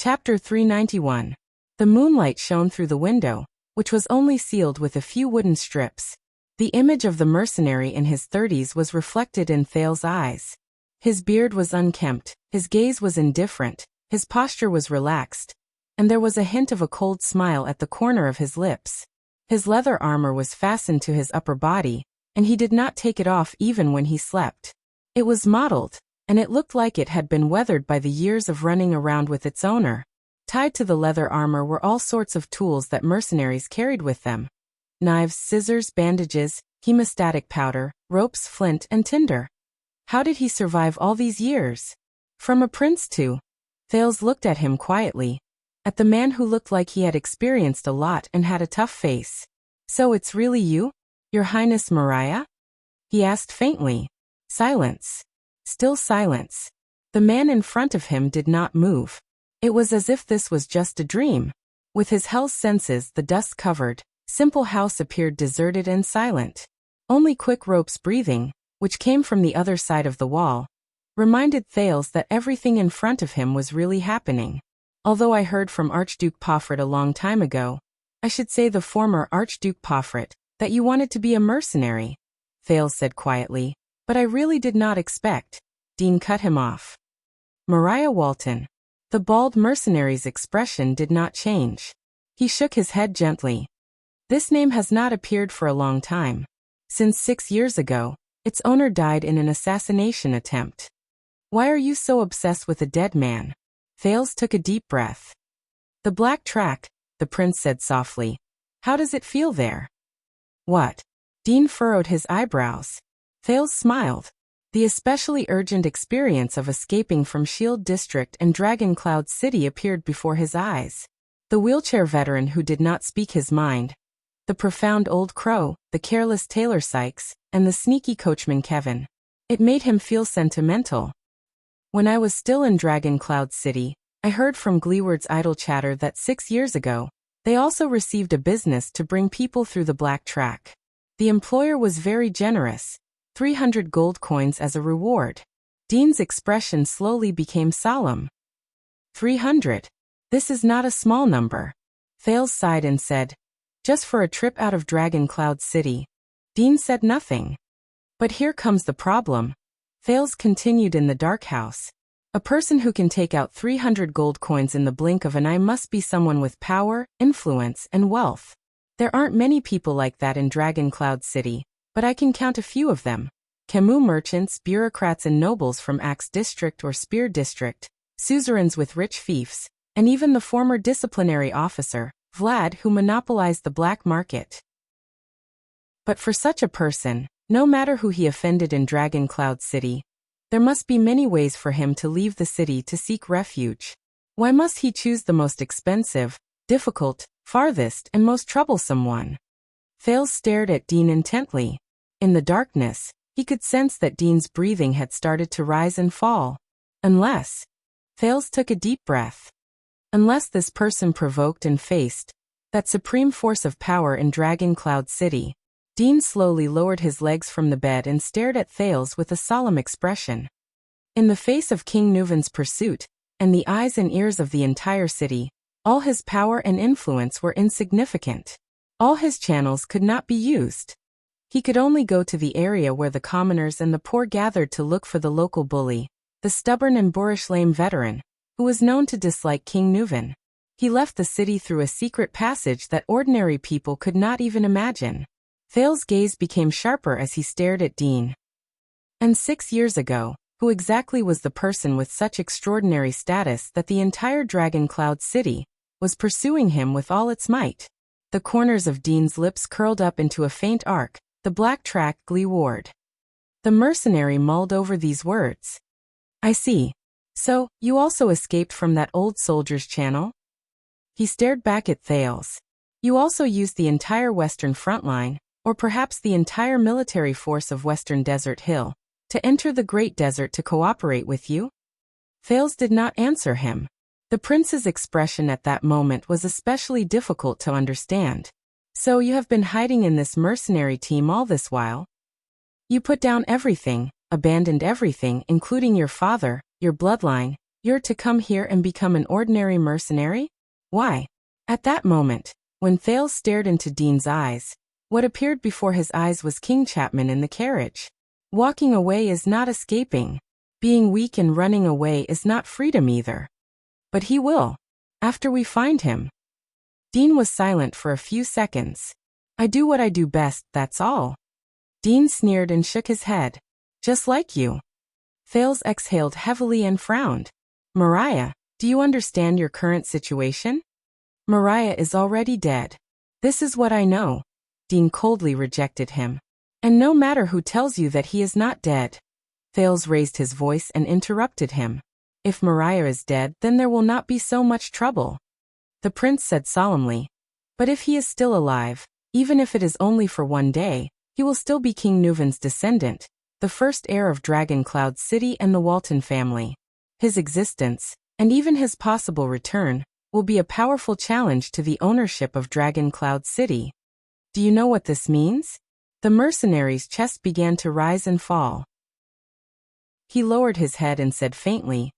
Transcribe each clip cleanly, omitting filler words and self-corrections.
Chapter 391. The moonlight shone through the window, which was only sealed with a few wooden strips. The image of the mercenary in his 30s was reflected in Thales's eyes. His beard was unkempt, his gaze was indifferent, his posture was relaxed, and there was a hint of a cold smile at the corner of his lips. His leather armor was fastened to his upper body, and he did not take it off even when he slept. It was mottled, and it looked like it had been weathered by the years of running around with its owner. Tied to the leather armor were all sorts of tools that mercenaries carried with them. Knives, scissors, bandages, hemostatic powder, ropes, flint, and tinder. How did he survive all these years? From a prince to... Thales looked at him quietly. At the man who looked like he had experienced a lot and had a tough face. "So it's really you? Your Highness Mariah?" he asked faintly. Silence. Still silence. The man in front of him did not move. It was as if this was just a dream. With his hell's senses the dust-covered, simple house appeared deserted and silent. Only quick ropes breathing, which came from the other side of the wall, reminded Thales that everything in front of him was really happening. "Although I heard from Archduke Pomfret a long time ago, I should say the former Archduke Pomfret, that you wanted to be a mercenary," Thales said quietly. "But I really did not expect..." Dean cut him off. Mariah Walton. The bald mercenary's expression did not change. He shook his head gently. "This name has not appeared for a long time. Since 6 years ago, its owner died in an assassination attempt." "Why are you so obsessed with a dead man?" Thales took a deep breath. "The Black Track," the prince said softly. "How does it feel there?" "What?" Dean furrowed his eyebrows. Thales smiled. The especially urgent experience of escaping from Shield District and Dragon Cloud City appeared before his eyes. The wheelchair veteran who did not speak his mind. The profound old crow, the careless Taylor Sykes, and the sneaky coachman Kevin. It made him feel sentimental. "When I was still in Dragon Cloud City, I heard from Gleeward's idle chatter that 6 years ago, they also received a business to bring people through the Black Track. The employer was very generous, 300 gold coins as a reward." Dean's expression slowly became solemn. 300. This is not a small number. Thales sighed and said, "Just for a trip out of Dragon Cloud City." Dean said nothing. "But here comes the problem," Thales continued in the dark house. "A person who can take out 300 gold coins in the blink of an eye must be someone with power, influence, and wealth. There aren't many people like that in Dragon Cloud City, but I can count a few of them. Camus merchants, bureaucrats and nobles from Axe District or Spear District, suzerains with rich fiefs, and even the former disciplinary officer, Vlad, who monopolized the black market. But for such a person, no matter who he offended in Dragon Cloud City, there must be many ways for him to leave the city to seek refuge. Why must he choose the most expensive, difficult, farthest, and most troublesome one?" Thales stared at Dean intently. In the darkness, he could sense that Dean's breathing had started to rise and fall. Unless... Thales took a deep breath. Unless this person provoked and faced that supreme force of power in Dragon Cloud City. Dean slowly lowered his legs from the bed and stared at Thales with a solemn expression. In the face of King Nuvan's pursuit, and the eyes and ears of the entire city, all his power and influence were insignificant. All his channels could not be used. He could only go to the area where the commoners and the poor gathered to look for the local bully, the stubborn and boorish lame veteran, who was known to dislike King Nuvan. He left the city through a secret passage that ordinary people could not even imagine. Thales' gaze became sharper as he stared at Dean. And 6 years ago, who exactly was the person with such extraordinary status that the entire Dragon Cloud City was pursuing him with all its might? The corners of Dean's lips curled up into a faint arc. The Black Track, Gleeward. The mercenary mulled over these words. "I see. So, you also escaped from that old soldier's channel?" He stared back at Thales. "You also used the entire Western Front Line, or perhaps the entire military force of Western Desert Hill, to enter the Great Desert to cooperate with you?" Thales did not answer him. The prince's expression at that moment was especially difficult to understand. "So you have been hiding in this mercenary team all this while? You put down everything, abandoned everything including your father, your bloodline, You're to come here and become an ordinary mercenary? Why? At that moment, when Thales stared into Dean's eyes, what appeared before his eyes was King Chapman in the carriage. Walking away is not escaping. Being weak and running away is not freedom either. But he will. After we find him. Dean was silent for a few seconds. I do what I do best, that's all. Dean sneered and shook his head. Just like you. Thales exhaled heavily and frowned. Mariah, do you understand your current situation? Mariah is already dead. This is what I know. Dean coldly rejected him. And no matter who tells you that he is not dead. Thales raised his voice and interrupted him. If Mariah is dead, then there will not be so much trouble. The prince said solemnly. But if he is still alive, even if it is only for one day, he will still be King Nuvan's descendant, the first heir of Dragon Cloud City and the Walton family. His existence, and even his possible return, will be a powerful challenge to the ownership of Dragon Cloud City. Do you know what this means? The mercenary's chest began to rise and fall. He lowered his head and said faintly,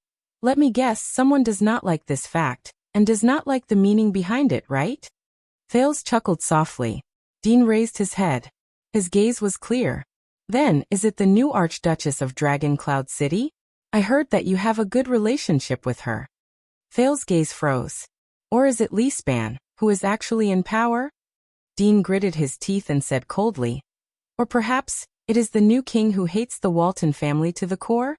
Let me guess, someone does not like this fact, and does not like the meaning behind it, right? Thales chuckled softly. Dean raised his head. His gaze was clear. Then, is it the new Archduchess of Dragon Cloud City? I heard that you have a good relationship with her. Thales' gaze froze. Or is it Leespan, who is actually in power? Dean gritted his teeth and said coldly. Or perhaps, it is the new king who hates the Walton family to the core?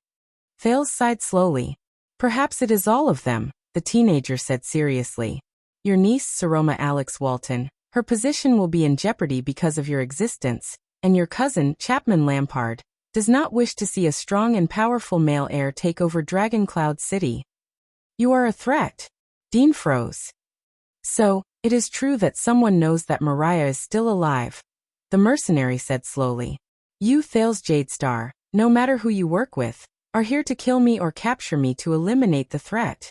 Thales sighed slowly. Perhaps it is all of them, the teenager said seriously. Your niece, Saroma Alex Walton, her position will be in jeopardy because of your existence, and your cousin, Chapman Lampard, does not wish to see a strong and powerful male heir take over Dragon Cloud City. You are a threat. Dean froze. So, it is true that someone knows that Mariah is still alive, the mercenary said slowly. You, Thales Jadestar, no matter who you work with, are here to kill me or capture me to eliminate the threat.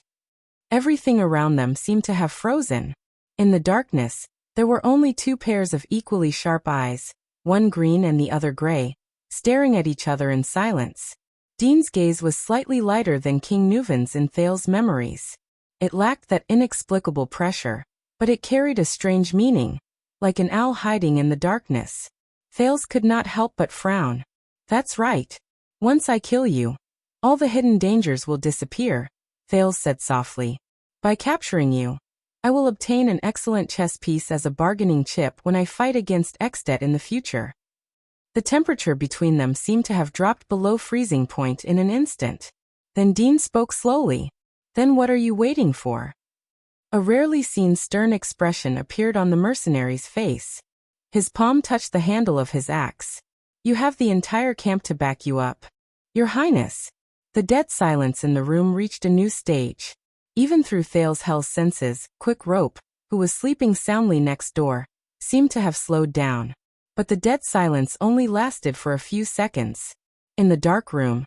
Everything around them seemed to have frozen. In the darkness, there were only two pairs of equally sharp eyes, one green and the other gray, staring at each other in silence. Dean's gaze was slightly lighter than King Nuvan's in Thales' memories. It lacked that inexplicable pressure, but it carried a strange meaning, like an owl hiding in the darkness. Thales could not help but frown. That's right. Once I kill you, all the hidden dangers will disappear, Thales said softly. By capturing you, I will obtain an excellent chess piece as a bargaining chip when I fight against Extet in the future. The temperature between them seemed to have dropped below freezing point in an instant. Then Dean spoke slowly. Then what are you waiting for? A rarely seen stern expression appeared on the mercenary's face. His palm touched the handle of his axe. You have the entire camp to back you up. Your Highness. The dead silence in the room reached a new stage. Even through Thales' hell's senses, Quick Rope, who was sleeping soundly next door, seemed to have slowed down. But the dead silence only lasted for a few seconds. In the dark room,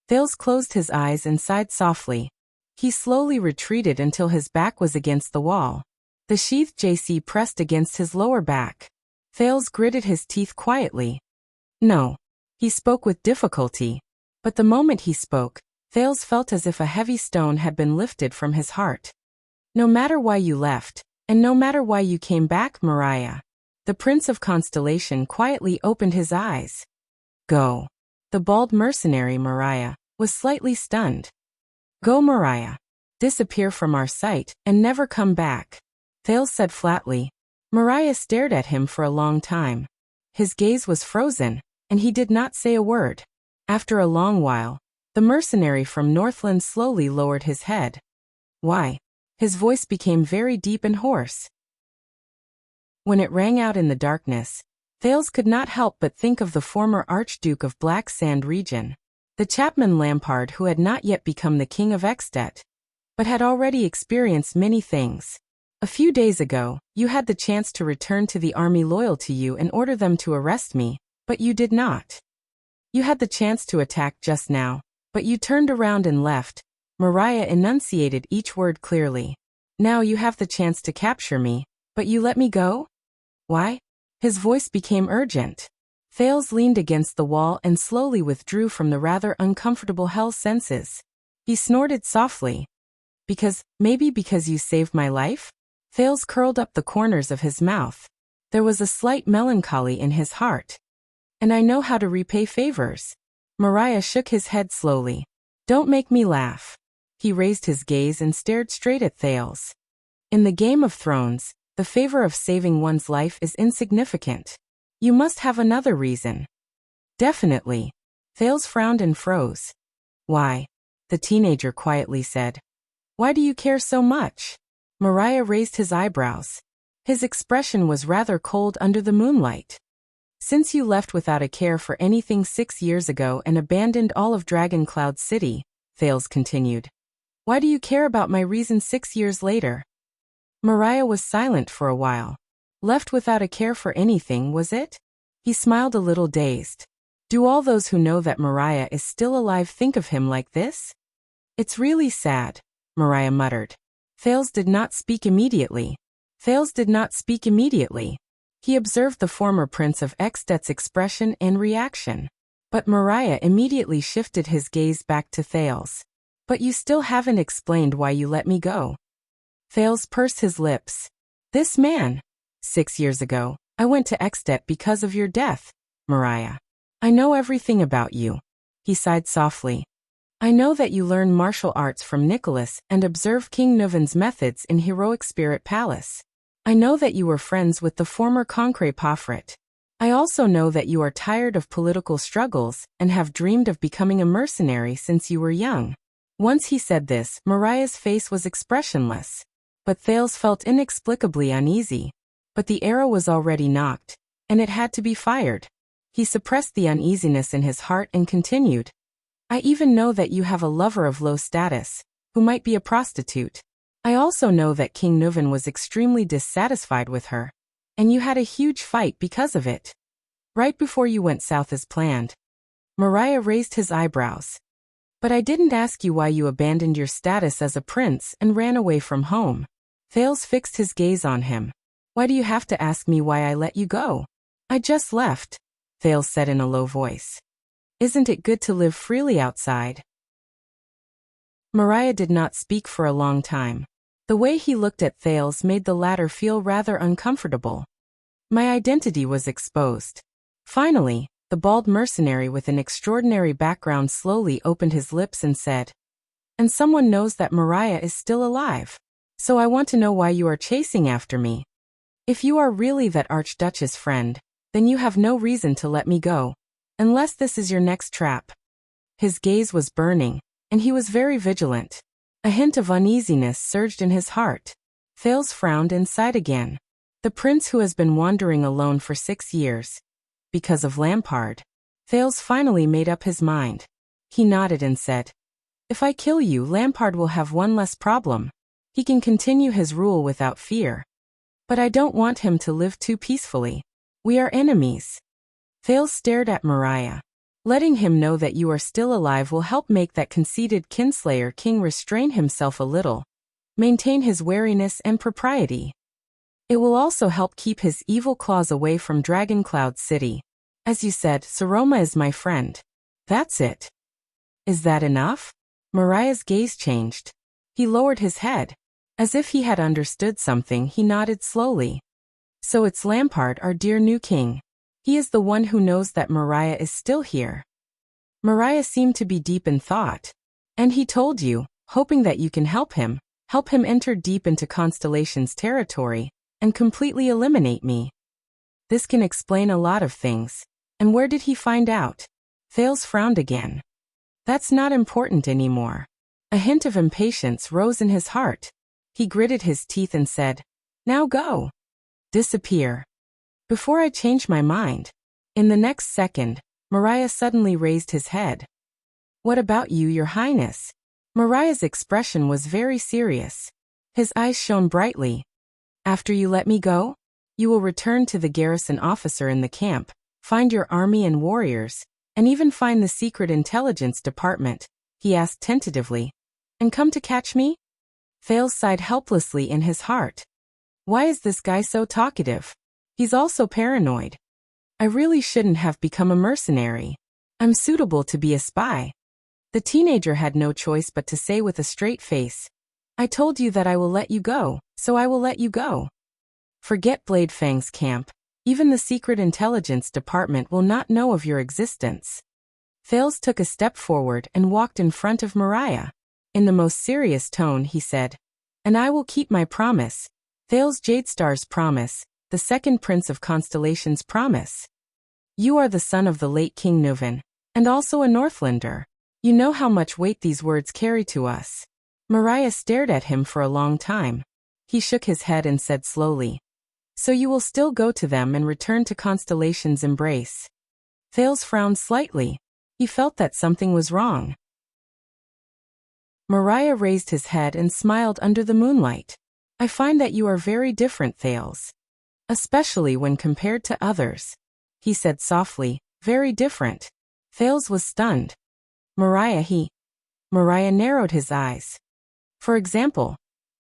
Thales closed his eyes and sighed softly. He slowly retreated until his back was against the wall. The sheathed JC pressed against his lower back. Thales gritted his teeth quietly. No. He spoke with difficulty. But the moment he spoke, Thales felt as if a heavy stone had been lifted from his heart. No matter why you left, and no matter why you came back, Mariah. The Prince of Constellation quietly opened his eyes. Go. The bald mercenary, Mariah, was slightly stunned. Go, Mariah. Disappear from our sight, and never come back. Thales said flatly. Mariah stared at him for a long time. His gaze was frozen, and he did not say a word. After a long while, the mercenary from Northland slowly lowered his head. Why? His voice became very deep and hoarse. When it rang out in the darkness, Thales could not help but think of the former Archduke of Black Sand region, the Chapman Lampard who had not yet become the King of Extet, but had already experienced many things. A few days ago, you had the chance to return to the army loyal to you and order them to arrest me, but you did not. You had the chance to attack just now, but you turned around and left. Mariah enunciated each word clearly. Now you have the chance to capture me, but you let me go? Why? His voice became urgent. Thales leaned against the wall and slowly withdrew from the rather uncomfortable hell senses. He snorted softly. Maybe because you saved my life? Thales curled up the corners of his mouth. There was a slight melancholy in his heart. And I know how to repay favors. Mariah shook his head slowly. Don't make me laugh. He raised his gaze and stared straight at Thales. In the Game of Thrones, the favor of saving one's life is insignificant. You must have another reason. Definitely. Thales frowned and froze. Why? The teenager quietly said. Why do you care so much? Mariah raised his eyebrows. His expression was rather cold under the moonlight. Since you left without a care for anything 6 years ago and abandoned all of Dragoncloud City, Thales continued. Why do you care about my reason 6 years later? Mariah was silent for a while. Left without a care for anything, was it? He smiled a little dazed. Do all those who know that Mariah is still alive think of him like this? It's really sad, Mariah muttered. Thales did not speak immediately. He observed the former Prince of Extet's expression and reaction. But Mariah immediately shifted his gaze back to Thales. But you still haven't explained why you let me go. Thales pursed his lips. This man. 6 years ago, I went to Extet because of your death, Mariah. I know everything about you. He sighed softly. I know that you learned martial arts from Nicholas and observed King Nuvan's methods in Heroic Spirit Palace. I know that you were friends with the former Concret Pofrit. I also know that you are tired of political struggles and have dreamed of becoming a mercenary since you were young. Once he said this, Mariah's face was expressionless. But Thales felt inexplicably uneasy. But the arrow was already knocked, and it had to be fired. He suppressed the uneasiness in his heart and continued. I even know that you have a lover of low status, who might be a prostitute. I also know that King Nuvan was extremely dissatisfied with her, and you had a huge fight because of it. Right before you went south as planned. Mariah raised his eyebrows. But I didn't ask you why you abandoned your status as a prince and ran away from home. Thales fixed his gaze on him. Why do you have to ask me why I let you go? I just left, Thales said in a low voice. Isn't it good to live freely outside? Mariah did not speak for a long time. The way he looked at Thales made the latter feel rather uncomfortable. My identity was exposed. Finally, the bald mercenary with an extraordinary background slowly opened his lips and said, And someone knows that Mariah is still alive. So I want to know why you are chasing after me. If you are really that Archduchess friend, then you have no reason to let me go. Unless this is your next trap. His gaze was burning, and he was very vigilant. A hint of uneasiness surged in his heart. Thales frowned and sighed again. The prince who has been wandering alone for 6 years. Because of Lampard. Thales finally made up his mind. He nodded and said, If I kill you, Lampard will have one less problem. He can continue his rule without fear. But I don't want him to live too peacefully. We are enemies. Thales stared at Mariah. Letting him know that you are still alive will help make that conceited kinslayer king restrain himself a little. Maintain his wariness and propriety. It will also help keep his evil claws away from Dragoncloud City. As you said, Saroma is my friend. That's it. Is that enough? Mariah's gaze changed. He lowered his head. As if he had understood something, he nodded slowly. So it's Lampard, our dear new king. He is the one who knows that Mariah is still here. Mariah seemed to be deep in thought. And he told you, hoping that you can help him enter deep into Constellation's territory, and completely eliminate me. This can explain a lot of things. And where did he find out? Thales frowned again. That's not important anymore. A hint of impatience rose in his heart. He gritted his teeth and said, Now go. Disappear. Before I change my mind. In the next second, Mariah suddenly raised his head. What about you, Your Highness? Mariah's expression was very serious. His eyes shone brightly. After you let me go? You will return to the garrison officer in the camp, find your army and warriors, and even find the secret intelligence department, he asked tentatively. And come to catch me? Thales sighed helplessly in his heart. Why is this guy so talkative? He's also paranoid. I really shouldn't have become a mercenary. I'm suitable to be a spy. The teenager had no choice but to say with a straight face, "I told you that I will let you go, so I will let you go." Forget Blade Fang's camp. Even the Secret Intelligence Department will not know of your existence. Thales took a step forward and walked in front of Mariah. In the most serious tone he said, "And I will keep my promise, Thales Jadestar's promise, the second Prince of Constellation's promise. You are the son of the late King Nuvan, and also a Northlander. You know how much weight these words carry to us." Mariah stared at him for a long time. He shook his head and said slowly, "So you will still go to them and return to Constellation's embrace?" Thales frowned slightly. He felt that something was wrong. Mariah raised his head and smiled under the moonlight. "I find that you are very different, Thales. Especially when compared to others," he said softly, "very different." Thales was stunned. Mariah narrowed his eyes. "For example,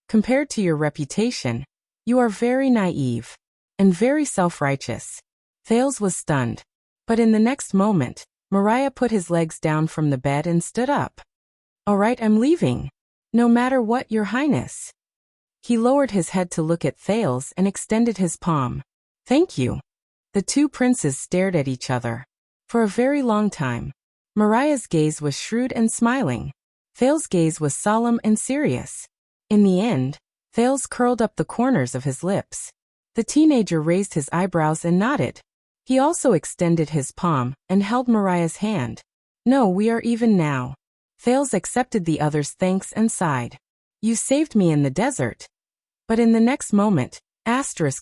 compared to your reputation, you are very naive and very self-righteous." Thales was stunned. But in the next moment, Mariah put his legs down from the bed and stood up. "All right, I'm leaving. No matter what, Your Highness." He lowered his head to look at Thales and extended his palm. "Thank you." The two princes stared at each other. For a very long time, Mariah's gaze was shrewd and smiling. Thales' gaze was solemn and serious. In the end, Thales curled up the corners of his lips. The teenager raised his eyebrows and nodded. He also extended his palm and held Mariah's hand. "No, we are even now." Thales accepted the other's thanks and sighed. "You saved me in the desert." But in the next moment,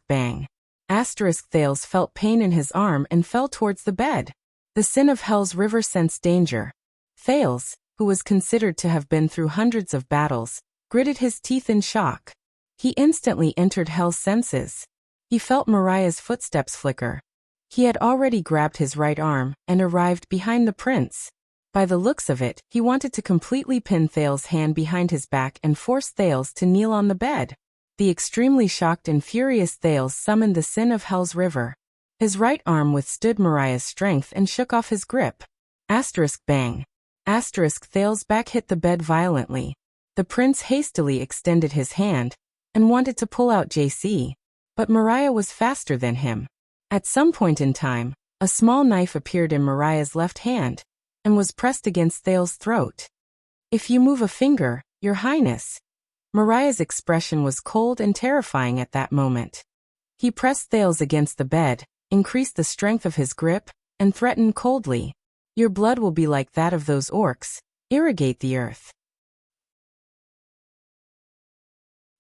bang. Thales felt pain in his arm and fell towards the bed. The sin of Hell's River sensed danger. Thales, who was considered to have been through hundreds of battles, gritted his teeth in shock. He instantly entered Hell's senses. He felt Mariah's footsteps flicker. He had already grabbed his right arm and arrived behind the prince. By the looks of it, he wanted to completely pin Thales' hand behind his back and force Thales to kneel on the bed. The extremely shocked and furious Thales summoned the sin of Hell's River. His right arm withstood Mariah's strength and shook off his grip. Bang. Thales' back hit the bed violently. The prince hastily extended his hand and wanted to pull out JC, but Mariah was faster than him. At some point in time, a small knife appeared in Mariah's left hand and was pressed against Thales' throat. "If you move a finger, Your Highness." Mariah's expression was cold and terrifying at that moment. He pressed Thales against the bed, increased the strength of his grip, and threatened coldly, "Your blood will be like that of those orcs. Irrigate the earth."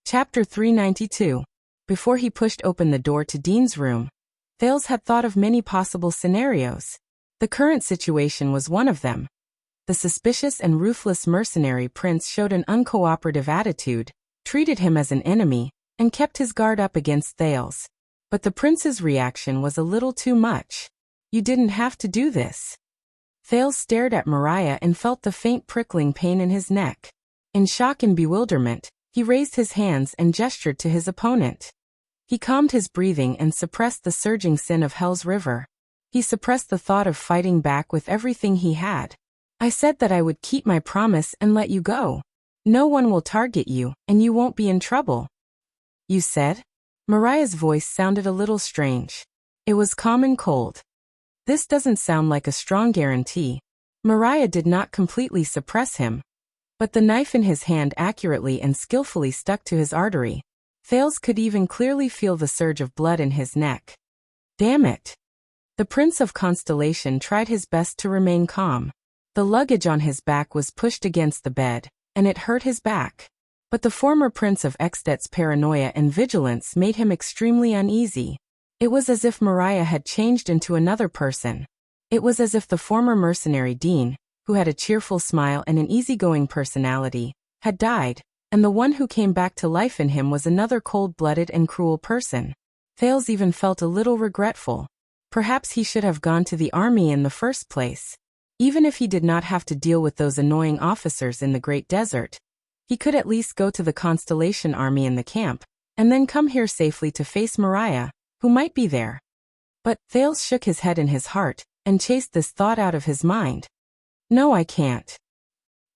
Chapter 392. Before he pushed open the door to Dean's room, Thales had thought of many possible scenarios. The current situation was one of them. The suspicious and ruthless mercenary prince showed an uncooperative attitude, treated him as an enemy, and kept his guard up against Thales. But the prince's reaction was a little too much. "You didn't have to do this." Thales stared at Mariah and felt the faint prickling pain in his neck. In shock and bewilderment, he raised his hands and gestured to his opponent. He calmed his breathing and suppressed the surging sin of Hell's River. He suppressed the thought of fighting back with everything he had. "I said that I would keep my promise and let you go. No one will target you, and you won't be in trouble." "You said?" Mariah's voice sounded a little strange. It was calm and cold. "This doesn't sound like a strong guarantee." Mariah did not completely suppress him, but the knife in his hand accurately and skillfully stuck to his artery. Thales could even clearly feel the surge of blood in his neck. "Damn it." The Prince of Constellation tried his best to remain calm. The luggage on his back was pushed against the bed, and it hurt his back. But the former Prince of Extet's paranoia and vigilance made him extremely uneasy. It was as if Mariah had changed into another person. It was as if the former mercenary Dean, who had a cheerful smile and an easygoing personality, had died, and the one who came back to life in him was another cold-blooded and cruel person. Thales even felt a little regretful. Perhaps he should have gone to the army in the first place. Even if he did not have to deal with those annoying officers in the Great Desert, he could at least go to the Constellation Army in the camp, and then come here safely to face Mariah, who might be there. But Thales shook his head in his heart, and chased this thought out of his mind. "No, I can't."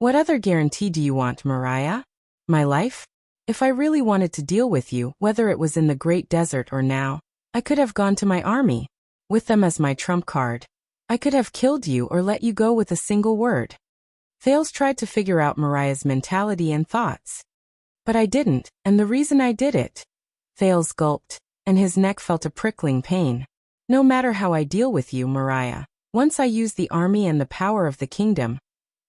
What other guarantee do you want, Mariah? My life? If I really wanted to deal with you, whether it was in the great desert or now, I could have gone to my army, with them as my trump card. I could have killed you or let you go with a single word. Thales tried to figure out Mariah's mentality and thoughts. But I didn't, and the reason I did it. Thales gulped, and his neck felt a prickling pain. No matter how I deal with you, Mariah, once I use the army and the power of the kingdom,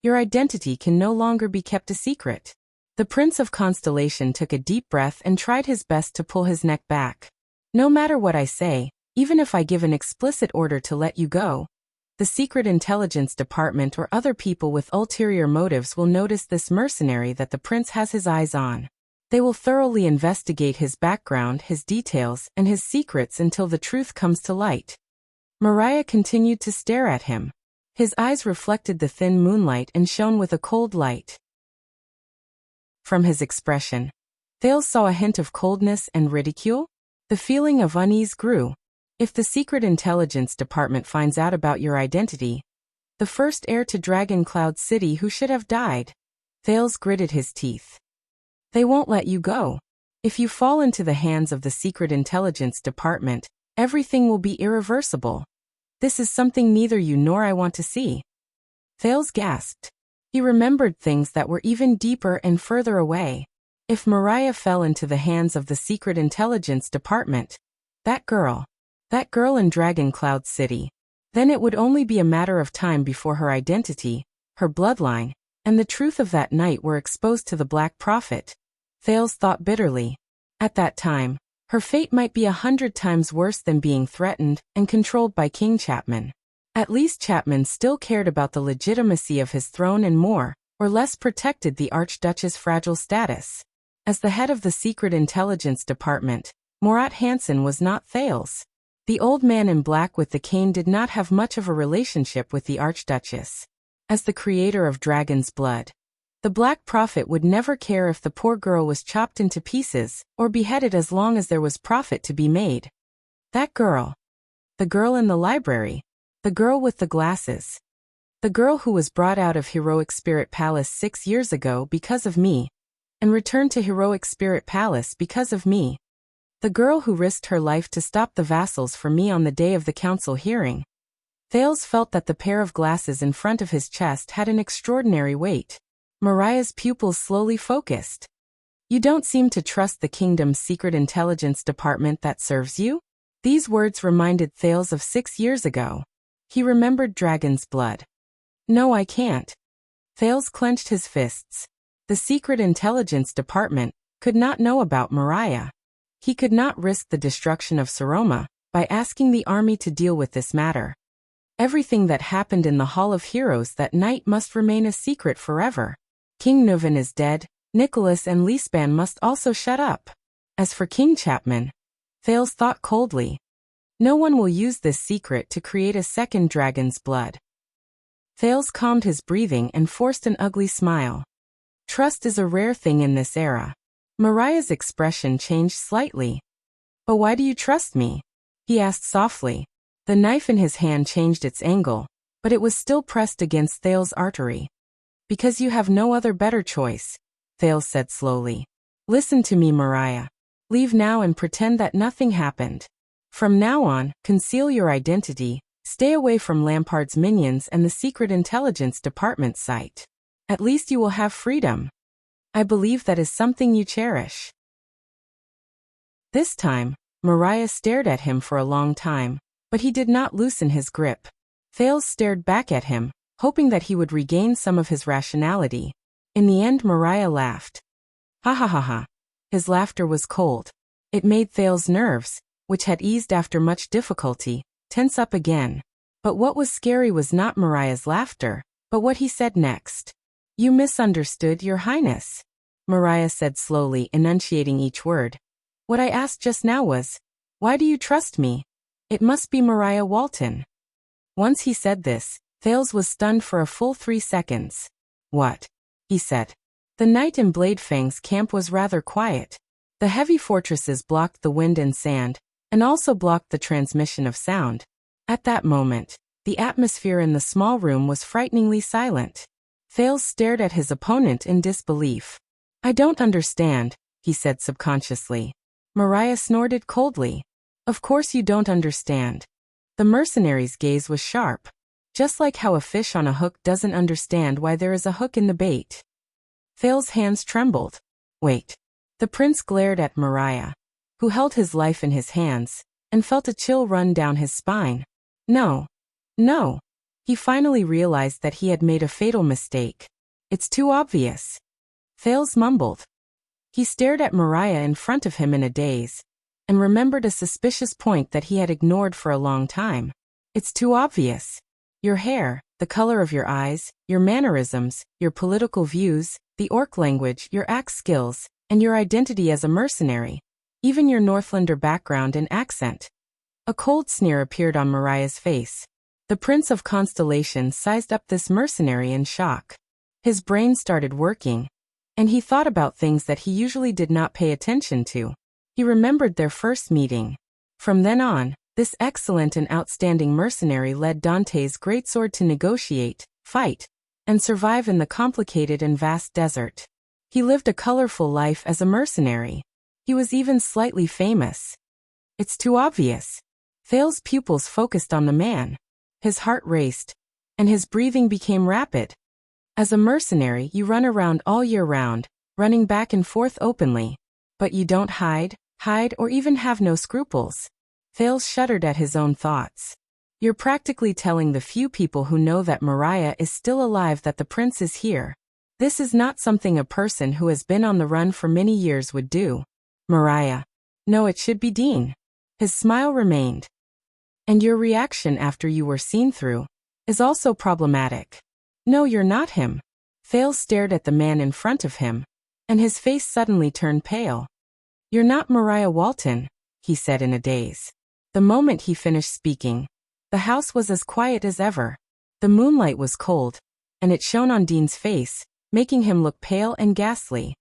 your identity can no longer be kept a secret. The Prince of Constellation took a deep breath and tried his best to pull his neck back. No matter what I say, even if I give an explicit order to let you go, the Secret Intelligence Department or other people with ulterior motives will notice this mercenary that the prince has his eyes on. They will thoroughly investigate his background, his details, and his secrets until the truth comes to light. Mariah continued to stare at him. His eyes reflected the thin moonlight and shone with a cold light. From his expression, Thales saw a hint of coldness and ridicule. The feeling of unease grew. If the Secret Intelligence Department finds out about your identity, the first heir to Dragon Cloud City who should have died. Thales gritted his teeth. They won't let you go. If you fall into the hands of the Secret Intelligence Department, everything will be irreversible. This is something neither you nor I want to see. Thales gasped. He remembered things that were even deeper and further away. If Mariah fell into the hands of the Secret Intelligence Department, that girl in Dragon Cloud City, then it would only be a matter of time before her identity, her bloodline, and the truth of that night were exposed to the Black Prophet. Thales thought bitterly. At that time, her fate might be 100 times worse than being threatened and controlled by King Chapman. At least Chapman still cared about the legitimacy of his throne and more or less protected the Archduchess' fragile status. As the head of the Secret Intelligence Department, Murat Hansen was not Thales. The old man in black with the cane did not have much of a relationship with the Archduchess. As the creator of Dragon's Blood, the Black Prophet would never care if the poor girl was chopped into pieces or beheaded as long as there was profit to be made. That girl. The girl in the library. The girl with the glasses. The girl who was brought out of Heroic Spirit Palace 6 years ago because of me, and returned to Heroic Spirit Palace because of me. The girl who risked her life to stop the vassals for me on the day of the council hearing. Thales felt that the pair of glasses in front of his chest had an extraordinary weight. Mariah's pupils slowly focused. You don't seem to trust the kingdom's Secret Intelligence Department that serves you? These words reminded Thales of 6 years ago. He remembered Dragon's Blood. No, I can't. Thales clenched his fists. The Secret Intelligence Department could not know about Mariah. He could not risk the destruction of Saroma by asking the army to deal with this matter. Everything that happened in the Hall of Heroes that night must remain a secret forever. King Nuvan is dead. Nicholas and Lisban must also shut up. As for King Chapman, Thales thought coldly. No one will use this secret to create a second Dragon's Blood. Thales calmed his breathing and forced an ugly smile. Trust is a rare thing in this era. Mariah's expression changed slightly. But why do you trust me? He asked softly. The knife in his hand changed its angle, but it was still pressed against Thales' artery. Because you have no other better choice, Thales said slowly. Listen to me, Mariah. Leave now and pretend that nothing happened. From now on, conceal your identity, stay away from Lampard's minions and the Secret Intelligence Department site. At least you will have freedom. I believe that is something you cherish. This time, Mariah stared at him for a long time, but he did not loosen his grip. Thales stared back at him, hoping that he would regain some of his rationality. In the end, Mariah laughed. Ha ha ha ha. His laughter was cold. It made Thales' nerves, which had eased after much difficulty, tense up again. But what was scary was not Mariah's laughter, but what he said next. You misunderstood, Your Highness, Mariah said slowly, enunciating each word. What I asked just now was, why do you trust me? It must be Mariah Walton. Once he said this, Thales was stunned for a full 3 seconds. What? He said. The night in Bladefang's camp was rather quiet. The heavy fortresses blocked the wind and sand, and also blocked the transmission of sound. At that moment, the atmosphere in the small room was frighteningly silent. Thales stared at his opponent in disbelief. I don't understand, he said subconsciously. Mariah snorted coldly. Of course you don't understand. The mercenary's gaze was sharp. Just like how a fish on a hook doesn't understand why there is a hook in the bait. Thales' hands trembled. Wait. The prince glared at Mariah, who held his life in his hands, and felt a chill run down his spine. No. No. He finally realized that he had made a fatal mistake. It's too obvious. Thales mumbled. He stared at Mariah in front of him in a daze, and remembered a suspicious point that he had ignored for a long time. It's too obvious. Your hair, the color of your eyes, your mannerisms, your political views, the orc language, your axe skills, and your identity as a mercenary. Even your Northlander background and accent. A cold sneer appeared on Mariah's face. The Prince of Constellations sized up this mercenary in shock. His brain started working, and he thought about things that he usually did not pay attention to. He remembered their first meeting. From then on, this excellent and outstanding mercenary led Dante's greatsword to negotiate, fight, and survive in the complicated and vast desert. He lived a colorful life as a mercenary. He was even slightly famous. It's too obvious. Thales' pupils focused on the man. His heart raced, and his breathing became rapid. As a mercenary, you run around all year round, running back and forth openly. But you don't hide, or even have no scruples. Thales shuddered at his own thoughts. You're practically telling the few people who know that Mariah is still alive that the prince is here. This is not something a person who has been on the run for many years would do. Mariah. No, it should be Dean. His smile remained. And your reaction after you were seen through is also problematic. No, you're not him. Thales stared at the man in front of him, and his face suddenly turned pale. You're not Mariah Walton, he said in a daze. The moment he finished speaking, the house was as quiet as ever. The moonlight was cold, and it shone on Dean's face, making him look pale and ghastly.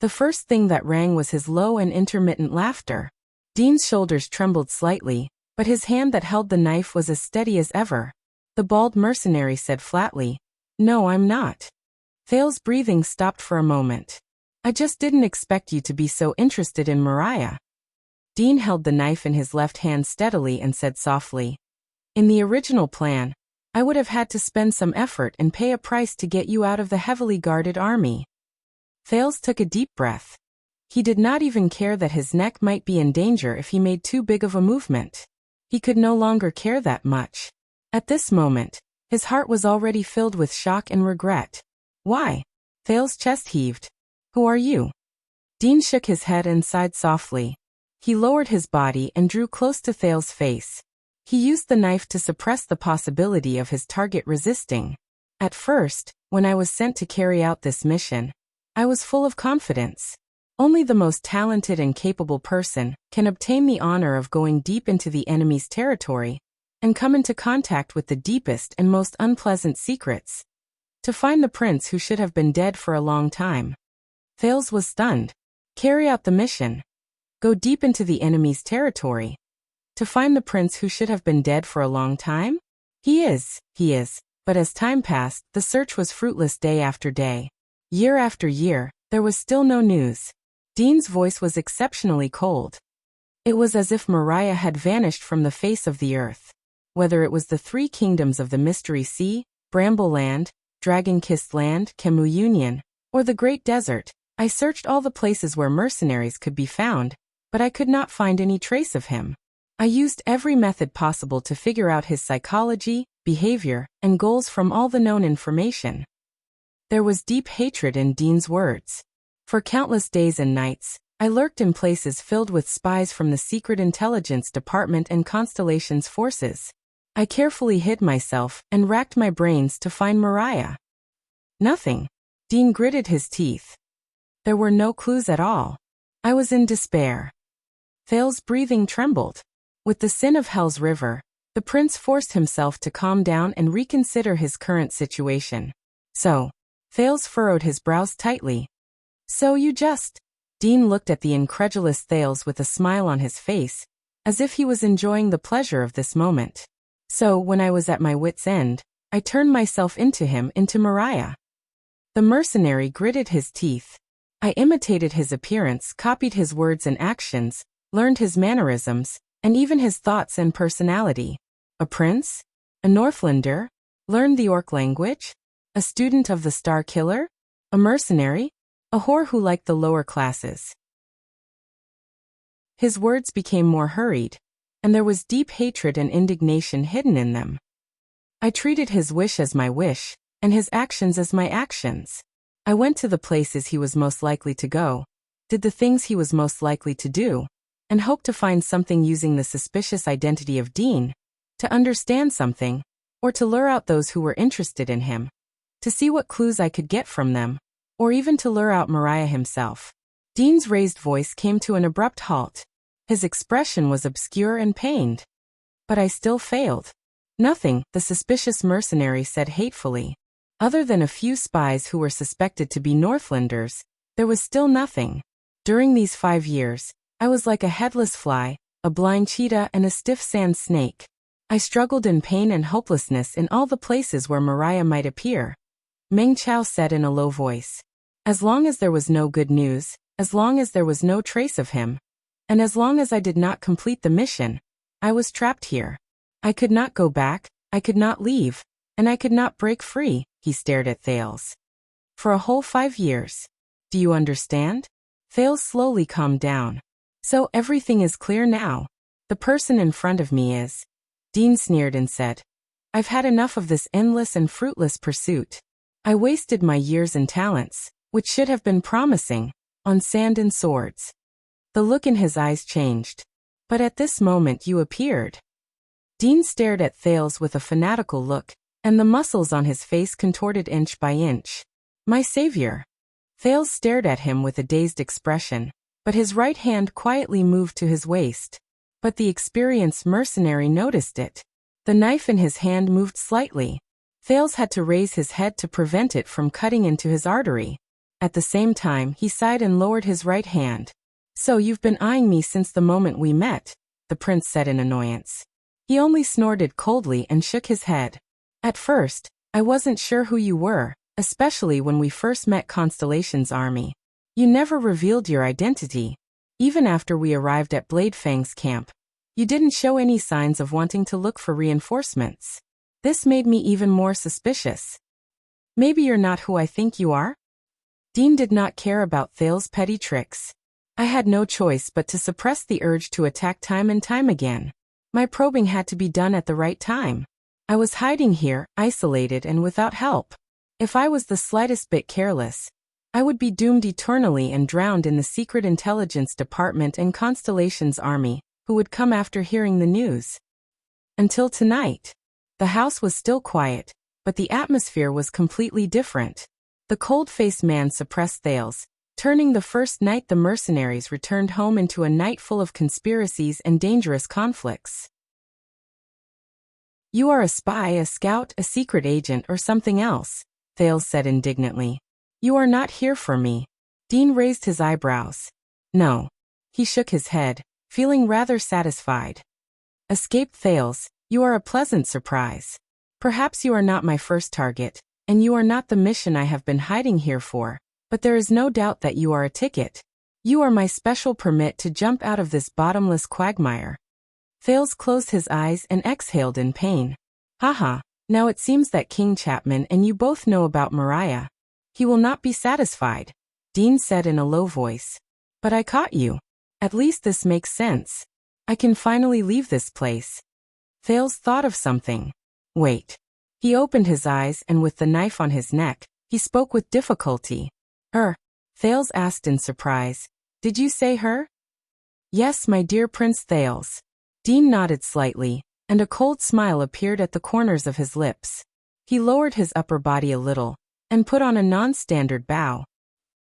The first thing that rang was his low and intermittent laughter. Dean's shoulders trembled slightly, but his hand that held the knife was as steady as ever. The bald mercenary said flatly, No, I'm not. Thales' breathing stopped for a moment. I just didn't expect you to be so interested in Mariah. Dean held the knife in his left hand steadily and said softly, In the original plan, I would have had to spend some effort and pay a price to get you out of the heavily guarded army. Thales took a deep breath. He did not even care that his neck might be in danger if he made too big of a movement. He could no longer care that much. At this moment, his heart was already filled with shock and regret. Why? Thales' chest heaved. Who are you? Dean shook his head and sighed softly. He lowered his body and drew close to Thales' face. He used the knife to suppress the possibility of his target resisting. At first, when I was sent to carry out this mission, I was full of confidence. Only the most talented and capable person can obtain the honor of going deep into the enemy's territory and come into contact with the deepest and most unpleasant secrets. To find the prince who should have been dead for a long time. Thales was stunned. Carry out the mission. Go deep into the enemy's territory. To find the prince who should have been dead for a long time? He is. But as time passed, the search was fruitless day after day. Year after year, there was still no news. Dean's voice was exceptionally cold. It was as if Mariah had vanished from the face of the earth. Whether it was the three kingdoms of the Mystery Sea, Bramble Land, Dragon-Kissed Land, Kemu Union, or the Great Desert, I searched all the places where mercenaries could be found, but I could not find any trace of him. I used every method possible to figure out his psychology, behavior, and goals from all the known information. There was deep hatred in Dean's words. For countless days and nights, I lurked in places filled with spies from the Secret Intelligence Department and Constellation's forces. I carefully hid myself and racked my brains to find Mariah. Nothing. Dean gritted his teeth. There were no clues at all. I was in despair. Thales' breathing trembled. With the sin of Hell's River, the prince forced himself to calm down and reconsider his current situation. So, Thales furrowed his brows tightly. So you just... Dean looked at the incredulous Thales with a smile on his face, as if he was enjoying the pleasure of this moment. So, when I was at my wit's end, I turned myself into Mariah. The mercenary gritted his teeth. I imitated his appearance, copied his words and actions, learned his mannerisms, and even his thoughts and personality. A prince? A Northlander? Learned the orc language? A student of the Star Killer? A mercenary? A whore who liked the lower classes. His words became more hurried, and there was deep hatred and indignation hidden in them. I treated his wish as my wish, and his actions as my actions. I went to the places he was most likely to go, did the things he was most likely to do, and hoped to find something using the suspicious identity of Dean, to understand something, or to lure out those who were interested in him, to see what clues I could get from them, or even to lure out Mariah himself. Dean's raised voice came to an abrupt halt. His expression was obscure and pained. But I still failed. Nothing, the suspicious mercenary said hatefully. Other than a few spies who were suspected to be Northlanders, there was still nothing. During these 5 years, I was like a headless fly, a blind cheetah and a stiff sand snake. I struggled in pain and hopelessness in all the places where Mariah might appear. Meng Chao said in a low voice. As long as there was no good news, as long as there was no trace of him, and as long as I did not complete the mission, I was trapped here. I could not go back, I could not leave, and I could not break free. He stared at Thales. For a whole 5 years. Do you understand? Thales slowly calmed down. So everything is clear now. The person in front of me is. Dean sneered and said, I've had enough of this endless and fruitless pursuit. I wasted my years and talents, which should have been promising, on sand and swords. The look in his eyes changed. But at this moment you appeared. Dean stared at Thales with a fanatical look, and the muscles on his face contorted inch by inch. My savior. Thales stared at him with a dazed expression, but his right hand quietly moved to his waist. But the experienced mercenary noticed it. The knife in his hand moved slightly. Thales had to raise his head to prevent it from cutting into his artery. At the same time, he sighed and lowered his right hand. So you've been eyeing me since the moment we met, the prince said in annoyance. He only snorted coldly and shook his head. At first, I wasn't sure who you were, especially when we first met Constellation's army. You never revealed your identity. Even after we arrived at Bladefang's camp, you didn't show any signs of wanting to look for reinforcements. This made me even more suspicious. Maybe you're not who I think you are? Dean did not care about Thales' petty tricks. I had no choice but to suppress the urge to attack time and time again. My probing had to be done at the right time. I was hiding here, isolated and without help. If I was the slightest bit careless, I would be doomed eternally and drowned in the Secret Intelligence Department and Constellation's army, who would come after hearing the news. Until tonight. The house was still quiet, but the atmosphere was completely different. The cold-faced man suppressed Thales, turning the first night the mercenaries returned home into a night full of conspiracies and dangerous conflicts. You are a spy, a scout, a secret agent, or something else, Thales said indignantly. You are not here for me. Dean raised his eyebrows. No. He shook his head, feeling rather satisfied. Escaped Thales, you are a pleasant surprise. Perhaps you are not my first target, and you are not the mission I have been hiding here for, but there is no doubt that you are a ticket. You are my special permit to jump out of this bottomless quagmire. Thales closed his eyes and exhaled in pain. Haha, now it seems that King Chapman and you both know about Mariah. He will not be satisfied, Dean said in a low voice. But I caught you. At least this makes sense. I can finally leave this place. Thales thought of something. Wait. He opened his eyes and with the knife on his neck, he spoke with difficulty. Her? Thales asked in surprise. Did you say her? Yes, my dear Prince Thales. Dean nodded slightly, and a cold smile appeared at the corners of his lips. He lowered his upper body a little, and put on a non-standard bow.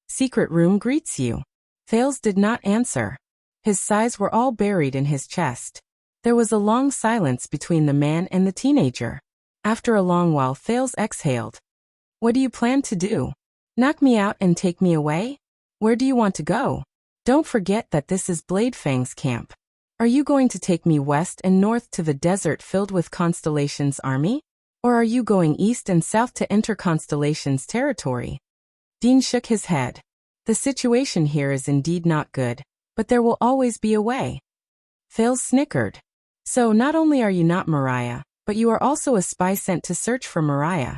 Secret room greets you. Thales did not answer. His sighs were all buried in his chest. There was a long silence between the man and the teenager. After a long while Thales exhaled. What do you plan to do? Knock me out and take me away? Where do you want to go? Don't forget that this is Bladefang's camp. Are you going to take me west and north to the desert filled with Constellation's army? Or are you going east and south to enter Constellation's territory? Dean shook his head. The situation here is indeed not good, but there will always be a way. Thales snickered. So not only are you not Mariah, but you are also a spy sent to search for Mariah.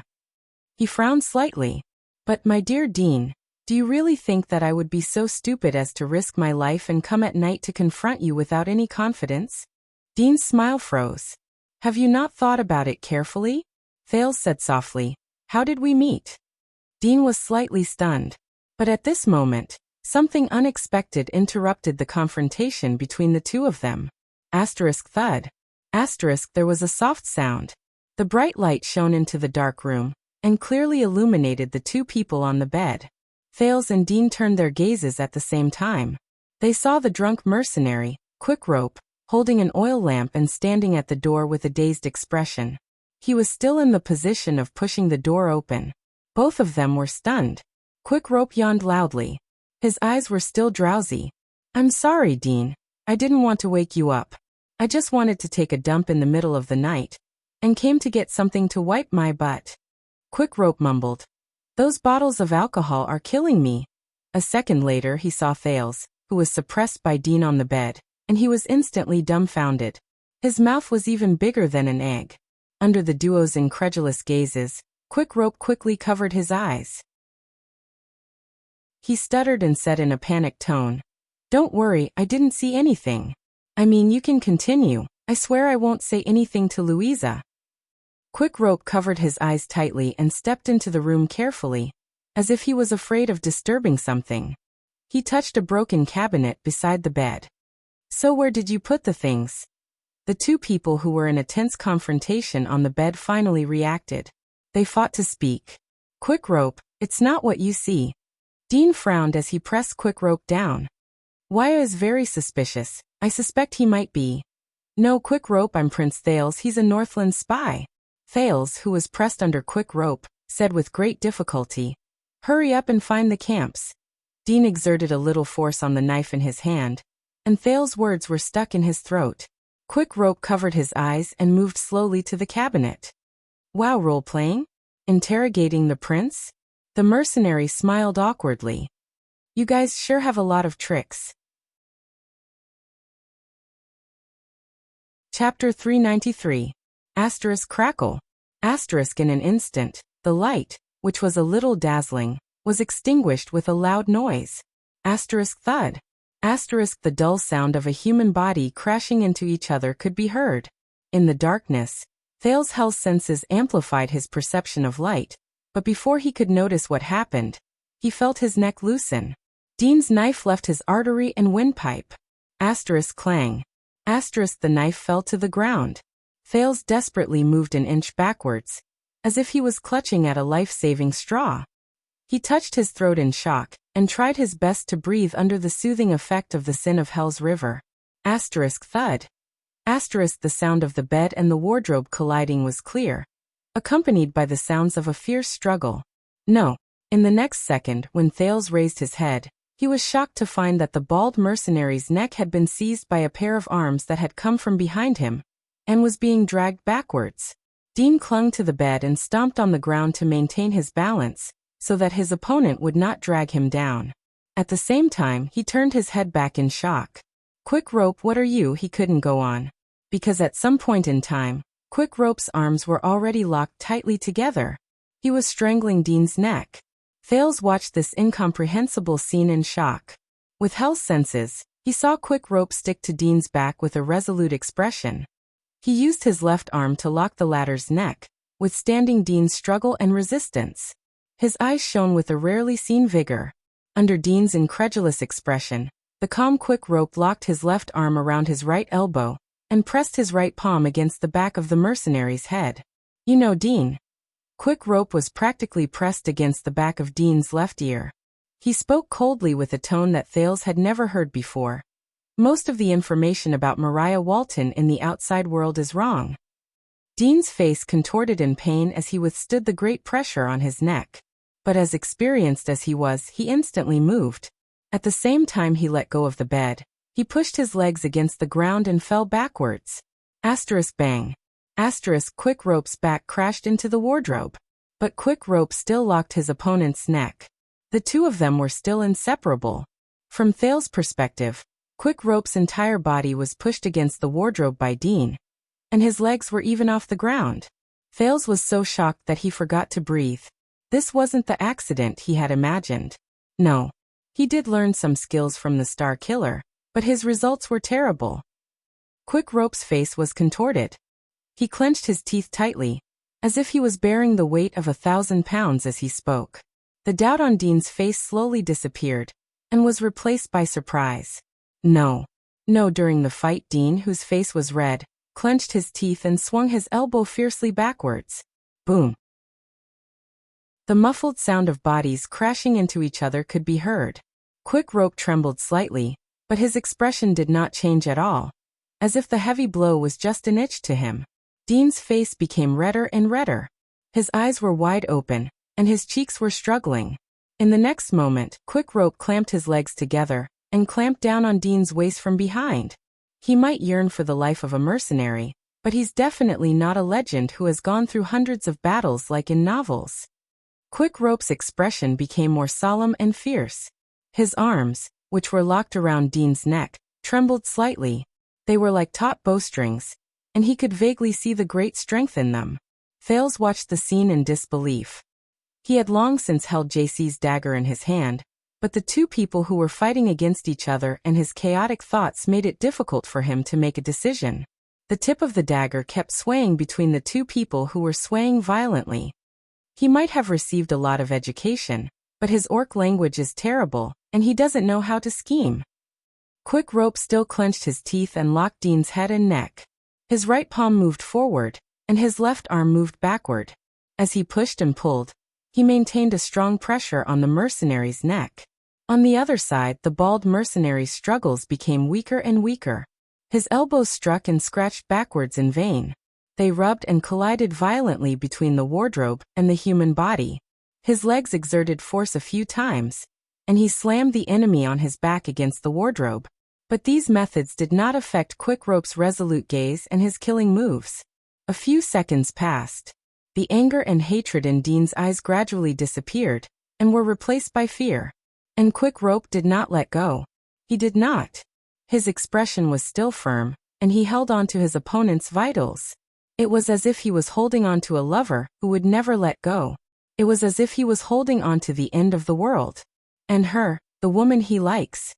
He frowned slightly. But my dear Dean, do you really think that I would be so stupid as to risk my life and come at night to confront you without any confidence? Dean's smile froze. Have you not thought about it carefully? Thales said softly. How did we meet? Dean was slightly stunned. But at this moment, something unexpected interrupted the confrontation between the two of them. Asterisk thud. Asterisk there was a soft sound. The bright light shone into the dark room, and clearly illuminated the two people on the bed. Thales and Dean turned their gazes at the same time. They saw the drunk mercenary, Quickrope, holding an oil lamp and standing at the door with a dazed expression. He was still in the position of pushing the door open. Both of them were stunned. Quickrope yawned loudly. His eyes were still drowsy. I'm sorry, Dean. I didn't want to wake you up. I just wanted to take a dump in the middle of the night, and came to get something to wipe my butt. Quickrope mumbled. Those bottles of alcohol are killing me. A second later he saw Thales, who was suppressed by Dean on the bed, and he was instantly dumbfounded. His mouth was even bigger than an egg. Under the duo's incredulous gazes, Quickrope quickly covered his eyes. He stuttered and said in a panicked tone, Don't worry, I didn't see anything. I mean, you can continue. I swear I won't say anything to Louisa. Quickrope covered his eyes tightly and stepped into the room carefully, as if he was afraid of disturbing something. He touched a broken cabinet beside the bed. So where did you put the things? The two people who were in a tense confrontation on the bed finally reacted. They fought to speak. Quickrope, it's not what you see. Dean frowned as he pressed Quickrope down. Why is very suspicious. I suspect he might be. No, Quickrope, I'm Prince Thales, he's a Northland spy. Thales, who was pressed under Quickrope, said with great difficulty, Hurry up and find the camps. Dean exerted a little force on the knife in his hand, and Thales' words were stuck in his throat. Quickrope covered his eyes and moved slowly to the cabinet. Wow, role-playing? Interrogating the prince? The mercenary smiled awkwardly. You guys sure have a lot of tricks. Chapter 393. Asterisk crackle. Asterisk in an instant, the light, which was a little dazzling, was extinguished with a loud noise. Asterisk thud. Asterisk the dull sound of a human body crashing into each other could be heard. In the darkness, Thales' health senses amplified his perception of light, but before he could notice what happened, he felt his neck loosen. Dean's knife left his artery and windpipe. Asterisk clang. Asterisk the knife fell to the ground. Thales desperately moved an inch backwards, as if he was clutching at a life-saving straw. He touched his throat in shock, and tried his best to breathe under the soothing effect of the sin of Hell's River. Asterisk thud. Asterisk the sound of the bed and the wardrobe colliding was clear, accompanied by the sounds of a fierce struggle. No. In the next second, when Thales raised his head, he was shocked to find that the bald mercenary's neck had been seized by a pair of arms that had come from behind him, and was being dragged backwards. Dean clung to the bed and stomped on the ground to maintain his balance, so that his opponent would not drag him down. At the same time, he turned his head back in shock. Quickrope, what are you? He couldn't go on. Because at some point in time, Quickrope's arms were already locked tightly together. He was strangling Dean's neck. Thales watched this incomprehensible scene in shock. With hell's senses, he saw Quickrope stick to Dean's back with a resolute expression. He used his left arm to lock the latter's neck, withstanding Dean's struggle and resistance. His eyes shone with a rarely seen vigor. Under Dean's incredulous expression, the calm Quickrope locked his left arm around his right elbow, and pressed his right palm against the back of the mercenary's head. You know, Dean. Quickrope was practically pressed against the back of Dean's left ear. He spoke coldly with a tone that Thales had never heard before. Most of the information about Mariah Walton in the outside world is wrong. Dean's face contorted in pain as he withstood the great pressure on his neck. But as experienced as he was, he instantly moved. At the same time he let go of the bed, he pushed his legs against the ground and fell backwards. Asterisk bang. Quick Rope's back crashed into the wardrobe. But Quick Rope still locked his opponent's neck. The two of them were still inseparable. From Thales' perspective, Quick Rope's entire body was pushed against the wardrobe by Dean, and his legs were even off the ground. Thales was so shocked that he forgot to breathe. This wasn't the accident he had imagined. No. He did learn some skills from the Star Killer, but his results were terrible. Quick Rope's face was contorted. He clenched his teeth tightly, as if he was bearing the weight of 1,000 pounds as he spoke. The doubt on Dean's face slowly disappeared, and was replaced by surprise. No. During the fight, Dean, whose face was red, clenched his teeth and swung his elbow fiercely backwards. Boom. The muffled sound of bodies crashing into each other could be heard. Quick Rope trembled slightly, but his expression did not change at all, as if the heavy blow was just an itch to him. Dean's face became redder and redder. His eyes were wide open, and his cheeks were struggling. In the next moment, Quick Rope clamped his legs together, and clamped down on Dean's waist from behind. He might yearn for the life of a mercenary, but he's definitely not a legend who has gone through hundreds of battles like in novels. Quick Rope's expression became more solemn and fierce. His arms, which were locked around Dean's neck, trembled slightly. They were like taut bowstrings, and he could vaguely see the great strength in them. Thales watched the scene in disbelief. He had long since held JC's dagger in his hand, but the two people who were fighting against each other and his chaotic thoughts made it difficult for him to make a decision. The tip of the dagger kept swaying between the two people who were swaying violently. He might have received a lot of education, but his orc language is terrible, and he doesn't know how to scheme. Quick Rope still clenched his teeth and locked Dean's head and neck. His right palm moved forward, and his left arm moved backward. As he pushed and pulled, he maintained a strong pressure on the mercenary's neck. On the other side, the bald mercenary's struggles became weaker and weaker. His elbows struck and scratched backwards in vain. They rubbed and collided violently between the wardrobe and the human body. His legs exerted force a few times, and he slammed the enemy on his back against the wardrobe. But these methods did not affect Quick Rope's resolute gaze and his killing moves. A few seconds passed. The anger and hatred in Dean's eyes gradually disappeared, and were replaced by fear. And Quick Rope did not let go. He did not. His expression was still firm, and he held on to his opponent's vitals. It was as if he was holding on to a lover who would never let go. It was as if he was holding on to the end of the world. And her, the woman he likes.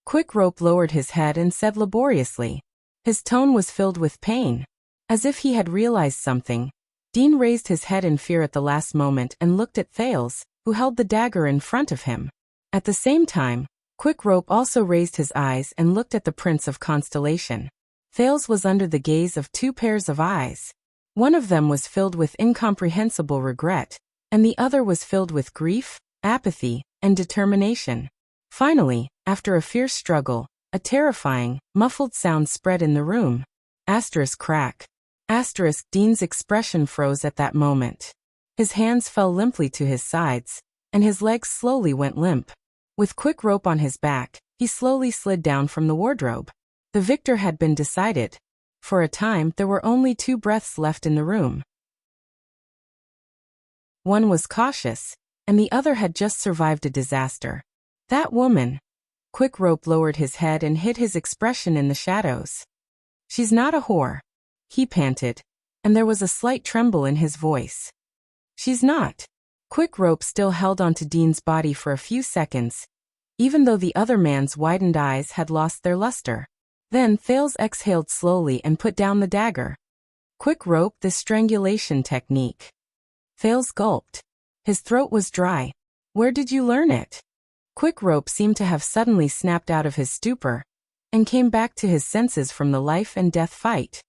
Quick Rope lowered his head and said laboriously. His tone was filled with pain. As if he had realized something, Dean raised his head in fear at the last moment and looked at Thales, who held the dagger in front of him. At the same time, Quick Rope also raised his eyes and looked at the Prince of Constellation. Thales was under the gaze of two pairs of eyes. One of them was filled with incomprehensible regret, and the other was filled with grief, apathy, and determination. Finally, after a fierce struggle, a terrifying, muffled sound spread in the room. Crack. Dean's expression froze at that moment. His hands fell limply to his sides, and his legs slowly went limp. With Quick Rope on his back, he slowly slid down from the wardrobe. The victor had been decided. For a time, there were only two breaths left in the room. One was cautious, and the other had just survived a disaster. That woman. Quick Rope lowered his head and hid his expression in the shadows. She's not a whore. He panted, and there was a slight tremble in his voice. She's not. Quick Rope still held onto Dean's body for a few seconds, even though the other man's widened eyes had lost their luster. Then Thales exhaled slowly and put down the dagger. Quick Rope, the strangulation technique. Thales gulped. His throat was dry. Where did you learn it? Quick Rope seemed to have suddenly snapped out of his stupor, and came back to his senses from the life and death fight.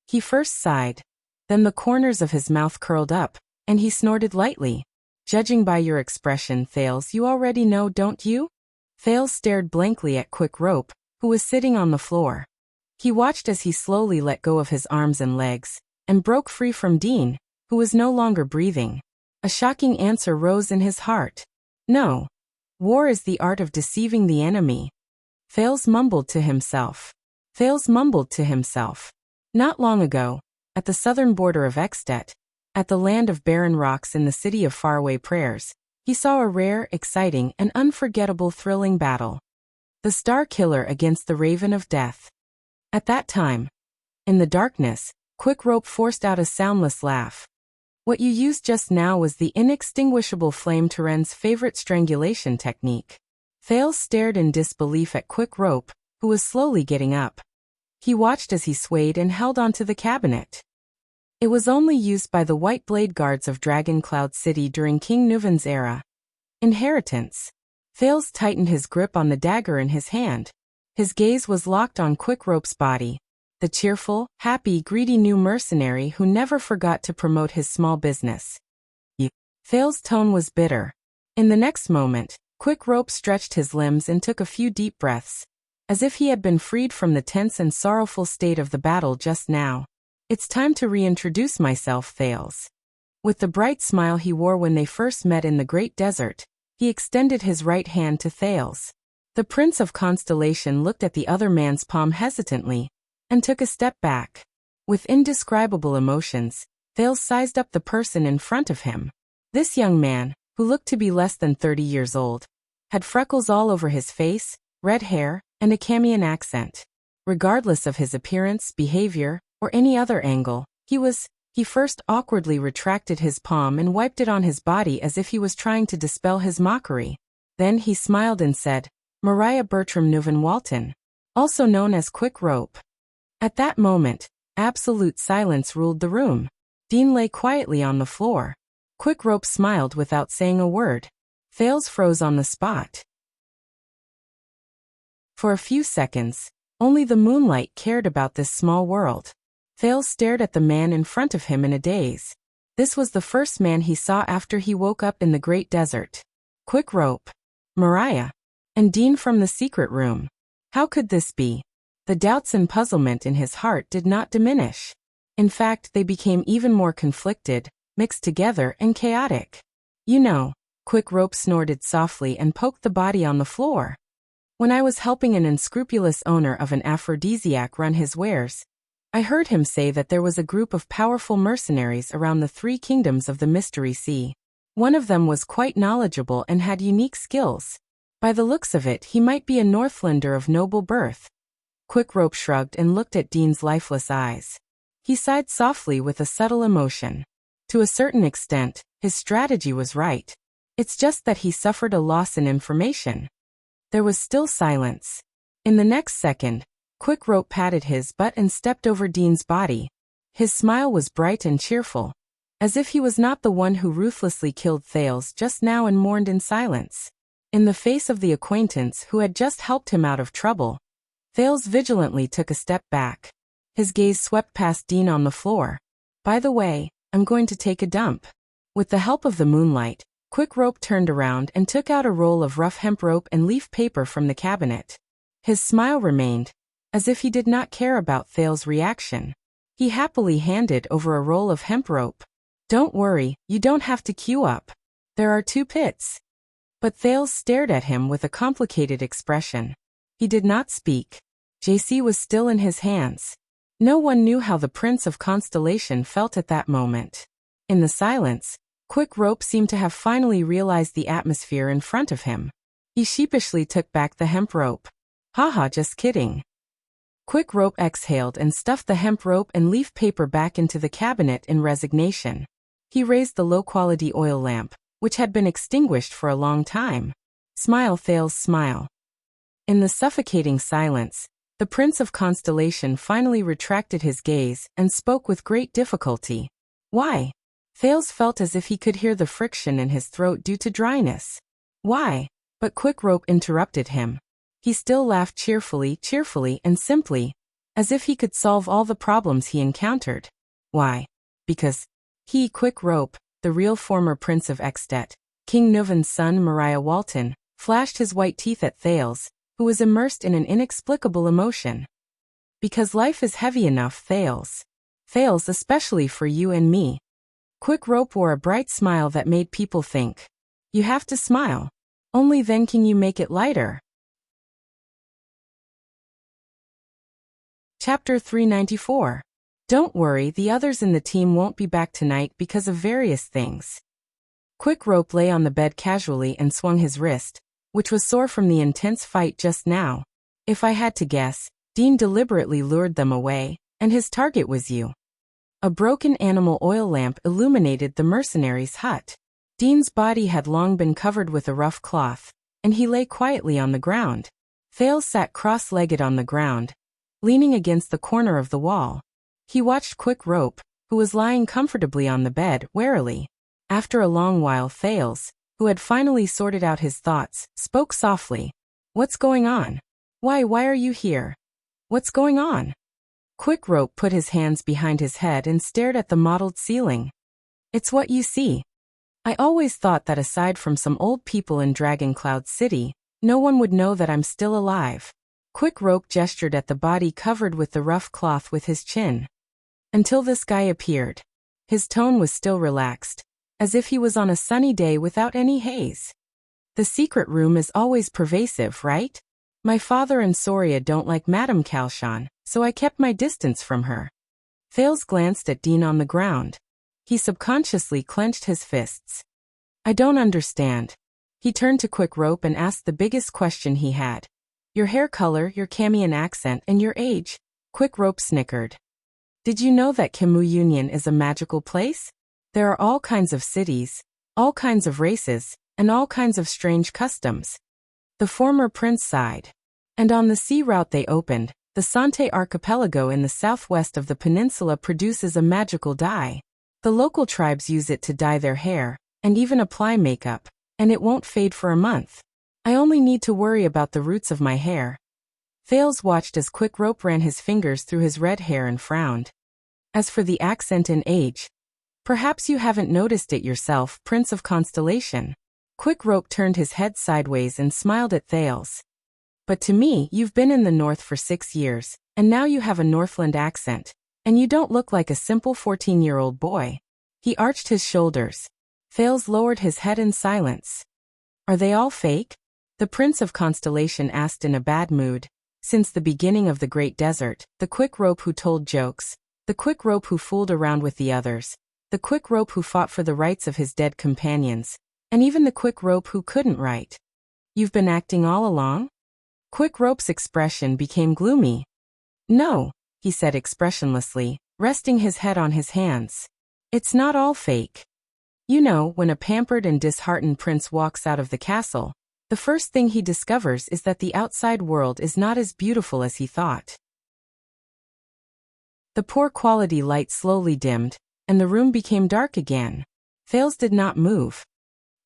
He first sighed, then the corners of his mouth curled up, and he snorted lightly. Judging by your expression, Thales, you already know, don't you? Thales stared blankly at Quick Rope, who was sitting on the floor. He watched as he slowly let go of his arms and legs, and broke free from Dean, who was no longer breathing. A shocking answer rose in his heart. No. War is the art of deceiving the enemy. Thales mumbled to himself. Not long ago, at the southern border of Ekstedt, at the land of barren rocks in the city of faraway prayers, he saw a rare, exciting, and unforgettable thrilling battle. The Star Killer against the Raven of Death. At that time, in the darkness, Quick Rope forced out a soundless laugh. What you used just now was the inextinguishable Flame Terren's favorite strangulation technique. Thales stared in disbelief at Quick Rope, who was slowly getting up. He watched as he swayed and held onto the cabinet. It was only used by the White Blade Guards of Dragon Cloud City during King Nuven's era. Inheritance. Thales tightened his grip on the dagger in his hand. His gaze was locked on Quick Rope's body, the cheerful, happy, greedy new mercenary who never forgot to promote his small business. Thales' tone was bitter. In the next moment, Quick Rope stretched his limbs and took a few deep breaths, as if he had been freed from the tense and sorrowful state of the battle just now. It's time to reintroduce myself, Thales. With the bright smile he wore when they first met in the Great Desert, he extended his right hand to Thales. The Prince of Constellation looked at the other man's palm hesitantly, and took a step back. With indescribable emotions, Thales sized up the person in front of him. This young man, who looked to be less than 30 years old, had freckles all over his face, red hair, and a Camian accent. Regardless of his appearance, behavior, or any other angle, he first awkwardly retracted his palm and wiped it on his body as if he was trying to dispel his mockery. Then he smiled and said, "Maria Bertram Nuven Walton, also known as Quick Rope." At that moment, absolute silence ruled the room. Dean lay quietly on the floor. Quick Rope smiled without saying a word. Thales froze on the spot. For a few seconds, only the moonlight cared about this small world. Thales stared at the man in front of him in a daze. This was the first man he saw after he woke up in the Great Desert. Quick Rope, Maria, and Dean from the secret room. How could this be? The doubts and puzzlement in his heart did not diminish. In fact, they became even more conflicted, mixed together, and chaotic. "You know," Quick Rope snorted softly and poked the body on the floor. "When I was helping an unscrupulous owner of an aphrodisiac run his wares, I heard him say that there was a group of powerful mercenaries around the 3 kingdoms of the Mystery Sea. One of them was quite knowledgeable and had unique skills. By the looks of it, he might be a Northlander of noble birth." Quick Rope shrugged and looked at Dean's lifeless eyes. He sighed softly with a subtle emotion. To a certain extent, his strategy was right. It's just that he suffered a loss in information. There was still silence. In the next second, Quick Rope patted his butt and stepped over Dean's body. His smile was bright and cheerful, as if he was not the one who ruthlessly killed Thales just now and mourned in silence. In the face of the acquaintance who had just helped him out of trouble, Thales vigilantly took a step back. His gaze swept past Dean on the floor. "By the way, I'm going to take a dump." With the help of the moonlight, Quick Rope turned around and took out a roll of rough hemp rope and leaf paper from the cabinet. His smile remained, as if he did not care about Thales' reaction. He happily handed over a roll of hemp rope. "Don't worry, you don't have to queue up. There are 2 pits." But Thales stared at him with a complicated expression. He did not speak. JC was still in his hands. No one knew how the Prince of Constellation felt at that moment. In the silence, Quick Rope seemed to have finally realized the atmosphere in front of him. He sheepishly took back the hemp rope. "Haha, just kidding." Quick Rope exhaled and stuffed the hemp rope and leaf paper back into the cabinet in resignation. He raised the low-quality oil lamp, which had been extinguished for a long time. "Smile, Thales, smile." In the suffocating silence, the Prince of Constellation finally retracted his gaze and spoke with great difficulty. "Why?" Thales felt as if he could hear the friction in his throat due to dryness. "Why?" But Quick Rope interrupted him. He still laughed cheerfully and simply, as if he could solve all the problems he encountered. "Why? Because he, Quick Rope, the real former Prince of Ekstedt, King Nuven's son Maria Walton, flashed his white teeth at Thales, who was immersed in an inexplicable emotion. "Because life is heavy enough, Thales. Thales, especially for you and me." Quick Rope wore a bright smile that made people think. You have to smile. Only then can you make it lighter. Chapter 394. Don't worry, the others in the team won't be back tonight because of various things. Quick Rope lay on the bed casually and swung his wrist, which was sore from the intense fight just now. If I had to guess, Dean deliberately lured them away, and his target was you. A broken animal oil lamp illuminated the mercenary's hut. Dean's body had long been covered with a rough cloth, and he lay quietly on the ground. Thales sat cross-legged on the ground, leaning against the corner of the wall. He watched Quick Rope, who was lying comfortably on the bed, warily. After a long while, Thales, who had finally sorted out his thoughts, spoke softly. "What's going on? Why are you here? What's going on?" Quick Rope put his hands behind his head and stared at the mottled ceiling. "It's what you see. I always thought that aside from some old people in Dragon Cloud City, no one would know that I'm still alive." Quick Rope gestured at the body covered with the rough cloth with his chin. "Until this guy appeared." His tone was still relaxed, as if he was on a sunny day without any haze. "The secret room is always pervasive, right? My father and Soria don't like Madame Calshon, so I kept my distance from her." Thales glanced at Dean on the ground. He subconsciously clenched his fists. "I don't understand." He turned to Quick Rope and asked the biggest question he had. "Your hair color, your Camian accent, and your age." Quick Rope snickered. "Did you know that Camu Union is a magical place? There are all kinds of cities, all kinds of races, and all kinds of strange customs." The former prince sighed. "And on the sea route they opened, the Sante archipelago in the southwest of the peninsula produces a magical dye. The local tribes use it to dye their hair, and even apply makeup, and it won't fade for a month. I only need to worry about the roots of my hair." Thales watched as Quick Rope ran his fingers through his red hair and frowned. "As for the accent and age, perhaps you haven't noticed it yourself, Prince of Constellation." Quick Rope turned his head sideways and smiled at Thales. "But to me, you've been in the north for 6 years, and now you have a Northland accent, and you don't look like a simple 14-year-old boy." He arched his shoulders. Thales lowered his head in silence. "Are they all fake?" the Prince of Constellation asked in a bad mood. Since the beginning of the Great Desert, the Quick Rope who told jokes, the Quick Rope who fooled around with the others, the Quick Rope who fought for the rights of his dead companions, and even the Quick Rope who couldn't write. "You've been acting all along?" Quick Rope's expression became gloomy. "No," he said expressionlessly, resting his head on his hands. "It's not all fake. You know, when a pampered and disheartened prince walks out of the castle, the first thing he discovers is that the outside world is not as beautiful as he thought." The poor quality light slowly dimmed, and the room became dark again. Thales did not move.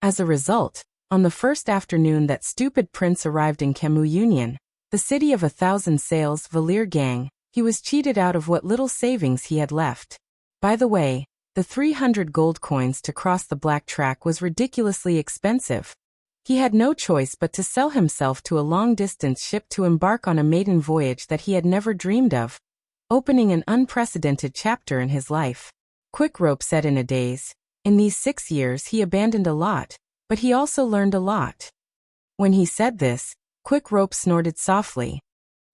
As a result, on the first afternoon that stupid prince arrived in Camu Union, the city of 1,000 sails, Valir Gang, he was cheated out of what little savings he had left. By the way, the 300 gold coins to cross the Black Track was ridiculously expensive. He had no choice but to sell himself to a long-distance ship to embark on a maiden voyage that he had never dreamed of, opening an unprecedented chapter in his life. Quick Rope said in a daze. In these 6 years he abandoned a lot, but he also learned a lot. When he said this, Quick Rope snorted softly.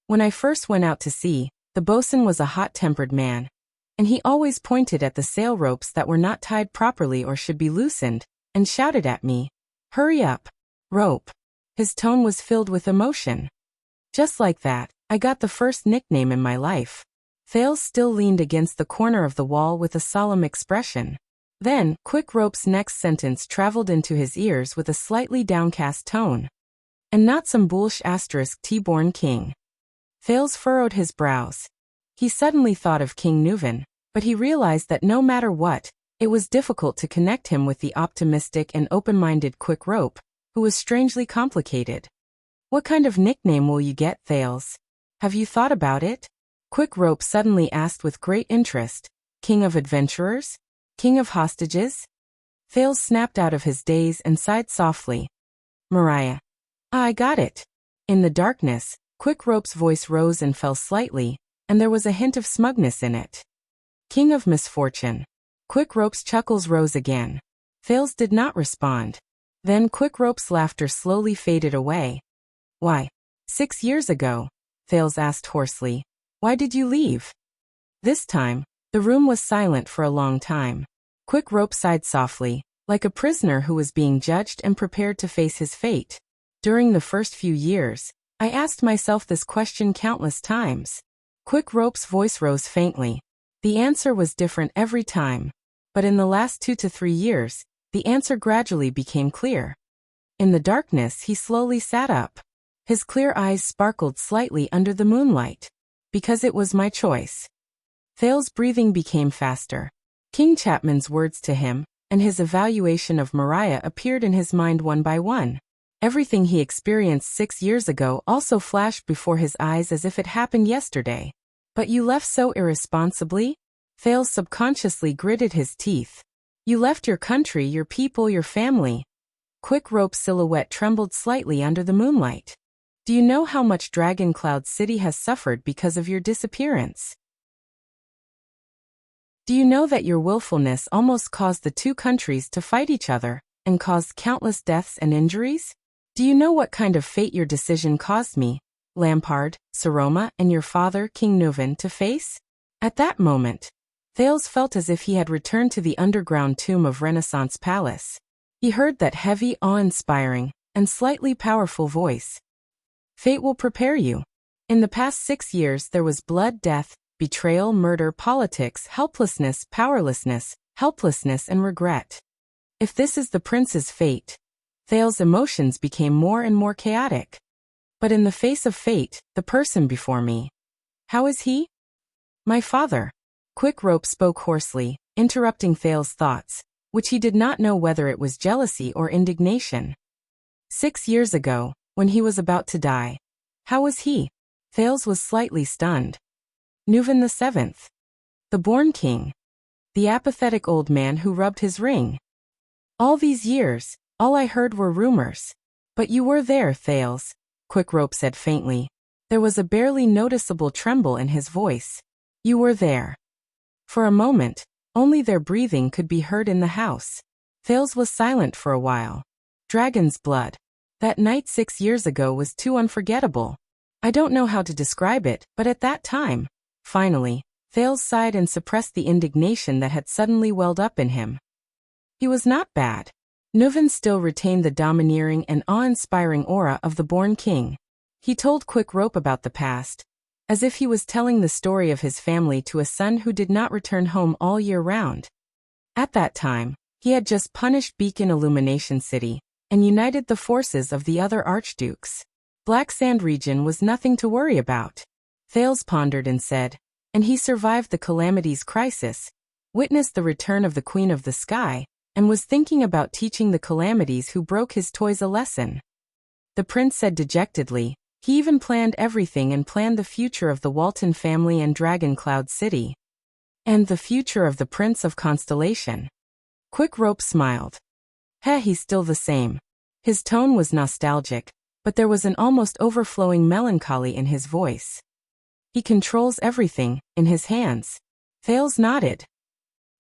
"When I first went out to sea, the bosun was a hot-tempered man, and he always pointed at the sail ropes that were not tied properly or should be loosened, and shouted at me, 'Hurry up, Rope.'" His tone was filled with emotion. "Just like that, I got the first nickname in my life." Thales still leaned against the corner of the wall with a solemn expression. Then, Quick Rope's next sentence traveled into his ears with a slightly downcast tone. "And not some bullsh asterisk T-born king." Thales furrowed his brows. He suddenly thought of King Nuvan, but he realized that no matter what, it was difficult to connect him with the optimistic and open-minded Quick Rope, who was strangely complicated. "What kind of nickname will you get, Thales? Have you thought about it?" Quick Rope suddenly asked with great interest. "King of adventurers? King of hostages?" Thales snapped out of his daze and sighed softly. "Mariah. Ah, I got it." In the darkness, Quick Rope's voice rose and fell slightly, and there was a hint of smugness in it. "King of misfortune." Quick Rope's chuckles rose again. Thales did not respond. Then Quick Rope's laughter slowly faded away. "Why? 6 years ago?" Thales asked hoarsely. "Why did you leave?" This time, The room was silent for a long time. Quick Rope sighed softly, like a prisoner who was being judged and prepared to face his fate. During the first few years, I asked myself this question countless times. Quick Rope's voice rose faintly. The answer was different every time. But in the last 2 to 3 years, the answer gradually became clear. In the darkness, he slowly sat up. His clear eyes sparkled slightly under the moonlight. Because it was my choice. Thale's breathing became faster. King Chapman's words to him, and his evaluation of Mariah appeared in his mind one by one. Everything he experienced 6 years ago also flashed before his eyes as if it happened yesterday. But you left so irresponsibly? Thale subconsciously gritted his teeth. You left your country, your people, your family. Quick Rope's silhouette trembled slightly under the moonlight. Do you know how much Dragon Cloud City has suffered because of your disappearance? Do you know that your willfulness almost caused the 2 countries to fight each other, and caused countless deaths and injuries? Do you know what kind of fate your decision caused me, Lampard, Saroma, and your father, King Nuvan, to face? At that moment, Thales felt as if he had returned to the underground tomb of Renaissance Palace. He heard that heavy, awe-inspiring, and slightly powerful voice. Fate will prepare you. In the past 6 years there was blood, death, betrayal, murder, politics, helplessness, powerlessness, helplessness, and regret. If this is the prince's fate, Thale's emotions became more and more chaotic. But in the face of fate, the person before me. How is he? My father. Quick Rope spoke hoarsely, interrupting Thale's thoughts, which he did not know whether it was jealousy or indignation. 6 years ago, when he was about to die. How was he? Thales was slightly stunned. Nuvan the 7th. The born king. The apathetic old man who rubbed his ring. All these years, all I heard were rumors. But you were there, Thales, Quick Rope said faintly. There was a barely noticeable tremble in his voice. You were there. For a moment, only their breathing could be heard in the house. Thales was silent for a while. Dragon's blood. That night 6 years ago was too unforgettable. I don't know how to describe it, but at that time, finally, Thales sighed and suppressed the indignation that had suddenly welled up in him. He was not bad. Nuvan still retained the domineering and awe-inspiring aura of the born king. He told Quick Rope about the past, as if he was telling the story of his family to a son who did not return home all year round. At that time, he had just punished Beacon Illumination City, and united the forces of the other archdukes. Black Sand region was nothing to worry about. Thales pondered and said, and he survived the Calamities crisis, witnessed the return of the Queen of the Sky, and was thinking about teaching the Calamities who broke his toys a lesson. The prince said dejectedly, he even planned everything and planned the future of the Walton family and Dragon Cloud City. And the future of the Prince of Constellation. Quick Rope smiled. He's still the same. His tone was nostalgic, but there was an almost overflowing melancholy in his voice. He controls everything, in his hands. Thales nodded.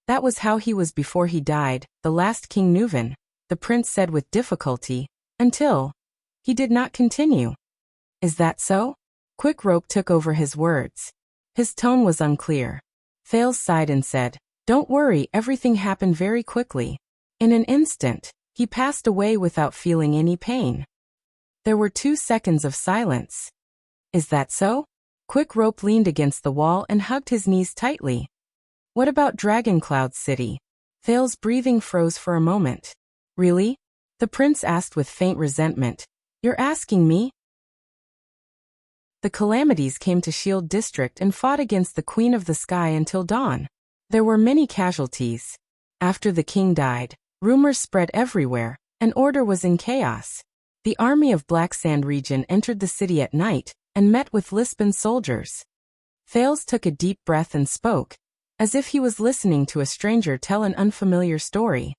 That was how he was before he died, the last King Nuvan, the prince said with difficulty, until he did not continue. Is that so? Quick Rope took over his words. His tone was unclear. Thales sighed and said, don't worry, everything happened very quickly. In an instant, he passed away without feeling any pain. There were 2 seconds of silence. Is that so? Quick Rope leaned against the wall and hugged his knees tightly. What about Dragon Cloud City? Thale's breathing froze for a moment. Really? The prince asked with faint resentment. You're asking me? The Calamities came to Shield District and fought against the Queen of the Sky until dawn. There were many casualties. After the king died, rumors spread everywhere, and order was in chaos. The army of Black Sand region entered the city at night, and met with Lisbon soldiers. Thales took a deep breath and spoke, as if he was listening to a stranger tell an unfamiliar story.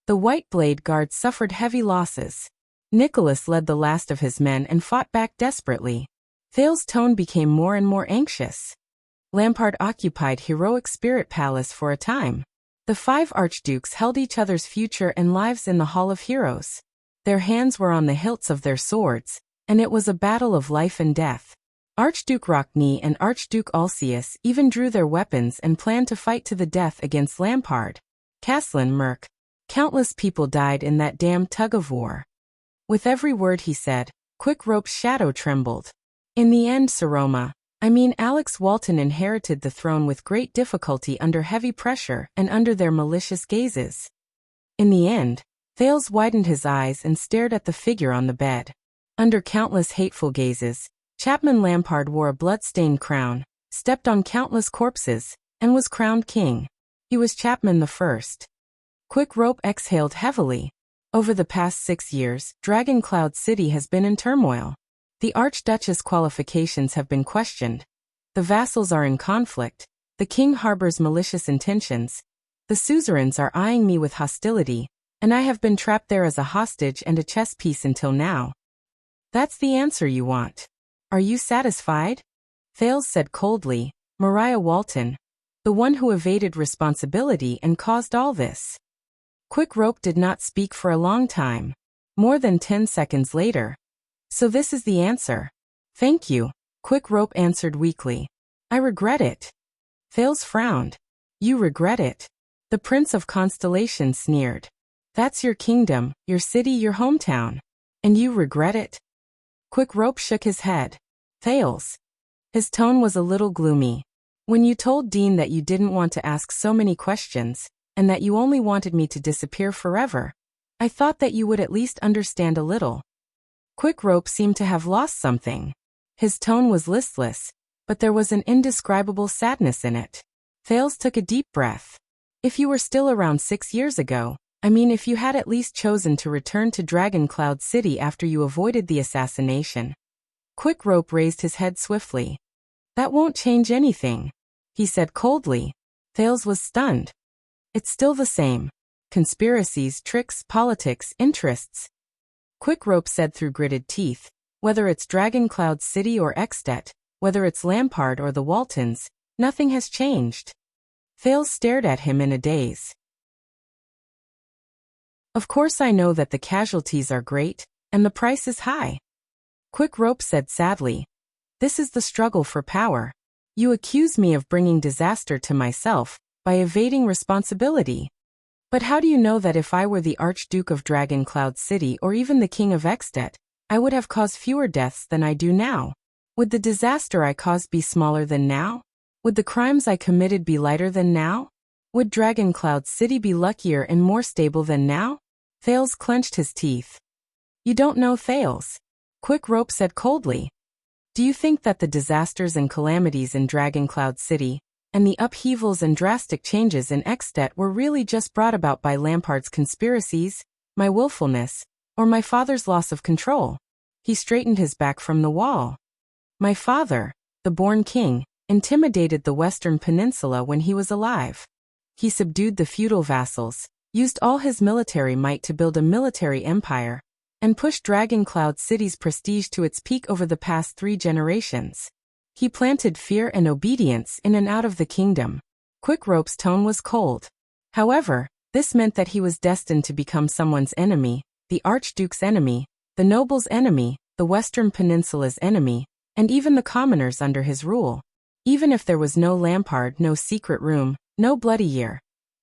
The White Blade Guard suffered heavy losses. Nicholas led the last of his men and fought back desperately. Thales' tone became more and more anxious. Lampard occupied Heroic Spirit Palace for a time. The 5 archdukes held each other's future and lives in the Hall of Heroes. Their hands were on the hilts of their swords, and it was a battle of life and death. Archduke Rockne and Archduke Alcius even drew their weapons and planned to fight to the death against Lampard. Caslin Merk. Countless people died in that damned tug-of-war. With every word he said, Quick Rope's shadow trembled. In the end, Alex Walton inherited the throne with great difficulty under heavy pressure and under their malicious gazes. In the end, Thales widened his eyes and stared at the figure on the bed. Under countless hateful gazes, Chapman Lampard wore a blood-stained crown, stepped on countless corpses, and was crowned king. He was Chapman the First. Quick Rope exhaled heavily. Over the past 6 years, Dragon Cloud City has been in turmoil. The Archduchess qualifications have been questioned. The vassals are in conflict. The king harbors malicious intentions. The suzerains are eyeing me with hostility, and I have been trapped there as a hostage and a chess piece until now. That's the answer you want. Are you satisfied? Thales said coldly. Maria Walton, the one who evaded responsibility and caused all this. Quick Rope did not speak for a long time. More than 10 seconds later. So this is the answer. Thank you, Quick Rope answered weakly. I regret it. Thales frowned. You regret it? The Prince of Constellation sneered. That's your kingdom, your city, your hometown. And you regret it? Quick Rope shook his head. Thales. His tone was a little gloomy. When you told Dean that you didn't want to ask so many questions, and that you only wanted me to disappear forever, I thought that you would at least understand a little. Quick Rope seemed to have lost something. His tone was listless, but there was an indescribable sadness in it. Thales took a deep breath. If you were still around 6 years ago, if you had at least chosen to return to Dragon Cloud City after you avoided the assassination. Quick Rope raised his head swiftly. That won't change anything, he said coldly. Thales was stunned. It's still the same. Conspiracies, tricks, politics, interests. Quick Rope said through gritted teeth, whether it's Dragon Cloud City or Extet, whether it's Lampard or the Waltons, nothing has changed. Thales stared at him in a daze. Of course I know that the casualties are great, and the price is high. Quick Rope said sadly. This is the struggle for power. You accuse me of bringing disaster to myself, by evading responsibility. But how do you know that if I were the Archduke of Dragon Cloud City or even the King of Extet, I would have caused fewer deaths than I do now? Would the disaster I caused be smaller than now? Would the crimes I committed be lighter than now? Would Dragon Cloud City be luckier and more stable than now? Thales clenched his teeth. You don't know Thales, Quick Rope said coldly. Do you think that the disasters and calamities in Dragon Cloud City, and the upheavals and drastic changes in Extet were really just brought about by Lampard's conspiracies, my willfulness, or my father's loss of control? He straightened his back from the wall. My father, the born king, intimidated the Western Peninsula when he was alive. He subdued the feudal vassals, used all his military might to build a military empire, and pushed Dragon Cloud City's prestige to its peak over the past 3 generations. He planted fear and obedience in and out of the kingdom. Quick Rope's tone was cold. However, this meant that he was destined to become someone's enemy, the Archduke's enemy, the noble's enemy, the Western Peninsula's enemy, and even the commoners under his rule. Even if there was no Lampard, no secret room, no bloody year.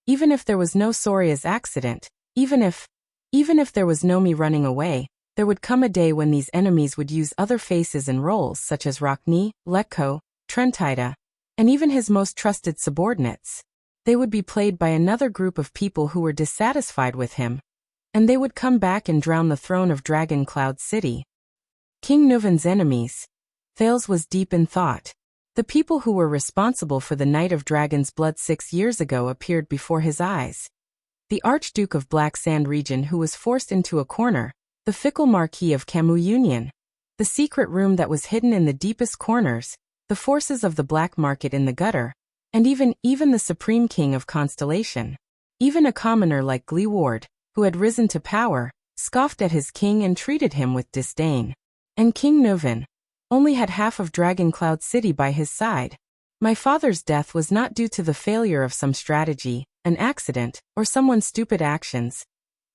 Even if there was no Soria's accident, even if there was no me running away, there would come a day when these enemies would use other faces and roles such as Rockne, Letko, Trentida, and even his most trusted subordinates. They would be played by another group of people who were dissatisfied with him, and they would come back and drown the throne of Dragon Cloud City. King Nuven's enemies. Thales was deep in thought. The people who were responsible for the Night of Dragon's Blood 6 years ago appeared before his eyes. The Archduke of Black Sand region who was forced into a corner, the fickle Marquis of Camus Union, the secret room that was hidden in the deepest corners, the forces of the black market in the gutter, and even the Supreme King of Constellation. Even a commoner like Glee Ward, who had risen to power, scoffed at his king and treated him with disdain. And King Nuven only had half of Dragon Cloud City by his side. My father's death was not due to the failure of some strategy, an accident, or someone's stupid actions.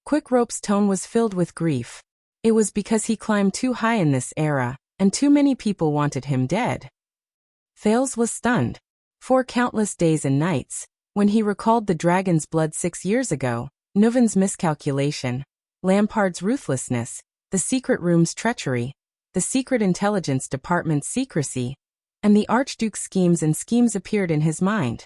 Quick Rope's tone was filled with grief. It was because he climbed too high in this era, and too many people wanted him dead. Thales was stunned. For countless days and nights, when he recalled the dragon's blood 6 years ago, Nuven's miscalculation, Lampard's ruthlessness, the secret room's treachery, the secret intelligence department's secrecy, and the Archduke's schemes appeared in his mind.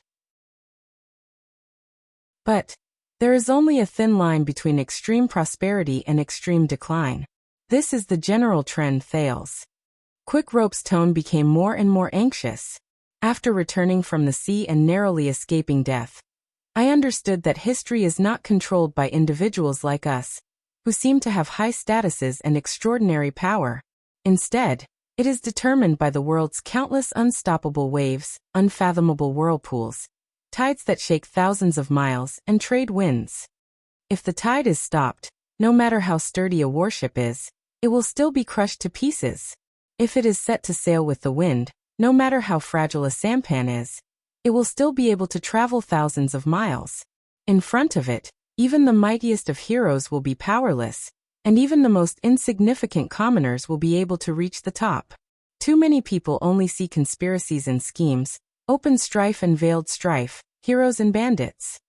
But there is only a thin line between extreme prosperity and extreme decline. This is the general trend, Thales. Quickrope's tone became more and more anxious. After returning from the sea and narrowly escaping death, I understood that history is not controlled by individuals like us, who seem to have high statuses and extraordinary power. Instead, it is determined by the world's countless unstoppable waves, unfathomable whirlpools, tides that shake thousands of miles, and trade winds. If the tide is stopped, no matter how sturdy a warship is, it will still be crushed to pieces. If it is set to sail with the wind, no matter how fragile a sampan is, it will still be able to travel thousands of miles. In front of it, even the mightiest of heroes will be powerless, and even the most insignificant commoners will be able to reach the top. Too many people only see conspiracies and schemes, open strife and veiled strife, heroes and bandits.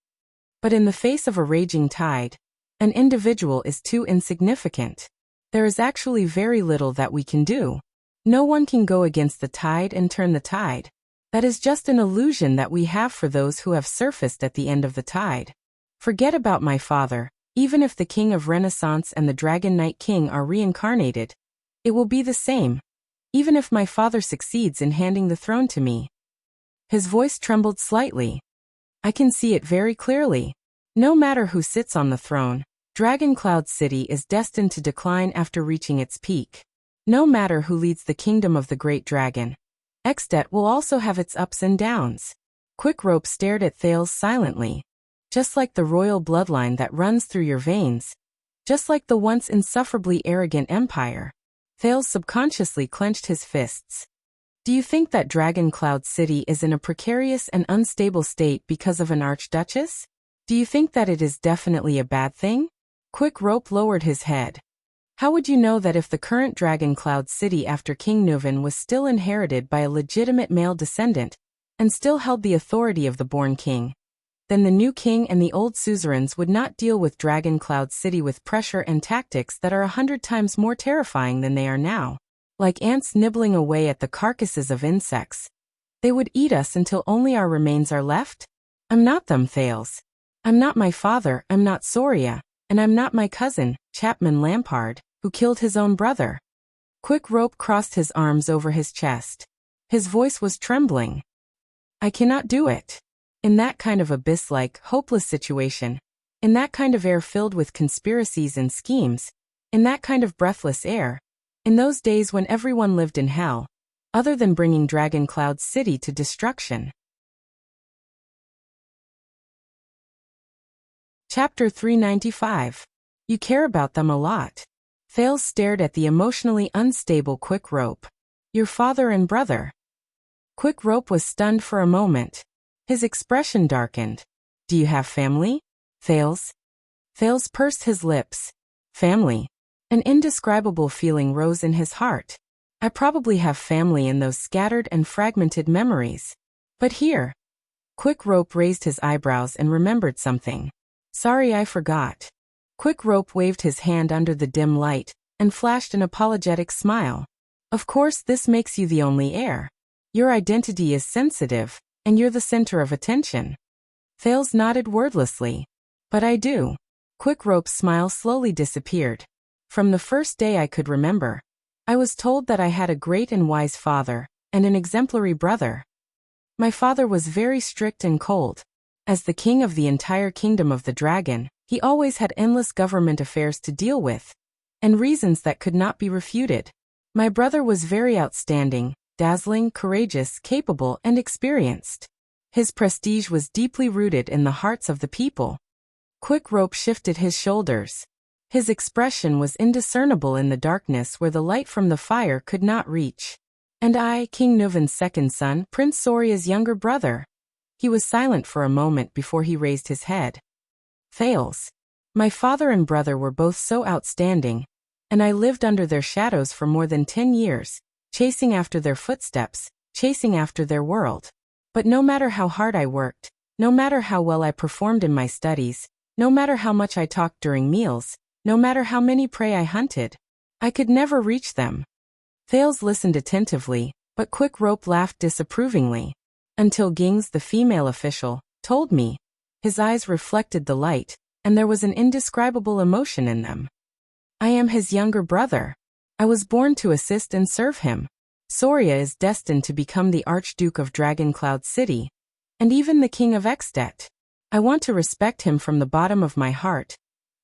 But in the face of a raging tide, an individual is too insignificant. There is actually very little that we can do. No one can go against the tide and turn the tide. That is just an illusion that we have for those who have surfaced at the end of the tide. Forget about my father. Even if the King of Renaissance and the Dragon Knight King are reincarnated, it will be the same. Even if my father succeeds in handing the throne to me. His voice trembled slightly. I can see it very clearly. No matter who sits on the throne, Dragoncloud City is destined to decline after reaching its peak. No matter who leads the kingdom of the Great Dragon, Exdet will also have its ups and downs. Quickrope stared at Thales silently. Just like the royal bloodline that runs through your veins. Just like the once insufferably arrogant empire. Thales subconsciously clenched his fists. Do you think that Dragoncloud City is in a precarious and unstable state because of an archduchess? Do you think that it is definitely a bad thing? Quickrope lowered his head. How would you know that if the current Dragoncloud City after King Nuven was still inherited by a legitimate male descendant, and still held the authority of the born king? Then the new king and the old suzerains would not deal with Dragoncloud City with pressure and tactics that are 100 times more terrifying than they are now. Like ants nibbling away at the carcasses of insects. They would eat us until only our remains are left? I'm not them, Thales. I'm not my father, I'm not Soria, and I'm not my cousin, Chapman Lampard, who killed his own brother. Quickrope crossed his arms over his chest. His voice was trembling. I cannot do it. In that kind of abyss-like, hopeless situation, in that kind of air filled with conspiracies and schemes, in that kind of breathless air, in those days when everyone lived in hell, other than bringing Dragoncloud City to destruction. Chapter 395. You care about them a lot. Thales stared at the emotionally unstable Quickrope. Your father and brother. Quickrope was stunned for a moment. His expression darkened. Do you have family? Thales? Thales pursed his lips. Family. An indescribable feeling rose in his heart. I probably have family in those scattered and fragmented memories. But here. Quickrope raised his eyebrows and remembered something. Sorry, I forgot. Quickrope waved his hand under the dim light and flashed an apologetic smile. Of course, this makes you the only heir. Your identity is sensitive, and you're the center of attention. Thales nodded wordlessly. But I do. Quickrope's smile slowly disappeared. From the first day I could remember, I was told that I had a great and wise father, and an exemplary brother. My father was very strict and cold. As the king of the entire kingdom of the dragon, he always had endless government affairs to deal with, and reasons that could not be refuted. My brother was very outstanding, dazzling, courageous, capable, and experienced. His prestige was deeply rooted in the hearts of the people. Quickrope shifted his shoulders. His expression was indiscernible in the darkness where the light from the fire could not reach. And I, King Nuven's second son, Prince Soria's younger brother. He was silent for a moment before he raised his head. Thales. My father and brother were both so outstanding, and I lived under their shadows for more than 10 years, chasing after their footsteps, chasing after their world. But no matter how hard I worked, no matter how well I performed in my studies, no matter how much I talked during meals, no matter how many prey I hunted, I could never reach them. Thales listened attentively, but Quick Rope laughed disapprovingly. Until Gings, the female official, told me. His eyes reflected the light, and there was an indescribable emotion in them. I am his younger brother. I was born to assist and serve him. Soria is destined to become the Archduke of Dragoncloud City, and even the King of Extet. I want to respect him from the bottom of my heart,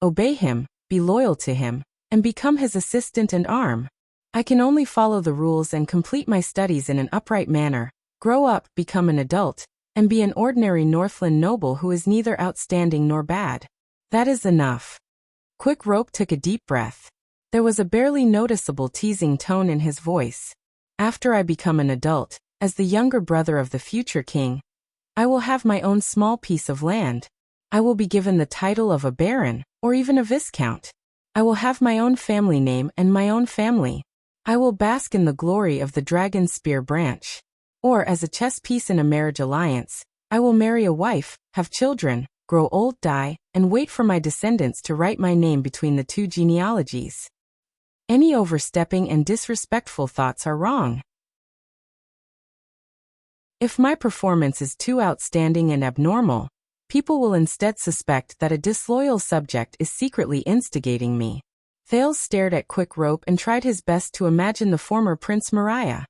obey him, be loyal to him, and become his assistant and arm. I can only follow the rules and complete my studies in an upright manner, grow up, become an adult, and be an ordinary Northland noble who is neither outstanding nor bad. That is enough. Quick Rope took a deep breath. There was a barely noticeable teasing tone in his voice. After I become an adult, as the younger brother of the future king, I will have my own small piece of land. I will be given the title of a baron, or even a viscount. I will have my own family name and my own family. I will bask in the glory of the dragon spear branch. Or as a chess piece in a marriage alliance, I will marry a wife, have children, grow old, die, and wait for my descendants to write my name between the two genealogies. Any overstepping and disrespectful thoughts are wrong. If my performance is too outstanding and abnormal, people will instead suspect that a disloyal subject is secretly instigating me. Thales stared at Quick Rope and tried his best to imagine the former Prince Mariah.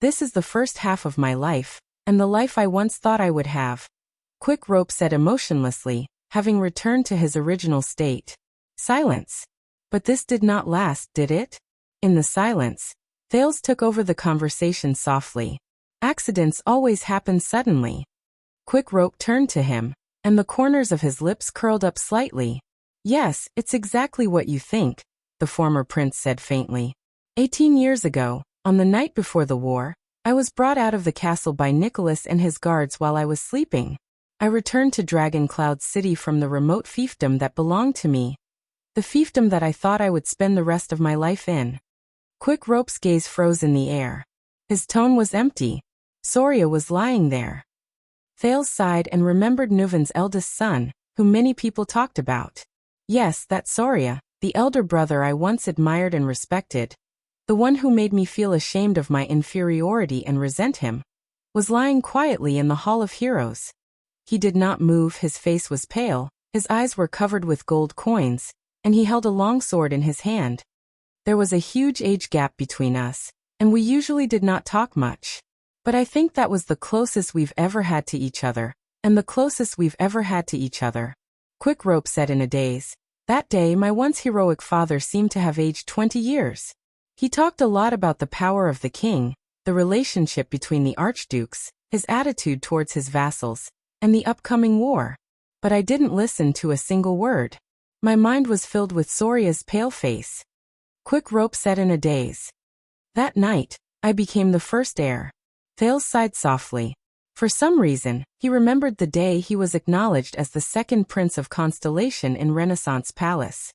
This is the first half of my life, and the life I once thought I would have. Quick Rope said emotionlessly, having returned to his original state. Silence. But this did not last, did it? In the silence, Thales took over the conversation softly. Accidents always happen suddenly. Quick Rope turned to him, and the corners of his lips curled up slightly. Yes, it's exactly what you think, the former prince said faintly. 18 years ago, on the night before the war, I was brought out of the castle by Nicholas and his guards while I was sleeping. I returned to Dragoncloud City from the remote fiefdom that belonged to me. The fiefdom that I thought I would spend the rest of my life in. Quick Rope's gaze froze in the air. His tone was empty. Soria was lying there. Thales sighed and remembered Nuvan's eldest son, whom many people talked about. Yes, that Soria, the elder brother I once admired and respected, the one who made me feel ashamed of my inferiority and resent him, was lying quietly in the Hall of Heroes. He did not move, his face was pale, his eyes were covered with gold coins, and he held a long sword in his hand. There was a huge age gap between us, and we usually did not talk much. But I think that was the closest we've ever had to each other, and the closest we've ever had to each other. Quick Rope said in a daze. That day my once heroic father seemed to have aged 20 years. He talked a lot about the power of the king, the relationship between the archdukes, his attitude towards his vassals, and the upcoming war. But I didn't listen to a single word. My mind was filled with Soria's pale face. Quick Rope said in a daze. That night, I became the first heir. Thales sighed softly. For some reason, he remembered the day he was acknowledged as the second prince of Constellation in Renaissance Palace.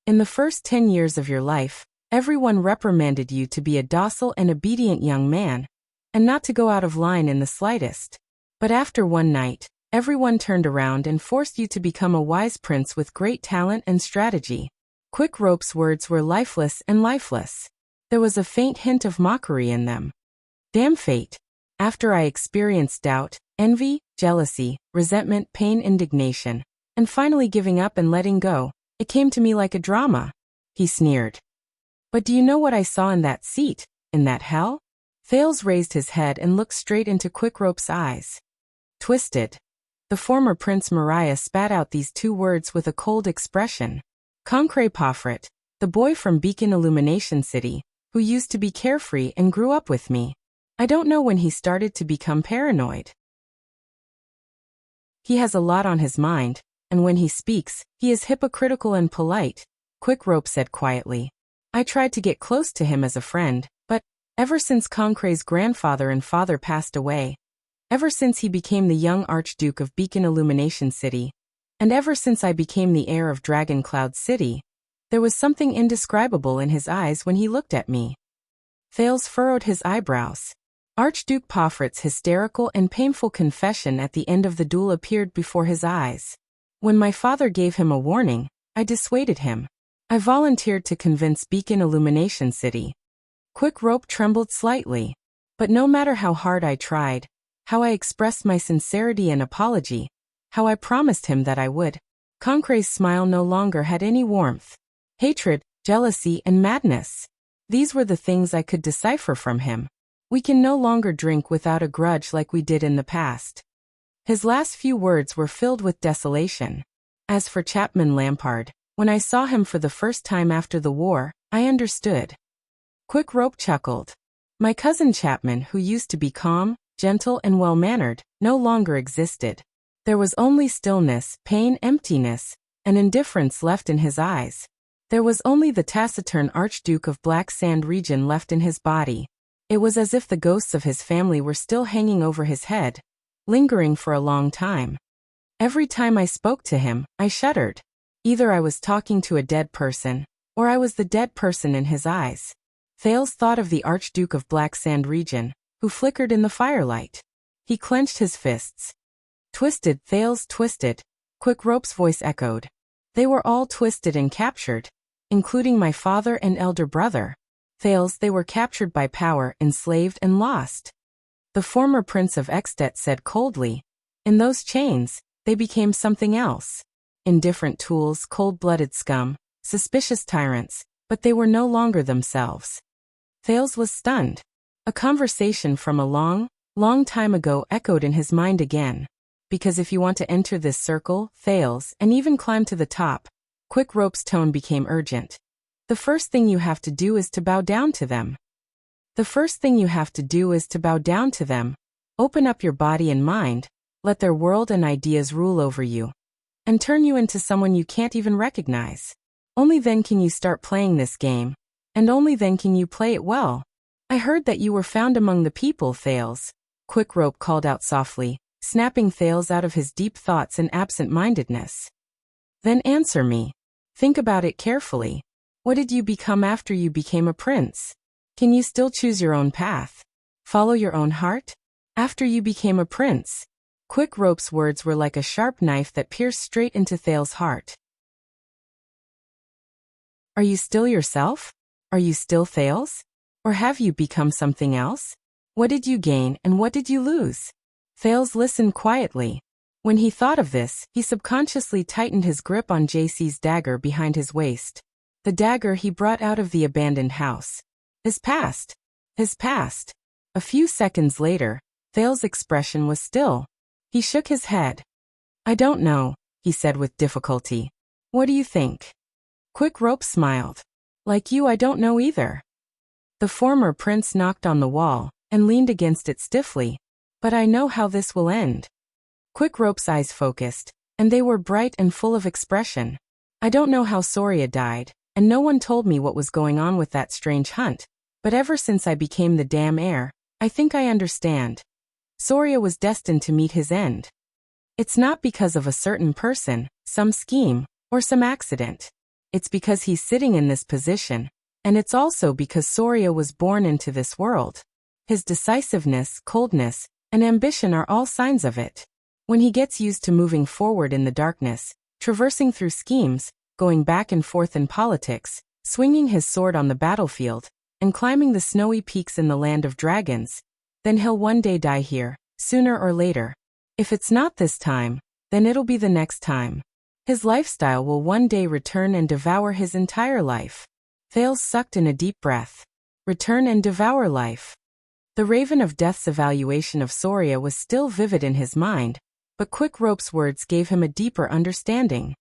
In the first 10 years of your life, everyone reprimanded you to be a docile and obedient young man, and not to go out of line in the slightest. But after one night, everyone turned around and forced you to become a wise prince with great talent and strategy. Quick Rope's words were lifeless and lifeless. There was a faint hint of mockery in them. Damn fate. After I experienced doubt, envy, jealousy, resentment, pain, indignation, and finally giving up and letting go, it came to me like a drama. He sneered. But do you know what I saw in that seat, in that hell? Thales raised his head and looked straight into Quick Rope's eyes. Twisted. The former Prince Mariah spat out these two words with a cold expression. Concret Pofrit, the boy from Beacon Illumination City, who used to be carefree and grew up with me. I don't know when he started to become paranoid. He has a lot on his mind, and when he speaks, he is hypocritical and polite, Quick Rope said quietly. I tried to get close to him as a friend, but, ever since Concret's grandfather and father passed away, ever since he became the young Archduke of Beacon Illumination City, and ever since I became the heir of Dragoncloud City, there was something indescribable in his eyes when he looked at me. Thales furrowed his eyebrows. Archduke Pomfret's hysterical and painful confession at the end of the duel appeared before his eyes. When my father gave him a warning, I dissuaded him. I volunteered to convince Beacon Illumination City. Quick Rope trembled slightly. But no matter how hard I tried, how I expressed my sincerity and apology, how I promised him that I would, Concre's smile no longer had any warmth. Hatred, jealousy, and madness. These were the things I could decipher from him. We can no longer drink without a grudge like we did in the past. His last few words were filled with desolation. As for Chapman Lampard, when I saw him for the first time after the war, I understood. Quick Rope chuckled. My cousin Chapman, who used to be calm, gentle, and well-mannered, no longer existed. There was only stillness, pain, emptiness, and indifference left in his eyes. There was only the taciturn Archduke of Black Sand region left in his body. It was as if the ghosts of his family were still hanging over his head, lingering for a long time. Every time I spoke to him, I shuddered. Either I was talking to a dead person, or I was the dead person in his eyes. Thales thought of the Archduke of Black Sand region, who flickered in the firelight. He clenched his fists. Twisted, Thales twisted, Quick Rope's voice echoed. They were all twisted and captured, including my father and elder brother. Thales, they were captured by power, enslaved, and lost. The former Prince of Ekstedt said coldly. In those chains, they became something else. Indifferent tools, cold-blooded scum, suspicious tyrants, but they were no longer themselves. Thales was stunned. A conversation from a long, long time ago echoed in his mind again. Because if you want to enter this circle, Thales, and even climb to the top, Quick Rope's tone became urgent. The first thing you have to do is to bow down to them. The first thing you have to do is to bow down to them. Open up your body and mind, let their world and ideas rule over you, and turn you into someone you can't even recognize. Only then can you start playing this game, and only then can you play it well. I heard that you were found among the people, Thales, Quick Rope called out softly, snapping Thales out of his deep thoughts and absent-mindedness. Then answer me. Think about it carefully. What did you become after you became a prince? Can you still choose your own path? Follow your own heart? After you became a prince? Quick Rope's words were like a sharp knife that pierced straight into Thales' heart. Are you still yourself? Are you still Thales? Or have you become something else? What did you gain and what did you lose? Thales listened quietly. When he thought of this, he subconsciously tightened his grip on JC's dagger behind his waist. The dagger he brought out of the abandoned house. His past. His past. A few seconds later, Thales' expression was still. He shook his head. I don't know, he said with difficulty. What do you think? Quick Rope smiled. Like you, I don't know either. The former prince knocked on the wall and leaned against it stiffly. But I know how this will end. Quick Rope's eyes focused, and they were bright and full of expression. I don't know how Soria died, and no one told me what was going on with that strange hunt, but ever since I became the damn heir, I think I understand. Soria was destined to meet his end. It's not because of a certain person, some scheme, or some accident. It's because he's sitting in this position, and it's also because Soria was born into this world. His decisiveness, coldness, and ambition are all signs of it. When he gets used to moving forward in the darkness, traversing through schemes, going back and forth in politics, swinging his sword on the battlefield, and climbing the snowy peaks in the land of dragons, then he'll one day die here, sooner or later. If it's not this time, then it'll be the next time. His lifestyle will one day return and devour his entire life. Thales sucked in a deep breath. Return and devour life. The Raven of Death's evaluation of Soria was still vivid in his mind, but Quick Rope's words gave him a deeper understanding.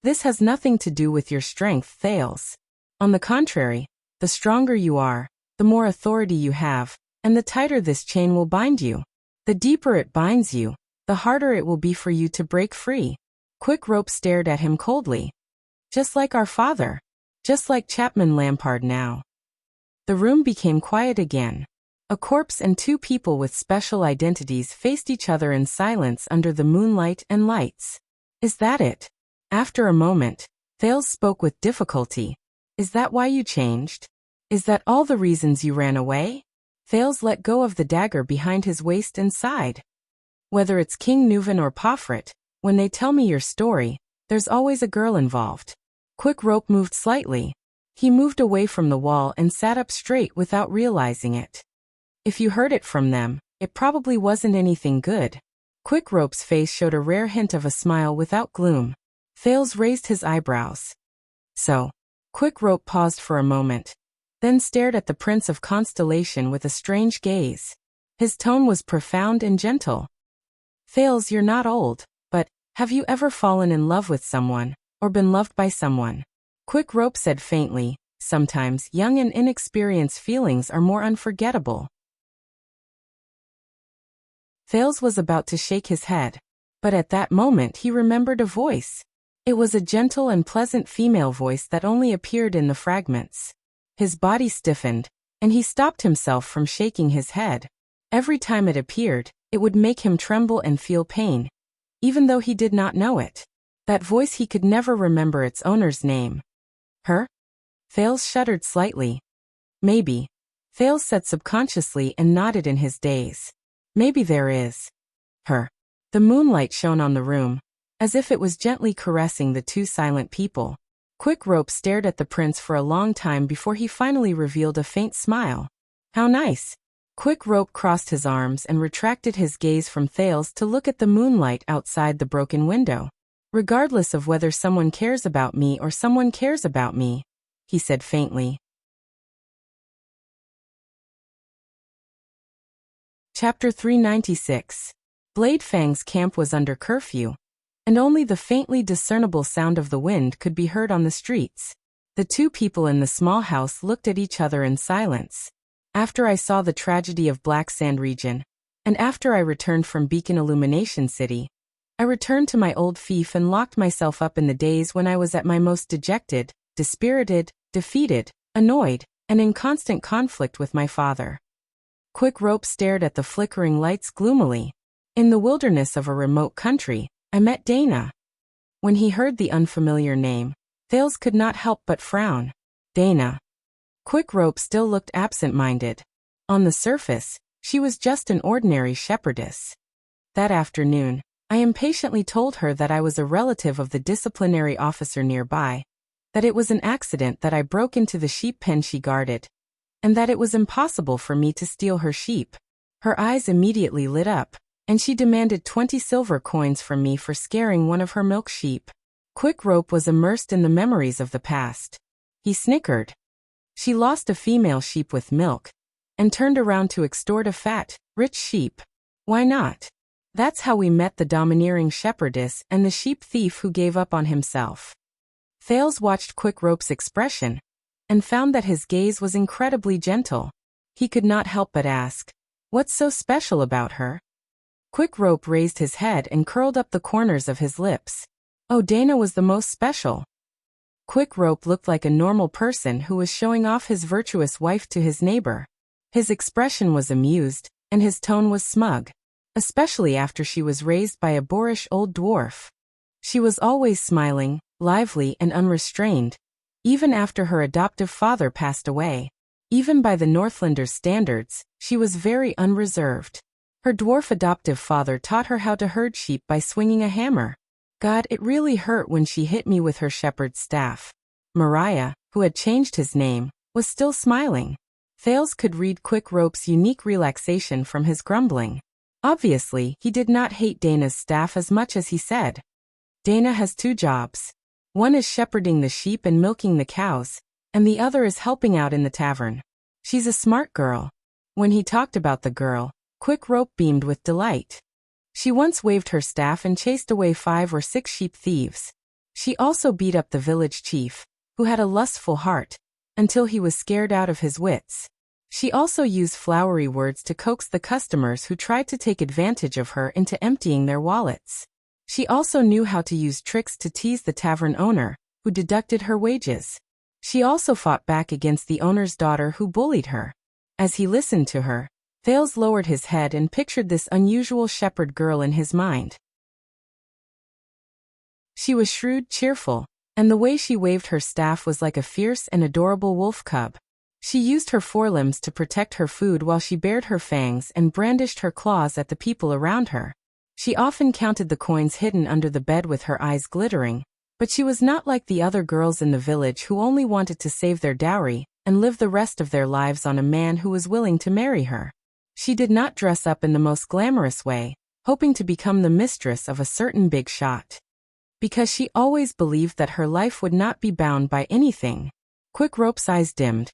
This has nothing to do with your strength, Thales. On the contrary, the stronger you are, the more authority you have, and the tighter this chain will bind you. The deeper it binds you, the harder it will be for you to break free. Quick Rope stared at him coldly. Just like our father. Just like Chapman Lampard now. The room became quiet again. A corpse and two people with special identities faced each other in silence under the moonlight and lights. Is that it? After a moment, Thales spoke with difficulty. Is that why you changed? Is that all the reasons you ran away? Thales let go of the dagger behind his waist and sighed. Whether it's King Nuvan or Pofrit, when they tell me your story, there's always a girl involved. Quick Rope moved slightly. He moved away from the wall and sat up straight without realizing it. If you heard it from them, it probably wasn't anything good. Quick Rope's face showed a rare hint of a smile without gloom. Thales raised his eyebrows. So, Quick Rope paused for a moment, then stared at the Prince of Constellation with a strange gaze. His tone was profound and gentle. Thales, you're not old, but have you ever fallen in love with someone, or been loved by someone? Quick Rope said faintly, sometimes young and inexperienced feelings are more unforgettable. Thales was about to shake his head, but at that moment he remembered a voice. It was a gentle and pleasant female voice that only appeared in the fragments. His body stiffened, and he stopped himself from shaking his head. Every time it appeared, it would make him tremble and feel pain, even though he did not know it. That voice, he could never remember its owner's name. Her? Thales shuddered slightly. Maybe. Thales said subconsciously and nodded in his daze. Maybe there is. Her. The moonlight shone on the room, as if it was gently caressing the two silent people. Quick Rope stared at the prince for a long time before he finally revealed a faint smile. How nice. Quick Rope crossed his arms and retracted his gaze from Thales to look at the moonlight outside the broken window. Regardless of whether someone cares about me or someone cares about me, he said faintly. Chapter 396. Bladefang's camp was under curfew, and only the faintly discernible sound of the wind could be heard on the streets. The two people in the small house looked at each other in silence. After I saw the tragedy of Black Sand region, and after I returned from Beacon Illumination City, I returned to my old fief and locked myself up in the days when I was at my most dejected, dispirited, defeated, annoyed, and in constant conflict with my father. Quick Rope stared at the flickering lights gloomily. In the wilderness of a remote country, I met Dana. When he heard the unfamiliar name, Thales could not help but frown. Dana. Quick Rope still looked absent-minded. On the surface, she was just an ordinary shepherdess. That afternoon, I impatiently told her that I was a relative of the disciplinary officer nearby, that it was an accident that I broke into the sheep pen she guarded, and that it was impossible for me to steal her sheep. Her eyes immediately lit up, and she demanded 20 silver coins from me for scaring one of her milk sheep. Quick Rope was immersed in the memories of the past. He snickered. She lost a female sheep with milk, and turned around to extort a fat, rich sheep. Why not? That's how we met the domineering shepherdess and the sheep thief who gave up on himself. Thales watched Quick Rope's expression, and found that his gaze was incredibly gentle. He could not help but ask, "What's so special about her?" Quick Rope raised his head and curled up the corners of his lips. Oh, Dana was the most special. Quick Rope looked like a normal person who was showing off his virtuous wife to his neighbor. His expression was amused, and his tone was smug, especially after she was raised by a boorish old dwarf. She was always smiling, lively and unrestrained, even after her adoptive father passed away. Even by the Northlanders' standards, she was very unreserved. Her dwarf adoptive father taught her how to herd sheep by swinging a hammer. God, it really hurt when she hit me with her shepherd's staff. Mariah, who had changed his name, was still smiling. Thales could read Quick Rope's unique relaxation from his grumbling. Obviously, he did not hate Dana's staff as much as he said. Dana has two jobs. One is shepherding the sheep and milking the cows, and the other is helping out in the tavern. She's a smart girl. When he talked about the girl, Quick Rope beamed with delight. She once waved her staff and chased away 5 or 6 sheep thieves. She also beat up the village chief, who had a lustful heart, until he was scared out of his wits. She also used flowery words to coax the customers who tried to take advantage of her into emptying their wallets. She also knew how to use tricks to tease the tavern owner, who deducted her wages. She also fought back against the owner's daughter who bullied her. As he listened to her, Thales lowered his head and pictured this unusual shepherd girl in his mind. She was shrewd, cheerful, and the way she waved her staff was like a fierce and adorable wolf cub. She used her forelimbs to protect her food while she bared her fangs and brandished her claws at the people around her. She often counted the coins hidden under the bed with her eyes glittering, but she was not like the other girls in the village who only wanted to save their dowry and live the rest of their lives on a man who was willing to marry her. She did not dress up in the most glamorous way, hoping to become the mistress of a certain big shot. Because she always believed that her life would not be bound by anything. Quick Rope's eyes dimmed.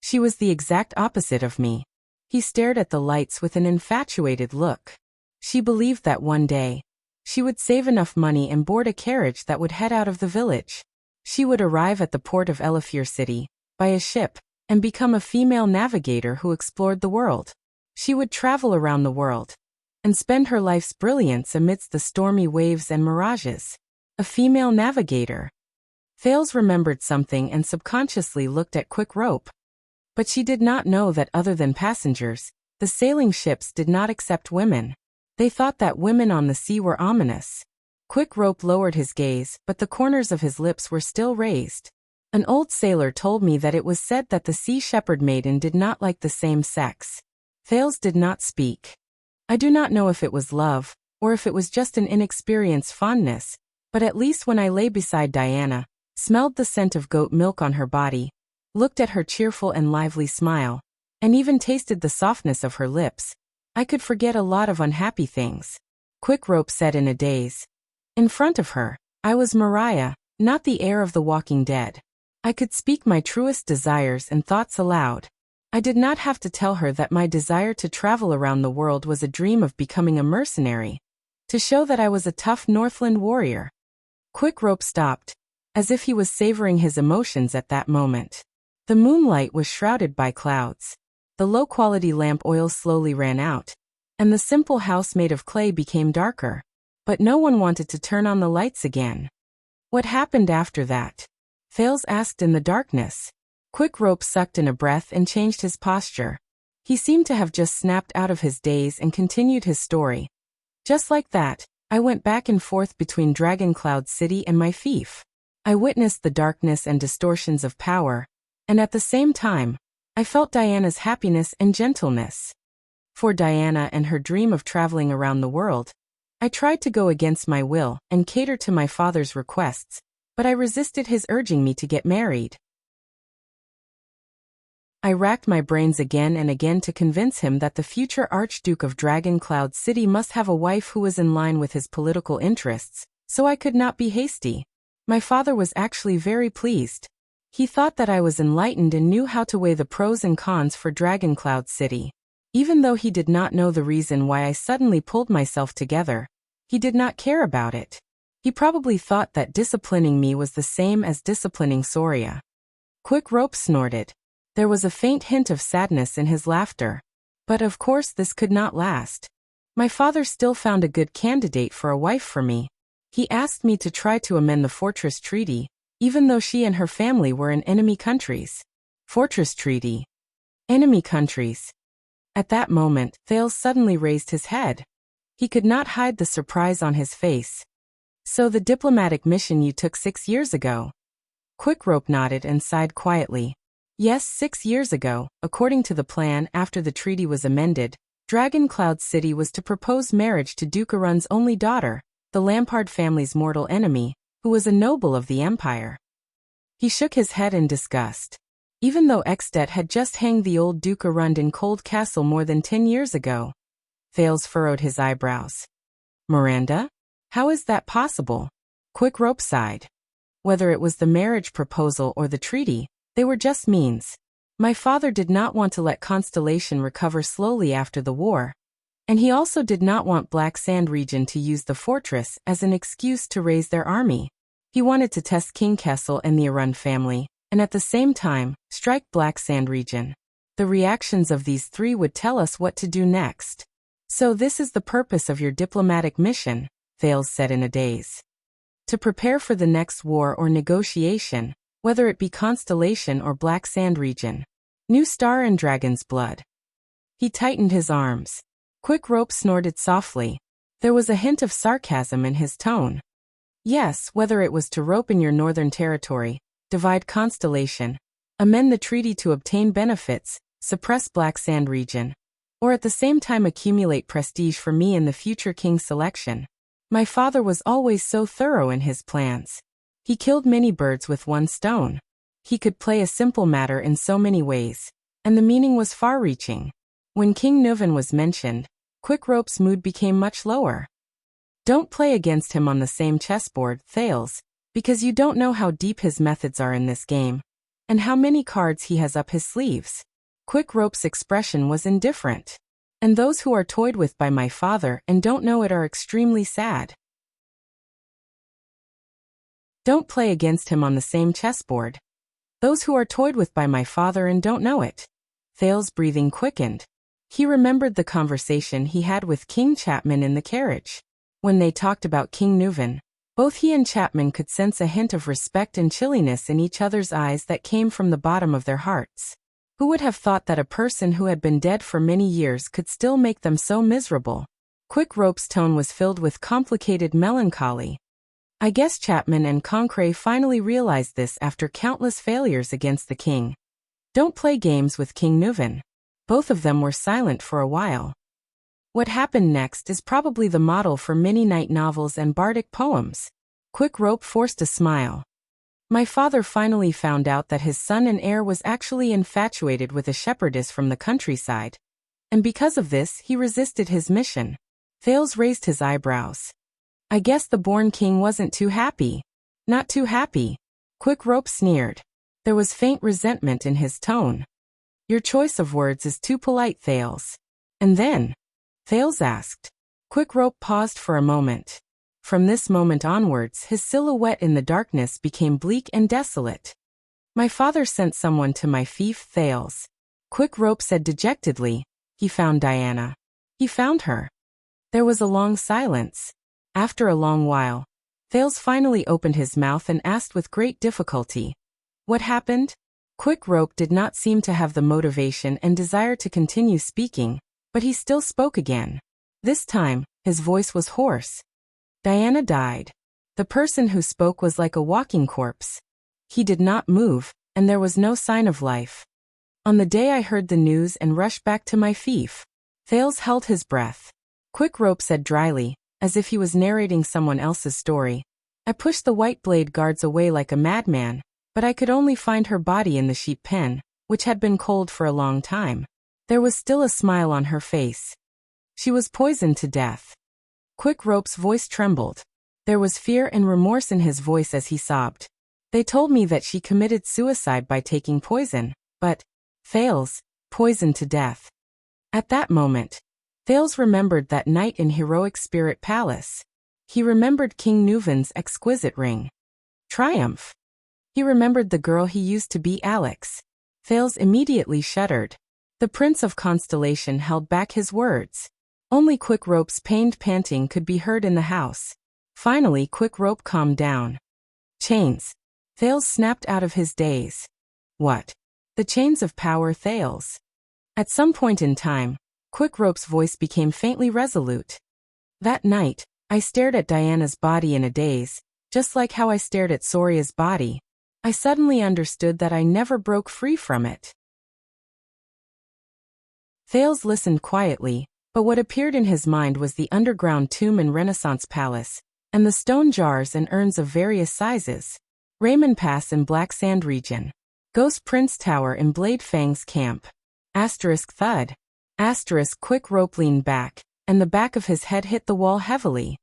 She was the exact opposite of me. He stared at the lights with an infatuated look. She believed that one day, she would save enough money and board a carriage that would head out of the village. She would arrive at the port of Elafir City, by a ship, and become a female navigator who explored the world. She would travel around the world, and spend her life's brilliance amidst the stormy waves and mirages. A female navigator. Thales remembered something and subconsciously looked at Quick Rope. But she did not know that other than passengers, the sailing ships did not accept women. They thought that women on the sea were ominous. Quick Rope lowered his gaze, but the corners of his lips were still raised. An old sailor told me that it was said that the sea shepherd maiden did not like the same sex. Thales did not speak. I do not know if it was love, or if it was just an inexperienced fondness, but at least when I lay beside Diana, smelled the scent of goat milk on her body, looked at her cheerful and lively smile, and even tasted the softness of her lips, I could forget a lot of unhappy things. Quick Rope said in a daze. In front of her, I was Mariah, not the heir of the Walking Dead. I could speak my truest desires and thoughts aloud. I did not have to tell her that my desire to travel around the world was a dream of becoming a mercenary, to show that I was a tough Northland warrior. Quick Rope stopped, as if he was savoring his emotions at that moment. The moonlight was shrouded by clouds. The low-quality lamp oil slowly ran out, and the simple house made of clay became darker. But no one wanted to turn on the lights again. What happened after that? Thales asked in the darkness. Quick Rope sucked in a breath and changed his posture. He seemed to have just snapped out of his daze and continued his story. Just like that, I went back and forth between Dragon Cloud City and my fief. I witnessed the darkness and distortions of power, and at the same time, I felt Diana's happiness and gentleness. For Diana and her dream of traveling around the world, I tried to go against my will and cater to my father's requests, but I resisted his urging me to get married. I racked my brains again and again to convince him that the future Archduke of Dragon Cloud City must have a wife who was in line with his political interests, so I could not be hasty. My father was actually very pleased. He thought that I was enlightened and knew how to weigh the pros and cons for Dragon Cloud City. Even though he did not know the reason why I suddenly pulled myself together, he did not care about it. He probably thought that disciplining me was the same as disciplining Soria. Quick Rope snorted. There was a faint hint of sadness in his laughter. But of course this could not last. My father still found a good candidate for a wife for me. He asked me to try to amend the Fortress Treaty, even though she and her family were in enemy countries. Fortress Treaty. Enemy countries. At that moment, Thales suddenly raised his head. He could not hide the surprise on his face. So the diplomatic mission you took 6 years ago? Quick Rope nodded and sighed quietly. Yes, 6 years ago, according to the plan after the treaty was amended, Dragon Cloud City was to propose marriage to Duke Arun's only daughter, the Lampard family's mortal enemy, who was a noble of the empire. He shook his head in disgust. Even though Exdet had just hanged the old Duke Arund in Cold Castle more than 10 years ago. Thales furrowed his eyebrows. Miranda? How is that possible? Quick Rope sighed. Whether it was the marriage proposal or the treaty, they were just means. My father did not want to let Constellation recover slowly after the war, and he also did not want Black Sand region to use the fortress as an excuse to raise their army. He wanted to test King Kessel and the Arun family, and at the same time, strike Black Sand region. The reactions of these three would tell us what to do next. So this is the purpose of your diplomatic mission, Thales said in a daze. To prepare for the next war or negotiation, whether it be Constellation or Black Sand region. New Star and Dragon's Blood. He tightened his arms. Quick Rope snorted softly. There was a hint of sarcasm in his tone. Yes, whether it was to rope in your northern territory, divide Constellation, amend the treaty to obtain benefits, suppress Black Sand region, or at the same time accumulate prestige for me in the future king's selection. My father was always so thorough in his plans. He killed many birds with one stone. He could play a simple matter in so many ways, and the meaning was far-reaching. When King Nuvan was mentioned, Quickrope's mood became much lower. Don't play against him on the same chessboard, Thales, because you don't know how deep his methods are in this game, and how many cards he has up his sleeves. Quickrope's expression was indifferent. And those who are toyed with by my father and don't know it are extremely sad. Don't play against him on the same chessboard. Those who are toyed with by my father and don't know it. Thales' breathing quickened. He remembered the conversation he had with King Chapman in the carriage. When they talked about King Nuvan, both he and Chapman could sense a hint of respect and chilliness in each other's eyes that came from the bottom of their hearts. Who would have thought that a person who had been dead for many years could still make them so miserable? Quickrope's tone was filled with complicated melancholy. I guess Chapman and Concret finally realized this after countless failures against the king. Don't play games with King Nuvan. Both of them were silent for a while. What happened next is probably the model for many night novels and bardic poems. Quickrope forced a smile. My father finally found out that his son and heir was actually infatuated with a shepherdess from the countryside. And because of this, he resisted his mission. Thales raised his eyebrows. I guess the born king wasn't too happy. Not too happy. Quickrope sneered. There was faint resentment in his tone. Your choice of words is too polite, Thales. And then? Thales asked. Quickrope paused for a moment. From this moment onwards, his silhouette in the darkness became bleak and desolate. My father sent someone to my fief, Thales. Quickrope said dejectedly. He found Diana. He found her. There was a long silence. After a long while, Thales finally opened his mouth and asked with great difficulty. What happened? Quickrope did not seem to have the motivation and desire to continue speaking, but he still spoke again. This time, his voice was hoarse. Diana died. The person who spoke was like a walking corpse. He did not move, and there was no sign of life. On the day I heard the news and rushed back to my fief. Thales held his breath. Quickrope said dryly, as if he was narrating someone else's story. I pushed the white blade guards away like a madman, but I could only find her body in the sheep pen, which had been cold for a long time. There was still a smile on her face. She was poisoned to death. Quickrope's voice trembled. There was fear and remorse in his voice as he sobbed. They told me that she committed suicide by taking poison, but, Thales, poisoned to death. At that moment, Thales remembered that night in Heroic Spirit Palace. He remembered King Nuvan's exquisite ring. Triumph. He remembered the girl he used to be, Alex. Thales immediately shuddered. The Prince of Constellation held back his words. Only Quickrope's pained panting could be heard in the house. Finally, Quickrope calmed down. Chains. Thales snapped out of his daze. What? The chains of power, Thales. At some point in time, Quickrope's voice became faintly resolute. That night, I stared at Diana's body in a daze, just like how I stared at Soria's body. I suddenly understood that I never broke free from it. Thales listened quietly, but what appeared in his mind was the underground tomb and Renaissance palace, and the stone jars and urns of various sizes. Raymond Pass in Black Sand region. Ghost Prince Tower in Blade Fang's camp. Asterisk thud. Asterisk Quickrope leaned back, and the back of his head hit the wall heavily.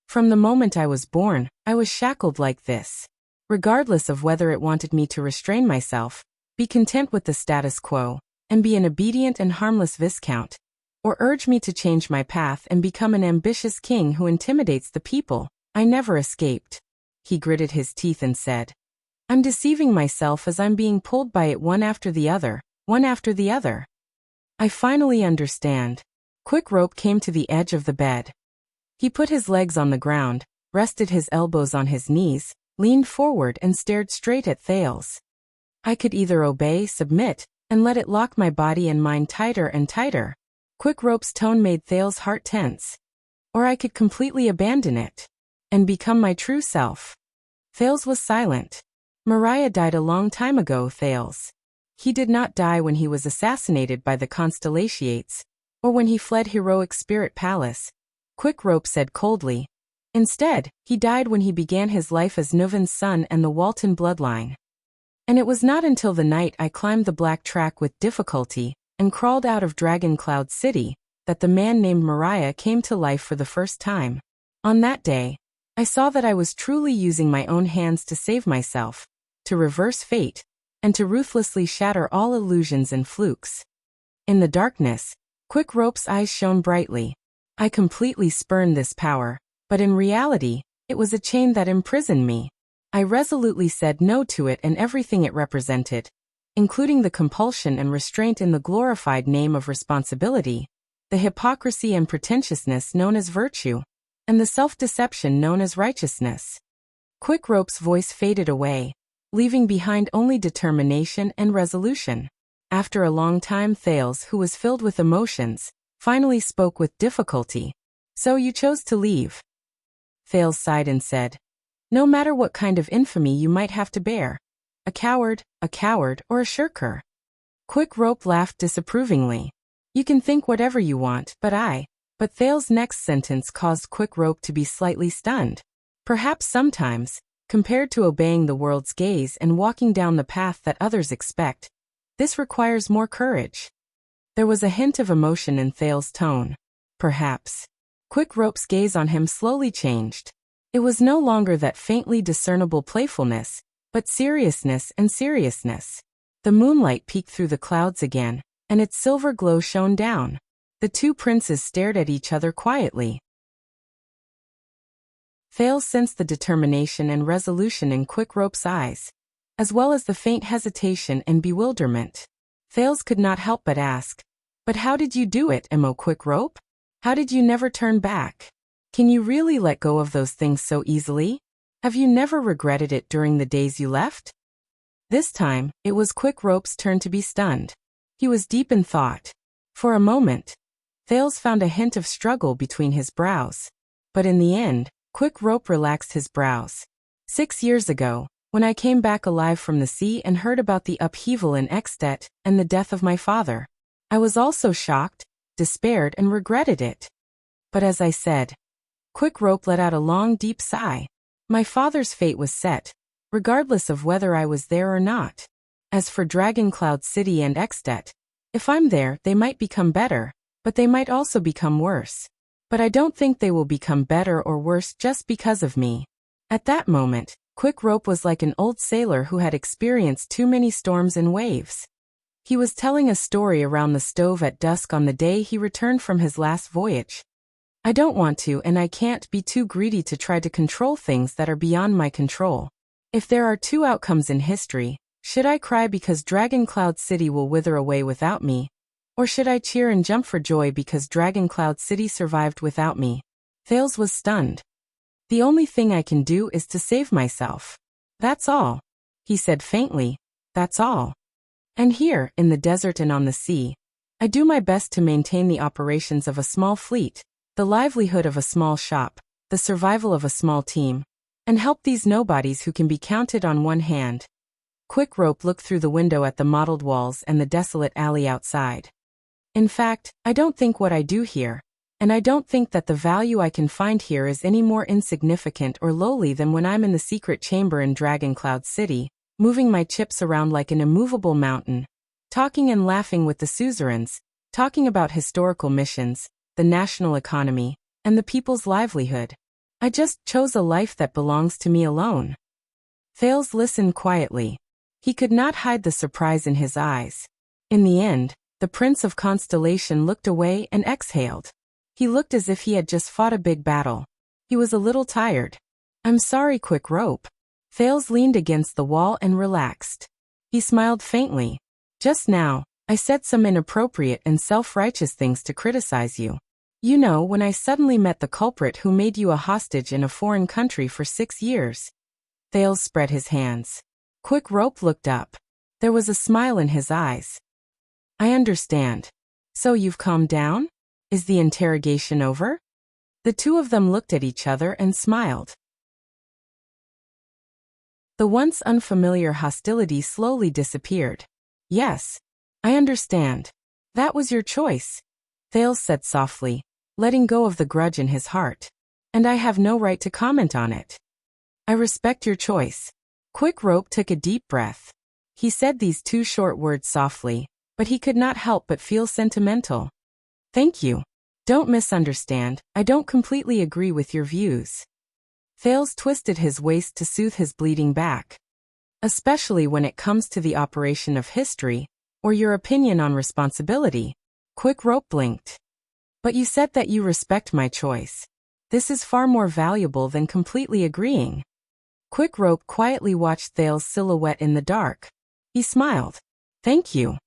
From the moment I was born, I was shackled like this. Regardless of whether it wanted me to restrain myself, be content with the status quo, and be an obedient and harmless viscount, or urge me to change my path and become an ambitious king who intimidates the people, I never escaped. He gritted his teeth and said, I'm deceiving myself as I'm being pulled by it one after the other, one after the other. I finally understand. Quickrope came to the edge of the bed. He put his legs on the ground, rested his elbows on his knees, leaned forward and stared straight at Thales. I could either obey, submit, and let it lock my body and mind tighter and tighter. Quickrope's tone made Thales' heart tense. Or I could completely abandon it and become my true self. Thales was silent. Mariah died a long time ago, Thales. He did not die when he was assassinated by the Constellations, or when he fled heroic Spirit Palace, Quick Rope said coldly. Instead, he died when he began his life as Nuvan's son and the Walton bloodline. And it was not until the night I climbed the black track with difficulty and crawled out of Dragon Cloud City that the man named Mariah came to life for the first time. On that day, I saw that I was truly using my own hands to save myself, to reverse fate, and to ruthlessly shatter all illusions and flukes. In the darkness, Quick Rope's eyes shone brightly. I completely spurned this power, but in reality, it was a chain that imprisoned me. I resolutely said no to it and everything it represented, including the compulsion and restraint in the glorified name of responsibility, the hypocrisy and pretentiousness known as virtue, and the self-deception known as righteousness. Quick Rope's voice faded away, leaving behind only determination and resolution. After a long time, Thales, who was filled with emotions, finally spoke with difficulty. So you chose to leave? Thales sighed and said, no matter what kind of infamy you might have to bear. A coward, or a shirker. Quick Rope laughed disapprovingly. You can think whatever you want, but Thales' next sentence caused Quick Rope to be slightly stunned. Perhaps sometimes, compared to obeying the world's gaze and walking down the path that others expect, this requires more courage. There was a hint of emotion in Thales' tone. Perhaps. Quick Rope's gaze on him slowly changed. It was no longer that faintly discernible playfulness, but seriousness. The moonlight peeked through the clouds again, and its silver glow shone down. The two princes stared at each other quietly. Thales sensed the determination and resolution in Quick Rope's eyes, as well as the faint hesitation and bewilderment. Thales could not help but ask, but how did you do it, Mo Quick Rope? How did you never turn back? Can you really let go of those things so easily? Have you never regretted it during the days you left? This time, it was Quick Rope's turn to be stunned. He was deep in thought. For a moment, Thales found a hint of struggle between his brows. But in the end, Quick Rope relaxed his brows. 6 years ago, when I came back alive from the sea and heard about the upheaval in Extet and the death of my father, I was also shocked, despaired, and regretted it. But as I said, Quick Rope let out a long, deep sigh. My father's fate was set, regardless of whether I was there or not. As for Dragon Cloud City and Extet, if I'm there, they might become better, but they might also become worse. But I don't think they will become better or worse just because of me. At that moment, Quick Rope was like an old sailor who had experienced too many storms and waves. He was telling a story around the stove at dusk on the day he returned from his last voyage. I don't want to and I can't be too greedy to try to control things that are beyond my control. If there are two outcomes in history, should I cry because Dragon Cloud City will wither away without me? Or should I cheer and jump for joy because Dragon Cloud City survived without me? Thales was stunned. The only thing I can do is to save myself. That's all. He said faintly, that's all. And here, in the desert and on the sea, I do my best to maintain the operations of a small fleet, the livelihood of a small shop, the survival of a small team, and help these nobodies who can be counted on one hand. Quick Rope looked through the window at the mottled walls and the desolate alley outside. In fact, I don't think what I do here, and I don't think that the value I can find here is any more insignificant or lowly than when I'm in the secret chamber in Dragon Cloud City, moving my chips around like an immovable mountain, talking and laughing with the suzerains, talking about historical missions, the national economy, and the people's livelihood. I just chose a life that belongs to me alone. Thales listened quietly. He could not hide the surprise in his eyes. In the end, the Prince of Constellation looked away and exhaled. He looked as if he had just fought a big battle. He was a little tired. I'm sorry, Quick Rope. Thales leaned against the wall and relaxed. He smiled faintly. Just now, I said some inappropriate and self-righteous things to criticize you. You know, when I suddenly met the culprit who made you a hostage in a foreign country for 6 years. Thales spread his hands. Quick Rope looked up. There was a smile in his eyes. I understand. So you've calmed down? Is the interrogation over? The two of them looked at each other and smiled. The once unfamiliar hostility slowly disappeared. Yes, I understand. That was your choice, Thales said softly, letting go of the grudge in his heart. And I have no right to comment on it. I respect your choice. Quick Rope took a deep breath. He said these two short words softly, but he could not help but feel sentimental. Thank you. Don't misunderstand, I don't completely agree with your views. Thales twisted his waist to soothe his bleeding back. Especially when it comes to the operation of history, or your opinion on responsibility. Quick Rope blinked. But you said that you respect my choice. This is far more valuable than completely agreeing. Quick Rope quietly watched Thales' silhouette in the dark. He smiled. Thank you.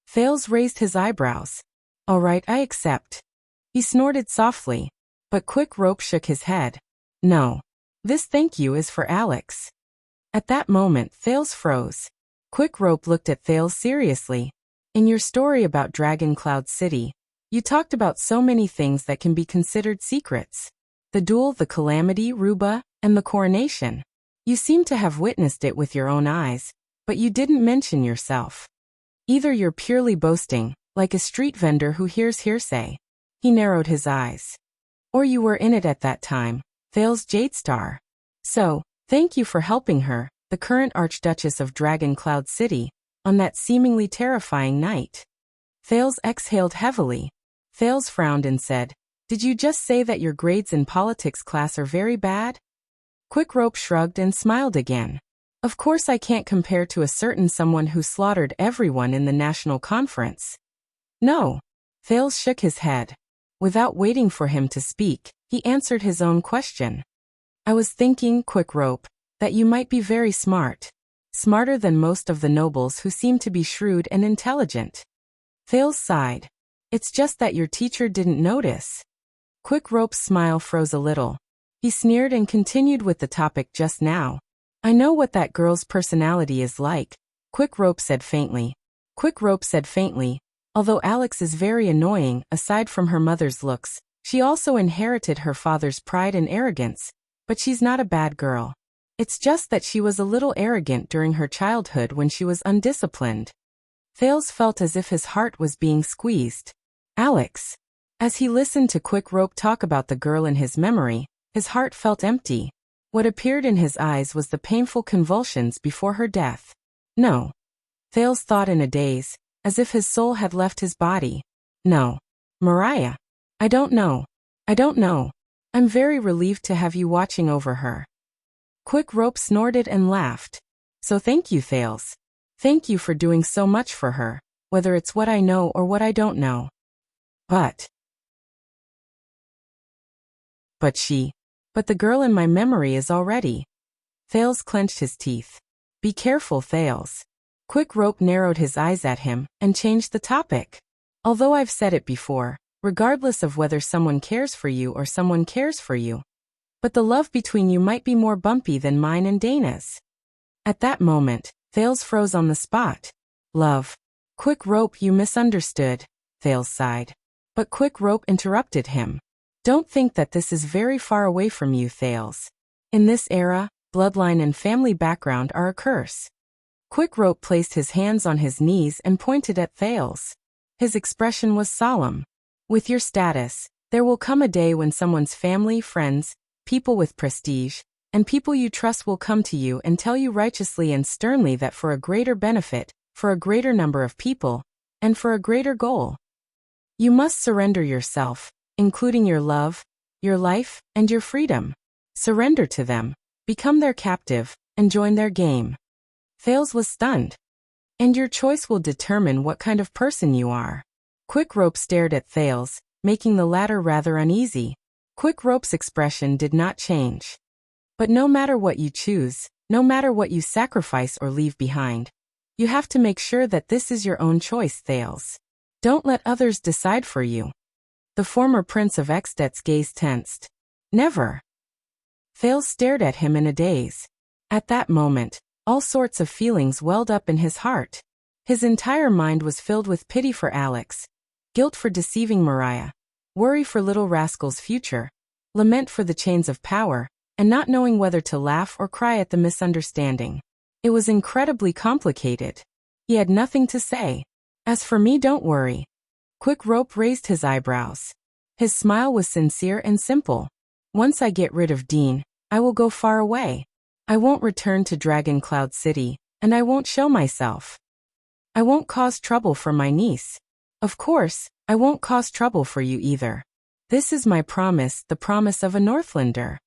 Thales raised his eyebrows. All right, I accept. He snorted softly. But Quick Rope shook his head. No. This thank you is for Alex. At that moment, Thales froze. Quick Rope looked at Thales seriously. In your story about Dragon Cloud City, you talked about so many things that can be considered secrets. The duel, the calamity, Ruba, and the coronation. You seem to have witnessed it with your own eyes, but you didn't mention yourself. Either you're purely boasting, like a street vendor who hears hearsay. He narrowed his eyes. Or you were in it at that time, Thales Jadestar. So, thank you for helping her, the current Archduchess of Dragon Cloud City, on that seemingly terrifying night. Thales exhaled heavily. Thales frowned and said, Did you just say that your grades in politics class are very bad? Quick Rope shrugged and smiled again. Of course I can't compare to a certain someone who slaughtered everyone in the national conference. No. Thales shook his head. Without waiting for him to speak, he answered his own question. I was thinking, Quick Rope, that you might be very smart. Smarter than most of the nobles who seem to be shrewd and intelligent. Thales sighed. It's just that your teacher didn't notice. Quick Rope's smile froze a little. He sneered and continued with the topic just now. I know what that girl's personality is like, Quick Rope said faintly. Quick Rope said faintly, although Alex is very annoying, aside from her mother's looks, she also inherited her father's pride and arrogance, but she's not a bad girl. It's just that she was a little arrogant during her childhood when she was undisciplined. Thales felt as if his heart was being squeezed. Alex. As he listened to Quick Rope talk about the girl in his memory, his heart felt empty. What appeared in his eyes was the painful convulsions before her death. No. Thales thought in a daze, as if his soul had left his body. No. Mariah. I don't know. I don't know. I'm very relieved to have you watching over her. Quick Rope snorted and laughed. So thank you, Thales. Thank you for doing so much for her, whether it's what I know or what I don't know. But the girl in my memory is already. Thales clenched his teeth. Be careful, Thales. Quick Rope narrowed his eyes at him and changed the topic. Although I've said it before, regardless of whether someone cares for you or someone cares for you. But the love between you might be more bumpy than mine and Dana's. At that moment, Thales froze on the spot. Love. Quick Rope, you misunderstood, Thales sighed. But Quick Rope interrupted him. Don't think that this is very far away from you, Thales. In this era, bloodline and family background are a curse. Quick Rope placed his hands on his knees and pointed at Thales. His expression was solemn. With your status, there will come a day when someone's family, friends, people with prestige, and people you trust will come to you and tell you righteously and sternly that for a greater benefit, for a greater number of people, and for a greater goal, you must surrender yourself, including your love, your life, and your freedom. Surrender to them, become their captive, and join their game. Thales was stunned. And your choice will determine what kind of person you are. Quick Rope stared at Thales, making the latter rather uneasy. Quick Rope's expression did not change. But no matter what you choose, no matter what you sacrifice or leave behind, you have to make sure that this is your own choice, Thales. Don't let others decide for you. The former Prince of Extet's gaze tensed. Never. Thales stared at him in a daze. At that moment, all sorts of feelings welled up in his heart. His entire mind was filled with pity for Alex, guilt for deceiving Mariah, worry for little rascal's future, lament for the chains of power, and not knowing whether to laugh or cry at the misunderstanding. It was incredibly complicated. He had nothing to say. As for me, don't worry. Quick Rope raised his eyebrows. His smile was sincere and simple. Once I get rid of Dean, I will go far away. I won't return to Dragon Cloud City, and I won't show myself. I won't cause trouble for my niece. Of course, I won't cause trouble for you either. This is my promise, the promise of a Northlander.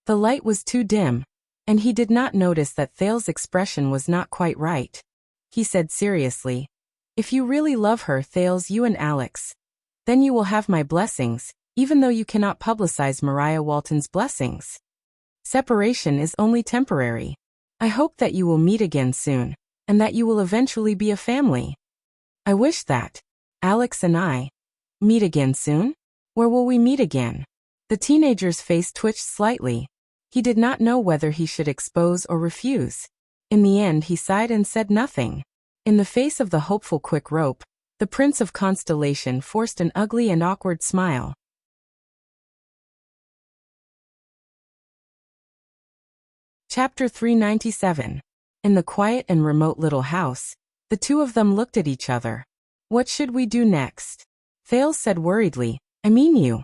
The light was too dim, and he did not notice that Thale's expression was not quite right. He said seriously, "If you really love her, Thales, you and Alex, then you will have my blessings, even though you cannot publicize Mariah Walton's blessings. Separation is only temporary. I hope that you will meet again soon, and that you will eventually be a family. I wish that. Alex and I. Meet again soon? Where will we meet again?" The teenager's face twitched slightly. He did not know whether he should expose or refuse. In the end, he sighed and said nothing. In the face of the hopeful Quick Rope, the Prince of Constellation forced an ugly and awkward smile. Chapter 397. In the quiet and remote little house, the two of them looked at each other. "What should we do next?" Thales said worriedly. "I mean you."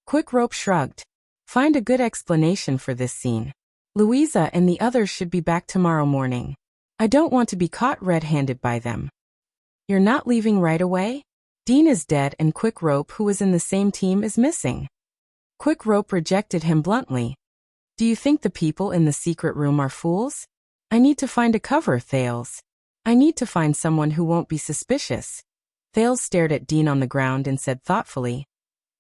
Quick Rope shrugged. "Find a good explanation for this scene. Louisa and the others should be back tomorrow morning. I don't want to be caught red-handed by them." "You're not leaving right away?" "Dean is dead and Quick Rope, who was in the same team, is missing." Quick Rope rejected him bluntly. "Do you think the people in the secret room are fools? I need to find a cover, Thales. I need to find someone who won't be suspicious." Thales stared at Dean on the ground and said thoughtfully,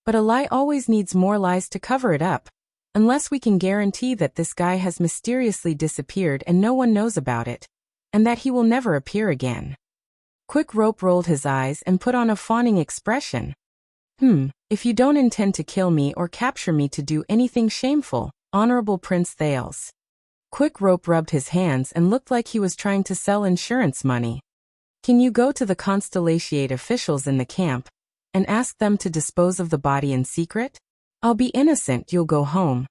"But a lie always needs more lies to cover it up, unless we can guarantee that this guy has mysteriously disappeared and no one knows about it, and that he will never appear again." Quick Rope rolled his eyes and put on a fawning expression. If you don't intend to kill me or capture me to do anything shameful, Honorable Prince Thales." Quick Rope rubbed his hands and looked like he was trying to sell insurance money. "Can you go to the Constellation officials in the camp and ask them to dispose of the body in secret? I'll be innocent, you'll go home.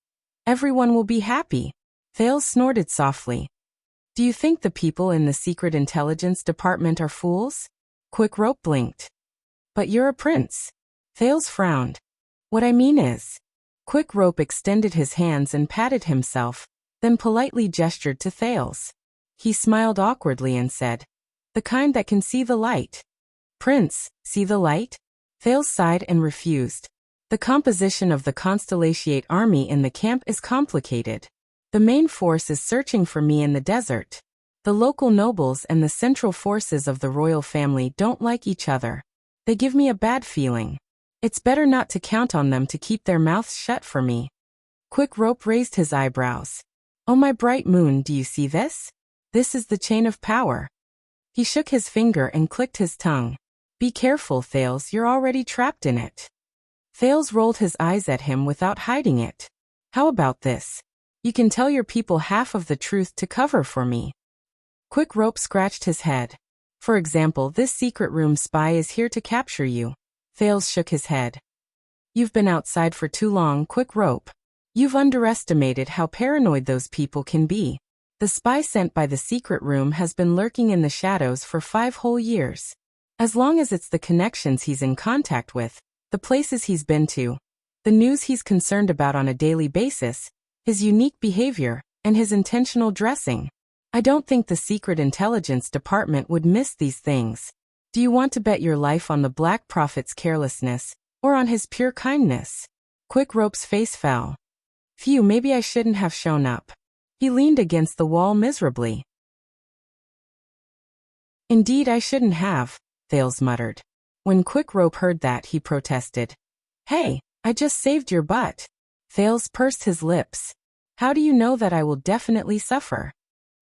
Everyone will be happy." Thales snorted softly. "Do you think the people in the Secret Intelligence Department are fools?" Quick Rope blinked. "But you're a prince." Thales frowned. "What I mean is..." Quick Rope extended his hands and patted himself, then politely gestured to Thales. He smiled awkwardly and said, "The kind that can see the light." "Prince, see the light?" Thales sighed and refused. "The composition of the Constellation army in the camp is complicated. The main force is searching for me in the desert. The local nobles and the central forces of the royal family don't like each other. They give me a bad feeling. It's better not to count on them to keep their mouths shut for me." Quick Rope raised his eyebrows. "Oh my bright moon, do you see this? This is the chain of power." He shook his finger and clicked his tongue. "Be careful, Thales, you're already trapped in it." Thales rolled his eyes at him without hiding it. "How about this? You can tell your people half of the truth to cover for me." Quick Rope scratched his head. "For example, this secret room spy is here to capture you." Thales shook his head. "You've been outside for too long, Quick Rope. You've underestimated how paranoid those people can be. The spy sent by the secret room has been lurking in the shadows for 5 whole years. As long as it's the connections he's in contact with, the places he's been to, the news he's concerned about on a daily basis, his unique behavior, and his intentional dressing, I don't think the Secret Intelligence Department would miss these things. Do you want to bet your life on the Black Prophet's carelessness, or on his pure kindness?" Quick Rope's face fell. "Phew, maybe I shouldn't have shown up." He leaned against the wall miserably. "Indeed I shouldn't have," Thales muttered. When Quick Rope heard that, he protested. "Hey, I just saved your butt." Thales pursed his lips. "How do you know that I will definitely suffer?"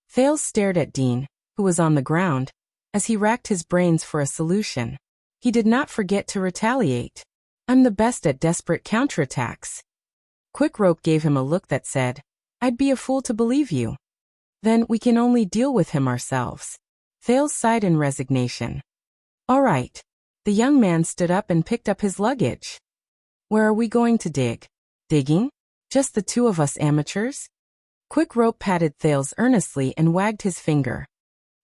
Thales stared at Dean, who was on the ground, as he racked his brains for a solution. He did not forget to retaliate. "I'm the best at desperate counterattacks." Quick Rope gave him a look that said, "I'd be a fool to believe you." "Then we can only deal with him ourselves." Thales sighed in resignation. "All right." The young man stood up and picked up his luggage. "Where are we going to dig?" "Digging?" Just the two of us amateurs? Quick Rope patted Thales earnestly and wagged his finger.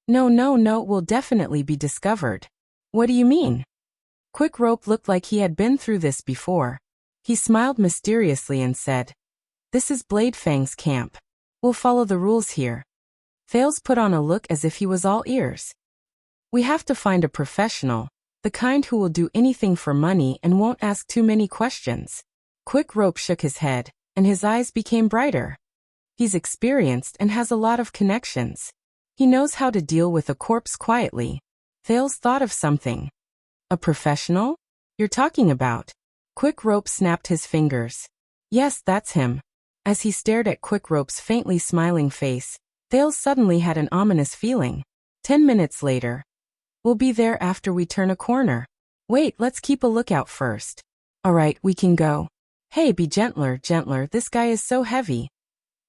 No, no, no, it will definitely be discovered. What do you mean? Quick Rope looked like he had been through this before. He smiled mysteriously and said, This is Blade Fang's camp. We'll follow the rules here. Thales put on a look as if he was all ears. We have to find a professional, the kind who will do anything for money and won't ask too many questions. Quick Rope shook his head, and his eyes became brighter. He's experienced and has a lot of connections. He knows how to deal with a corpse quietly. Thales thought of something. A professional? You're talking about? Quick Rope snapped his fingers. Yes, that's him. As he stared at Quick Rope's faintly smiling face, Thales suddenly had an ominous feeling. 10 minutes later. We'll be there after we turn a corner. Wait, let's keep a lookout first. All right, we can go. Hey, be gentler, gentler, this guy is so heavy.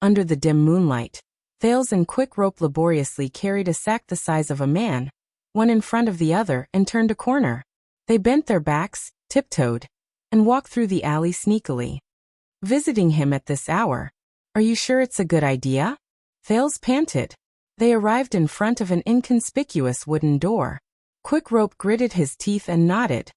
Under the dim moonlight, Thales and Quick Rope laboriously carried a sack the size of a man, one in front of the other, and turned a corner. They bent their backs, tiptoed, and walked through the alley sneakily. Visiting him at this hour? Are you sure it's a good idea? Thales panted. They arrived in front of an inconspicuous wooden door. Quick Rope gritted his teeth and nodded.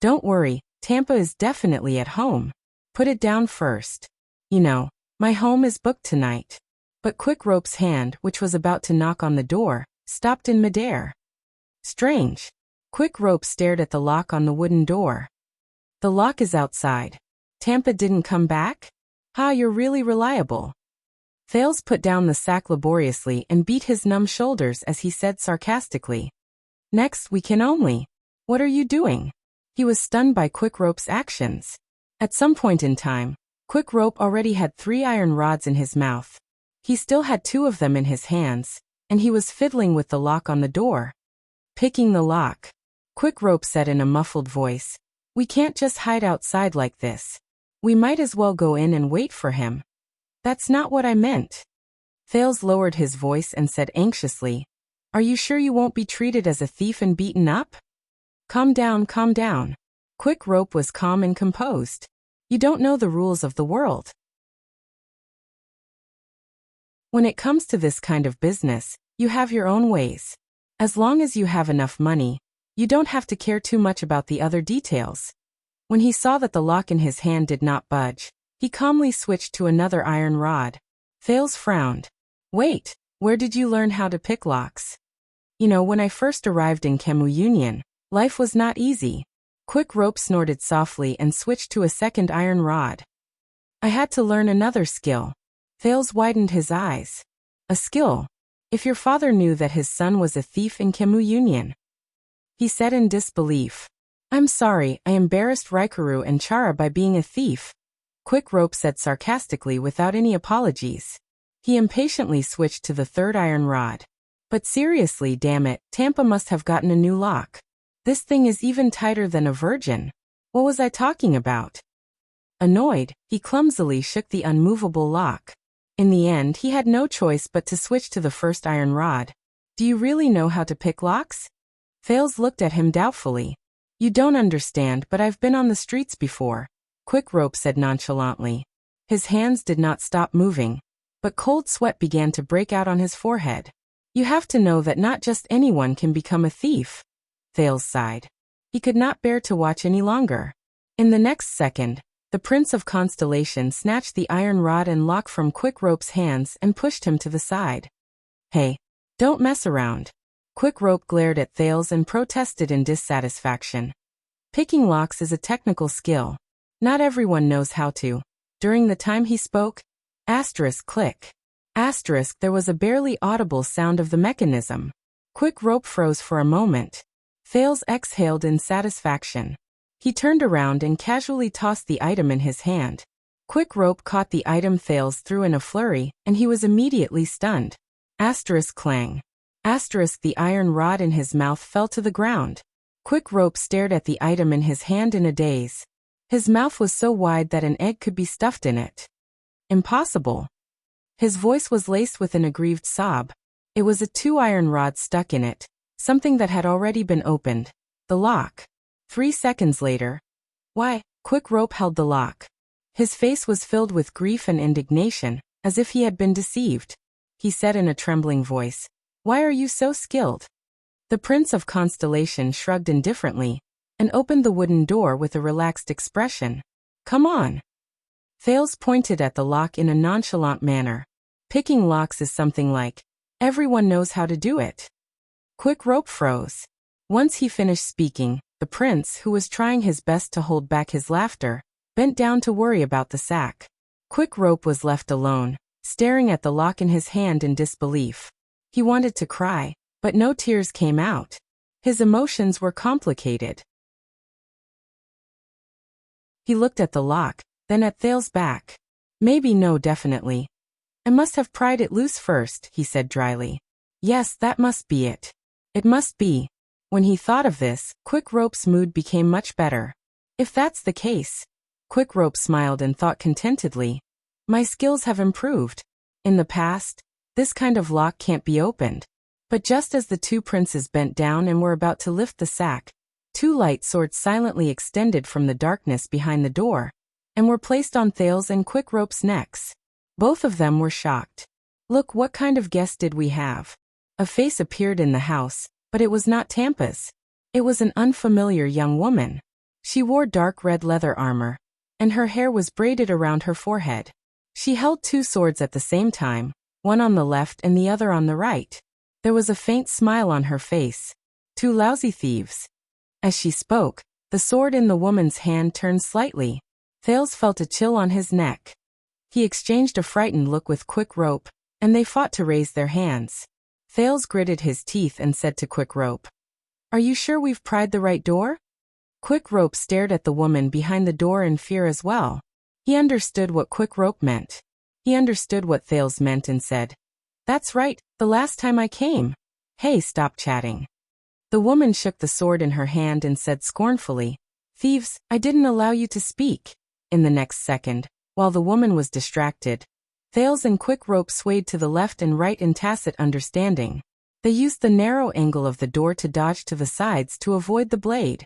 Don't worry, Tampa is definitely at home. Put it down first. You know, my home is booked tonight. But Quick Rope's hand, which was about to knock on the door, stopped in midair. Strange. Quick Rope stared at the lock on the wooden door. The lock is outside. Tampa didn't come back? Ha, you're really reliable. Thales put down the sack laboriously and beat his numb shoulders as he said sarcastically. Next, we can only. What are you doing? He was stunned by Quick Rope's actions. At some point in time, Quick Rope already had 3 iron rods in his mouth. He still had 2 of them in his hands, and he was fiddling with the lock on the door. Picking the lock. Quick Rope said in a muffled voice, We can't just hide outside like this. We might as well go in and wait for him. That's not what I meant. Thales lowered his voice and said anxiously, Are you sure you won't be treated as a thief and beaten up? Calm down, calm down. Quick Rope was calm and composed. You don't know the rules of the world. When it comes to this kind of business, you have your own ways. As long as you have enough money, you don't have to care too much about the other details. When he saw that the lock in his hand did not budge, he calmly switched to another iron rod. Thales frowned. Wait, where did you learn how to pick locks? You know, when I first arrived in Kemu Union, life was not easy. Quick Rope snorted softly and switched to a second iron rod. I had to learn another skill. Thales widened his eyes. A skill? If your father knew that his son was a thief in Kemu Union. He said in disbelief. I'm sorry, I embarrassed Raikuru and Chara by being a thief. Quick Rope said sarcastically without any apologies. He impatiently switched to the third iron rod. But seriously, damn it, Tampa must have gotten a new lock. This thing is even tighter than a virgin. What was I talking about? Annoyed, he clumsily shook the unmovable lock. In the end, he had no choice but to switch to the first iron rod. Do you really know how to pick locks? Thales looked at him doubtfully. You don't understand, but I've been on the streets before. Quick Rope said nonchalantly. His hands did not stop moving, but cold sweat began to break out on his forehead. You have to know that not just anyone can become a thief. Thales sighed. He could not bear to watch any longer. In the next second, the Prince of Constellation snatched the iron rod and lock from Quick Rope's hands and pushed him to the side. Hey, don't mess around. Quick Rope glared at Thales and protested in dissatisfaction. Picking locks is a technical skill. Not everyone knows how to. During the time he spoke, click. There was a barely audible sound of the mechanism. Quick Rope froze for a moment. Thales exhaled in satisfaction. He turned around and casually tossed the item in his hand. Quick Rope caught the item Thales threw in a flurry, and he was immediately stunned. Clang. The iron rod in his mouth fell to the ground. Quick Rope stared at the item in his hand in a daze. His mouth was so wide that an egg could be stuffed in it. Impossible. His voice was laced with an aggrieved sob. It was a 2 iron rod stuck in it, something that had already been opened. The lock. 3 seconds later. Why, Quick Rope held the lock. His face was filled with grief and indignation, as if he had been deceived. He said in a trembling voice, "Why are you so skilled?" The Prince of Constellation shrugged indifferently and opened the wooden door with a relaxed expression. "Come on." Thales pointed at the lock in a nonchalant manner. Picking locks is something like, everyone knows how to do it. Quick Rope froze. Once he finished speaking, the prince, who was trying his best to hold back his laughter, bent down to worry about the sack. Quick Rope was left alone, staring at the lock in his hand in disbelief. He wanted to cry, but no tears came out. His emotions were complicated. He looked at the lock, then at Thales' back. "Maybe no, definitely. I must have pried it loose first," he said dryly. "Yes, that must be it. It must be." When he thought of this, Quick Rope's mood became much better. If that's the case. Quick Rope smiled and thought contentedly, "My skills have improved. In the past, this kind of lock can't be opened." But just as the two princes bent down and were about to lift the sack, two light swords silently extended from the darkness behind the door, and were placed on Thales and Quick Rope's necks. Both of them were shocked. "Look, what kind of guest did we have?" A face appeared in the house, but it was not Tampa's. It was an unfamiliar young woman. She wore dark red leather armor, and her hair was braided around her forehead. She held two swords at the same time, one on the left and the other on the right. There was a faint smile on her face. "Two lousy thieves." As she spoke, the sword in the woman's hand turned slightly. Thales felt a chill on his neck. He exchanged a frightened look with Quick Rope, and they fought to raise their hands. Thales gritted his teeth and said to Quick Rope, "Are you sure we've pried the right door?" Quick Rope stared at the woman behind the door in fear as well. He understood what Quick Rope meant. He understood what Thales meant and said, "That's right, the last time I came." "Hey, stop chatting." The woman shook the sword in her hand and said scornfully, "Thieves, I didn't allow you to speak." In the next second, while the woman was distracted, Thales and Quick Rope swayed to the left and right in tacit understanding. They used the narrow angle of the door to dodge to the sides to avoid the blade.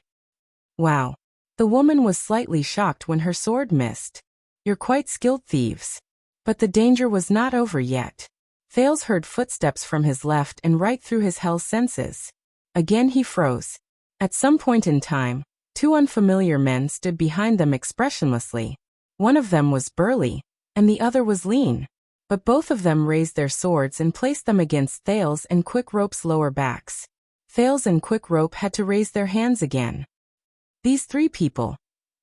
"Wow." The woman was slightly shocked when her sword missed. "You're quite skilled, thieves." But the danger was not over yet. Thales heard footsteps from his left and right through his hell senses. Again he froze. At some point in time, two unfamiliar men stood behind them expressionlessly. One of them was burly, and the other was lean. But both of them raised their swords and placed them against Thales and Quick Rope's lower backs. Thales and Quick Rope had to raise their hands again. These three people.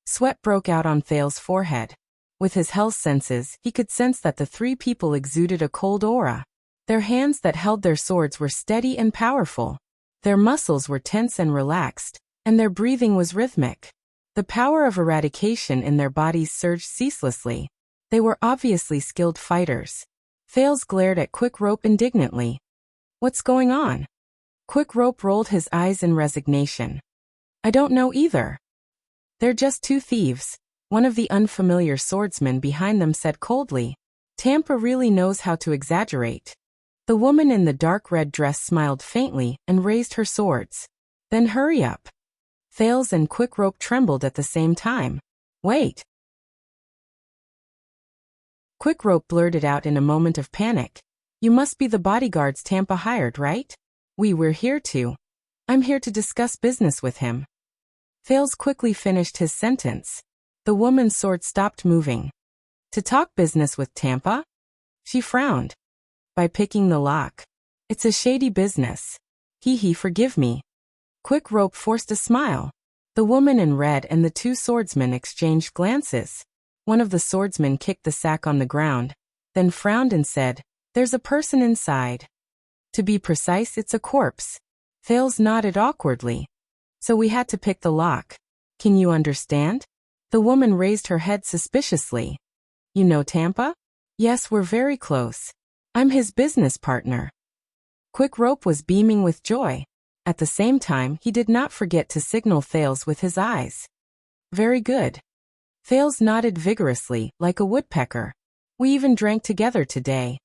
Sweat broke out on Thales' forehead. With his hell senses, he could sense that the three people exuded a cold aura. Their hands that held their swords were steady and powerful. Their muscles were tense and relaxed, and their breathing was rhythmic. The power of eradication in their bodies surged ceaselessly. They were obviously skilled fighters. Thales glared at Quick Rope indignantly. "What's going on?" Quick Rope rolled his eyes in resignation. "I don't know either." "They're just two thieves," one of the unfamiliar swordsmen behind them said coldly. "Tampa really knows how to exaggerate." The woman in the dark red dress smiled faintly and raised her swords. "Then hurry up." Thales and Quick Rope trembled at the same time. "Wait." Quick Rope blurted out in a moment of panic. "You must be the bodyguards Tampa hired, right?" We're here to. I'm here to discuss business with him." Thales quickly finished his sentence. The woman's sword stopped moving. "To talk business with Tampa?" She frowned. "By picking the lock. It's a shady business. Forgive me." Quick Rope forced a smile. The woman in red and the two swordsmen exchanged glances. One of the swordsmen kicked the sack on the ground, then frowned and said, "There's a person inside. To be precise, it's a corpse." Thales nodded awkwardly. "So we had to pick the lock. Can you understand?" The woman raised her head suspiciously. "You know Tampa?" "Yes, we're very close. I'm his business partner." Quick Rope was beaming with joy. At the same time, he did not forget to signal Thales with his eyes. "Very good." Thales nodded vigorously, like a woodpecker. "We even drank together today."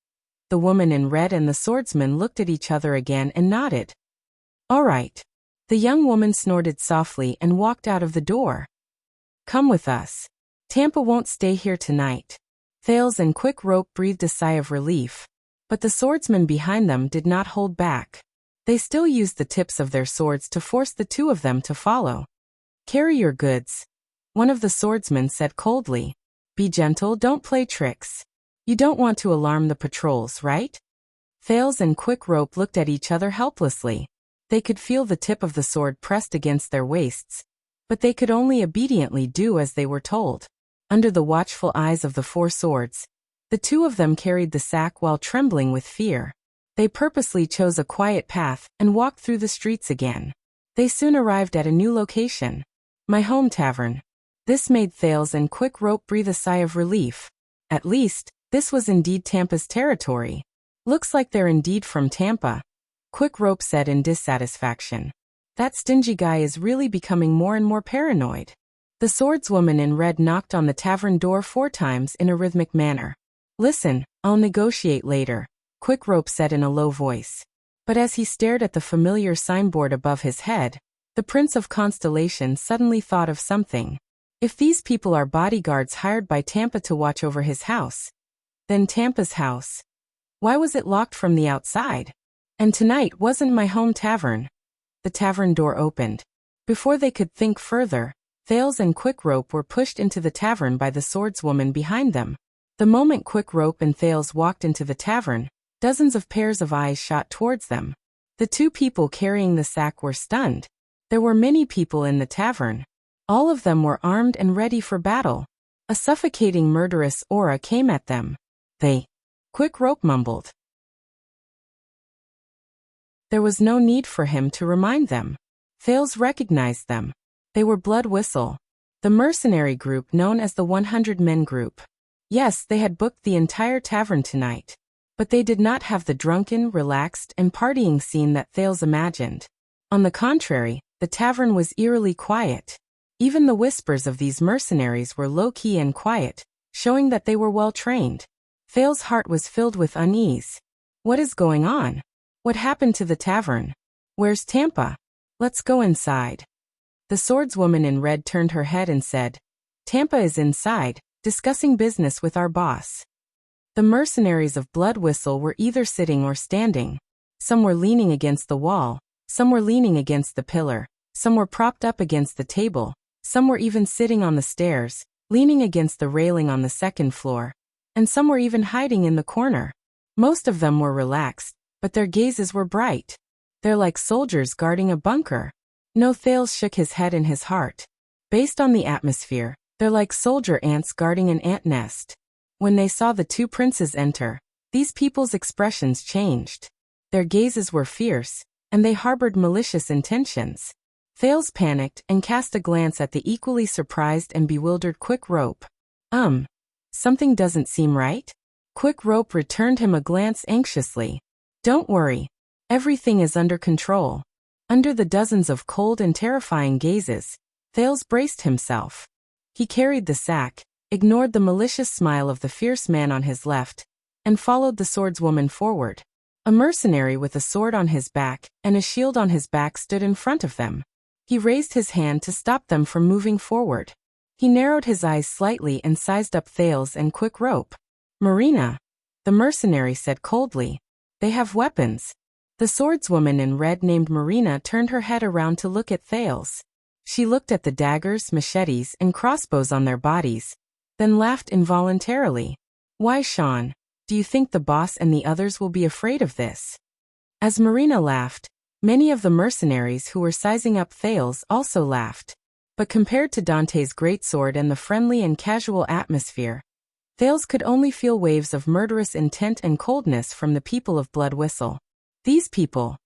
The woman in red and the swordsman looked at each other again and nodded. "All right." The young woman snorted softly and walked out of the door. "Come with us." Tampa won't stay here tonight. Thales and Quick Rope breathed a sigh of relief. But the swordsmen behind them did not hold back. They still used the tips of their swords to force the two of them to follow. Carry your goods, one of the swordsmen said coldly. Be gentle, don't play tricks. You don't want to alarm the patrols, right? Thales and Quick Rope looked at each other helplessly. They could feel the tip of the sword pressed against their waists, but they could only obediently do as they were told. Under the watchful eyes of the four swords, the two of them carried the sack while trembling with fear. They purposely chose a quiet path and walked through the streets again. They soon arrived at a new location. My home tavern. This made Thales and Quick Rope breathe a sigh of relief. At least, this was indeed Tampa's territory. Looks like they're indeed from Tampa, Quick Rope said in dissatisfaction. That stingy guy is really becoming more and more paranoid. The swordswoman in red knocked on the tavern door 4 times in a rhythmic manner. Listen, I'll negotiate later, Quick Rope said in a low voice. But as he stared at the familiar signboard above his head, the Prince of Constellation suddenly thought of something. If these people are bodyguards hired by Tampa to watch over his house, then Tampa's house. Why was it locked from the outside? And tonight wasn't my home tavern. The tavern door opened. Before they could think further, Thales and Quick Rope were pushed into the tavern by the swordswoman behind them. The moment Quick Rope and Thales walked into the tavern, dozens of pairs of eyes shot towards them. The two people carrying the sack were stunned. There were many people in the tavern. All of them were armed and ready for battle. A suffocating murderous aura came at them. Quick Rope mumbled. There was no need for him to remind them. Thales recognized them. They were Blood Whistle, the mercenary group known as the 100 Men Group. Yes, they had booked the entire tavern tonight. But they did not have the drunken, relaxed, and partying scene that Thales imagined. On the contrary, the tavern was eerily quiet. Even the whispers of these mercenaries were low-key and quiet, showing that they were well-trained. Thales' heart was filled with unease. What is going on? What happened to the tavern? Where's Tampa? Let's go inside. The swordswoman in red turned her head and said, Tampa is inside, discussing business with our boss. The mercenaries of Blood Whistle were either sitting or standing. Some were leaning against the wall, some were leaning against the pillar, some were propped up against the table, some were even sitting on the stairs, leaning against the railing on the second floor, and some were even hiding in the corner. Most of them were relaxed, but their gazes were bright. They're like soldiers guarding a bunker. No, Thales shook his head in his heart. Based on the atmosphere, they're like soldier ants guarding an ant nest. When they saw the two princes enter, these people's expressions changed. Their gazes were fierce, and they harbored malicious intentions. Thales panicked and cast a glance at the equally surprised and bewildered Quick Rope. Something doesn't seem right? Quick Rope returned him a glance anxiously. Don't worry. Everything is under control. Under the dozens of cold and terrifying gazes, Thales braced himself. He carried the sack, ignored the malicious smile of the fierce man on his left, and followed the swordswoman forward. A mercenary with a sword on his back and a shield on his back stood in front of them. He raised his hand to stop them from moving forward. He narrowed his eyes slightly and sized up Thales and Quick Rope. Marina, the mercenary said coldly. They have weapons. The swordswoman in red named Marina turned her head around to look at Thales. She looked at the daggers, machetes, and crossbows on their bodies, then laughed involuntarily. Why, Sean, do you think the boss and the others will be afraid of this? As Marina laughed, many of the mercenaries who were sizing up Thales also laughed. But compared to Dante's greatsword and the friendly and casual atmosphere, Thales could only feel waves of murderous intent and coldness from the people of Blood Whistle. These people.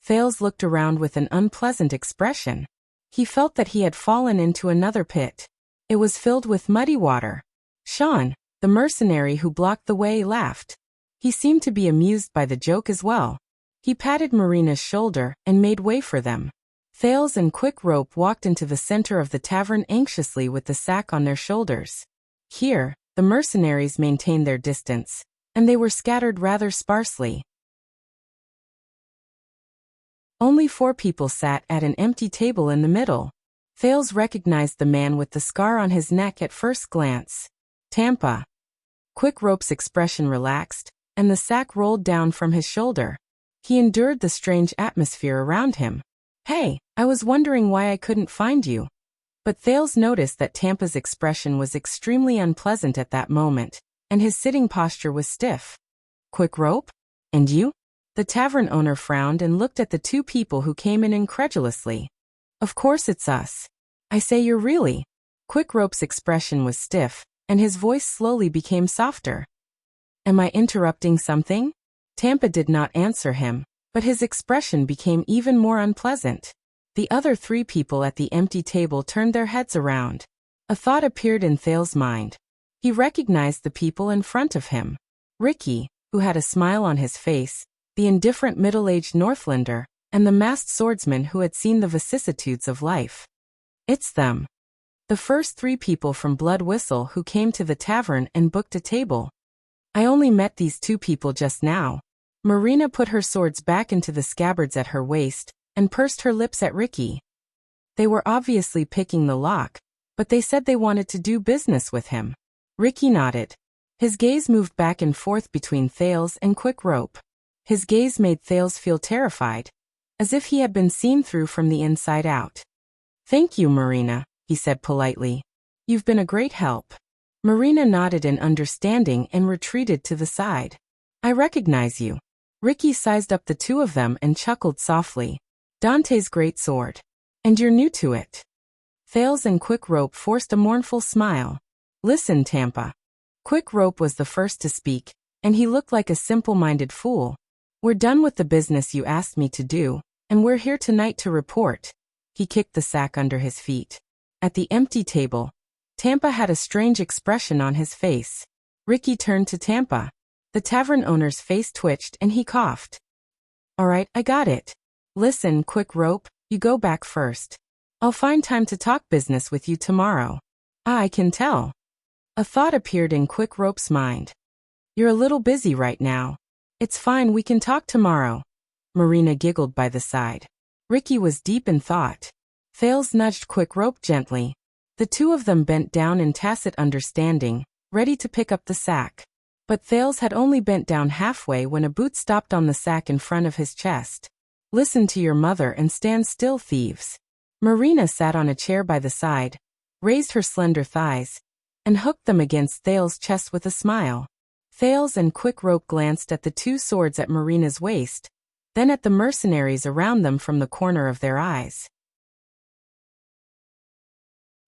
Thales looked around with an unpleasant expression. He felt that he had fallen into another pit. It was filled with muddy water. Sean, the mercenary who blocked the way, laughed. He seemed to be amused by the joke as well. He patted Marina's shoulder and made way for them. Thales and Quick Rope walked into the center of the tavern anxiously with the sack on their shoulders. Here, the mercenaries maintained their distance, and they were scattered rather sparsely. Only 4 people sat at an empty table in the middle. Thales recognized the man with the scar on his neck at first glance. Tampa. Quick Rope's expression relaxed, and the sack rolled down from his shoulder. He endured the strange atmosphere around him. Hey, I was wondering why I couldn't find you. But Thales noticed that Tampa's expression was extremely unpleasant at that moment, and his sitting posture was stiff. Quick Rope? And you? The tavern owner frowned and looked at the two people who came in incredulously. Of course it's us. I say you're really. Quick Rope's expression was stiff, and his voice slowly became softer. Am I interrupting something? Tampa did not answer him, but his expression became even more unpleasant. The other three people at the empty table turned their heads around. A thought appeared in Thales' mind. He recognized the people in front of him. Ricky, who had a smile on his face, the indifferent middle-aged Northlander, and the masked swordsman who had seen the vicissitudes of life. It's them. The first three people from Blood Whistle who came to the tavern and booked a table. I only met these two people just now. Marina put her swords back into the scabbards at her waist, and pursed her lips at Ricky. They were obviously picking the lock, but they said they wanted to do business with him. Ricky nodded. His gaze moved back and forth between Thales and Quick Rope. His gaze made Thales feel terrified, as if he had been seen through from the inside out. Thank you, Marina, he said politely. You've been a great help. Marina nodded in understanding and retreated to the side. I recognize you. Ricky sized up the two of them and chuckled softly. Dante's great sword. And you're new to it. Thales and Quick Rope forced a mournful smile. Listen, Tampa. Quick Rope was the first to speak, and he looked like a simple-minded fool. We're done with the business you asked me to do, and we're here tonight to report. He kicked the sack under his feet. At the empty table, Tampa had a strange expression on his face. Ricky turned to Tampa. The tavern owner's face twitched and he coughed. All right, I got it. Listen, Quick Rope, you go back first. I'll find time to talk business with you tomorrow. I can tell. A thought appeared in Quick Rope's mind. You're a little busy right now. It's fine, we can talk tomorrow. Marina giggled by the side. Ricky was deep in thought. Thales nudged Quick Rope gently. The two of them bent down in tacit understanding, ready to pick up the sack. But Thales had only bent down halfway when a boot stopped on the sack in front of his chest. Listen to your mother and stand still, thieves. Marina sat on a chair by the side, raised her slender thighs, and hooked them against Thales' chest with a smile. Thales and Quick Rope glanced at the two swords at Marina's waist, then at the mercenaries around them from the corner of their eyes.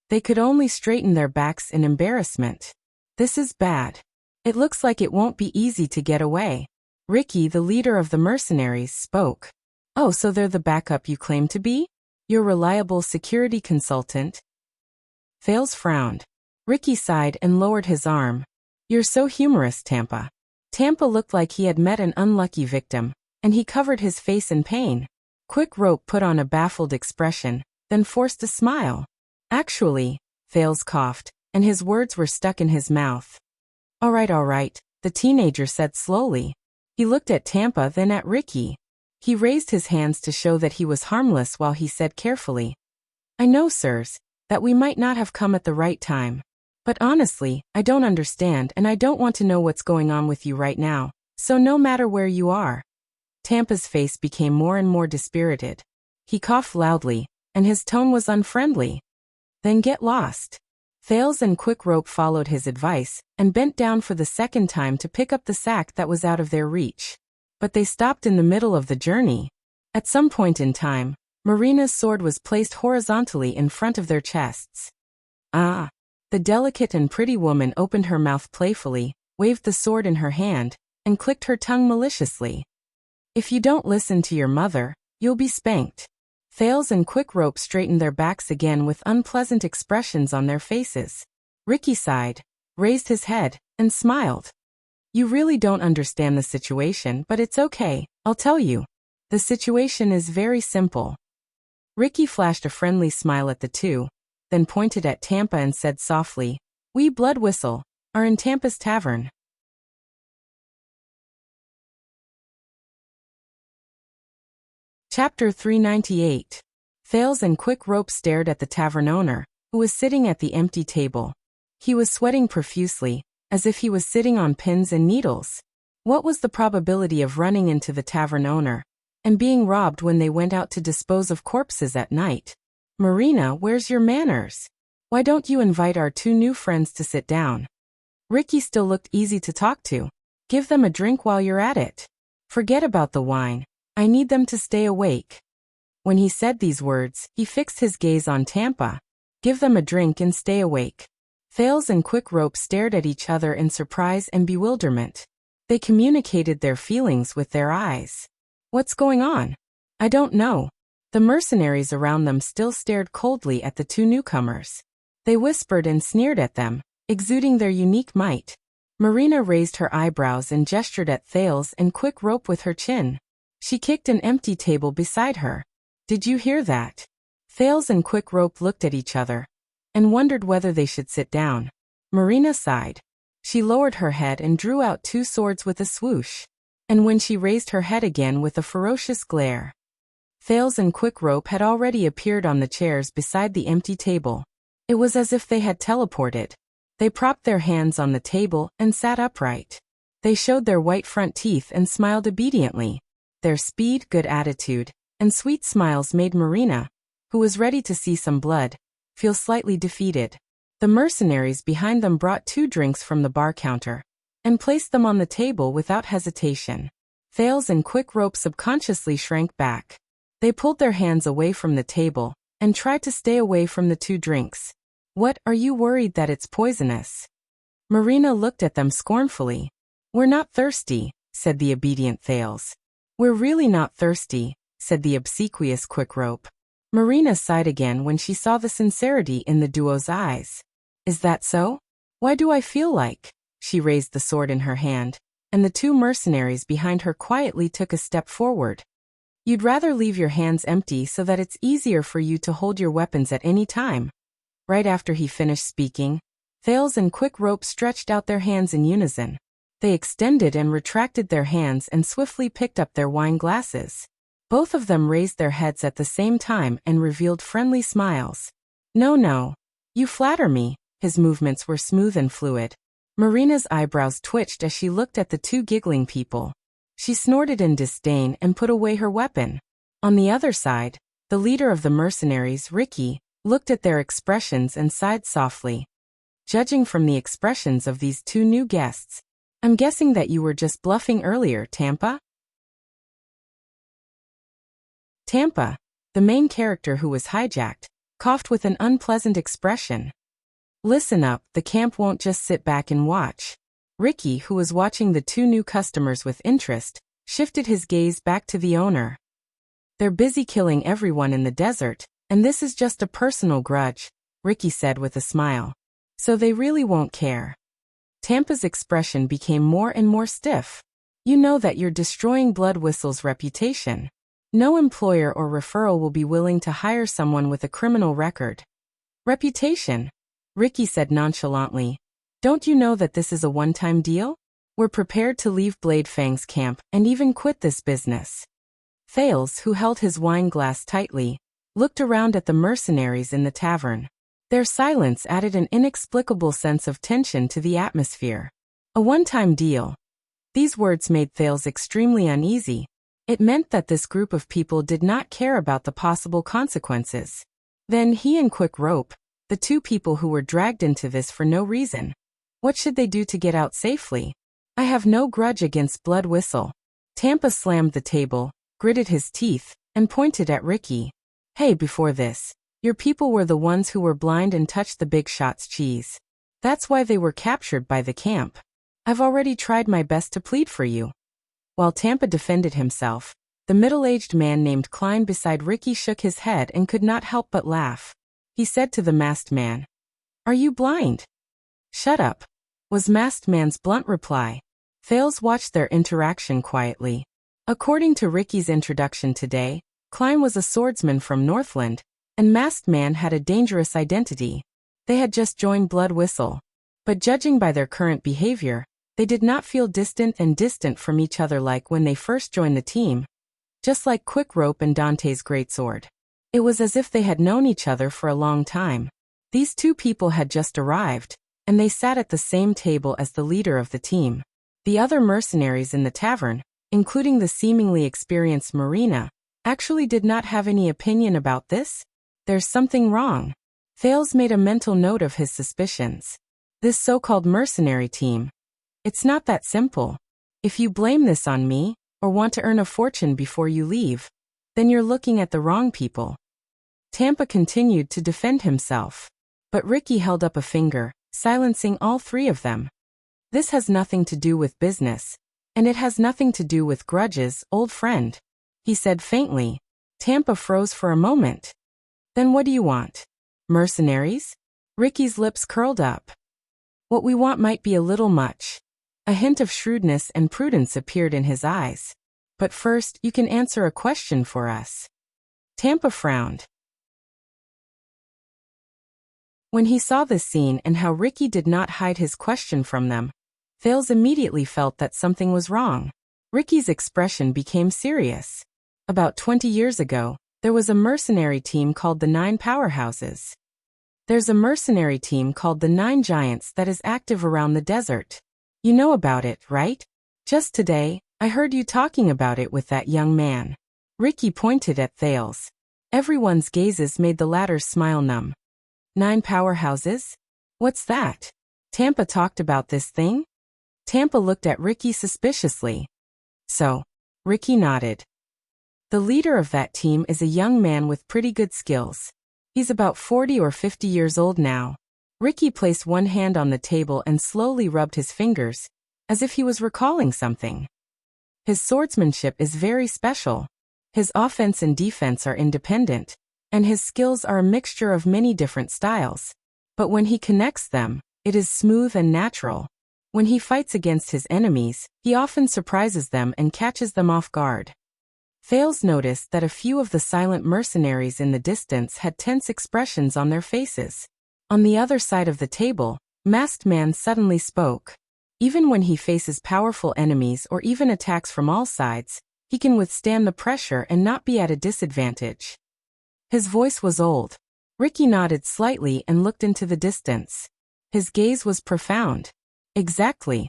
They could only straighten their backs in embarrassment. This is bad. It looks like it won't be easy to get away. Ricky, the leader of the mercenaries, spoke. Oh, so they're the backup you claim to be? Your reliable security consultant? Thales frowned. Ricky sighed and lowered his arm. You're so humorous, Tampa. Tampa looked like he had met an unlucky victim, and he covered his face in pain. Quick Rope put on a baffled expression, then forced a smile. Actually, Thales coughed, and his words were stuck in his mouth. All right, the teenager said slowly. He looked at Tampa, then at Ricky. He raised his hands to show that he was harmless while he said carefully, I know, sirs, that we might not have come at the right time. But honestly, I don't understand and I don't want to know what's going on with you right now, so no matter where you are. Tampa's face became more and more dispirited. He coughed loudly, and his tone was unfriendly. Then get lost. Thales and Quick Rope followed his advice, and bent down for the second time to pick up the sack that was out of their reach. But they stopped in the middle of the journey. At some point in time, Marina's sword was placed horizontally in front of their chests. Ah! The delicate and pretty woman opened her mouth playfully, waved the sword in her hand, and clicked her tongue maliciously. If you don't listen to your mother, you'll be spanked. Thales and Quick Rope straightened their backs again with unpleasant expressions on their faces. Ricky sighed, raised his head, and smiled. You really don't understand the situation, but it's okay, I'll tell you. The situation is very simple. Ricky flashed a friendly smile at the two, then pointed at Tampa and said softly, We Blood Whistle are in Tampa's tavern. Chapter 398. Thales and Quick Rope stared at the tavern owner, who was sitting at the empty table. He was sweating profusely, as if he was sitting on pins and needles. What was the probability of running into the tavern owner and being robbed when they went out to dispose of corpses at night? Marina, where's your manners? Why don't you invite our two new friends to sit down? Ricky still looked easy to talk to. Give them a drink while you're at it. Forget about the wine. I need them to stay awake. When he said these words, he fixed his gaze on Tampa. Give them a drink and stay awake. Thales and Quick Rope stared at each other in surprise and bewilderment. They communicated their feelings with their eyes. What's going on? I don't know. The mercenaries around them still stared coldly at the two newcomers. They whispered and sneered at them, exuding their unique might. Marina raised her eyebrows and gestured at Thales and Quick Rope with her chin. She kicked an empty table beside her. Did you hear that? Thales and Quick Rope looked at each other and wondered whether they should sit down. Marina sighed. She lowered her head and drew out two swords with a swoosh. And when she raised her head again with a ferocious glare, Thales and Quick Rope had already appeared on the chairs beside the empty table. It was as if they had teleported. They propped their hands on the table and sat upright. They showed their white front teeth and smiled obediently. Their speed, good attitude, and sweet smiles made Marina, who was ready to see some blood, feel slightly defeated. The mercenaries behind them brought two drinks from the bar counter and placed them on the table without hesitation. Thales and Quick Rope subconsciously shrank back. They pulled their hands away from the table and tried to stay away from the two drinks. What, are you worried that it's poisonous? Marina looked at them scornfully. We're not thirsty, said the obedient Thales. We're really not thirsty, said the obsequious Quick Rope. Marina sighed again when she saw the sincerity in the duo's eyes. Is that so? Why do I feel like? She raised the sword in her hand, and the two mercenaries behind her quietly took a step forward. You'd rather leave your hands empty so that it's easier for you to hold your weapons at any time. Right after he finished speaking, Thales and Quick Rope stretched out their hands in unison. They extended and retracted their hands and swiftly picked up their wine glasses. Both of them raised their heads at the same time and revealed friendly smiles. No, you flatter me. His movements were smooth and fluid. Marina's eyebrows twitched as she looked at the two giggling people. She snorted in disdain and put away her weapon. On the other side, the leader of the mercenaries, Ricky, looked at their expressions and sighed softly. Judging from the expressions of these two new guests, I'm guessing that you were just bluffing earlier, Tampa? Tampa, the main character who was hijacked, coughed with an unpleasant expression. Listen up, the camp won't just sit back and watch. Ricky, who was watching the two new customers with interest, shifted his gaze back to the owner. They're busy killing everyone in the desert, and this is just a personal grudge, Ricky said with a smile. So they really won't care. Tampa's expression became more and more stiff. You know that you're destroying Blood Whistle's reputation. No employer or referral will be willing to hire someone with a criminal record. Reputation? Ricky said nonchalantly. Don't you know that this is a one-time deal? We're prepared to leave Bladefang's camp and even quit this business. Thales, who held his wine glass tightly, looked around at the mercenaries in the tavern. Their silence added an inexplicable sense of tension to the atmosphere. A one-time deal. These words made Thales extremely uneasy. It meant that this group of people did not care about the possible consequences. Then he and Quick Rope, the two people who were dragged into this for no reason. What should they do to get out safely? I have no grudge against Blood Whistle. Tampa slammed the table, gritted his teeth, and pointed at Ricky. Hey, before this, your people were the ones who were blind and touched the big shot's cheese. That's why they were captured by the camp. I've already tried my best to plead for you. While Tampa defended himself, the middle-aged man named Klein beside Ricky shook his head and could not help but laugh. He said to the masked man, Are you blind? Shut up, was masked man's blunt reply. Thales watched their interaction quietly. According to Ricky's introduction today, Klein was a swordsman from Northland, and masked man had a dangerous identity. They had just joined Blood Whistle. But judging by their current behavior, they did not feel distant from each other like when they first joined the team. Just like Quick Rope and Dante's greatsword. It was as if they had known each other for a long time. These two people had just arrived, and they sat at the same table as the leader of the team. The other mercenaries in the tavern, including the seemingly experienced Marina, actually did not have any opinion about this. There's something wrong. Thales made a mental note of his suspicions. This so-called mercenary team. It's not that simple. If you blame this on me, or want to earn a fortune before you leave, then you're looking at the wrong people. Tampa continued to defend himself. But Ricky held up a finger, silencing all three of them. This has nothing to do with business, and it has nothing to do with grudges, old friend, he said faintly. Tampa froze for a moment. Then what do you want? Mercenaries? Ricky's lips curled up. What we want might be a little much. A hint of shrewdness and prudence appeared in his eyes. But first, you can answer a question for us. Tampa frowned. When he saw this scene and how Ricky did not hide his question from them, Thales immediately felt that something was wrong. Ricky's expression became serious. About 20 years ago, there was a mercenary team called the 9 Powerhouses. There's a mercenary team called the 9 Giants that is active around the desert. You know about it, right? Just today, I heard you talking about it with that young man. Ricky pointed at Thales. Everyone's gazes made the latter's smile numb. 9 Powerhouses? What's that? Tampa talked about this thing? Tampa looked at Ricky suspiciously. So, Ricky nodded. The leader of that team is a young man with pretty good skills. He's about 40 or 50 years old now. Ricky placed one hand on the table and slowly rubbed his fingers, as if he was recalling something. His swordsmanship is very special. His offense and defense are independent, and his skills are a mixture of many different styles. But when he connects them, it is smooth and natural. When he fights against his enemies, he often surprises them and catches them off guard. Thales noticed that a few of the silent mercenaries in the distance had tense expressions on their faces. On the other side of the table, Masked Man suddenly spoke. Even when he faces powerful enemies or even attacks from all sides, he can withstand the pressure and not be at a disadvantage. His voice was old. Ricky nodded slightly and looked into the distance. His gaze was profound. Exactly.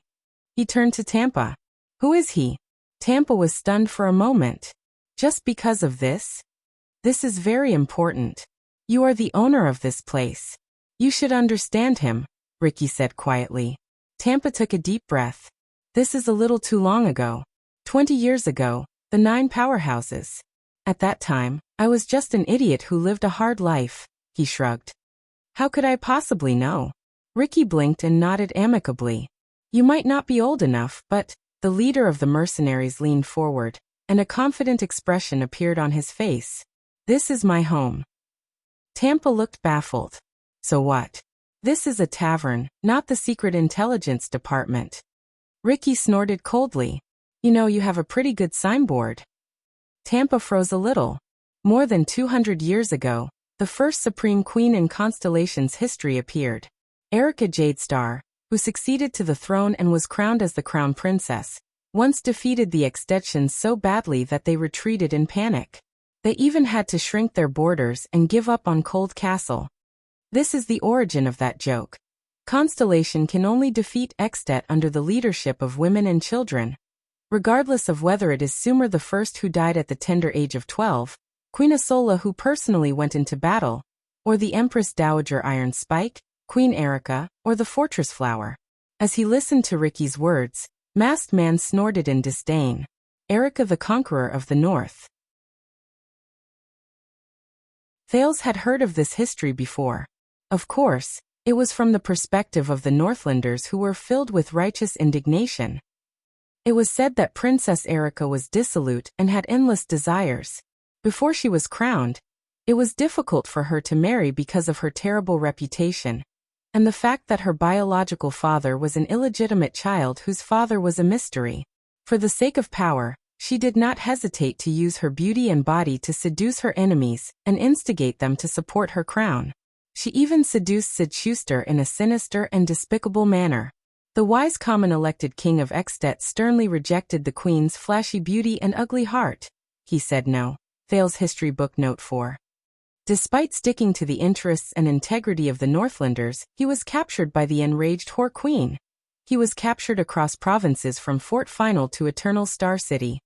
He turned to Tampa. Who is he? Tampa was stunned for a moment. Just because of this? This is very important. You are the owner of this place. You should understand him, Ricky said quietly. Tampa took a deep breath. This is a little too long ago. 20 years ago, the 9 Powerhouses. At that time, I was just an idiot who lived a hard life, he shrugged. How could I possibly know? Ricky blinked and nodded amicably. You might not be old enough, but the leader of the mercenaries leaned forward, and a confident expression appeared on his face. This is my home. Tampa looked baffled. So what? This is a tavern, not the secret intelligence department. Ricky snorted coldly. You know you have a pretty good signboard. Tampa froze a little. More than 200 years ago, the first Supreme Queen in Constellation's history appeared. Erica Jadestar, who succeeded to the throne and was crowned as the Crown Princess, once defeated the Extensions so badly that they retreated in panic. They even had to shrink their borders and give up on Cold Castle. This is the origin of that joke. Constellation can only defeat Extet under the leadership of women and children. Regardless of whether it is Sumer I who died at the tender age of 12, Queen Asola who personally went into battle, or the Empress Dowager Iron Spike, Queen Erica, or the Fortress Flower. As he listened to Ricky's words, Masked Man snorted in disdain. Erica the Conqueror of the North. Thales had heard of this history before. Of course, it was from the perspective of the Northlanders who were filled with righteous indignation. It was said that Princess Erica was dissolute and had endless desires. Before she was crowned, it was difficult for her to marry because of her terrible reputation, and the fact that her biological father was an illegitimate child whose father was a mystery. For the sake of power, she did not hesitate to use her beauty and body to seduce her enemies and instigate them to support her crown. She even seduced Sid Schuster in a sinister and despicable manner. The wise common-elected king of Extet sternly rejected the queen's flashy beauty and ugly heart. He said no. Thales History Book Note 4. Despite sticking to the interests and integrity of the Northlanders, he was captured by the enraged Whore Queen. He was captured across provinces from Fort Final to Eternal Star City.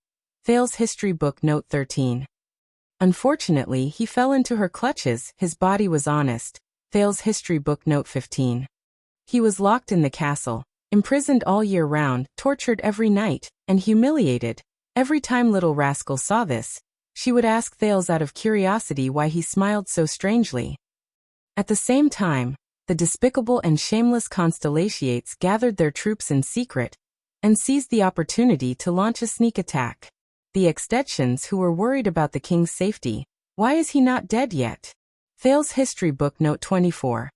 Thales History Book Note 13. Unfortunately, he fell into her clutches. His body was honest. Thales History Book Note 15. He was locked in the castle, imprisoned all year round, tortured every night, and humiliated. Every time Little Rascal saw this, she would ask Thales out of curiosity why he smiled so strangely. At the same time, the despicable and shameless Constellations gathered their troops in secret and seized the opportunity to launch a sneak attack. The Extensions, who were worried about the king's safety, why is he not dead yet? Thales History Book Note 24.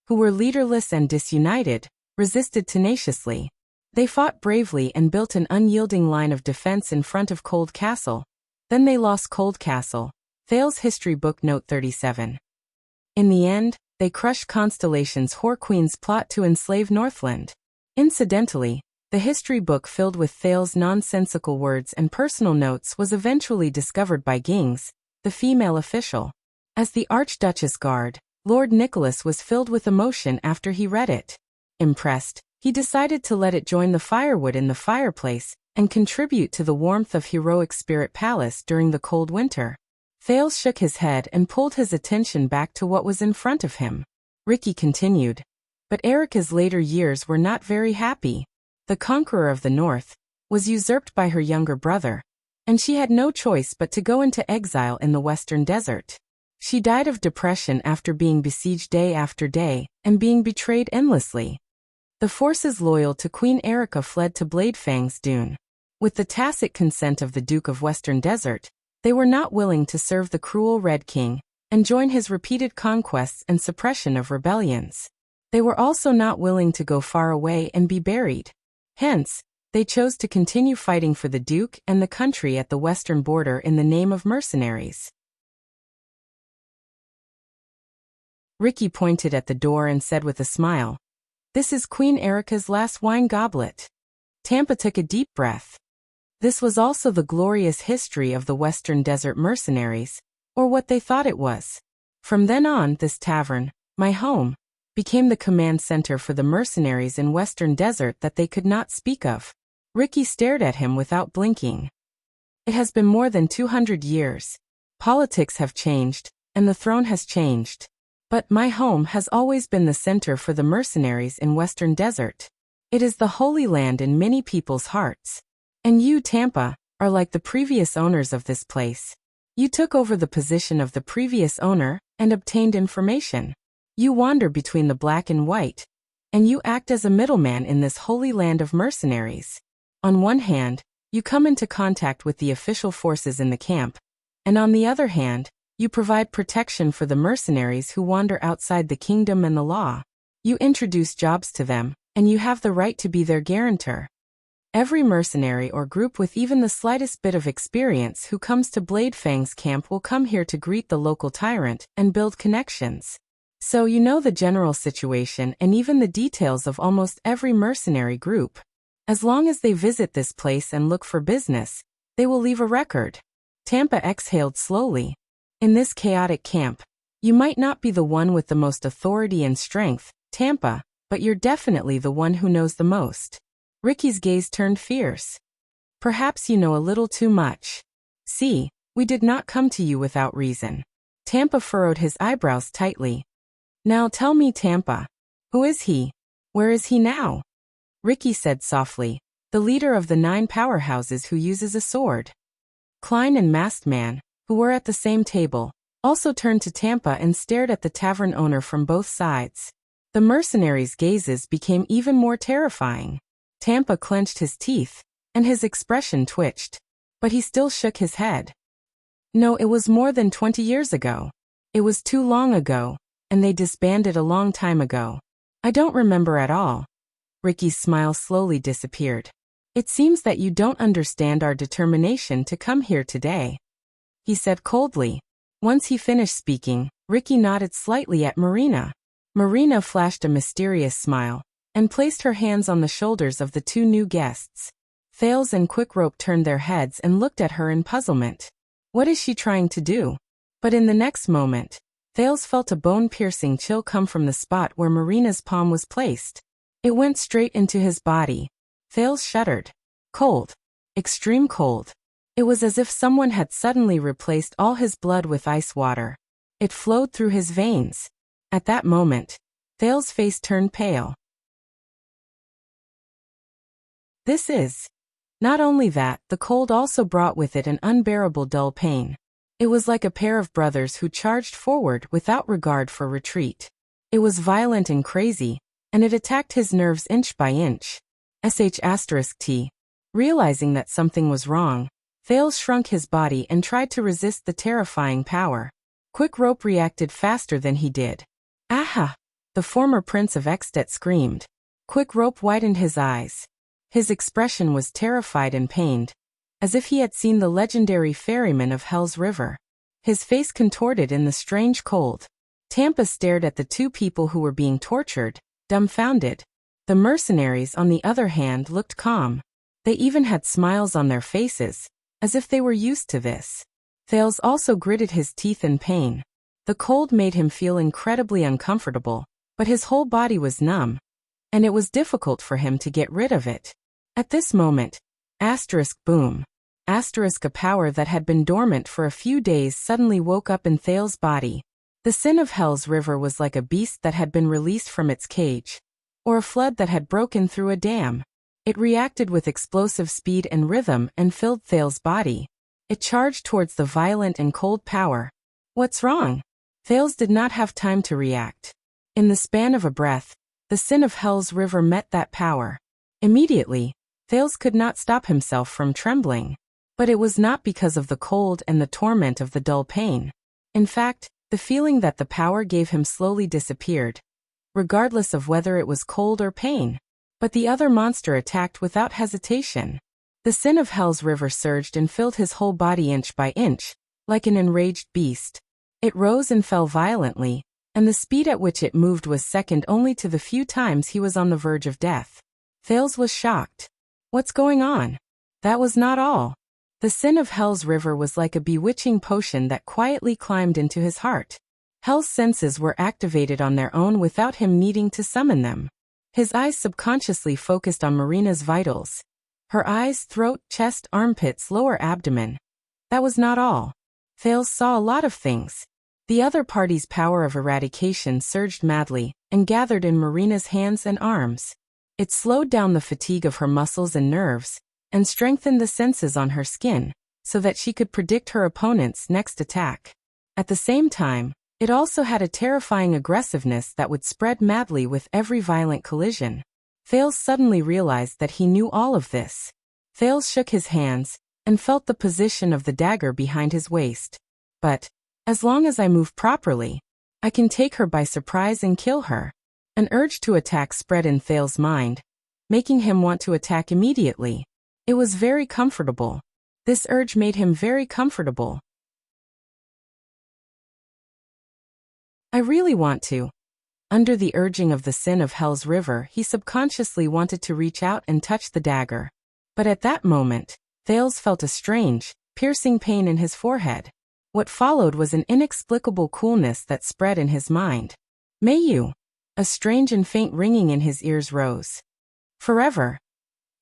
Who were leaderless and disunited, resisted tenaciously. They fought bravely and built an unyielding line of defense in front of Cold Castle. Then they lost Cold Castle. Thales History Book Note 37. In the end, they crushed Constellation's Whore Queen's plot to enslave Northland. Incidentally, the history book filled with Thales' nonsensical words and personal notes was eventually discovered by Gings, the female official. As the Archduchess Guard, Lord Nicholas was filled with emotion after he read it. Impressed, he decided to let it join the firewood in the fireplace and contribute to the warmth of heroic Spirit Palace during the cold winter. Thales shook his head and pulled his attention back to what was in front of him. Ricky continued. But Erica's later years were not very happy. The conqueror of the North was usurped by her younger brother, and she had no choice but to go into exile in the Western Desert. She died of depression after being besieged day after day and being betrayed endlessly. The forces loyal to Queen Erica fled to Bladefang's Dune. With the tacit consent of the Duke of Western Desert, they were not willing to serve the cruel Red King and join his repeated conquests and suppression of rebellions. They were also not willing to go far away and be buried. Hence, they chose to continue fighting for the Duke and the country at the western border in the name of mercenaries. Ricky pointed at the door and said with a smile, "This is Queen Erica's last wine goblet." Tampa took a deep breath. This was also the glorious history of the Western Desert mercenaries, or what they thought it was. From then on, this tavern, my home, became the command center for the mercenaries in Western Desert that they could not speak of. Ricky stared at him without blinking. It has been more than 200 years. Politics have changed, and the throne has changed. But my home has always been the center for the mercenaries in Western Desert. It is the holy land in many people's hearts. And you, Tampa, are like the previous owners of this place. You took over the position of the previous owner and obtained information. You wander between the black and white, and you act as a middleman in this holy land of mercenaries. On one hand, you come into contact with the official forces in the camp, and on the other hand, you provide protection for the mercenaries who wander outside the kingdom and the law. You introduce jobs to them, and you have the right to be their guarantor. Every mercenary or group with even the slightest bit of experience who comes to Bladefang's camp will come here to greet the local tyrant and build connections. So you know the general situation and even the details of almost every mercenary group. As long as they visit this place and look for business, they will leave a record. Tampa exhaled slowly. In this chaotic camp, you might not be the one with the most authority and strength, Tampa, but you're definitely the one who knows the most. Ricky's gaze turned fierce. Perhaps you know a little too much. See, we did not come to you without reason. Tampa furrowed his eyebrows tightly. Now tell me, Tampa, who is he? Where is he now? Ricky said softly, the leader of the 9 powerhouses who uses a sword. Klein and Masked Man, who were at the same table, also turned to Tampa and stared at the tavern owner from both sides. The mercenaries' gazes became even more terrifying. Tampa clenched his teeth, and his expression twitched. But he still shook his head. No, it was more than 20 years ago. It was too long ago, and they disbanded a long time ago. I don't remember at all. Ricky's smile slowly disappeared. It seems that you don't understand our determination to come here today, he said coldly. Once he finished speaking, Ricky nodded slightly at Marina. Marina flashed a mysterious smile and placed her hands on the shoulders of the 2 new guests. Thales and Quickrope turned their heads and looked at her in puzzlement. What is she trying to do? But in the next moment, Thales felt a bone-piercing chill come from the spot where Marina's palm was placed. It went straight into his body. Thales shuddered. Cold. Extreme cold. It was as if someone had suddenly replaced all his blood with ice water. It flowed through his veins. At that moment, Thales' face turned pale. This is. Not only that, the cold also brought with it an unbearable dull pain. It was like a pair of brothers who charged forward without regard for retreat. It was violent and crazy, and it attacked his nerves inch by inch. **T. Realizing that something was wrong, Thales shrunk his body and tried to resist the terrifying power. Quick Rope reacted faster than he did. Aha! The former Prince of Extet screamed. Quick Rope widened his eyes. His expression was terrified and pained, as if he had seen the legendary ferryman of Hell's River. His face contorted in the strange cold. Tampa stared at the two people who were being tortured, dumbfounded. The mercenaries, on the other hand, looked calm. They even had smiles on their faces, as if they were used to this. Thales also gritted his teeth in pain. The cold made him feel incredibly uncomfortable, but his whole body was numb, and it was difficult for him to get rid of it. At this moment, boom. A power that had been dormant for a few days suddenly woke up in Thales' body. The sin of Hell's River was like a beast that had been released from its cage, or a flood that had broken through a dam. It reacted with explosive speed and rhythm and filled Thales' body. It charged towards the violent and cold power. What's wrong? Thales did not have time to react. In the span of a breath, the sin of Hell's River met that power. Immediately, Thales could not stop himself from trembling. But it was not because of the cold and the torment of the dull pain. In fact, the feeling that the power gave him slowly disappeared, regardless of whether it was cold or pain. But the other monster attacked without hesitation. The sin of Hell's River surged and filled his whole body inch by inch, like an enraged beast. It rose and fell violently, and the speed at which it moved was second only to the few times he was on the verge of death. Thales was shocked. What's going on? That was not all. The sin of Hell's River was like a bewitching potion that quietly climbed into his heart. Hell's senses were activated on their own without him needing to summon them. His eyes subconsciously focused on Marina's vitals. Her eyes, throat, chest, armpits, lower abdomen. That was not all. Thales saw a lot of things. The other party's power of eradication surged madly and gathered in Marina's hands and arms. It slowed down the fatigue of her muscles and nerves, and strengthened the senses on her skin, so that she could predict her opponent's next attack. At the same time, it also had a terrifying aggressiveness that would spread madly with every violent collision. Thales suddenly realized that he knew all of this. Thales shook his hands, and felt the position of the dagger behind his waist. But, as long as I move properly, I can take her by surprise and kill her. An urge to attack spread in Thales' mind, making him want to attack immediately. It was very comfortable. This urge made him very comfortable. I really want to. Under the urging of the sin of Hell's River, he subconsciously wanted to reach out and touch the dagger. But at that moment, Thales felt a strange, piercing pain in his forehead. What followed was an inexplicable coolness that spread in his mind. May you? A strange and faint ringing in his ears rose. Forever.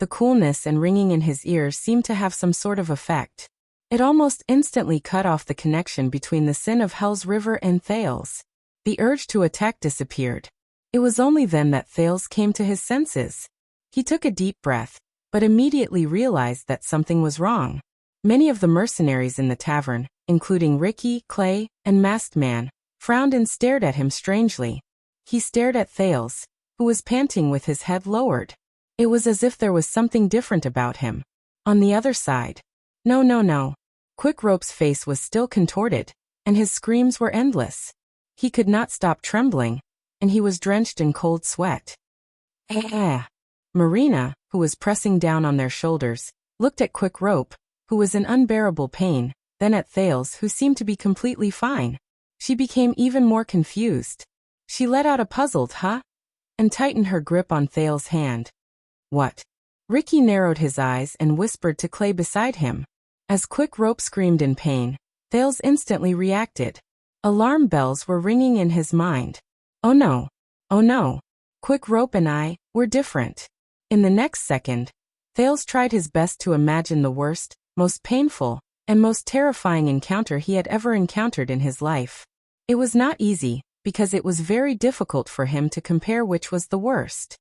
The coolness and ringing in his ears seemed to have some sort of effect. It almost instantly cut off the connection between the sin of Hell's River and Thales. The urge to attack disappeared. It was only then that Thales came to his senses. He took a deep breath, but immediately realized that something was wrong. Many of the mercenaries in the tavern, including Ricky, Clay, and Masked Man, frowned and stared at him strangely. He stared at Thales, who was panting with his head lowered. It was as if there was something different about him. On the other side. No. Quick Rope's face was still contorted, and his screams were endless. He could not stop trembling, and he was drenched in cold sweat. Marina, who was pressing down on their shoulders, looked at Quick Rope, who was in unbearable pain, then at Thales, who seemed to be completely fine. She became even more confused. She let out a puzzled "huh?" and tightened her grip on Thales' hand. What? Ricky narrowed his eyes and whispered to Clay beside him. As Quick Rope screamed in pain, Thales instantly reacted. Alarm bells were ringing in his mind. Oh no. Oh no. Quick Rope and I were different. In the next second, Thales tried his best to imagine the worst, most painful, and most terrifying encounter he had ever encountered in his life. It was not easy, because it was very difficult for him to compare which was the worst.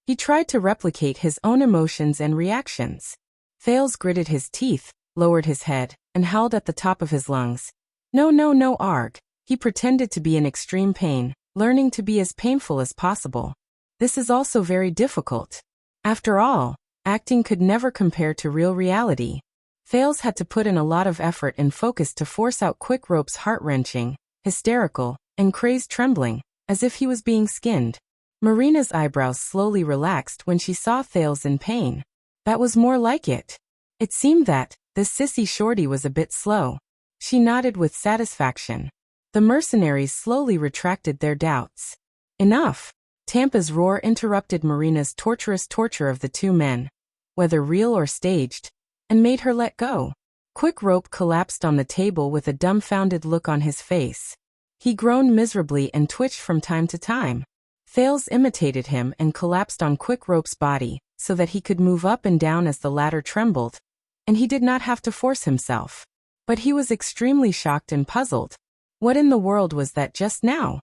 He tried to replicate his own emotions and reactions. Thales gritted his teeth, lowered his head, and howled at the top of his lungs. No, no, no, arg. He pretended to be in extreme pain, learning to be as painful as possible. This is also very difficult. After all, acting could never compare to real reality. Thales had to put in a lot of effort and focus to force out Quick Rope's heart-wrenching, hysterical, and crazed trembling, as if he was being skinned. Marina's eyebrows slowly relaxed when she saw Thales in pain. That was more like it. It seemed that this sissy shorty was a bit slow. She nodded with satisfaction. The mercenaries slowly retracted their doubts. Enough! Tampa's roar interrupted Marina's torturous torture of the two men, whether real or staged, and made her let go. Quick Rope collapsed on the table with a dumbfounded look on his face. He groaned miserably and twitched from time to time. Thales imitated him and collapsed on Quick Rope's body, so that he could move up and down as the latter trembled, and he did not have to force himself. But he was extremely shocked and puzzled. What in the world was that just now?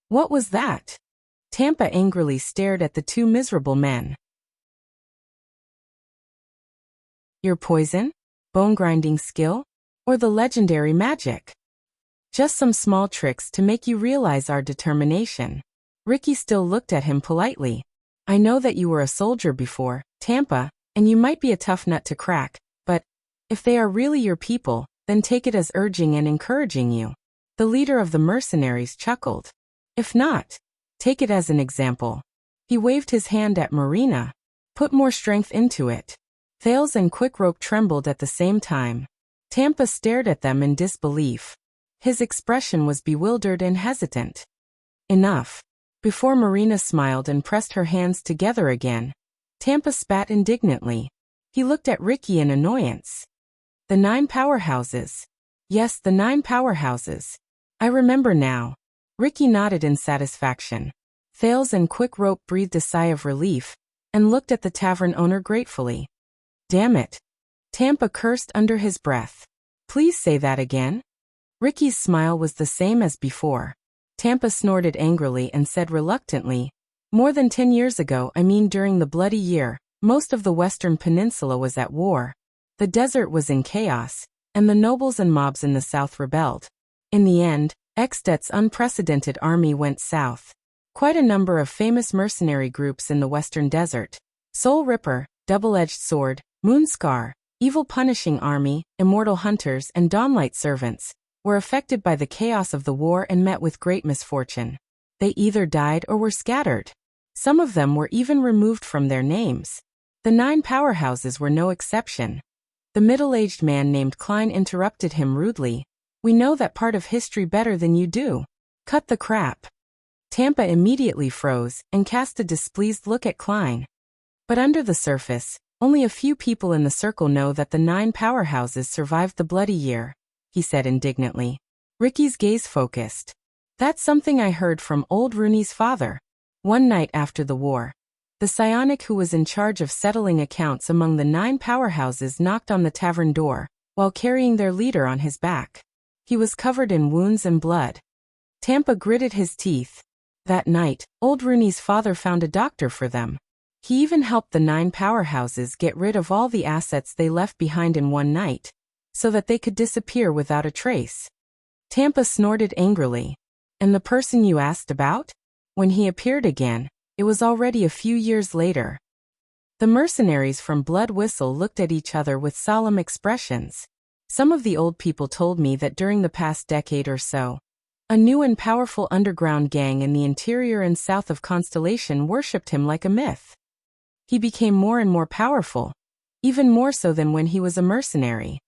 What was that? Tampa angrily stared at the two miserable men. Your poison? Bone-grinding skill? Or the legendary magic? Just some small tricks to make you realize our determination. Ricky still looked at him politely. I know that you were a soldier before, Tampa, and you might be a tough nut to crack, but if they are really your people, then take it as urging and encouraging you. The leader of the mercenaries chuckled. If not, take it as an example. He waved his hand at Marina. Put more strength into it. Thales and Quick Rope trembled at the same time. Tampa stared at them in disbelief. His expression was bewildered and hesitant. Enough. Before Marina smiled and pressed her hands together again, Tampa spat indignantly. He looked at Ricky in annoyance. The 9 powerhouses. Yes, the 9 powerhouses. I remember now. Ricky nodded in satisfaction. Thales and Quick Rope breathed a sigh of relief, and looked at the tavern owner gratefully. Damn it. Tampa cursed under his breath. Please say that again. Ricky's smile was the same as before. Tampa snorted angrily and said reluctantly, more than 10 years ago, I mean during the Bloody Year, most of the Western Peninsula was at war. The desert was in chaos, and the nobles and mobs in the south rebelled. In the end, Extet's unprecedented army went south. Quite a number of famous mercenary groups in the western desert, Soul Ripper, Double-Edged Sword, Moonscar, Evil Punishing Army, Immortal Hunters, and Dawnlight Servants, were affected by the chaos of the war and met with great misfortune. They either died or were scattered. Some of them were even removed from their names. The 9 powerhouses were no exception. The middle-aged man named Klein interrupted him rudely. We know that part of history better than you do. Cut the crap. Tampa immediately froze and cast a displeased look at Klein. But under the surface, only a few people in the circle know that the 9 powerhouses survived the Bloody Year, he said indignantly. Ricky's gaze focused. That's something I heard from old Rooney's father. One night after the war, the psionic who was in charge of settling accounts among the 9 powerhouses knocked on the tavern door, while carrying their leader on his back. He was covered in wounds and blood. Tampa gritted his teeth. That night, old Rooney's father found a doctor for them. He even helped the 9 powerhouses get rid of all the assets they left behind in one night, so that they could disappear without a trace. Tampa snorted angrily. And the person you asked about? When he appeared again, it was already a few years later. The mercenaries from Blood Whistle looked at each other with solemn expressions. Some of the old people told me that during the past decade or so, a new and powerful underground gang in the interior and south of Constellation worshipped him like a myth. He became more and more powerful, even more so than when he was a mercenary.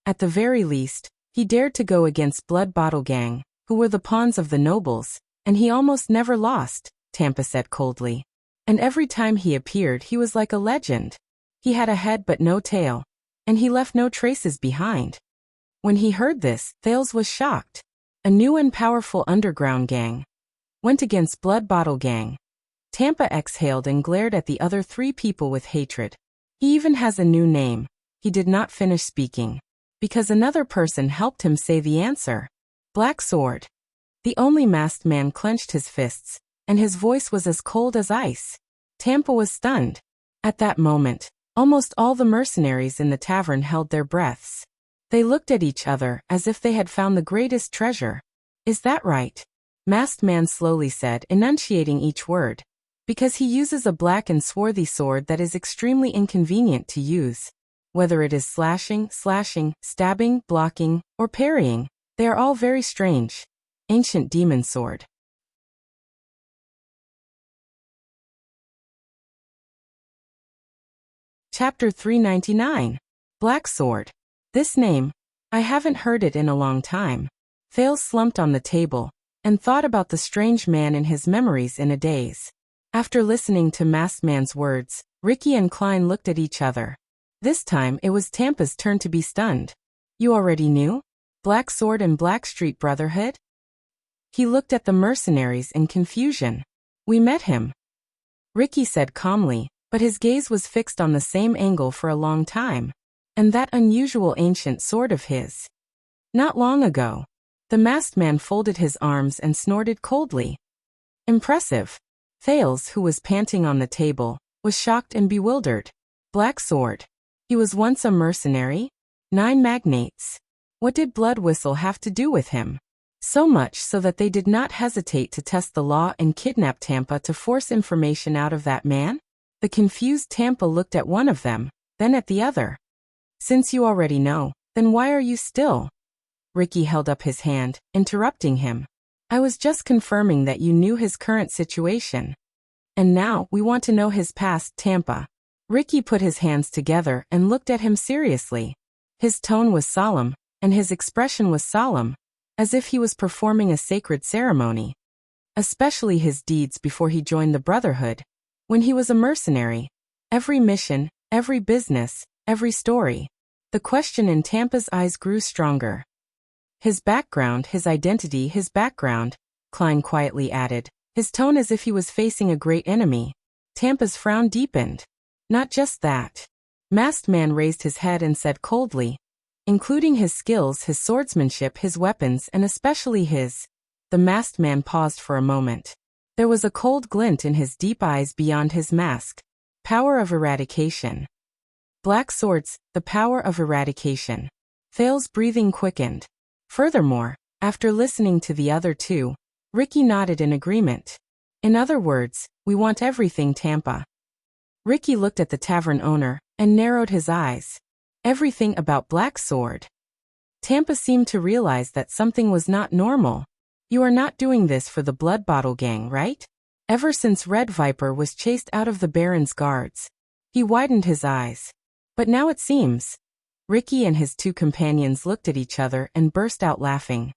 At the very least, he dared to go against Blood Bottle Gang, who were the pawns of the nobles, and he almost never lost, Tampa said coldly. And every time he appeared he was like a legend. He had a head but no tail, and he left no traces behind. When he heard this, Thales was shocked. A new and powerful underground gang went against Blood Bottle Gang. Tampa exhaled and glared at the other three people with hatred. He even has a new name. He did not finish speaking, because another person helped him say the answer. Black Sword. The only masked man clenched his fists, and his voice was as cold as ice. Tampa was stunned. At that moment, almost all the mercenaries in the tavern held their breaths. They looked at each other as if they had found the greatest treasure. Is that right? Masked Man slowly said, enunciating each word. Because he uses a black and swarthy sword that is extremely inconvenient to use. Whether it is slashing, stabbing, blocking, or parrying, they are all very strange. Ancient Demon Sword. Chapter 399. Black Sword. This name, I haven't heard it in a long time. Thales slumped on the table and thought about the strange man in his memories in a daze. After listening to Masked Man's words, Ricky and Klein looked at each other. This time it was Tampa's turn to be stunned. You already knew? Black Sword and Blackstreet Brotherhood? He looked at the mercenaries in confusion. We met him, Ricky said calmly, but his gaze was fixed on the same angle for a long time. And that unusual ancient sword of his. Not long ago. The masked man folded his arms and snorted coldly. Impressive. Thales, who was panting on the table, was shocked and bewildered. Black Sword. He was once a mercenary? 9 magnates. What did Blood Whistle have to do with him? So much so that they did not hesitate to test the law and kidnap Tampa to force information out of that man? The confused Tampa looked at one of them, then at the other. Since you already know, then why are you still? Ricky held up his hand, interrupting him. I was just confirming that you knew his current situation. And now, we want to know his past, Tampa. Ricky put his hands together and looked at him seriously. His tone was solemn, and his expression was solemn, as if he was performing a sacred ceremony. Especially his deeds before he joined the Brotherhood. When he was a mercenary. Every mission, every business, every story. The question in Tampa's eyes grew stronger. His background, his identity, his background, Klein quietly added, his tone as if he was facing a great enemy. Tampa's frown deepened. Not just that. Masked Man raised his head and said coldly, including his skills, his swordsmanship, his weapons, and especially his. The masked man paused for a moment. There was a cold glint in his deep eyes beyond his mask. Power of eradication. Black Swords, the power of eradication. Thales' breathing quickened. Furthermore, after listening to the other two, Ricky nodded in agreement. In other words, we want everything, Tampa. Ricky looked at the tavern owner and narrowed his eyes. Everything about Black Sword. Tampa seemed to realize that something was not normal. You are not doing this for the Blood Bottle Gang, right? Ever since Red Viper was chased out of the Baron's guards. He widened his eyes. But now it seems. Ricky and his two companions looked at each other and burst out laughing.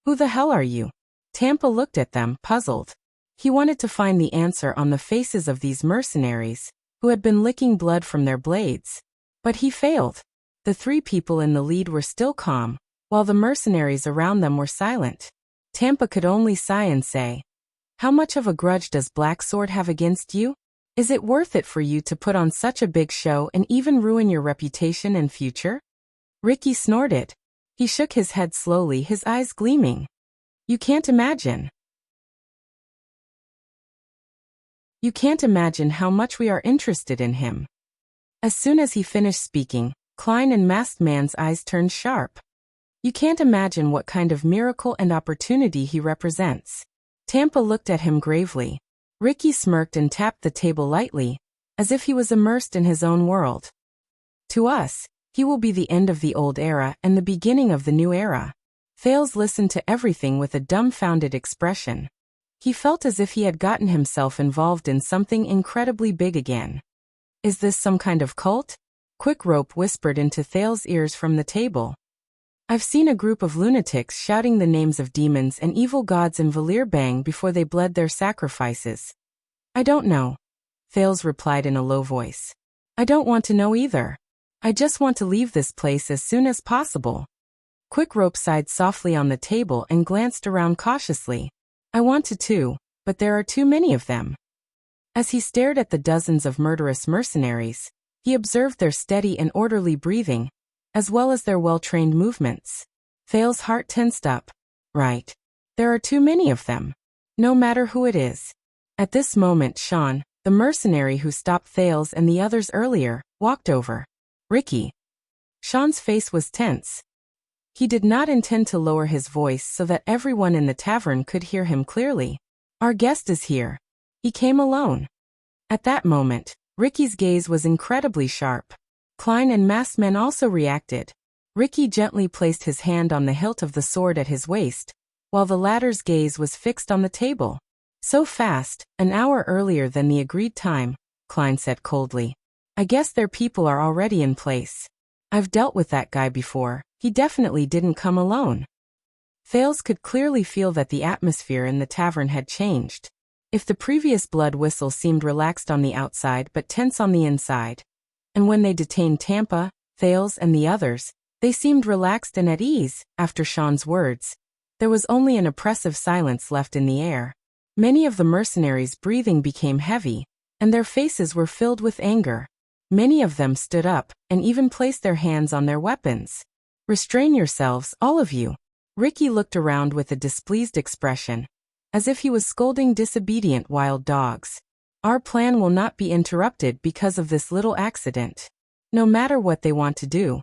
Who the hell are you? Tampa looked at them, puzzled. He wanted to find the answer on the faces of these mercenaries, who had been licking blood from their blades. But he failed. The three people in the lead were still calm, while the mercenaries around them were silent. Tampa could only sigh and say, how much of a grudge does Black Sword have against you? Is it worth it for you to put on such a big show and even ruin your reputation and future? Ricky snorted. He shook his head slowly, his eyes gleaming. You can't imagine. You can't imagine how much we are interested in him. As soon as he finished speaking, Klein and Masked Man's eyes turned sharp. You can't imagine what kind of miracle and opportunity he represents. Tampa looked at him gravely. Ricky smirked and tapped the table lightly, as if he was immersed in his own world. To us, he will be the end of the old era and the beginning of the new era. Thales listened to everything with a dumbfounded expression. He felt as if he had gotten himself involved in something incredibly big again. Is this some kind of cult? Quick Rope whispered into Thales' ears from the table. I've seen a group of lunatics shouting the names of demons and evil gods in Valier before they bled their sacrifices. I don't know. Thales replied in a low voice. I don't want to know either. I just want to leave this place as soon as possible. Quickrope sighed softly on the table and glanced around cautiously. I want to too, but there are too many of them. As he stared at the dozens of murderous mercenaries, he observed their steady and orderly breathing, as well as their well-trained movements. Thale's heart tensed up. Right. There are too many of them. No matter who it is. At this moment Sean, the mercenary who stopped Thales and the others earlier, walked over. Ricky. Sean's face was tense. He did not intend to lower his voice so that everyone in the tavern could hear him clearly. Our guest is here. He came alone. At that moment, Ricky's gaze was incredibly sharp. Klein and masked men also reacted. Ricky gently placed his hand on the hilt of the sword at his waist, while the latter's gaze was fixed on the table. So fast, an hour earlier than the agreed time, Klein said coldly. I guess their people are already in place. I've dealt with that guy before, he definitely didn't come alone. Thales could clearly feel that the atmosphere in the tavern had changed. If the previous blood whistle seemed relaxed on the outside but tense on the inside, and when they detained Tampa, Thales and the others, they seemed relaxed and at ease. After Sean's words, there was only an oppressive silence left in the air. Many of the mercenaries' breathing became heavy, and their faces were filled with anger. Many of them stood up, and even placed their hands on their weapons. Restrain yourselves, all of you. Ricky looked around with a displeased expression, as if he was scolding disobedient wild dogs. Our plan will not be interrupted because of this little accident. No matter what they want to do.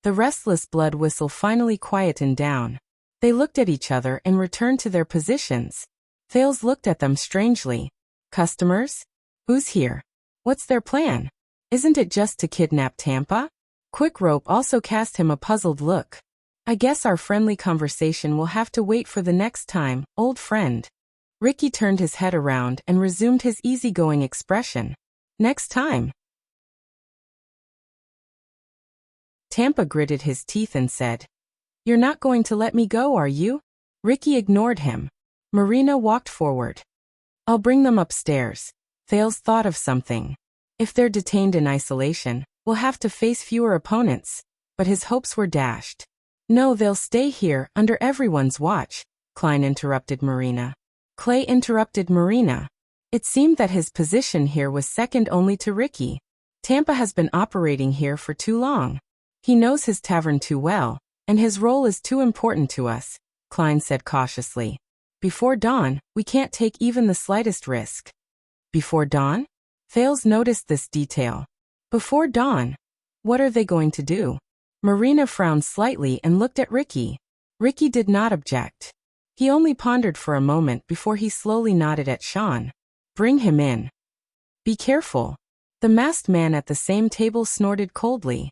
The restless blood whistle finally quietened down. They looked at each other and returned to their positions. Thales looked at them strangely. Customers? Who's here? What's their plan? Isn't it just to kidnap Tampa? Quickrope also cast him a puzzled look. I guess our friendly conversation will have to wait for the next time, old friend. Ricky turned his head around and resumed his easygoing expression. Next time. Tampa gritted his teeth and said, You're not going to let me go, are you? Ricky ignored him. Marina walked forward. I'll bring them upstairs. Thales thought of something. If they're detained in isolation, we'll have to face fewer opponents, but his hopes were dashed. No, they'll stay here, under everyone's watch, Klein interrupted Marina. Clay interrupted Marina. It seemed that his position here was second only to Ricky. Tampa has been operating here for too long. He knows his tavern too well, and his role is too important to us, Klein said cautiously. Before dawn, we can't take even the slightest risk. Before dawn? Thales noticed this detail. Before dawn? What are they going to do? Marina frowned slightly and looked at Ricky. Ricky did not object. He only pondered for a moment before he slowly nodded at Sean. Bring him in. Be careful. The masked man at the same table snorted coldly.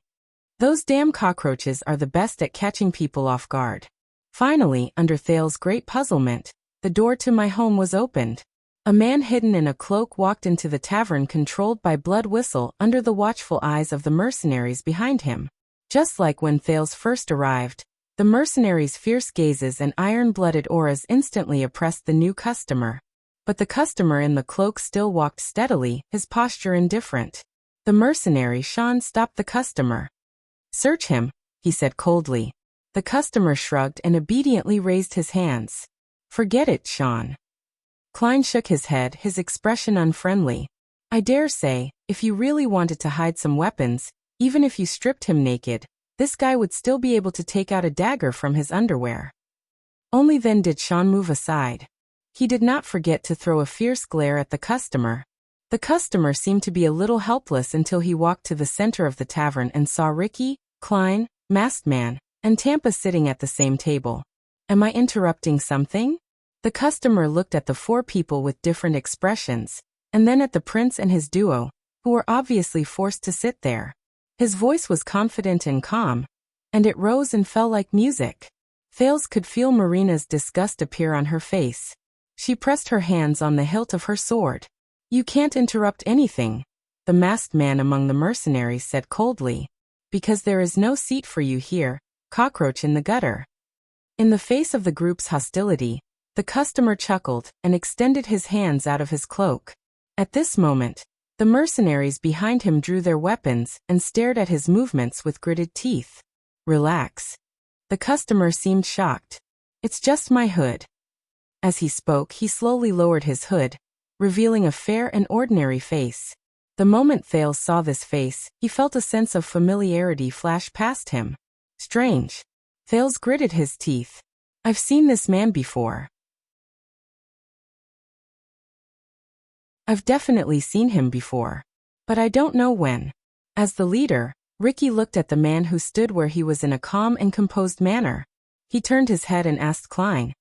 Those damn cockroaches are the best at catching people off guard. Finally, under Thales' great puzzlement, the door to my home was opened. A man hidden in a cloak walked into the tavern controlled by blood whistle under the watchful eyes of the mercenaries behind him. Just like when Thales first arrived, the mercenaries' fierce gazes and iron-blooded auras instantly oppressed the new customer. But the customer in the cloak still walked steadily, his posture indifferent. The mercenary Sean stopped the customer. Search him, he said coldly. The customer shrugged and obediently raised his hands. Forget it, Sean. Klein shook his head, his expression unfriendly. I dare say, if you really wanted to hide some weapons, even if you stripped him naked, this guy would still be able to take out a dagger from his underwear. Only then did Sean move aside. He did not forget to throw a fierce glare at the customer. The customer seemed to be a little helpless until he walked to the center of the tavern and saw Ricky, Klein, masked man, and Tampa sitting at the same table. Am I interrupting something? The customer looked at the four people with different expressions, and then at the prince and his duo, who were obviously forced to sit there. His voice was confident and calm, and it rose and fell like music. Thales could feel Marina's disgust appear on her face. She pressed her hands on the hilt of her sword. You can't interrupt anything, the masked man among the mercenaries said coldly. Because there is no seat for you here, cockroach in the gutter. In the face of the group's hostility, the customer chuckled and extended his hands out of his cloak. At this moment, the mercenaries behind him drew their weapons and stared at his movements with gritted teeth. Relax. The customer seemed shocked. It's just my hood. As he spoke, he slowly lowered his hood, revealing a fair and ordinary face. The moment Thales saw this face, he felt a sense of familiarity flash past him. Strange. Thales gritted his teeth. I've seen this man before. I've definitely seen him before. But I don't know when. As the leader, Ricky looked at the man who stood where he was in a calm and composed manner. He turned his head and asked Klein,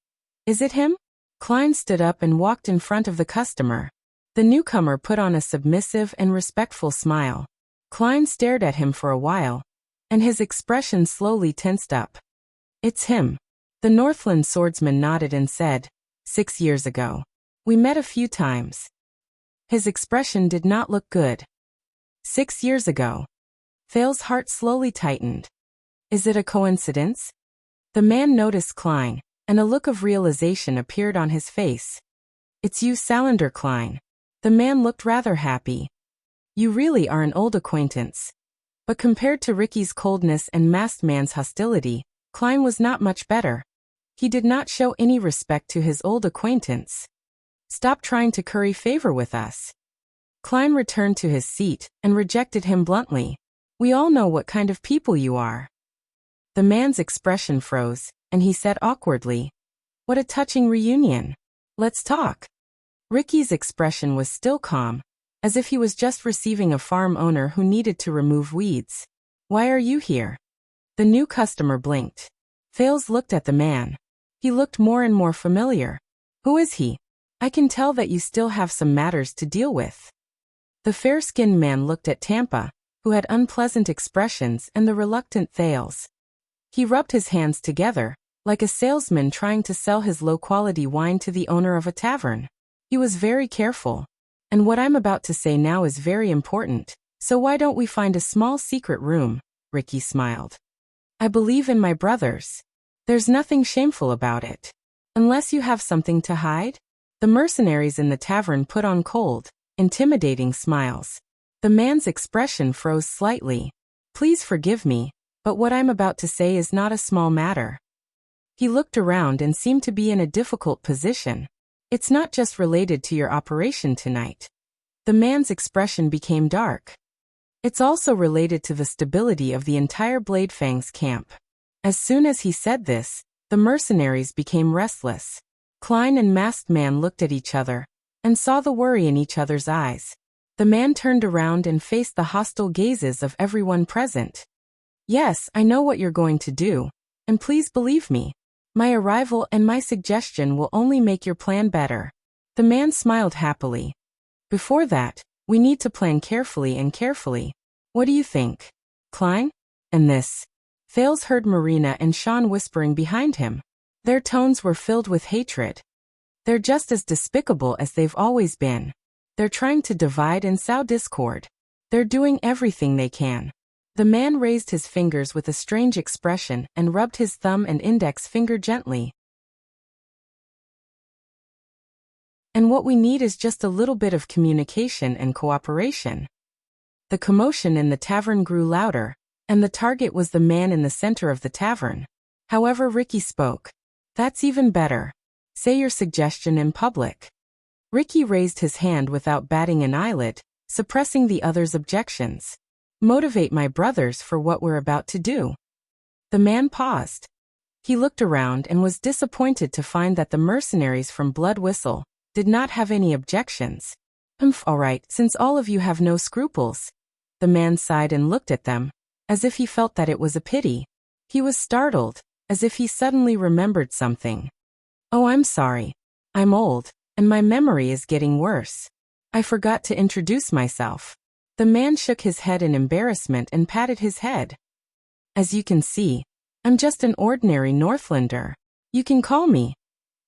"Is it him?" Klein stood up and walked in front of the customer. The newcomer put on a submissive and respectful smile. Klein stared at him for a while, and his expression slowly tensed up. "It's him." The Northland swordsman nodded and said, "6 years ago. We met a few times." His expression did not look good. 6 years ago. Thales' heart slowly tightened. Is it a coincidence? The man noticed Klein, and a look of realization appeared on his face. It's you, Salander Klein. The man looked rather happy. You really are an old acquaintance. But compared to Ricky's coldness and masked man's hostility, Klein was not much better. He did not show any respect to his old acquaintance. Stop trying to curry favor with us. Klein returned to his seat and rejected him bluntly. We all know what kind of people you are. The man's expression froze, and he said awkwardly, "What a touching reunion. Let's talk." Ricky's expression was still calm, as if he was just receiving a farm owner who needed to remove weeds. Why are you here? The new customer blinked. Thales looked at the man. He looked more and more familiar. Who is he? I can tell that you still have some matters to deal with. The fair-skinned man looked at Tampa, who had unpleasant expressions, and the reluctant Thales. He rubbed his hands together, like a salesman trying to sell his low-quality wine to the owner of a tavern. He was very careful. And what I'm about to say now is very important, so why don't we find a small secret room? Ricky smiled. I believe in my brothers. There's nothing shameful about it. Unless you have something to hide? The mercenaries in the tavern put on cold, intimidating smiles. The man's expression froze slightly. Please forgive me, but what I'm about to say is not a small matter. He looked around and seemed to be in a difficult position. It's not just related to your operation tonight. The man's expression became dark. It's also related to the stability of the entire Bladefang's camp. As soon as he said this, the mercenaries became restless. Klein and Masked Man looked at each other, and saw the worry in each other's eyes. The man turned around and faced the hostile gazes of everyone present. Yes, I know what you're going to do, and please believe me. My arrival and my suggestion will only make your plan better. The man smiled happily. Before that, we need to plan carefully and carefully. What do you think, Klein? And this. Thales heard Marina and Sean whispering behind him. Their tones were filled with hatred. They're just as despicable as they've always been. They're trying to divide and sow discord. They're doing everything they can. The man raised his fingers with a strange expression and rubbed his thumb and index finger gently. And what we need is just a little bit of communication and cooperation. The commotion in the tavern grew louder, and the target was the man in the center of the tavern. However, Ricky spoke. That's even better. Say your suggestion in public. Ricky raised his hand without batting an eyelid, suppressing the other's objections. Motivate my brothers for what we're about to do. The man paused. He looked around and was disappointed to find that the mercenaries from Blood Whistle did not have any objections. All right, since all of you have no scruples. The man sighed and looked at them, as if he felt that it was a pity. He was startled, as if he suddenly remembered something. Oh, I'm sorry. I'm old, and my memory is getting worse. I forgot to introduce myself. The man shook his head in embarrassment and patted his head. As you can see, I'm just an ordinary Northlander. You can call me.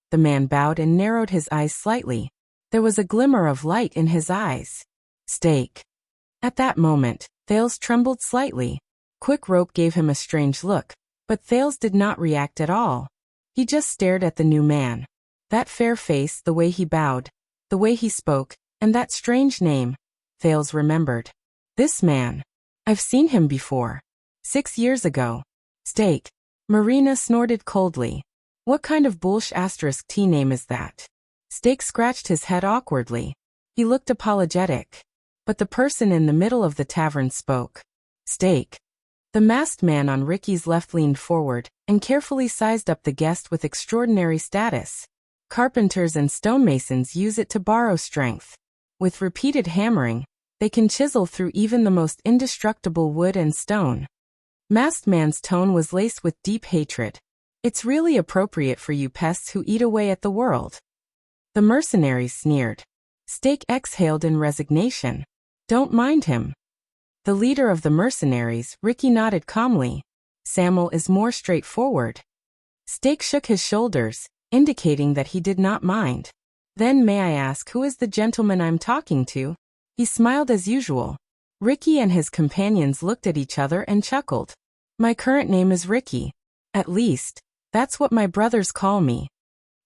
The man bowed and narrowed his eyes slightly. There was a glimmer of light in his eyes. Steak. At that moment, Thales trembled slightly. Quick Rope gave him a strange look, but Thales did not react at all. He just stared at the new man. That fair face, the way he bowed, the way he spoke, and that strange name. Thales remembered. This man. I've seen him before. 6 years ago. Steak. Marina snorted coldly. What kind of bullsh*t name is that? Steak scratched his head awkwardly. He looked apologetic. But the person in the middle of the tavern spoke. Steak. The masked man on Ricky's left leaned forward and carefully sized up the guest with extraordinary status. Carpenters and stonemasons use it to borrow strength. With repeated hammering, they can chisel through even the most indestructible wood and stone. Masked man's tone was laced with deep hatred. It's really appropriate for you pests who eat away at the world. The mercenaries sneered. Steak exhaled in resignation. Don't mind him. The leader of the mercenaries, Ricky, nodded calmly. Samuel is more straightforward. Steak shook his shoulders, indicating that he did not mind. Then may I ask who is the gentleman I'm talking to? He smiled as usual. Ricky and his companions looked at each other and chuckled. My current name is Ricky. At least, that's what my brothers call me.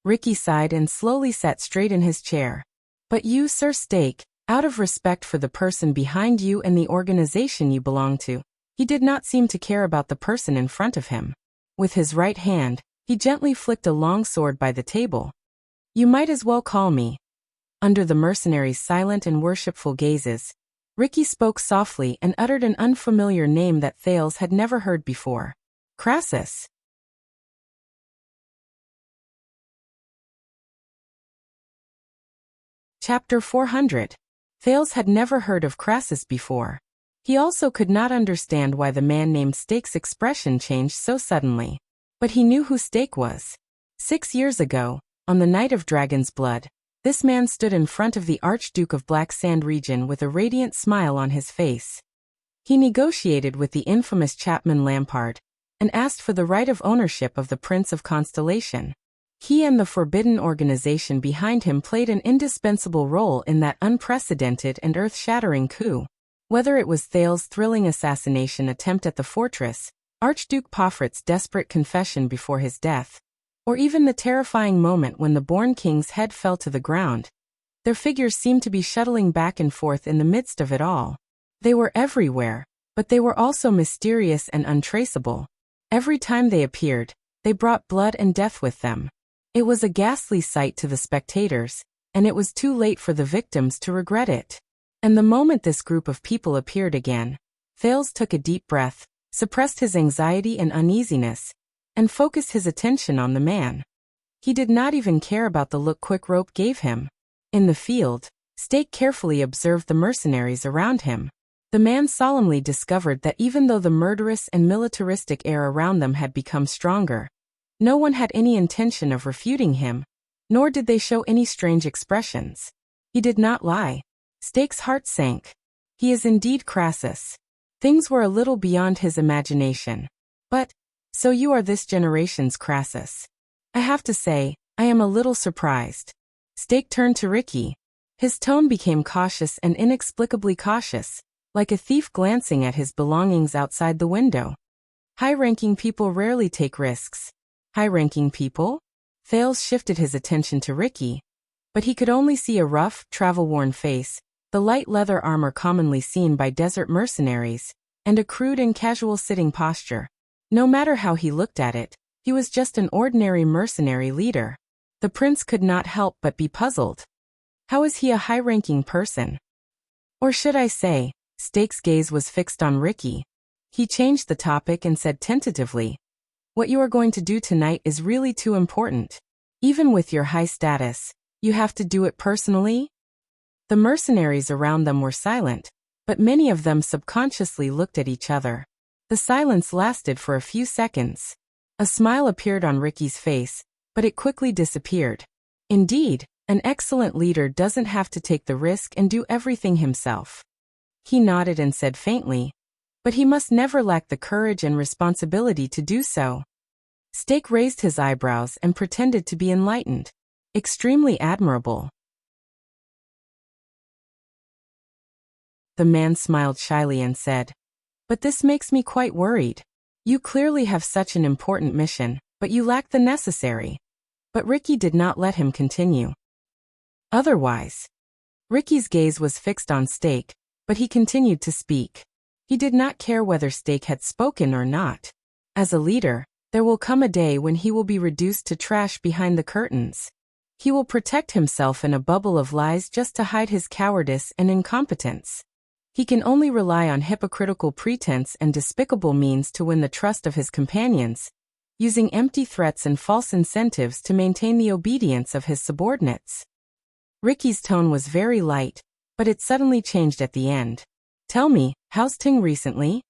Ricky sighed and slowly sat straight in his chair. But you, Sir Steak, out of respect for the person behind you and the organization you belong to, he did not seem to care about the person in front of him. With his right hand, he gently flicked a long sword by the table. You might as well call me. Under the mercenaries' silent and worshipful gazes, Ricky spoke softly and uttered an unfamiliar name that Thales had never heard before. Crassus. Chapter 400. Thales had never heard of Crassus before. He also could not understand why the man named Steak's expression changed so suddenly. But he knew who Steak was. 6 years ago, on the night of Dragon's Blood, this man stood in front of the Archduke of Black Sand region with a radiant smile on his face. He negotiated with the infamous Chapman Lampard and asked for the right of ownership of the Prince of Constellation. He and the forbidden organization behind him played an indispensable role in that unprecedented and earth-shattering coup. Whether it was Thales' thrilling assassination attempt at the fortress, Archduke Pofrit's desperate confession before his death, or even the terrifying moment when the Born King's head fell to the ground, their figures seemed to be shuttling back and forth in the midst of it all. They were everywhere, but they were also mysterious and untraceable. Every time they appeared, they brought blood and death with them. It was a ghastly sight to the spectators, and it was too late for the victims to regret it. And the moment this group of people appeared again, Thales took a deep breath, suppressed his anxiety and uneasiness, and focused his attention on the man. He did not even care about the look Quick Rope gave him. In the field, Steak carefully observed the mercenaries around him. The man solemnly discovered that even though the murderous and militaristic air around them had become stronger, no one had any intention of refuting him, nor did they show any strange expressions. He did not lie. Steak's heart sank. He is indeed Crassus. Things were a little beyond his imagination. But, so you are this generation's Crassus. I have to say, I am a little surprised. Steak turned to Ricky. His tone became cautious and inexplicably cautious, like a thief glancing at his belongings outside the window. High-ranking people rarely take risks. High-ranking people? Thales shifted his attention to Ricky, but he could only see a rough, travel-worn face, the light leather armor commonly seen by desert mercenaries, and a crude and casual sitting posture. No matter how he looked at it, he was just an ordinary mercenary leader. The prince could not help but be puzzled. How is he a high-ranking person? Or should I say, Steak's gaze was fixed on Ricky. He changed the topic and said tentatively, what you are going to do tonight is really too important. Even with your high status, you have to do it personally? The mercenaries around them were silent, but many of them subconsciously looked at each other. The silence lasted for a few seconds. A smile appeared on Ricky's face, but it quickly disappeared. Indeed, an excellent leader doesn't have to take the risk and do everything himself. He nodded and said faintly, but he must never lack the courage and responsibility to do so. Steak raised his eyebrows and pretended to be enlightened. Extremely admirable. The man smiled shyly and said, but this makes me quite worried. You clearly have such an important mission, but you lack the necessary. But Ricky did not let him continue. Otherwise, Ricky's gaze was fixed on Steak, but he continued to speak. He did not care whether Steak had spoken or not. As a leader, There will come a day when he will be reduced to trash behind the curtains. He will protect himself in a bubble of lies just to hide his cowardice and incompetence. He can only rely on hypocritical pretense and despicable means to win the trust of his companions, using empty threats and false incentives to maintain the obedience of his subordinates. Ricky's tone was very light, but it suddenly changed at the end. Tell me, how's Ting recently?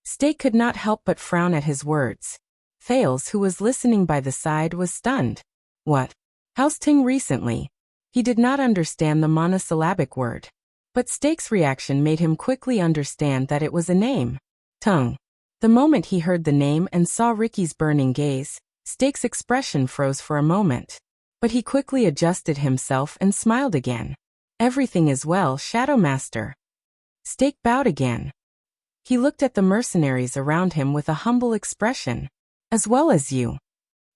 Steak could not help but frown at his words. Thales, who was listening by the side, was stunned. What? How's Ting recently? He did not understand the monosyllabic word. But Steak's reaction made him quickly understand that it was a name. Tung. The moment he heard the name and saw Ricky's burning gaze, Steak's expression froze for a moment. But he quickly adjusted himself and smiled again. Everything is well, Shadow Master. Steak bowed again. He looked at the mercenaries around him with a humble expression. As well as you.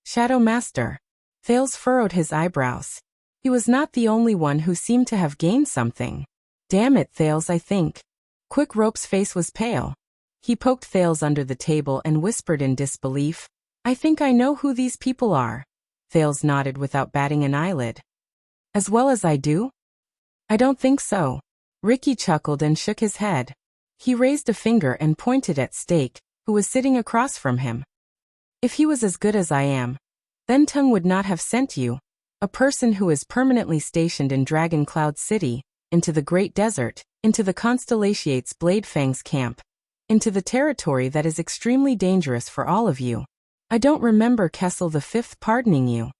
Shadow Master. Thales furrowed his eyebrows. He was not the only one who seemed to have gained something. Damn it, Thales, I think. Quick Rope's face was pale. He poked Thales under the table and whispered in disbelief, I think I know who these people are. Thales nodded without batting an eyelid. As well as I do? I don't think so. Ricky chuckled and shook his head. He raised a finger and pointed at Steak, who was sitting across from him. If he was as good as I am, then Tung would not have sent you, a person who is permanently stationed in Dragon Cloud City, into the Great Desert, into the Constellation's Bladefang's camp, into the territory that is extremely dangerous for all of you. I don't remember Kessel V pardoning you.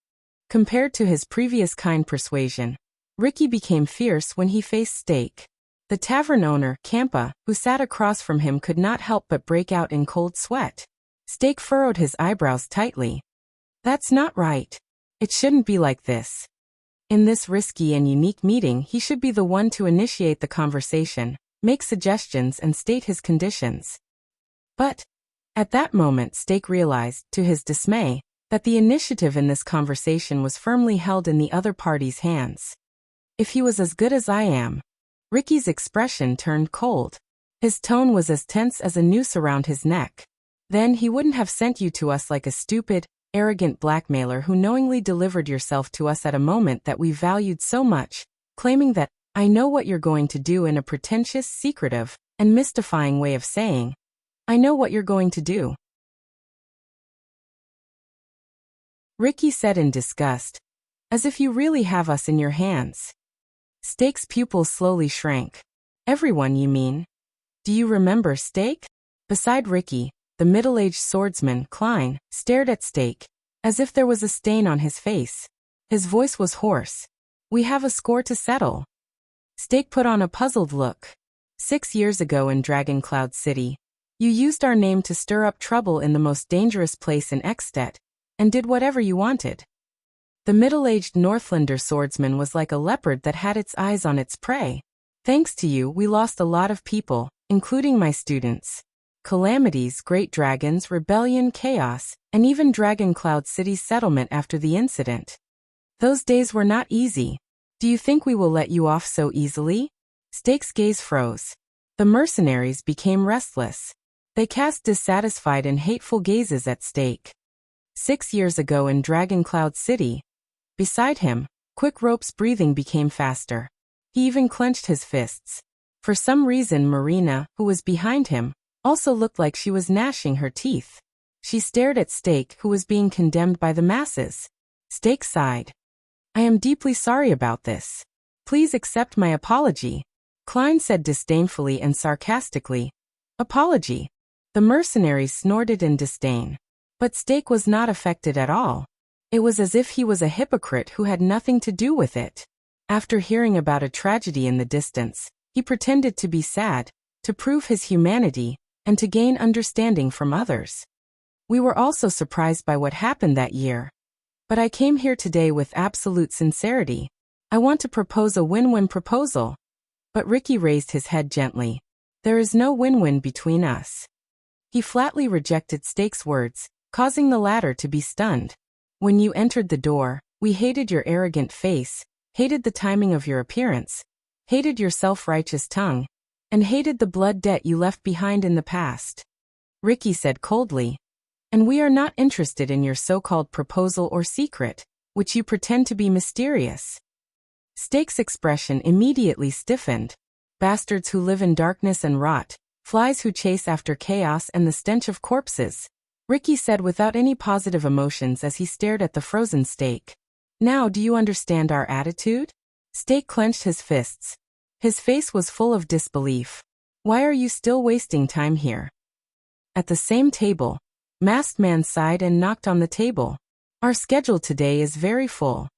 Compared to his previous kind persuasion, Ricky became fierce when he faced Steak. The tavern owner, Kampa, who sat across from him, could not help but break out in cold sweat. Steak furrowed his eyebrows tightly. That's not right. It shouldn't be like this. In this risky and unique meeting, he should be the one to initiate the conversation, make suggestions and state his conditions. But, at that moment Steak realized, to his dismay, that the initiative in this conversation was firmly held in the other party's hands. If he was as good as I am. Ricky's expression turned cold. His tone was as tense as a noose around his neck. Then he wouldn't have sent you to us like a stupid, arrogant blackmailer who knowingly delivered yourself to us at a moment that we valued so much, claiming that, I know what you're going to do, in a pretentious, secretive, and mystifying way of saying, I know what you're going to do. Ricky said in disgust, as if you really have us in your hands. Steak's pupils slowly shrank. Everyone, you mean? Do you remember Steak? Beside Ricky, the middle-aged swordsman, Klein, stared at Steak, as if there was a stain on his face. His voice was hoarse. We have a score to settle. Steak put on a puzzled look. 6 years ago in Dragon Cloud City, you used our name to stir up trouble in the most dangerous place in Extet, and did whatever you wanted. The middle-aged Northlander swordsman was like a leopard that had its eyes on its prey. Thanks to you, we lost a lot of people, including my students. Calamities, great dragons, rebellion, chaos, and even Dragon Cloud City's settlement after the incident. Those days were not easy. Do you think we will let you off so easily? Steak's gaze froze. The mercenaries became restless. They cast dissatisfied and hateful gazes at Steak. 6 years ago in Dragon Cloud City. Beside him, Quick Rope's breathing became faster. He even clenched his fists. For some reason Marina, who was behind him, also looked like she was gnashing her teeth. She stared at Steak, who was being condemned by the masses. Steak sighed. I am deeply sorry about this. Please accept my apology. Klein said disdainfully and sarcastically. Apology. The mercenaries snorted in disdain. But Steak was not affected at all. It was as if he was a hypocrite who had nothing to do with it. After hearing about a tragedy in the distance, he pretended to be sad, to prove his humanity, and to gain understanding from others. We were also surprised by what happened that year. But I came here today with absolute sincerity. I want to propose a win-win proposal. But Ricky raised his head gently. There is no win-win between us. He flatly rejected Steak's words, causing the latter to be stunned. When you entered the door, we hated your arrogant face, hated the timing of your appearance, hated your self-righteous tongue, and hated the blood debt you left behind in the past. Ricky said coldly. And we are not interested in your so-called proposal or secret, which you pretend to be mysterious. Steak's expression immediately stiffened. Bastards who live in darkness and rot, flies who chase after chaos and the stench of corpses, Ricky said without any positive emotions as he stared at the frozen steak. Now do you understand our attitude? Steak clenched his fists. His face was full of disbelief. Why are you still wasting time here? At the same table, Masked Man sighed and knocked on the table. Our schedule today is very full.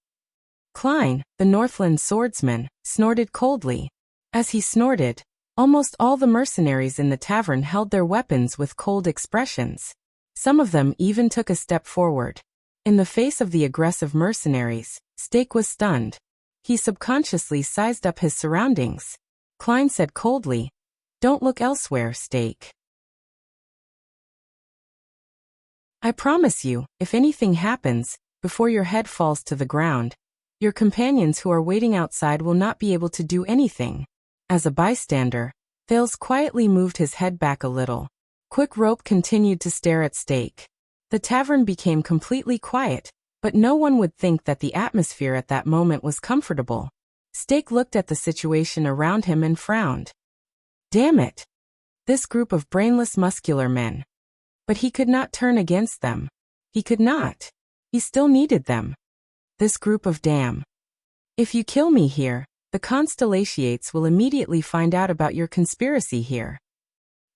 Klein, the Northland swordsman, snorted coldly. As he snorted, almost all the mercenaries in the tavern held their weapons with cold expressions. Some of them even took a step forward. In the face of the aggressive mercenaries, Steak was stunned. He subconsciously sized up his surroundings. Klein said coldly, "Don't look elsewhere, Steak. I promise you, if anything happens, before your head falls to the ground, your companions who are waiting outside will not be able to do anything." As a bystander, Thales quietly moved his head back a little. Quick Rope continued to stare at Steak. The tavern became completely quiet, but no one would think that the atmosphere at that moment was comfortable. Steak looked at the situation around him and frowned. Damn it! This group of brainless muscular men. But he could not turn against them. He could not. He still needed them. This group of damn. If you kill me here, the Constellatiates will immediately find out about your conspiracy here.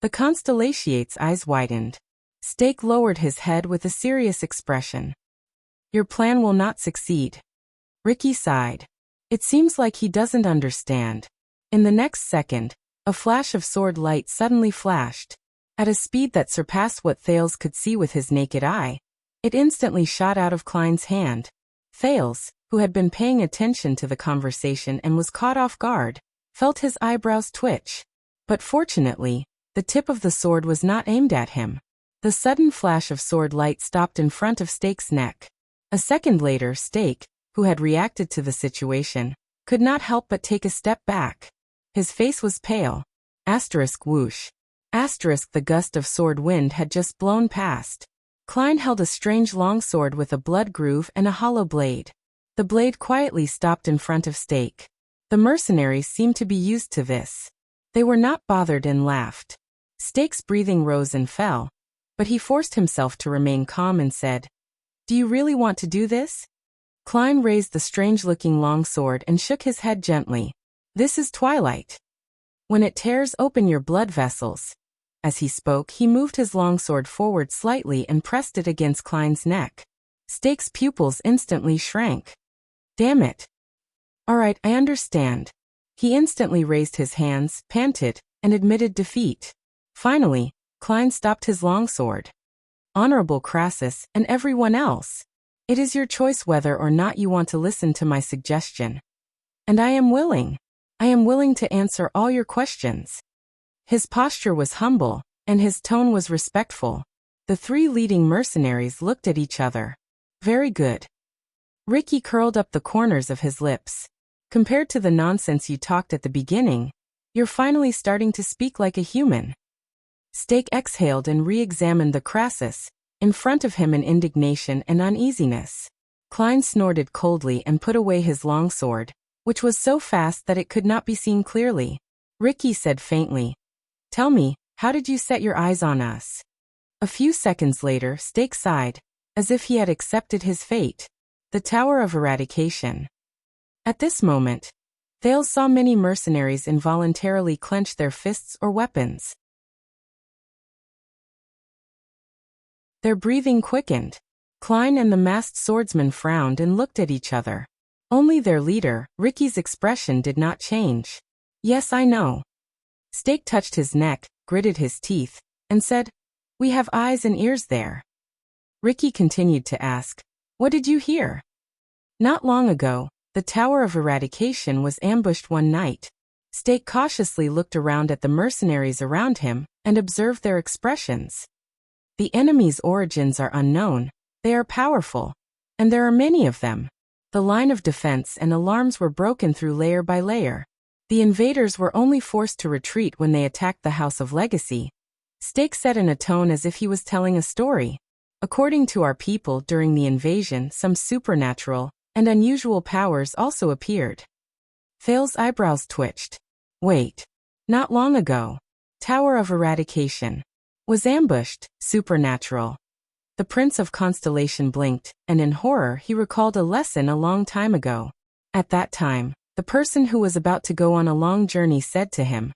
The Constellatiates' eyes widened. Steak lowered his head with a serious expression. Your plan will not succeed. Ricky sighed. It seems like he doesn't understand. In the next second, a flash of sword light suddenly flashed. At a speed that surpassed what Thales could see with his naked eye, it instantly shot out of Klein's hand. Thales, who had been paying attention to the conversation and was caught off guard, felt his eyebrows twitch. But fortunately, the tip of the sword was not aimed at him. The sudden flash of sword light stopped in front of Steak's neck. A second later, Steak, who had reacted to the situation, could not help but take a step back. His face was pale. Asterisk whoosh. Asterisk the gust of sword wind had just blown past. Klein held a strange longsword with a blood groove and a hollow blade. The blade quietly stopped in front of Steak. The mercenaries seemed to be used to this. They were not bothered and laughed. Steak's breathing rose and fell, but he forced himself to remain calm and said, "Do you really want to do this?" Klein raised the strange-looking longsword and shook his head gently. "This is twilight. When it tears open your blood vessels." As he spoke, he moved his longsword forward slightly and pressed it against Klein's neck. Steak's pupils instantly shrank. Damn it. All right, I understand. He instantly raised his hands, panted, and admitted defeat. Finally, Klein stopped his longsword. Honorable Crassus, and everyone else. It is your choice whether or not you want to listen to my suggestion. And I am willing. I am willing to answer all your questions. His posture was humble, and his tone was respectful. The three leading mercenaries looked at each other. Very good. Ricky curled up the corners of his lips. Compared to the nonsense you talked at the beginning, you're finally starting to speak like a human. Steak exhaled and re-examined the Crassus, in front of him in indignation and uneasiness. Klein snorted coldly and put away his longsword, which was so fast that it could not be seen clearly. Ricky said faintly, "Tell me, how did you set your eyes on us?" A few seconds later, Steak sighed, as if he had accepted his fate. The Tower of Eradication. At this moment, Thales saw many mercenaries involuntarily clench their fists or weapons. Their breathing quickened. Klein and the masked swordsman frowned and looked at each other. Only their leader, Ricky's expression did not change. "Yes, I know." Steak touched his neck, gritted his teeth, and said, "We have eyes and ears there." Ricky continued to ask, "What did you hear?" Not long ago, the Tower of Eradication was ambushed one night. Steak cautiously looked around at the mercenaries around him and observed their expressions. The enemy's origins are unknown, they are powerful, and there are many of them. The line of defense and alarms were broken through layer by layer. The invaders were only forced to retreat when they attacked the House of Legacy. Steak said in a tone as if he was telling a story. According to our people, during the invasion, some supernatural and unusual powers also appeared. Thale's eyebrows twitched. Wait. Not long ago. Tower of Eradication. Was ambushed, supernatural. The Prince of Constellation blinked, and in horror he recalled a lesson a long time ago. At that time, the person who was about to go on a long journey said to him,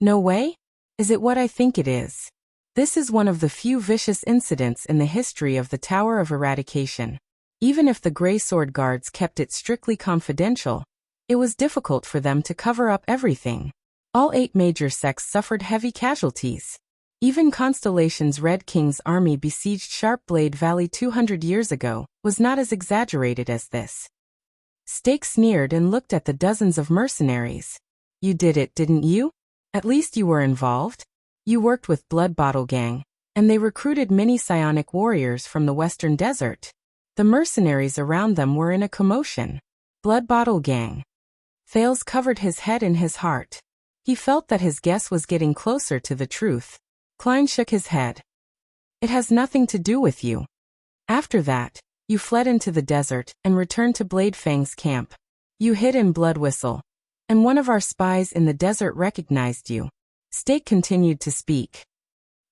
"No way? Is it what I think it is?" This is one of the few vicious incidents in the history of the Tower of Eradication. Even if the Grey Sword Guards kept it strictly confidential, it was difficult for them to cover up everything. All 8 major sects suffered heavy casualties. Even Constellation's Red King's army besieged Sharpblade Valley 200 years ago was not as exaggerated as this. Stake sneered and looked at the dozens of mercenaries. "You did it, didn't you? At least you were involved. You worked with Blood Bottle Gang, and they recruited many psionic warriors from the Western Desert." The mercenaries around them were in a commotion. Blood Bottle Gang. Thales covered his head in his heart. He felt that his guess was getting closer to the truth. Klein shook his head. "It has nothing to do with you. After that, you fled into the desert and returned to Bladefang's camp. You hid in Blood Whistle, and one of our spies in the desert recognized you." Stake continued to speak.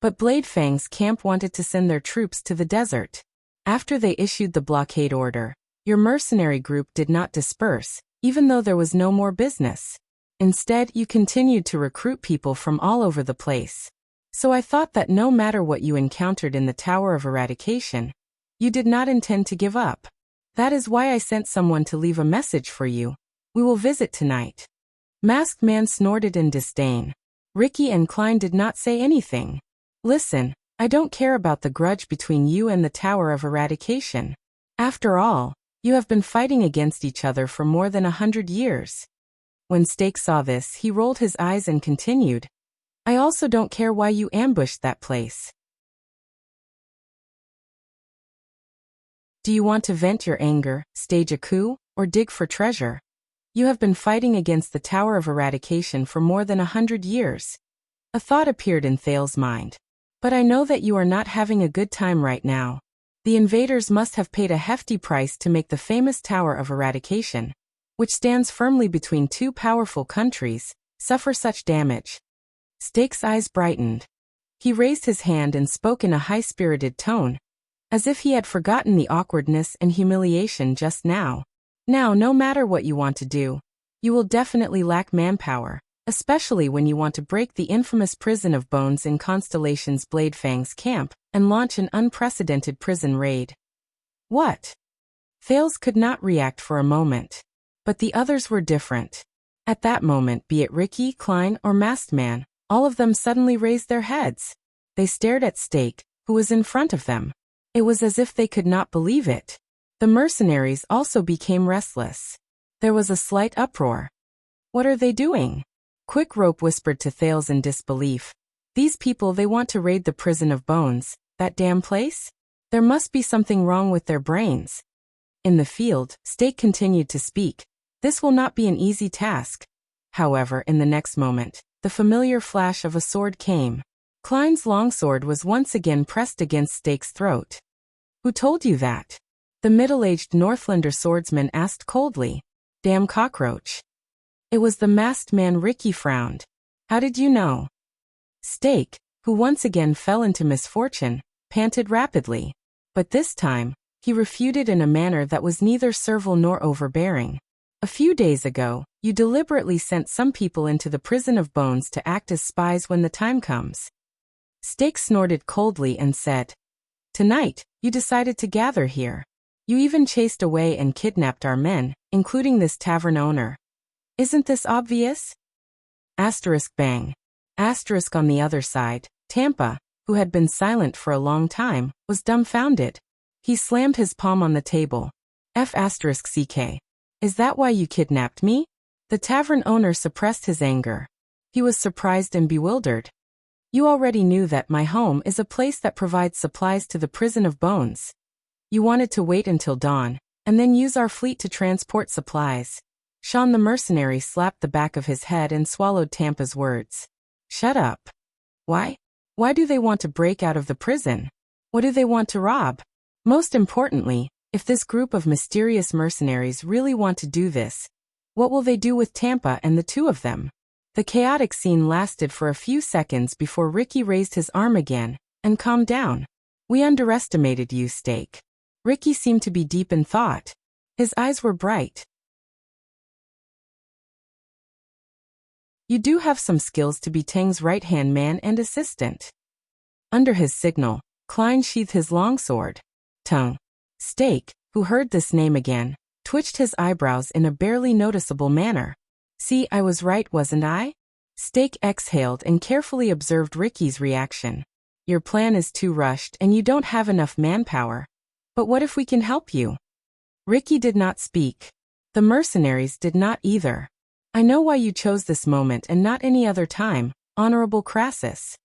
"But Bladefang's camp wanted to send their troops to the desert. After they issued the blockade order, your mercenary group did not disperse, even though there was no more business. Instead, you continued to recruit people from all over the place. So I thought that no matter what you encountered in the Tower of Eradication, you did not intend to give up. That is why I sent someone to leave a message for you. We will visit tonight." Masked Man snorted in disdain. Ricky and Klein did not say anything. "Listen, I don't care about the grudge between you and the Tower of Eradication. After all, you have been fighting against each other for more than 100 years. When Stake saw this, he rolled his eyes and continued, "I also don't care why you ambushed that place. Do you want to vent your anger, stage a coup, or dig for treasure? You have been fighting against the Tower of Eradication for more than 100 years. A thought appeared in Thale's mind. But I know that you are not having a good time right now. The invaders must have paid a hefty price to make the famous Tower of Eradication, which stands firmly between 2 powerful countries, suffer such damage." Stake's eyes brightened. He raised his hand and spoke in a high-spirited tone, as if he had forgotten the awkwardness and humiliation just now. "Now, no matter what you want to do, you will definitely lack manpower, especially when you want to break the infamous Prison of Bones in Constellation's Bladefang's camp and launch an unprecedented prison raid." "What?" Thales could not react for a moment. But the others were different. At that moment, be it Ricky, Klein, or Masked Man, all of them suddenly raised their heads. They stared at Stake, who was in front of them. It was as if they could not believe it. The mercenaries also became restless. There was a slight uproar. "What are they doing?" Quick Rope whispered to Thales in disbelief. "These people, they want to raid the Prison of Bones, that damn place? There must be something wrong with their brains." In the field, Stake continued to speak. "This will not be an easy task." However, in the next moment, the familiar flash of a sword came. Klein's longsword was once again pressed against Stake's throat. "Who told you that?" The middle-aged Northlander swordsman asked coldly. "Damn cockroach." It was the Masked Man. Ricky frowned. "How did you know?" Stake, who once again fell into misfortune, panted rapidly. But this time, he refuted in a manner that was neither servile nor overbearing. "A few days ago, you deliberately sent some people into the Prison of Bones to act as spies when the time comes." Stake snorted coldly and said, "Tonight, you decided to gather here. You even chased away and kidnapped our men, including this tavern owner. Isn't this obvious?" Asterisk bang. Asterisk on the other side, Tampa, who had been silent for a long time, was dumbfounded. He slammed his palm on the table. "F***CK. Is that why you kidnapped me?" The tavern owner suppressed his anger. He was surprised and bewildered. "You already knew that my home is a place that provides supplies to the Prison of Bones. You wanted to wait until dawn, and then use our fleet to transport supplies." Sean the mercenary slapped the back of his head and swallowed Tampa's words. "Shut up. Why? Why do they want to break out of the prison? What do they want to rob? Most importantly, if this group of mysterious mercenaries really want to do this, what will they do with Tampa and the two of them? The chaotic scene lasted for a few seconds before Ricky raised his arm again and calmed down. We underestimated you, Steak. Ricky seemed to be deep in thought. His eyes were bright. You do have some skills to be Tang's right-hand man and assistant. Under his signal, Klein sheathed his longsword. Tung. Steak, who heard this name again, twitched his eyebrows in a barely noticeable manner. See, I was right, wasn't I? Steak exhaled and carefully observed Ricky's reaction. Your plan is too rushed and you don't have enough manpower. But what if we can help you? Ricky did not speak. The mercenaries did not either. I know why you chose this moment and not any other time, Honorable Crassus.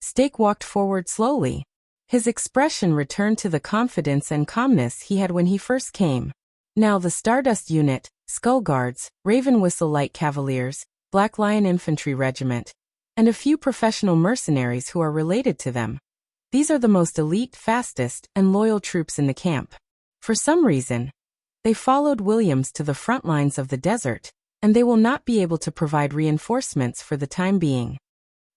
Steak walked forward slowly. His expression returned to the confidence and calmness he had when he first came. Now the Stardust Unit, Skull Guards, Raven Whistle Light Cavaliers, Black Lion Infantry Regiment, and a few professional mercenaries who are related to them. These are the most elite, fastest, and loyal troops in the camp. For some reason, they followed Williams to the front lines of the desert, and they will not be able to provide reinforcements for the time being.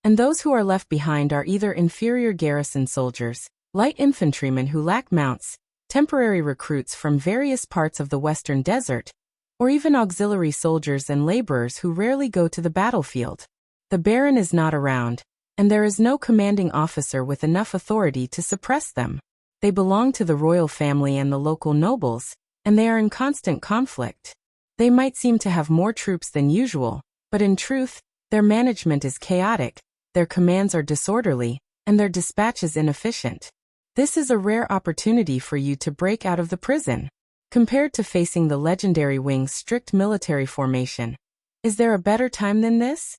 And those who are left behind are either inferior garrison soldiers, light infantrymen who lack mounts, temporary recruits from various parts of the western desert, or even auxiliary soldiers and laborers who rarely go to the battlefield. The Baron is not around, and there is no commanding officer with enough authority to suppress them. They belong to the royal family and the local nobles, and they are in constant conflict. They might seem to have more troops than usual, but in truth, their management is chaotic, their commands are disorderly, and their dispatches inefficient. This is a rare opportunity for you to break out of the prison. Compared to facing the legendary Wing's strict military formation, is there a better time than this?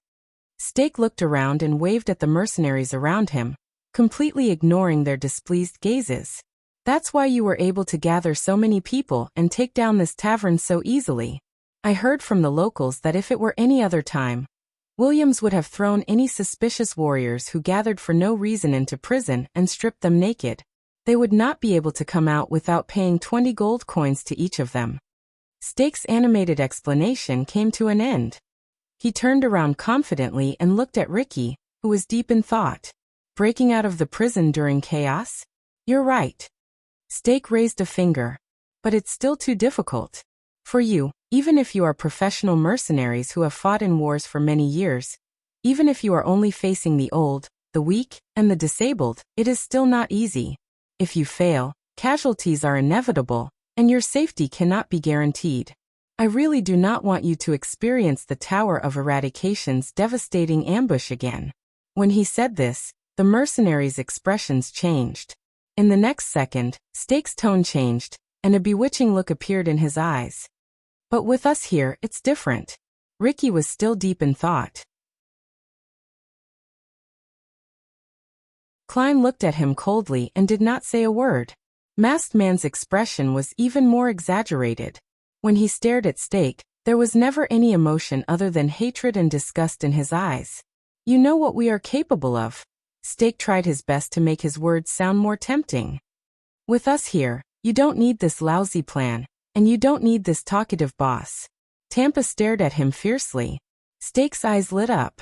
Steak looked around and waved at the mercenaries around him, completely ignoring their displeased gazes. That's why you were able to gather so many people and take down this tavern so easily. I heard from the locals that if it were any other time, Williams would have thrown any suspicious warriors who gathered for no reason into prison and stripped them naked. They would not be able to come out without paying 20 gold coins to each of them. Steak's animated explanation came to an end. He turned around confidently and looked at Ricky, who was deep in thought. Breaking out of the prison during chaos? You're right. Steak raised a finger. But it's still too difficult. For you, even if you are professional mercenaries who have fought in wars for many years, even if you are only facing the old, the weak, and the disabled, it is still not easy. If you fail, casualties are inevitable, and your safety cannot be guaranteed. I really do not want you to experience the Tower of Eradication's devastating ambush again. When he said this, the mercenaries' expressions changed. In the next second, Steak's tone changed, and a bewitching look appeared in his eyes. But with us here, it's different. Ricky was still deep in thought. Klein looked at him coldly and did not say a word. Masked Man's expression was even more exaggerated. When he stared at Steak, there was never any emotion other than hatred and disgust in his eyes. You know what we are capable of. Steak tried his best to make his words sound more tempting. With us here, you don't need this lousy plan, and you don't need this talkative boss. Tampa stared at him fiercely. Steak's eyes lit up.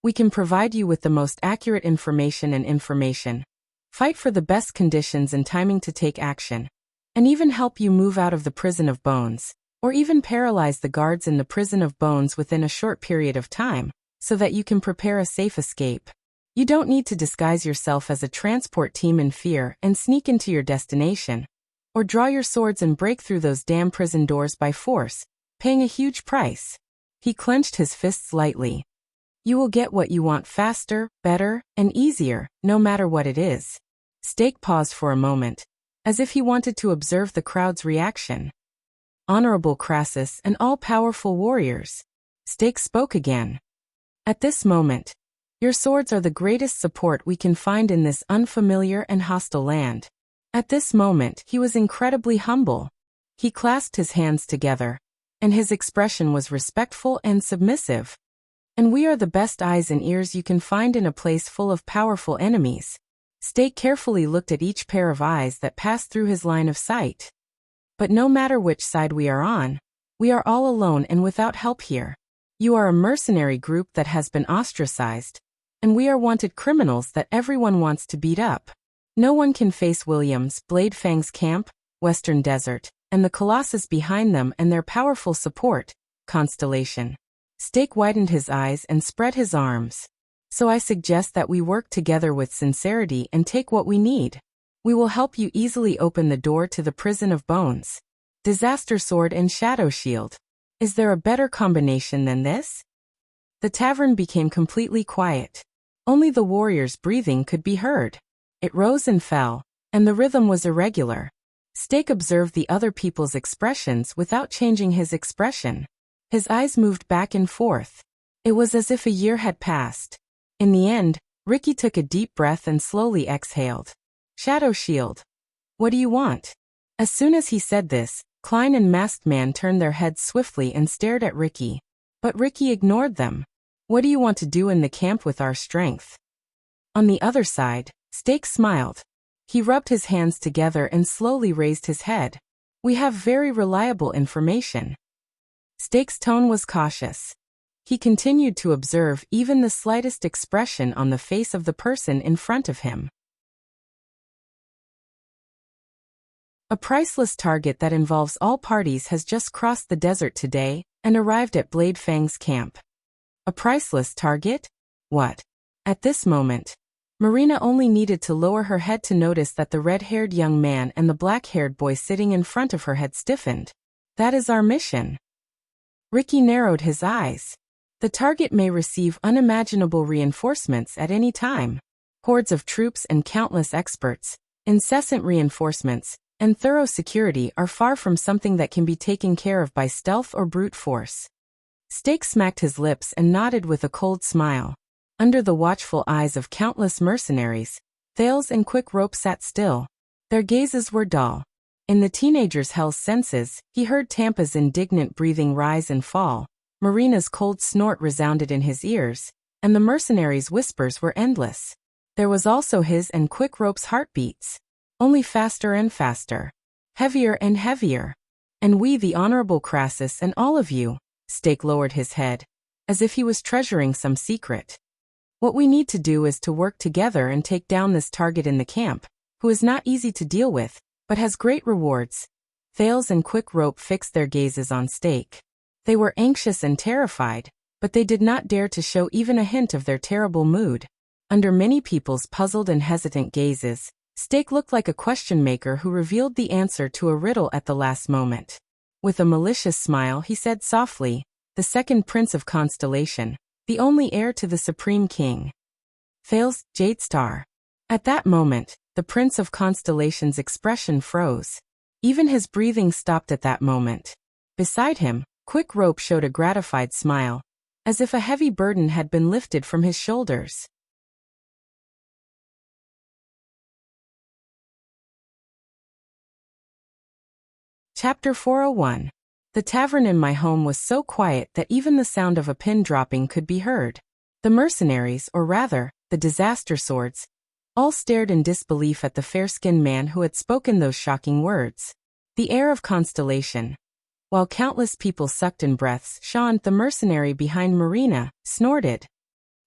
We can provide you with the most accurate information. Fight for the best conditions and timing to take action. And even help you move out of the Prison of Bones, or even paralyze the guards in the Prison of Bones within a short period of time, so that you can prepare a safe escape. You don't need to disguise yourself as a transport team in fear and sneak into your destination, or draw your swords and break through those damn prison doors by force, paying a huge price. He clenched his fists lightly. You will get what you want faster, better, and easier, no matter what it is. Steak paused for a moment, as if he wanted to observe the crowd's reaction. Honorable Crassus and all-powerful warriors. Steak spoke again. At this moment, your swords are the greatest support we can find in this unfamiliar and hostile land. At this moment, he was incredibly humble. He clasped his hands together, and his expression was respectful and submissive. And we are the best eyes and ears you can find in a place full of powerful enemies. Stake carefully looked at each pair of eyes that passed through his line of sight. But no matter which side we are on, we are all alone and without help here. You are a mercenary group that has been ostracized, and we are wanted criminals that everyone wants to beat up. No one can face William's Bladefang's camp, Western Desert, and the Colossus behind them and their powerful support, Constellation. Stake widened his eyes and spread his arms. So I suggest that we work together with sincerity and take what we need. We will help you easily open the door to the prison of bones. Disaster Sword and Shadow Shield. Is there a better combination than this? The tavern became completely quiet. Only the warriors' breathing could be heard. It rose and fell, and the rhythm was irregular. Stake observed the other people's expressions without changing his expression. His eyes moved back and forth. It was as if a year had passed. In the end, Ricky took a deep breath and slowly exhaled. Shadow Shield. What do you want? As soon as he said this, Klein and Masked Man turned their heads swiftly and stared at Ricky. But Ricky ignored them. What do you want to do in the camp with our strength? On the other side, Stake smiled. He rubbed his hands together and slowly raised his head. We have very reliable information. Stake's tone was cautious. He continued to observe even the slightest expression on the face of the person in front of him. A priceless target that involves all parties has just crossed the desert today and arrived at Bladefang's camp. A priceless target? What? At this moment, Marina only needed to lower her head to notice that the red-haired young man and the black-haired boy sitting in front of her had stiffened. That is our mission. Ricky narrowed his eyes. The target may receive unimaginable reinforcements at any time. Hordes of troops and countless experts, incessant reinforcements, and thorough security are far from something that can be taken care of by stealth or brute force. Stake smacked his lips and nodded with a cold smile. Under the watchful eyes of countless mercenaries, Thales and Quick Rope sat still. Their gazes were dull. In the teenager's hell's senses, he heard Tampa's indignant breathing rise and fall, Marina's cold snort resounded in his ears, and the mercenaries' whispers were endless. There was also his and Quick Rope's heartbeats. Only faster and faster. Heavier and heavier. And we, the Honorable Crassus and all of you, Stake lowered his head, as if he was treasuring some secret. What we need to do is to work together and take down this target in the camp, who is not easy to deal with, but has great rewards. Thales and Quick Rope fixed their gazes on Stake. They were anxious and terrified, but they did not dare to show even a hint of their terrible mood. Under many people's puzzled and hesitant gazes, Stake looked like a question maker who revealed the answer to a riddle at the last moment. With a malicious smile, he said softly, "The second prince of Constellation, the only heir to the Supreme King. Thales, Jadestar." At that moment, the Prince of Constellation's expression froze. Even his breathing stopped at that moment. Beside him, Quick Rope showed a gratified smile, as if a heavy burden had been lifted from his shoulders. Chapter 401. The tavern in my home was so quiet that even the sound of a pin dropping could be heard. The mercenaries, or rather, the disaster swords, all stared in disbelief at the fair-skinned man who had spoken those shocking words. The heir of Constellation. While countless people sucked in breaths, Sean, the mercenary behind Marina, snorted.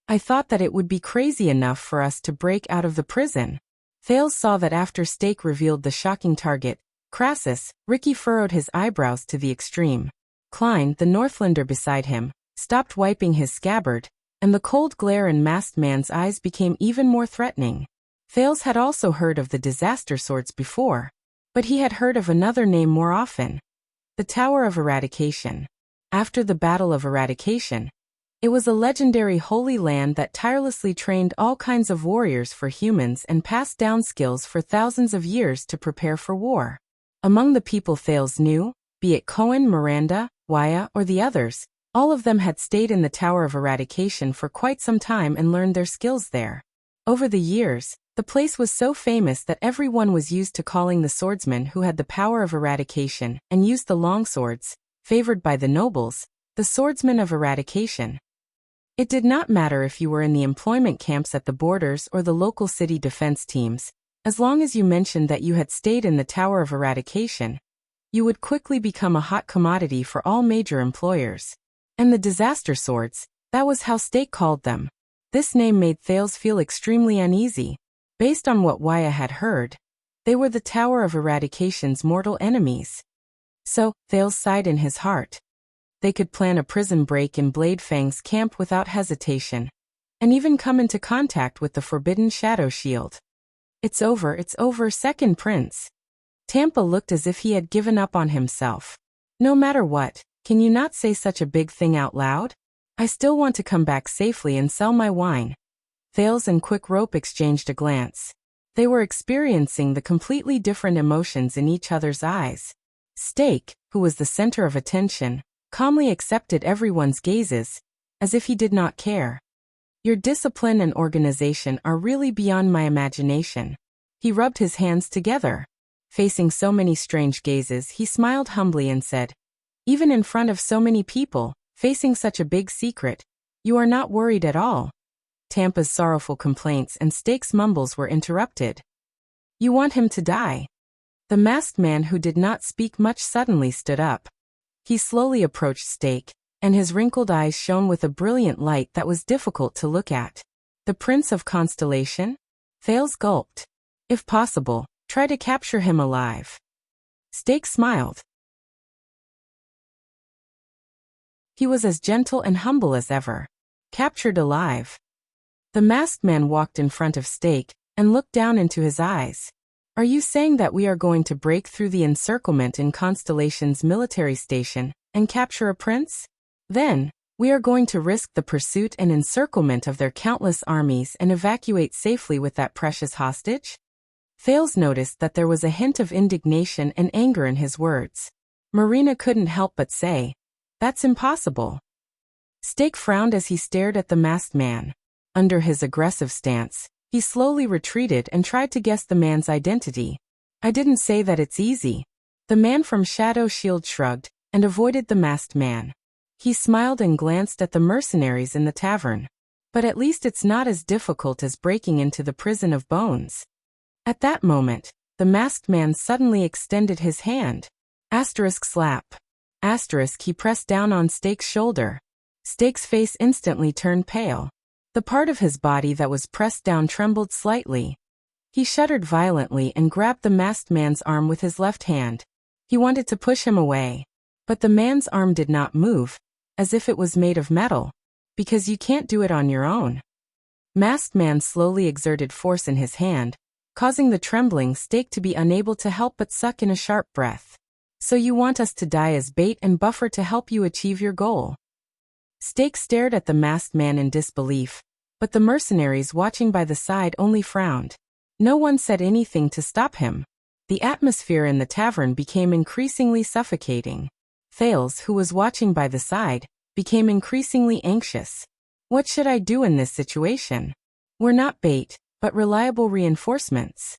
I thought that it would be crazy enough for us to break out of the prison. Thales saw that after Stake revealed the shocking target, Crassus, Ricky furrowed his eyebrows to the extreme. Klein, the Northlander beside him, stopped wiping his scabbard, and the cold glare in Masked Man's eyes became even more threatening. Thales had also heard of the disaster swords before, but he had heard of another name more often. The Tower of Eradication. After the Battle of Eradication, it was a legendary holy land that tirelessly trained all kinds of warriors for humans and passed down skills for thousands of years to prepare for war. Among the people Thales knew, be it Cohen, Miranda, Waya, or the others, all of them had stayed in the Tower of Eradication for quite some time and learned their skills there. Over the years, the place was so famous that everyone was used to calling the swordsman who had the power of eradication and used the longswords, favored by the nobles, the swordsman of eradication. It did not matter if you were in the employment camps at the borders or the local city defense teams, as long as you mentioned that you had stayed in the Tower of Eradication, you would quickly become a hot commodity for all major employers. And the disaster swords, that was how Stake called them. This name made Thales feel extremely uneasy. Based on what Waya had heard, they were the Tower of Eradication's mortal enemies. So, Thales sighed in his heart. They could plan a prison break in Bladefang's camp without hesitation, and even come into contact with the forbidden Shadow Shield. It's over, Second Prince. Tampa looked as if he had given up on himself. No matter what, can you not say such a big thing out loud? I still want to come back safely and sell my wine. Thales and Quick Rope exchanged a glance. They were experiencing the completely different emotions in each other's eyes. Stake, who was the center of attention, calmly accepted everyone's gazes, as if he did not care. Your discipline and organization are really beyond my imagination. He rubbed his hands together. Facing so many strange gazes, he smiled humbly and said, even in front of so many people, facing such a big secret, you are not worried at all. Tampa's sorrowful complaints and Stake's mumbles were interrupted. You want him to die? The masked man, who did not speak much, suddenly stood up. He slowly approached Stake, and his wrinkled eyes shone with a brilliant light that was difficult to look at. The Prince of Constellation? Thales gulped. If possible, try to capture him alive. Stake smiled. He was as gentle and humble as ever. Captured alive. The masked man walked in front of Stake and looked down into his eyes. Are you saying that we are going to break through the encirclement in Constellation's military station and capture a prince? Then, we are going to risk the pursuit and encirclement of their countless armies and evacuate safely with that precious hostage? Thales noticed that there was a hint of indignation and anger in his words. Marina couldn't help but say, that's impossible. Stake frowned as he stared at the masked man. Under his aggressive stance, he slowly retreated and tried to guess the man's identity. I didn't say that it's easy. The man from Shadow Shield shrugged and avoided the masked man. He smiled and glanced at the mercenaries in the tavern. But at least it's not as difficult as breaking into the prison of bones. At that moment, the masked man suddenly extended his hand. Slap. He pressed down on Stake's shoulder. Stake's face instantly turned pale. The part of his body that was pressed down trembled slightly. He shuddered violently and grabbed the masked man's arm with his left hand. He wanted to push him away. But the man's arm did not move, as if it was made of metal. Because you can't do it on your own. Masked man slowly exerted force in his hand, causing the trembling Stake to be unable to help but suck in a sharp breath. So you want us to die as bait and buffer to help you achieve your goal? Stake stared at the masked man in disbelief, but the mercenaries watching by the side only frowned. No one said anything to stop him. The atmosphere in the tavern became increasingly suffocating. Thales, who was watching by the side, became increasingly anxious. What should I do in this situation? We're not bait, but reliable reinforcements.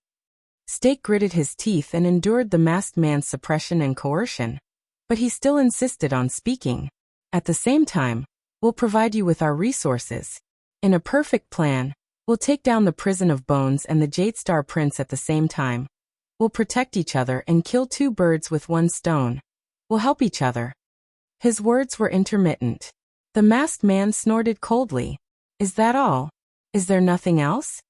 Stake gritted his teeth and endured the masked man's suppression and coercion. But he still insisted on speaking. At the same time, we'll provide you with our resources. In a perfect plan, we'll take down the prison of bones and the Jadestar Prince at the same time. We'll protect each other and kill two birds with one stone. We'll help each other. His words were intermittent. The masked man snorted coldly. Is that all? Is there nothing else?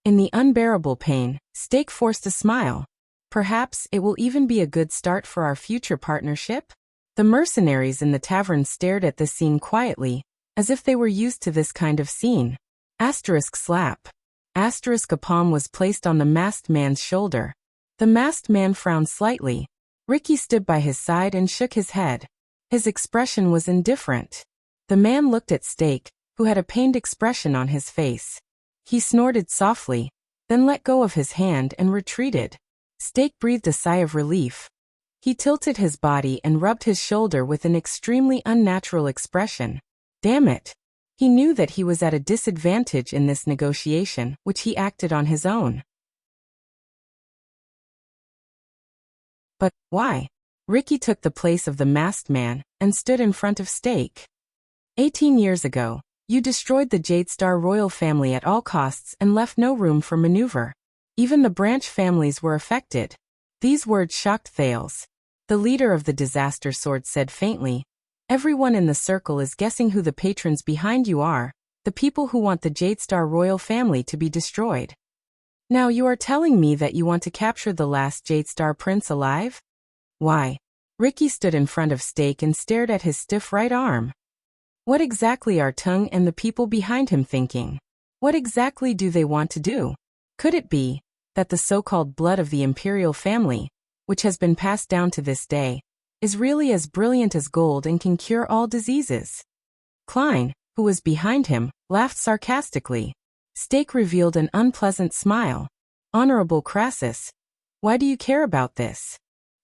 In the unbearable pain, Stake forced a smile. Perhaps it will even be a good start for our future partnership? The mercenaries in the tavern stared at this scene quietly, as if they were used to this kind of scene. Slap. A palm was placed on the masked man's shoulder. The masked man frowned slightly. Ricky stood by his side and shook his head. His expression was indifferent. The man looked at Stake, who had a pained expression on his face. He snorted softly, then let go of his hand and retreated. Stake breathed a sigh of relief. He tilted his body and rubbed his shoulder with an extremely unnatural expression. Damn it! He knew that he was at a disadvantage in this negotiation, which he acted on his own. But why? Ricky took the place of the masked man and stood in front of Stake. 18 years ago, You destroyed the Jadestar royal family at all costs and left no room for maneuver. Even the branch families were affected. These words shocked Thales. The leader of the disaster sword said faintly, "Everyone in the circle is guessing who the patrons behind you are, the people who want the Jadestar royal family to be destroyed. Now you are telling me that you want to capture the last Jadestar prince alive? Why?" Ricky stood in front of Stake and stared at his stiff right arm. What exactly are Tung and the people behind him thinking? What exactly do they want to do? Could it be that the so-called blood of the imperial family, which has been passed down to this day, is really as brilliant as gold and can cure all diseases? Klein, who was behind him, laughed sarcastically. Stake revealed an unpleasant smile. "Honorable Crassus, why do you care about this?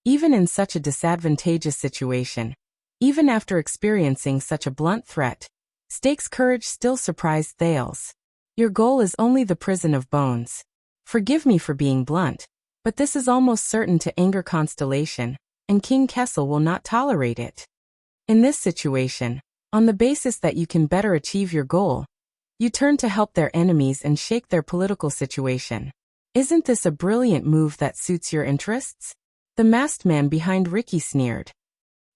Even in such a disadvantageous situation, even after experiencing such a blunt threat, Stake's courage still surprised Thales. Your goal is only the prison of bones. Forgive me for being blunt, but this is almost certain to anger Constellation, and King Kessel will not tolerate it. In this situation, on the basis that you can better achieve your goal, you turn to help their enemies and shake their political situation. Isn't this a brilliant move that suits your interests?" The masked man behind Ricky sneered.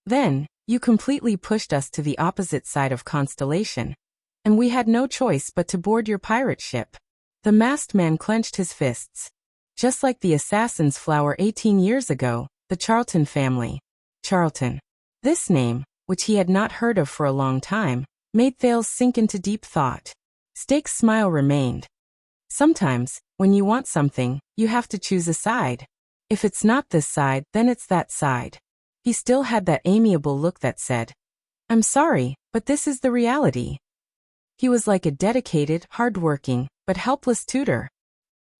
"Then, you completely pushed us to the opposite side of Constellation, and we had no choice but to board your pirate ship." The masked man clenched his fists. Just like the assassin's flower 18 years ago, the Charlton family. Charlton. This name, which he had not heard of for a long time, made Thales sink into deep thought. Stake's smile remained. Sometimes, when you want something, you have to choose a side. If it's not this side, then it's that side. He still had that amiable look that said, "I'm sorry, but this is the reality." He was like a dedicated, hard-working, but helpless tutor.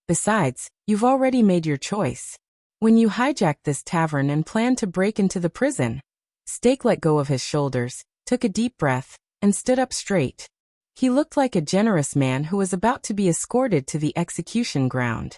Besides, you've already made your choice. When you hijacked this tavern and planned to break into the prison, Stake let go of his shoulders, took a deep breath, and stood up straight. He looked like a generous man who was about to be escorted to the execution ground.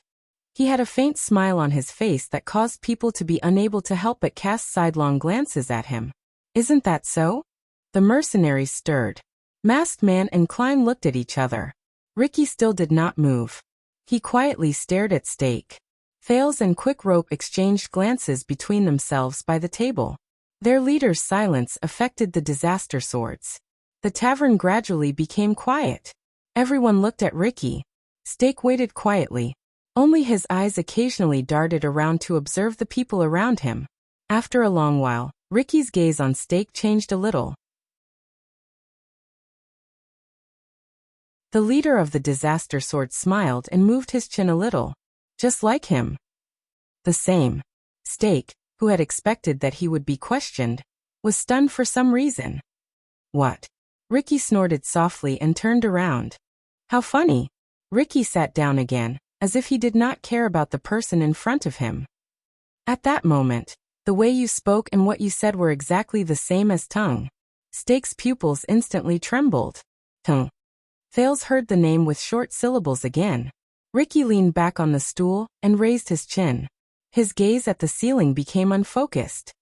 He had a faint smile on his face that caused people to be unable to help but cast sidelong glances at him. "Isn't that so?" The mercenaries stirred. Masked Man and Klein looked at each other. Ricky still did not move. He quietly stared at Stake. Thales and Quick Rope exchanged glances between themselves by the table. Their leader's silence affected the disaster swords. The tavern gradually became quiet. Everyone looked at Ricky. Stake waited quietly. Only his eyes occasionally darted around to observe the people around him. After a long while, Ricky's gaze on Stake changed a little. The leader of the disaster sword smiled and moved his chin a little. "Just like him." "The same." Stake, who had expected that he would be questioned, was stunned for some reason. "What?" Ricky snorted softly and turned around. "How funny." Ricky sat down again, as if he did not care about the person in front of him. "At that moment, the way you spoke and what you said were exactly the same as Tung." Stake's pupils instantly trembled. "Tung." Thales heard the name with short syllables again. Ricky leaned back on the stool and raised his chin. His gaze at the ceiling became unfocused.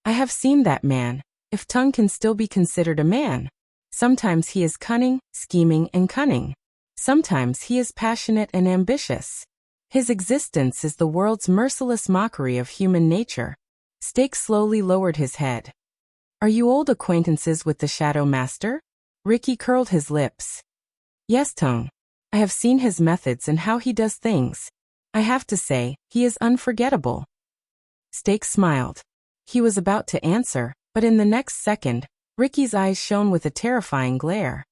"I have seen that man, if Tung can still be considered a man. Sometimes he is cunning, scheming, and cunning. Sometimes he is passionate and ambitious. His existence is the world's merciless mockery of human nature." Stake slowly lowered his head. "Are you old acquaintances with the Shadow Master?" Ricky curled his lips. "Yes, Tung. I have seen his methods and how he does things. I have to say, he is unforgettable." Stake smiled. He was about to answer, but in the next second, Ricky's eyes shone with a terrifying glare.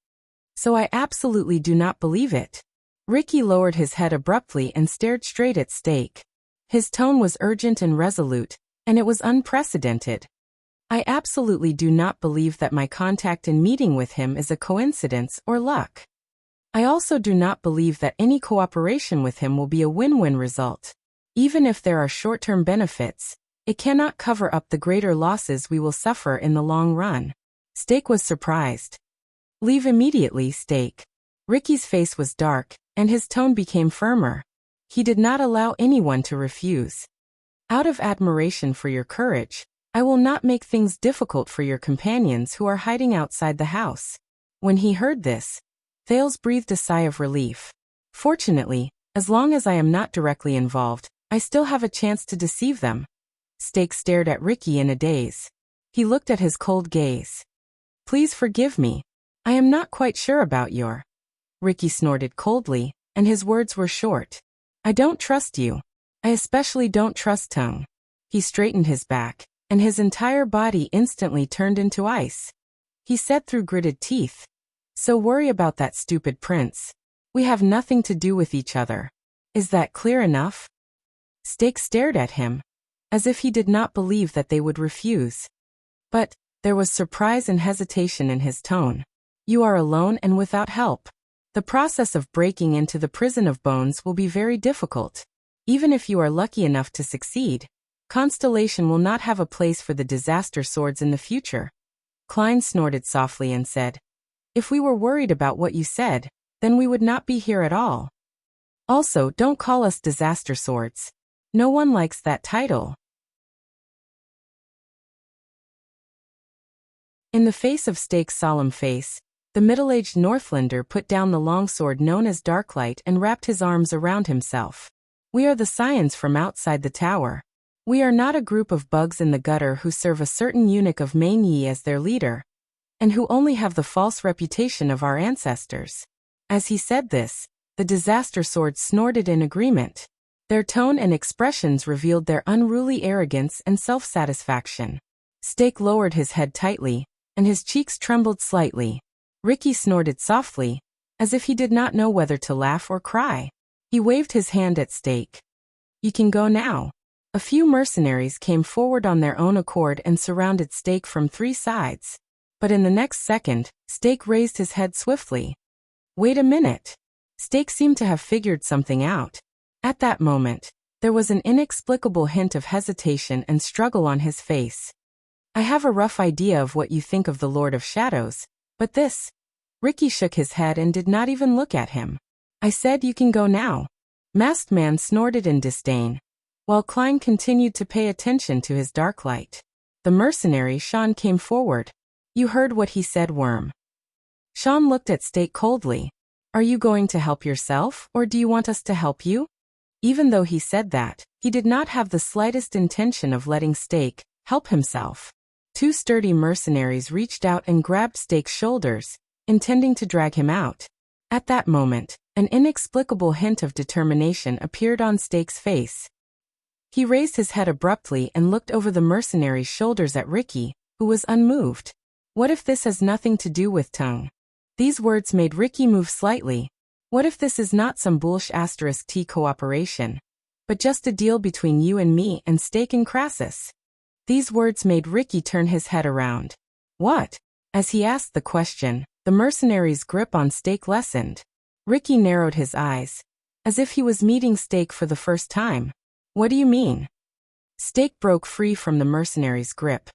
"So I absolutely do not believe it." Ricky lowered his head abruptly and stared straight at Stake. His tone was urgent and resolute, and it was unprecedented. "I absolutely do not believe that my contact and meeting with him is a coincidence or luck. I also do not believe that any cooperation with him will be a win-win result. Even if there are short-term benefits, it cannot cover up the greater losses we will suffer in the long run." Stake was surprised. "Leave immediately, Stake." Ricky's face was dark, and his tone became firmer. He did not allow anyone to refuse. "Out of admiration for your courage, I will not make things difficult for your companions who are hiding outside the house." When he heard this, Thales breathed a sigh of relief. Fortunately, as long as I am not directly involved, I still have a chance to deceive them. Stake stared at Ricky in a daze. He looked at his cold gaze. Please forgive me. I am not quite sure about your... Ricky snorted coldly, and his words were short. I don't trust you. I especially don't trust Tung. He straightened his back, and his entire body instantly turned into ice. He said through gritted teeth. So worry about that stupid prince. We have nothing to do with each other. Is that clear enough? Stake stared at him, as if he did not believe that they would refuse. But there was surprise and hesitation in his tone. You are alone and without help. The process of breaking into the prison of bones will be very difficult. Even if you are lucky enough to succeed, Constellation will not have a place for the disaster swords in the future. Klein snorted softly and said, If we were worried about what you said, then we would not be here at all. Also, don't call us disaster swords. No one likes that title. In the face of Stake's solemn face, the middle-aged Northlander put down the longsword known as Darklight and wrapped his arms around himself. We are the Scions from outside the tower. We are not a group of bugs in the gutter who serve a certain eunuch of Main Yi as their leader, and who only have the false reputation of our ancestors. As he said this, the disaster swords snorted in agreement. Their tone and expressions revealed their unruly arrogance and self-satisfaction. Stake lowered his head tightly, and his cheeks trembled slightly. Ricky snorted softly, as if he did not know whether to laugh or cry. He waved his hand at Stake. You can go now. A few mercenaries came forward on their own accord and surrounded Stake from 3 sides. But in the next second, Stake raised his head swiftly. Wait a minute. Stake seemed to have figured something out. At that moment, there was an inexplicable hint of hesitation and struggle on his face. I have a rough idea of what you think of the Lord of Shadows, but this... Ricky shook his head and did not even look at him. I said you can go now. Masked Man snorted in disdain, while Klein continued to pay attention to his dark light. The mercenary Sean came forward. You heard what he said, Worm. Sean looked at Stake coldly. Are you going to help yourself, or do you want us to help you? Even though he said that, he did not have the slightest intention of letting Stake help himself. 2 sturdy mercenaries reached out and grabbed Stake's shoulders, intending to drag him out. At that moment, an inexplicable hint of determination appeared on Stake's face. He raised his head abruptly and looked over the mercenary's shoulders at Ricky, who was unmoved. What if this has nothing to do with Tung? These words made Ricky move slightly. What if this is not some *T cooperation, but just a deal between you and me and Stake and Crassus? These words made Ricky turn his head around. What? As he asked the question, the mercenary's grip on Stake lessened. Ricky narrowed his eyes, as if he was meeting Stake for the first time. What do you mean? Stake broke free from the mercenary's grip,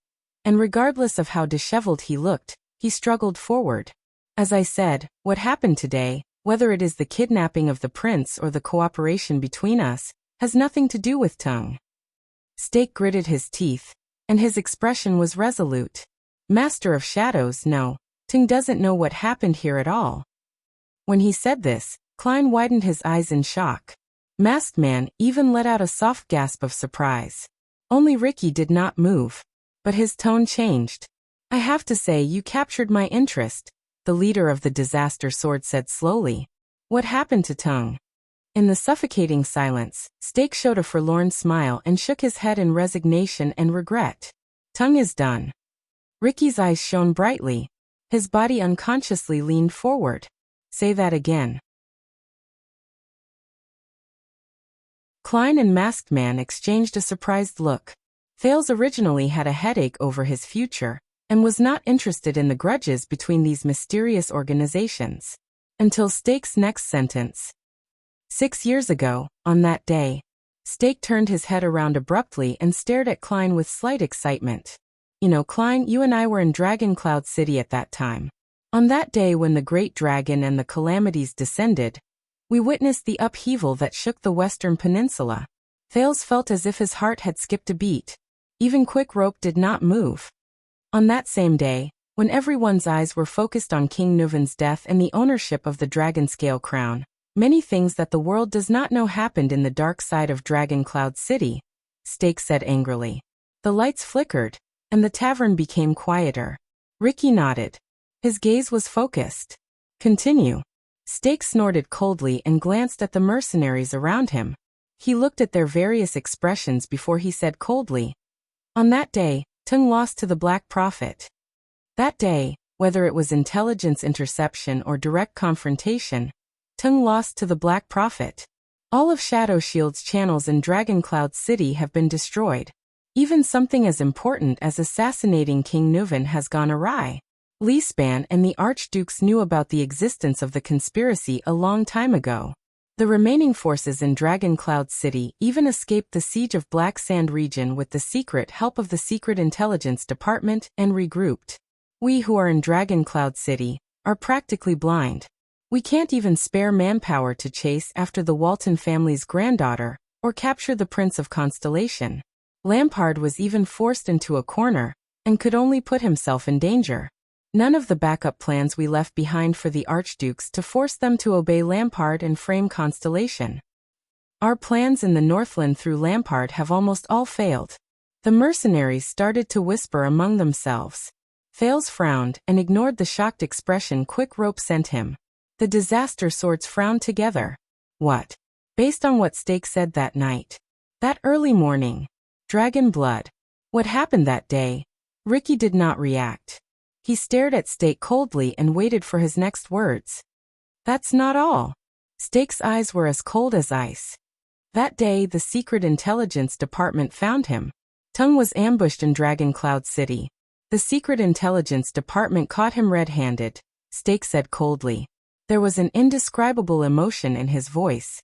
and regardless of how disheveled he looked, he struggled forward. As I said, what happened today, whether it is the kidnapping of the prince or the cooperation between us, has nothing to do with Tung. Stake gritted his teeth, and his expression was resolute. Master of Shadows, no, Tung doesn't know what happened here at all. When he said this, Klein widened his eyes in shock. Masked Man even let out a soft gasp of surprise. Only Ricky did not move, but his tone changed. I have to say you captured my interest, the leader of the disaster sword said slowly. What happened to Tung? In the suffocating silence, Stake showed a forlorn smile and shook his head in resignation and regret. Tung is done. Ricky's eyes shone brightly. His body unconsciously leaned forward. Say that again. Klein and Masked Man exchanged a surprised look. Thales originally had a headache over his future, and was not interested in the grudges between these mysterious organizations. Until Stake's next sentence. 6 years ago, on that day, Stake turned his head around abruptly and stared at Klein with slight excitement. You know, Klein, you and I were in Dragon Cloud City at that time. On that day when the Great Dragon and the calamities descended, we witnessed the upheaval that shook the Western Peninsula. Thales felt as if his heart had skipped a beat. Even Quick Rope did not move. On that same day, When everyone's eyes were focused on King Nuven's death and the ownership of the dragon scale crown, many things that the world does not know happened in the dark side of Dragon Cloud City, Stake said angrily. The lights flickered, and the tavern became quieter. Ricky nodded. His gaze was focused. Continue. Stake snorted coldly and glanced at the mercenaries around him. He looked at their various expressions before he said coldly, "On that day, Tung lost to the Black Prophet." That day, whether it was intelligence interception or direct confrontation, Tung lost to the Black Prophet. All of Shadow Shield's channels in Dragon Cloud City have been destroyed. Even something as important as assassinating King Nuven has gone awry. Li Span and the Archdukes knew about the existence of the conspiracy a long time ago. The remaining forces in Dragon Cloud City even escaped the siege of Black Sand region with the secret help of the Secret Intelligence Department and regrouped. We who are in Dragon Cloud City are practically blind. We can't even spare manpower to chase after the Walton family's granddaughter or capture the Prince of Constellation. Lampard was even forced into a corner and could only put himself in danger. None of the backup plans we left behind for the Archdukes to force them to obey Lampard and frame Constellation. Our plans in the Northland through Lampard have almost all failed. The mercenaries started to whisper among themselves. Thales frowned and ignored the shocked expression Quick Rope sent him. The disaster swords frowned together. What? Based on what Stake said that night. That early morning. Dragon blood. What happened that day? Ricky did not react. He stared at Stake coldly and waited for his next words. That's not all. Stake's eyes were as cold as ice. That day the Secret Intelligence Department found him. Tung was ambushed in Dragon Cloud City. The Secret Intelligence Department caught him red-handed, Stake said coldly. There was an indescribable emotion in his voice.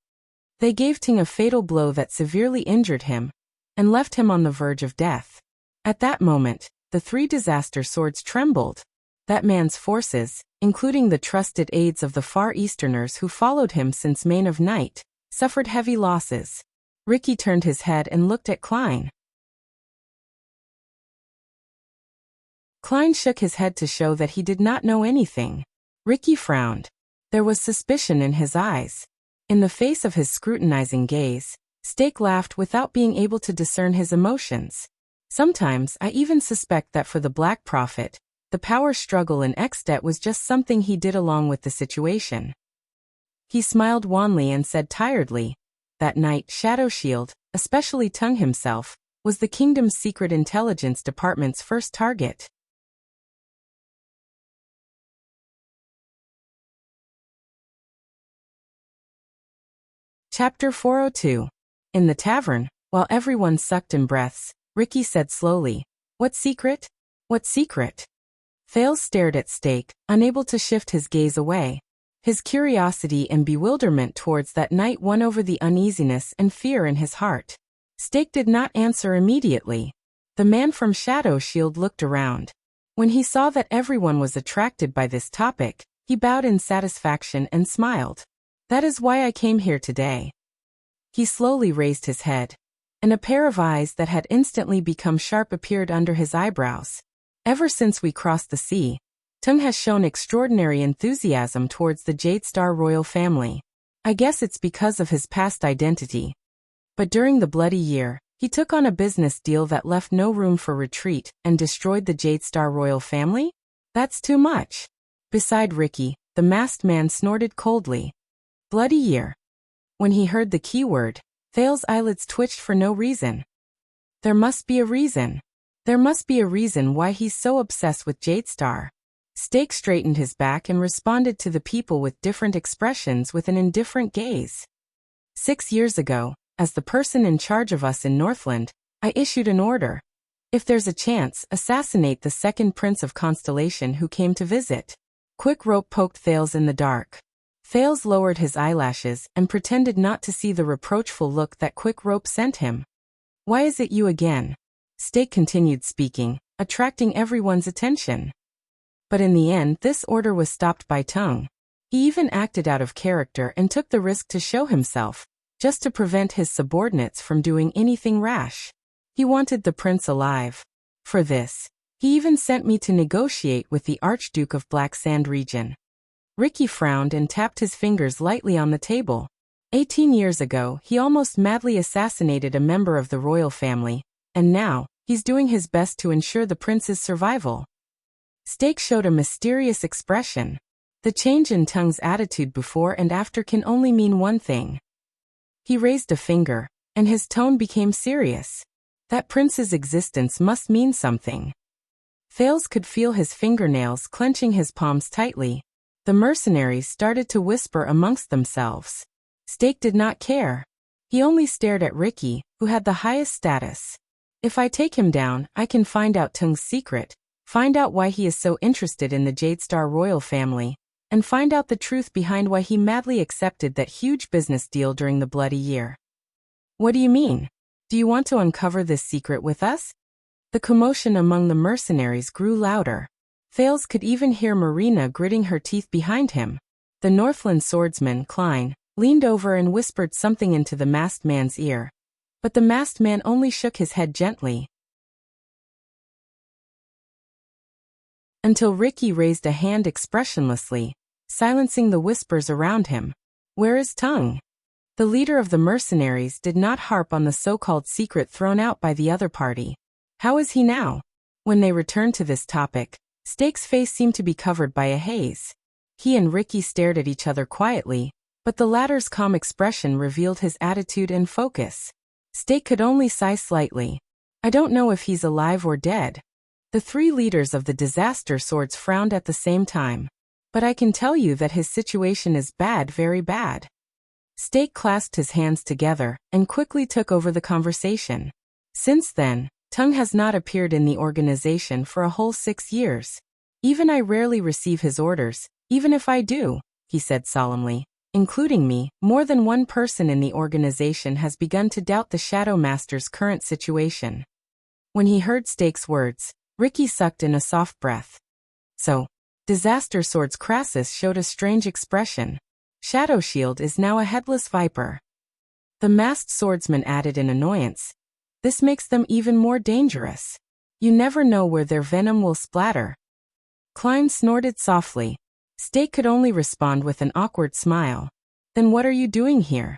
They gave Ting a fatal blow that severely injured him and left him on the verge of death. At that moment, the three disaster swords trembled. That man's forces, including the trusted aides of the Far Easterners who followed him since Mane of Night, suffered heavy losses. Ricky turned his head and looked at Klein. Klein shook his head to show that he did not know anything. Ricky frowned. There was suspicion in his eyes. In the face of his scrutinizing gaze, Stake laughed without being able to discern his emotions. Sometimes I even suspect that for the Black Prophet, the power struggle in Extet was just something he did along with the situation. He smiled wanly and said tiredly, that night Shadow Shield, especially Tung himself, was the Kingdom's Secret Intelligence Department's first target. Chapter 402. In the tavern, while everyone sucked in breaths, Ricky said slowly, "What secret? What secret?" Thales stared at Stake, unable to shift his gaze away. His curiosity and bewilderment towards that night won over the uneasiness and fear in his heart. Stake did not answer immediately. The man from Shadow Shield looked around. When he saw that everyone was attracted by this topic, he bowed in satisfaction and smiled. "That is why I came here today." He slowly raised his head, and a pair of eyes that had instantly become sharp appeared under his eyebrows. Ever since we crossed the sea, Tung has shown extraordinary enthusiasm towards the Jade Star royal family. I guess it's because of his past identity. But during the Bloody Year, he took on a business deal that left no room for retreat and destroyed the Jade Star royal family? That's too much. Beside Ricky, the masked man snorted coldly. Bloody Year. When he heard the keyword, Thales' eyelids twitched for no reason. There must be a reason. There must be a reason why he's so obsessed with Jade Star. Stake straightened his back and responded to the people with different expressions with an indifferent gaze. 6 years ago, as the person in charge of us in Northland, I issued an order. If there's a chance, assassinate the second Prince of Constellation who came to visit. Quick Rope poked Thales in the dark. Thales lowered his eyelashes and pretended not to see the reproachful look that Quick Rope sent him. Why is it you again? Stake continued speaking, attracting everyone's attention. But in the end this order was stopped by Tung. He even acted out of character and took the risk to show himself, just to prevent his subordinates from doing anything rash. He wanted the prince alive. For this, He even sent me to negotiate with the Archduke of Black Sand region. Ricky frowned and tapped his fingers lightly on the table. 18 years ago, he almost madly assassinated a member of the royal family, and now, he's doing his best to ensure the prince's survival. Stake showed a mysterious expression. The change in Tung's attitude before and after can only mean one thing. He raised a finger, and his tone became serious. That prince's existence must mean something. Thales could feel his fingernails clenching his palms tightly. The mercenaries started to whisper amongst themselves. Stake did not care. He only stared at Ricky, who had the highest status. If I take him down, I can find out Tung's secret, find out why he is so interested in the Jadestar royal family, and find out the truth behind why he madly accepted that huge business deal during the bloody year. What do you mean? Do you want to uncover this secret with us? The commotion among the mercenaries grew louder. Thales could even hear Marina gritting her teeth behind him. The Northland swordsman, Klein, leaned over and whispered something into the masked man's ear. But the masked man only shook his head gently. Until Ricky raised a hand expressionlessly, silencing the whispers around him. Where is Tung? The leader of the mercenaries did not harp on the so-called secret thrown out by the other party. How is he now? When they returned to this topic, Stake's face seemed to be covered by a haze. He and Ricky stared at each other quietly, but the latter's calm expression revealed his attitude and focus. Stake could only sigh slightly. I don't know if he's alive or dead. The three leaders of the disaster swords frowned at the same time. But I can tell you that his situation is bad, very bad. Stake clasped his hands together and quickly took over the conversation. Since then, Tung has not appeared in the organization for a whole 6 years. Even I rarely receive his orders, even if I do, he said solemnly. Including me, more than one person in the organization has begun to doubt the Shadow Master's current situation. When he heard Stake's words, Ricky sucked in a soft breath. So, Disaster Swords Crassus showed a strange expression. Shadow Shield is now a headless viper. The masked swordsman added in annoyance. This makes them even more dangerous. You never know where their venom will splatter. Klein snorted softly. Stake could only respond with an awkward smile. Then what are you doing here?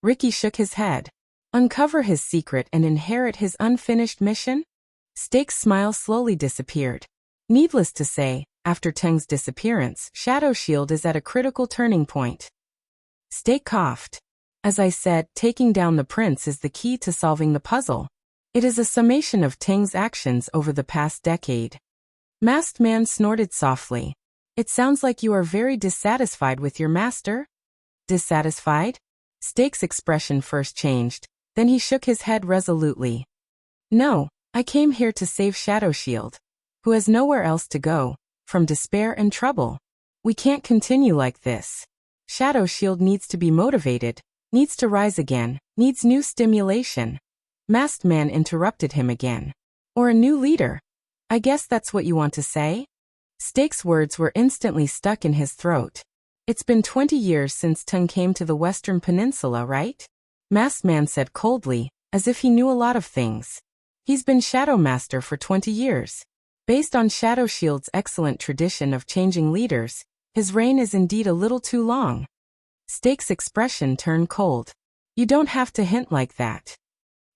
Ricky shook his head. Uncover his secret and inherit his unfinished mission? Stake's smile slowly disappeared. Needless to say, after Teng's disappearance, Shadow Shield is at a critical turning point. Stake coughed. As I said, taking down the prince is the key to solving the puzzle. It is a summation of Teng's actions over the past decade. Masked Man snorted softly. It sounds like you are very dissatisfied with your master? Dissatisfied? Stake's expression first changed, then he shook his head resolutely. No, I came here to save Shadow Shield, who has nowhere else to go, from despair and trouble. We can't continue like this. Shadow Shield needs to be motivated, needs to rise again, needs new stimulation. Masked Man interrupted him again. Or a new leader. I guess that's what you want to say? Stake's words were instantly stuck in his throat. It's been 20 years since Tung came to the Western Peninsula, right? Masked Man said coldly, as if he knew a lot of things. He's been Shadow Master for 20 years. Based on Shadow Shield's excellent tradition of changing leaders, his reign is indeed a little too long. Stake's expression turned cold. You don't have to hint like that.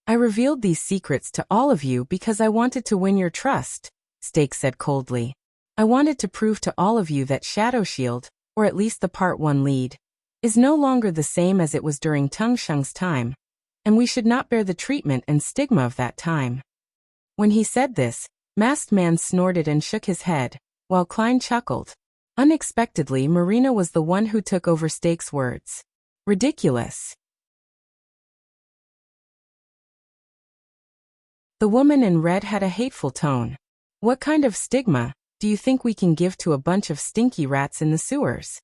I revealed these secrets to all of you because I wanted to win your trust, Stake said coldly. I wanted to prove to all of you that Shadow Shield, or at least the Part 1 lead, is no longer the same as it was during Tung Sheng's time, and we should not bear the treatment and stigma of that time. When he said this, Masked Man snorted and shook his head, while Klein chuckled. Unexpectedly, Marina was the one who took over Stake's words. Ridiculous. The woman in red had a hateful tone. What kind of stigma do you think we can give to a bunch of stinky rats in the sewers?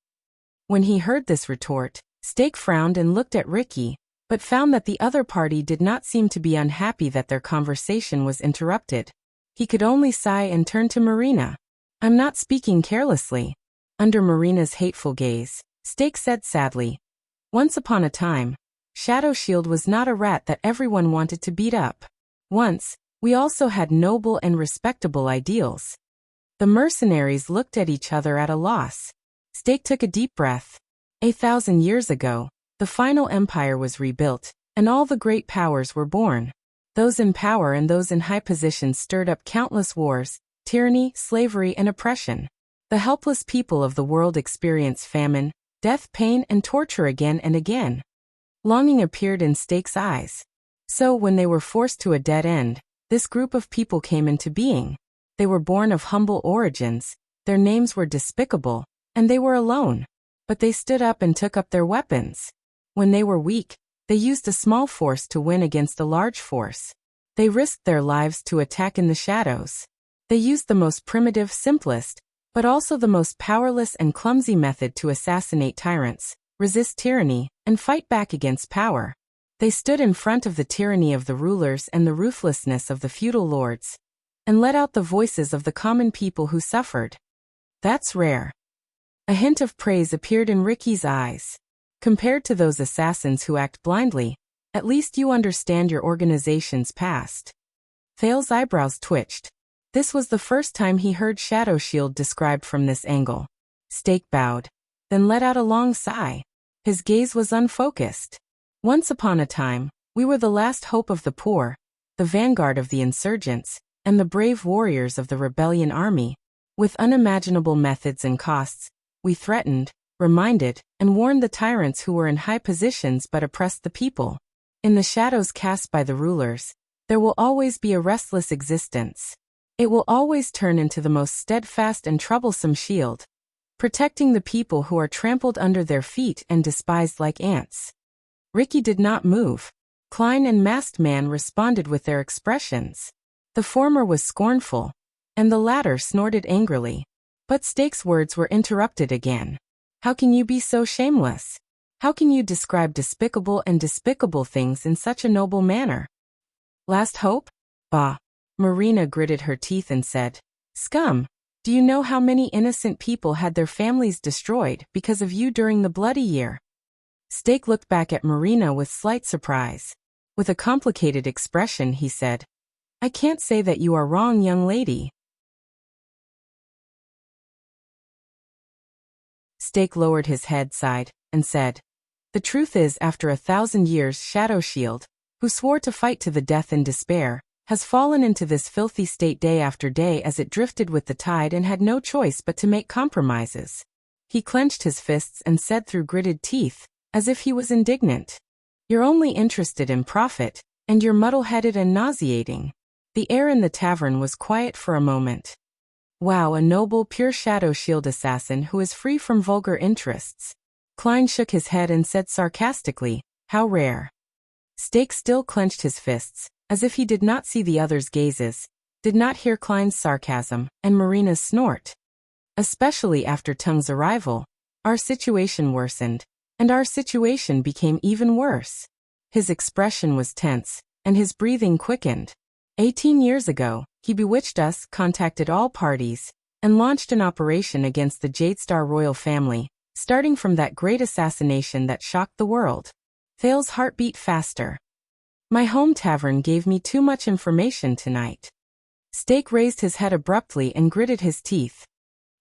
When he heard this retort, Stake frowned and looked at Ricky, but found that the other party did not seem to be unhappy that their conversation was interrupted. He could only sigh and turn to Marina. I'm not speaking carelessly. Under Marina's hateful gaze, Stake said sadly, once upon a time, Shadow Shield was not a rat that everyone wanted to beat up. Once, We also had noble and respectable ideals. The mercenaries looked at each other at a loss. Stake took a deep breath. 1,000 years ago, the final empire was rebuilt, and all the great powers were born. Those in power and those in high positions stirred up countless wars, tyranny, slavery, and oppression. The helpless people of the world experienced famine, death, pain, and torture again and again. Longing appeared in Stake's eyes. So, when they were forced to a dead end, this group of people came into being. They were born of humble origins, their names were despicable, and they were alone. But they stood up and took up their weapons. When they were weak, they used a small force to win against a large force. They risked their lives to attack in the shadows. They used the most primitive, simplest, but also the most powerless and clumsy method to assassinate tyrants, resist tyranny, and fight back against power. They stood in front of the tyranny of the rulers and the ruthlessness of the feudal lords, and let out the voices of the common people who suffered. That's rare. A hint of praise appeared in Ricky's eyes. Compared to those assassins who act blindly, at least you understand your organization's past. Thale's eyebrows twitched. This was the first time he heard Shadow Shield described from this angle. Stake bowed, then let out a long sigh. His gaze was unfocused. Once upon a time, we were the last hope of the poor, the vanguard of the insurgents, and the brave warriors of the rebellion army. With unimaginable methods and costs, we threatened, reminded, and warned the tyrants who were in high positions but oppressed the people. In the shadows cast by the rulers, there will always be a restless existence. It will always turn into the most steadfast and troublesome shield, protecting the people who are trampled under their feet and despised like ants. Ricky did not move. Klein and Masked Man responded with their expressions. The former was scornful, and the latter snorted angrily. But Stake's words were interrupted again. How can you be so shameless? How can you describe despicable and despicable things in such a noble manner? Last hope? Bah. Marina gritted her teeth and said, Scum, do you know how many innocent people had their families destroyed because of you during the bloody year? Stake looked back at Marina with slight surprise. With a complicated expression, he said, I can't say that you are wrong, young lady. Stake lowered his head, sighed, and said, The truth is, after 1,000 years, Shadow Shield, who swore to fight to the death in despair, has fallen into this filthy state day after day as it drifted with the tide and had no choice but to make compromises. He clenched his fists and said through gritted teeth, as if he was indignant, You're only interested in profit, and you're muddle-headed and nauseating. The air in the tavern was quiet for a moment. Wow, a noble, pure Shadow Shield assassin who is free from vulgar interests. Klein shook his head and said sarcastically, How rare. Stake still clenched his fists, as if he did not see the other's gazes, did not hear Klein's sarcasm, and Marina's snort. Especially after Tung's arrival, our situation worsened, and our situation became even worse. His expression was tense, and his breathing quickened. 18 years ago, he bewitched us, contacted all parties, and launched an operation against the Jadestar royal family, starting from that great assassination that shocked the world. Thale's heart beat faster. My home tavern gave me too much information tonight. Stake raised his head abruptly and gritted his teeth.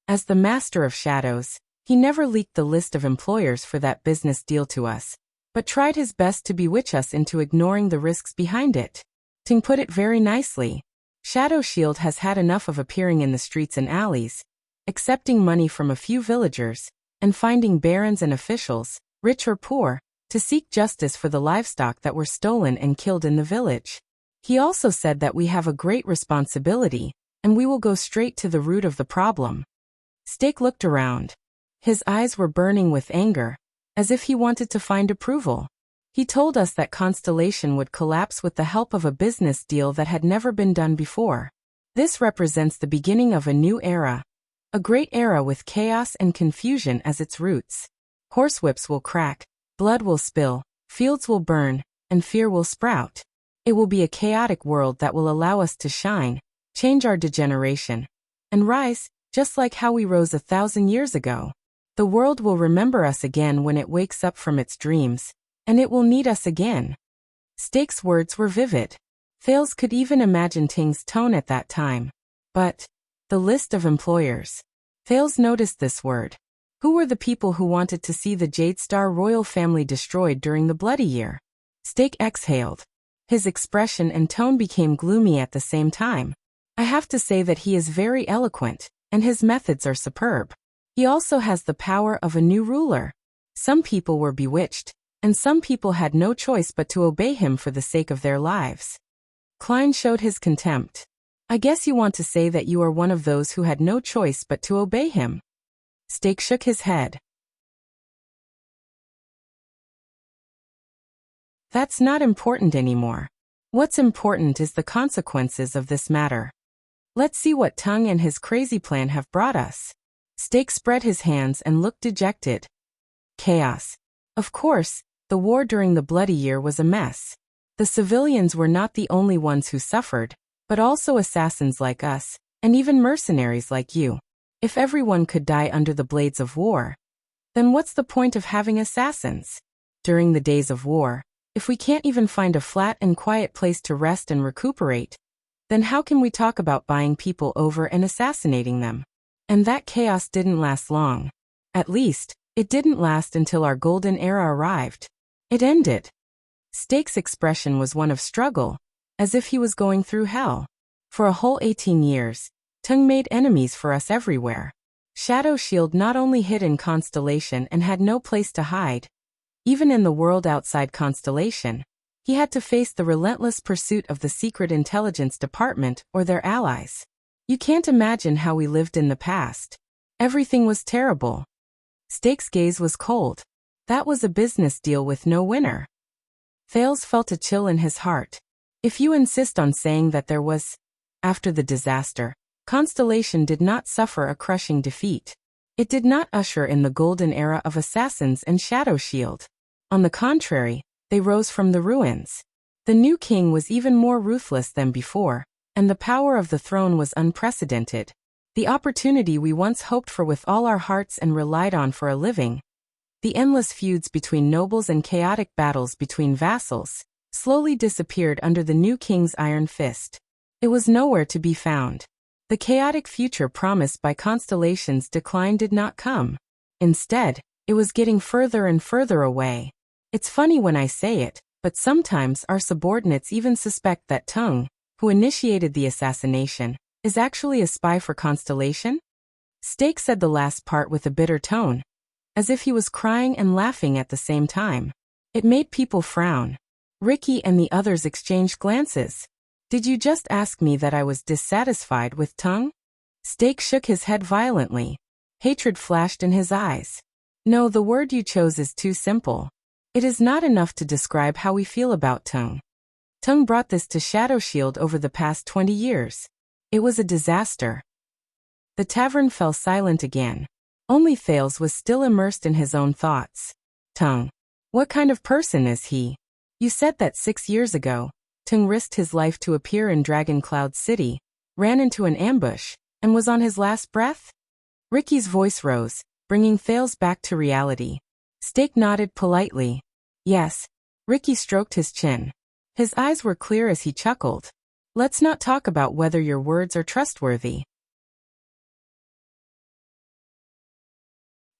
As the master of shadows, he never leaked the list of employers for that business deal to us, but tried his best to bewitch us into ignoring the risks behind it. Ting put it very nicely. Shadow Shield has had enough of appearing in the streets and alleys, accepting money from a few villagers, and finding barons and officials, rich or poor, to seek justice for the livestock that were stolen and killed in the village. He also said that we have a great responsibility, and we will go straight to the root of the problem. Stake looked around. His eyes were burning with anger, as if he wanted to find approval. He told us that Constellation would collapse with the help of a business deal that had never been done before. This represents the beginning of a new era, a great era with chaos and confusion as its roots. Horsewhips will crack, blood will spill, fields will burn, and fear will sprout. It will be a chaotic world that will allow us to shine, change our degeneration, and rise, just like how we rose 1,000 years ago. The world will remember us again when it wakes up from its dreams, and it will need us again. Stake's words were vivid. Thales could even imagine Ting's tone at that time. But the list of employers. Thales noticed this word. Who were the people who wanted to see the Jade Star royal family destroyed during the Bloody Year? Stake exhaled. His expression and tone became gloomy at the same time. I have to say that he is very eloquent, and his methods are superb. He also has the power of a new ruler. Some people were bewitched, and some people had no choice but to obey him for the sake of their lives. Klein showed his contempt. I guess you want to say that you are one of those who had no choice but to obey him. Stake shook his head. That's not important anymore. What's important is the consequences of this matter. Let's see what Tung and his crazy plan have brought us. Stake spread his hands and looked dejected. Chaos. Of course, the war during the Bloody Year was a mess. The civilians were not the only ones who suffered, but also assassins like us, and even mercenaries like you. If everyone could die under the blades of war, then what's the point of having assassins? During the days of war, if we can't even find a flat and quiet place to rest and recuperate, then how can we talk about buying people over and assassinating them? And that chaos didn't last long. At least, it didn't last until our golden era arrived. It ended. Stake's expression was one of struggle, as if he was going through hell. For a whole 18 years, Tung made enemies for us everywhere. Shadow Shield not only hid in Constellation and had no place to hide. Even in the world outside Constellation, he had to face the relentless pursuit of the Secret Intelligence Department or their allies. You can't imagine how we lived in the past. Everything was terrible. Stake's gaze was cold. That was a business deal with no winner. Thales felt a chill in his heart. If you insist on saying that there was, after the disaster, Constellation did not suffer a crushing defeat. It did not usher in the golden era of assassins and Shadow Shield. On the contrary, they rose from the ruins. The new king was even more ruthless than before, and the power of the throne was unprecedented. The opportunity we once hoped for with all our hearts and relied on for a living. The endless feuds between nobles and chaotic battles between vassals slowly disappeared under the new king's iron fist. It was nowhere to be found. The chaotic future promised by Constellation's decline did not come. Instead, it was getting further and further away. It's funny when I say it, but sometimes our subordinates even suspect that Tung, who initiated the assassination, is actually a spy for Constellation? Stake said the last part with a bitter tone, as if he was crying and laughing at the same time. It made people frown. Ricky and the others exchanged glances. Did you just ask me that I was dissatisfied with Tung? Stake shook his head violently. Hatred flashed in his eyes. No, the word you chose is too simple. It is not enough to describe how we feel about Tung. Tung brought this to Shadow Shield over the past 20 years. It was a disaster. The tavern fell silent again. Only Thales was still immersed in his own thoughts. Tung. What kind of person is he? You said that 6 years ago, Tung risked his life to appear in Dragon Cloud City, ran into an ambush, and was on his last breath? Ricky's voice rose, bringing Thales back to reality. Stake nodded politely. Yes. Ricky stroked his chin. His eyes were clear as he chuckled. Let's not talk about whether your words are trustworthy.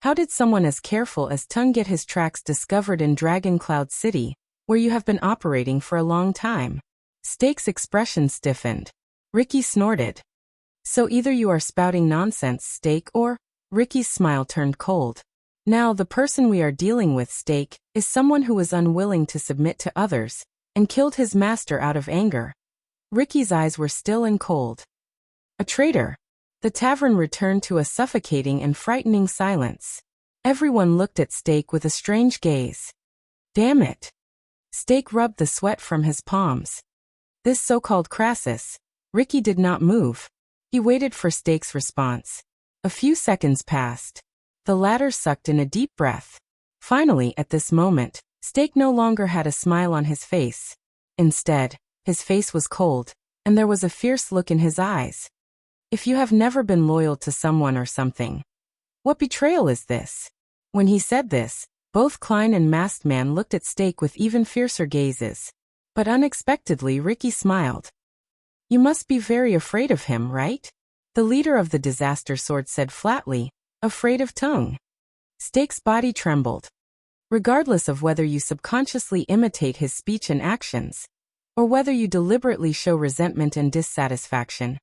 How did someone as careful as Tung get his tracks discovered in Dragon Cloud City, where you have been operating for a long time? Stake's expression stiffened. Ricky snorted. So either you are spouting nonsense, Stake, or... Ricky's smile turned cold. Now the person we are dealing with, Stake, is someone who was unwilling to submit to others, and killed his master out of anger. Ricky's eyes were still and cold. A traitor. The tavern returned to a suffocating and frightening silence. Everyone looked at Stake with a strange gaze. Damn it. Stake rubbed the sweat from his palms. This so-called Crassus. Ricky did not move. He waited for Stake's response. A few seconds passed. The latter sucked in a deep breath. Finally, at this moment, Stake no longer had a smile on his face. Instead, his face was cold, and there was a fierce look in his eyes. If you have never been loyal to someone or something, what betrayal is this? When he said this, both Klein and Masked Man looked at Stake with even fiercer gazes. But unexpectedly Ricky smiled. You must be very afraid of him, right? The leader of the disaster sword said flatly, afraid of Tung. Steak's body trembled. Regardless of whether you subconsciously imitate his speech and actions, or whether you deliberately show resentment and dissatisfaction,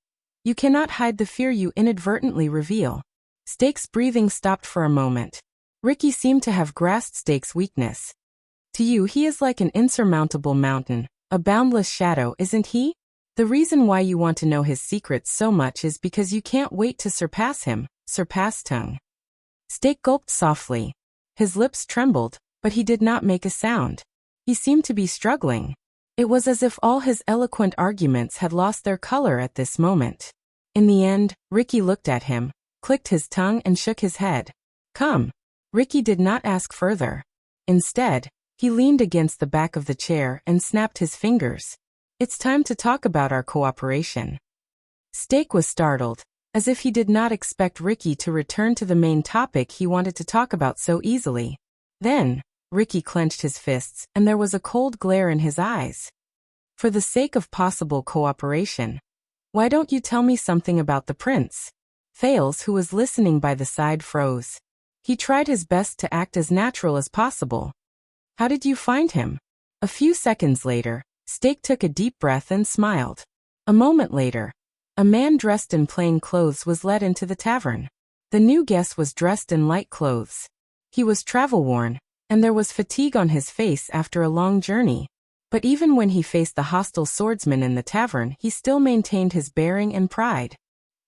you cannot hide the fear you inadvertently reveal. Steak's breathing stopped for a moment. Ricky seemed to have grasped Steak's weakness. To you he is like an insurmountable mountain, a boundless shadow, isn't he? The reason why you want to know his secrets so much is because you can't wait to surpass him, surpass Tung. Steak gulped softly. His lips trembled, but he did not make a sound. He seemed to be struggling. It was as if all his eloquent arguments had lost their color at this moment. In the end, Ricky looked at him, clicked his tongue and shook his head. Come. Ricky did not ask further. Instead, he leaned against the back of the chair and snapped his fingers. It's time to talk about our cooperation. Steak was startled, as if he did not expect Ricky to return to the main topic he wanted to talk about so easily. Then, Ricky clenched his fists and there was a cold glare in his eyes. For the sake of possible cooperation, why don't you tell me something about the prince? Thales, who was listening by the side, froze. He tried his best to act as natural as possible. How did you find him? A few seconds later, Steak took a deep breath and smiled. A moment later, a man dressed in plain clothes was led into the tavern. The new guest was dressed in light clothes. He was travel-worn, and there was fatigue on his face after a long journey. But even when he faced the hostile swordsman in the tavern, he still maintained his bearing and pride.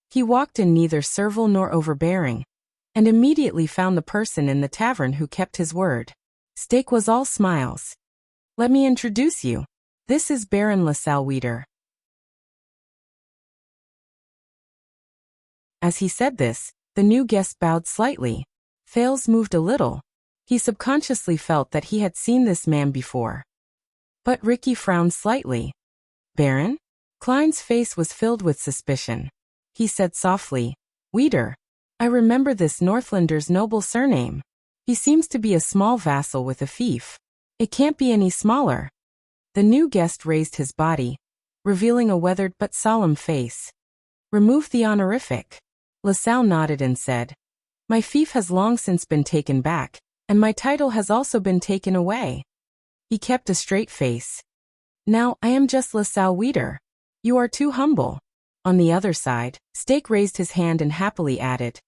He walked in neither servile nor overbearing, and immediately found the person in the tavern who kept his word. Steak was all smiles. Let me introduce you. This is Baron LaSalle Weeder. As he said this, the new guest bowed slightly. Thales moved a little. He subconsciously felt that he had seen this man before. But Ricky frowned slightly. Baron? Klein's face was filled with suspicion. He said softly, Weeder. I remember this Northlander's noble surname. He seems to be a small vassal with a fief. It can't be any smaller. The new guest raised his body, revealing a weathered but solemn face. Remove the honorific. LaSalle nodded and said, My fief has long since been taken back, and my title has also been taken away. He kept a straight face. Now I am just LaSalle Weeder. You are too humble. On the other side, Steak raised his hand and happily added,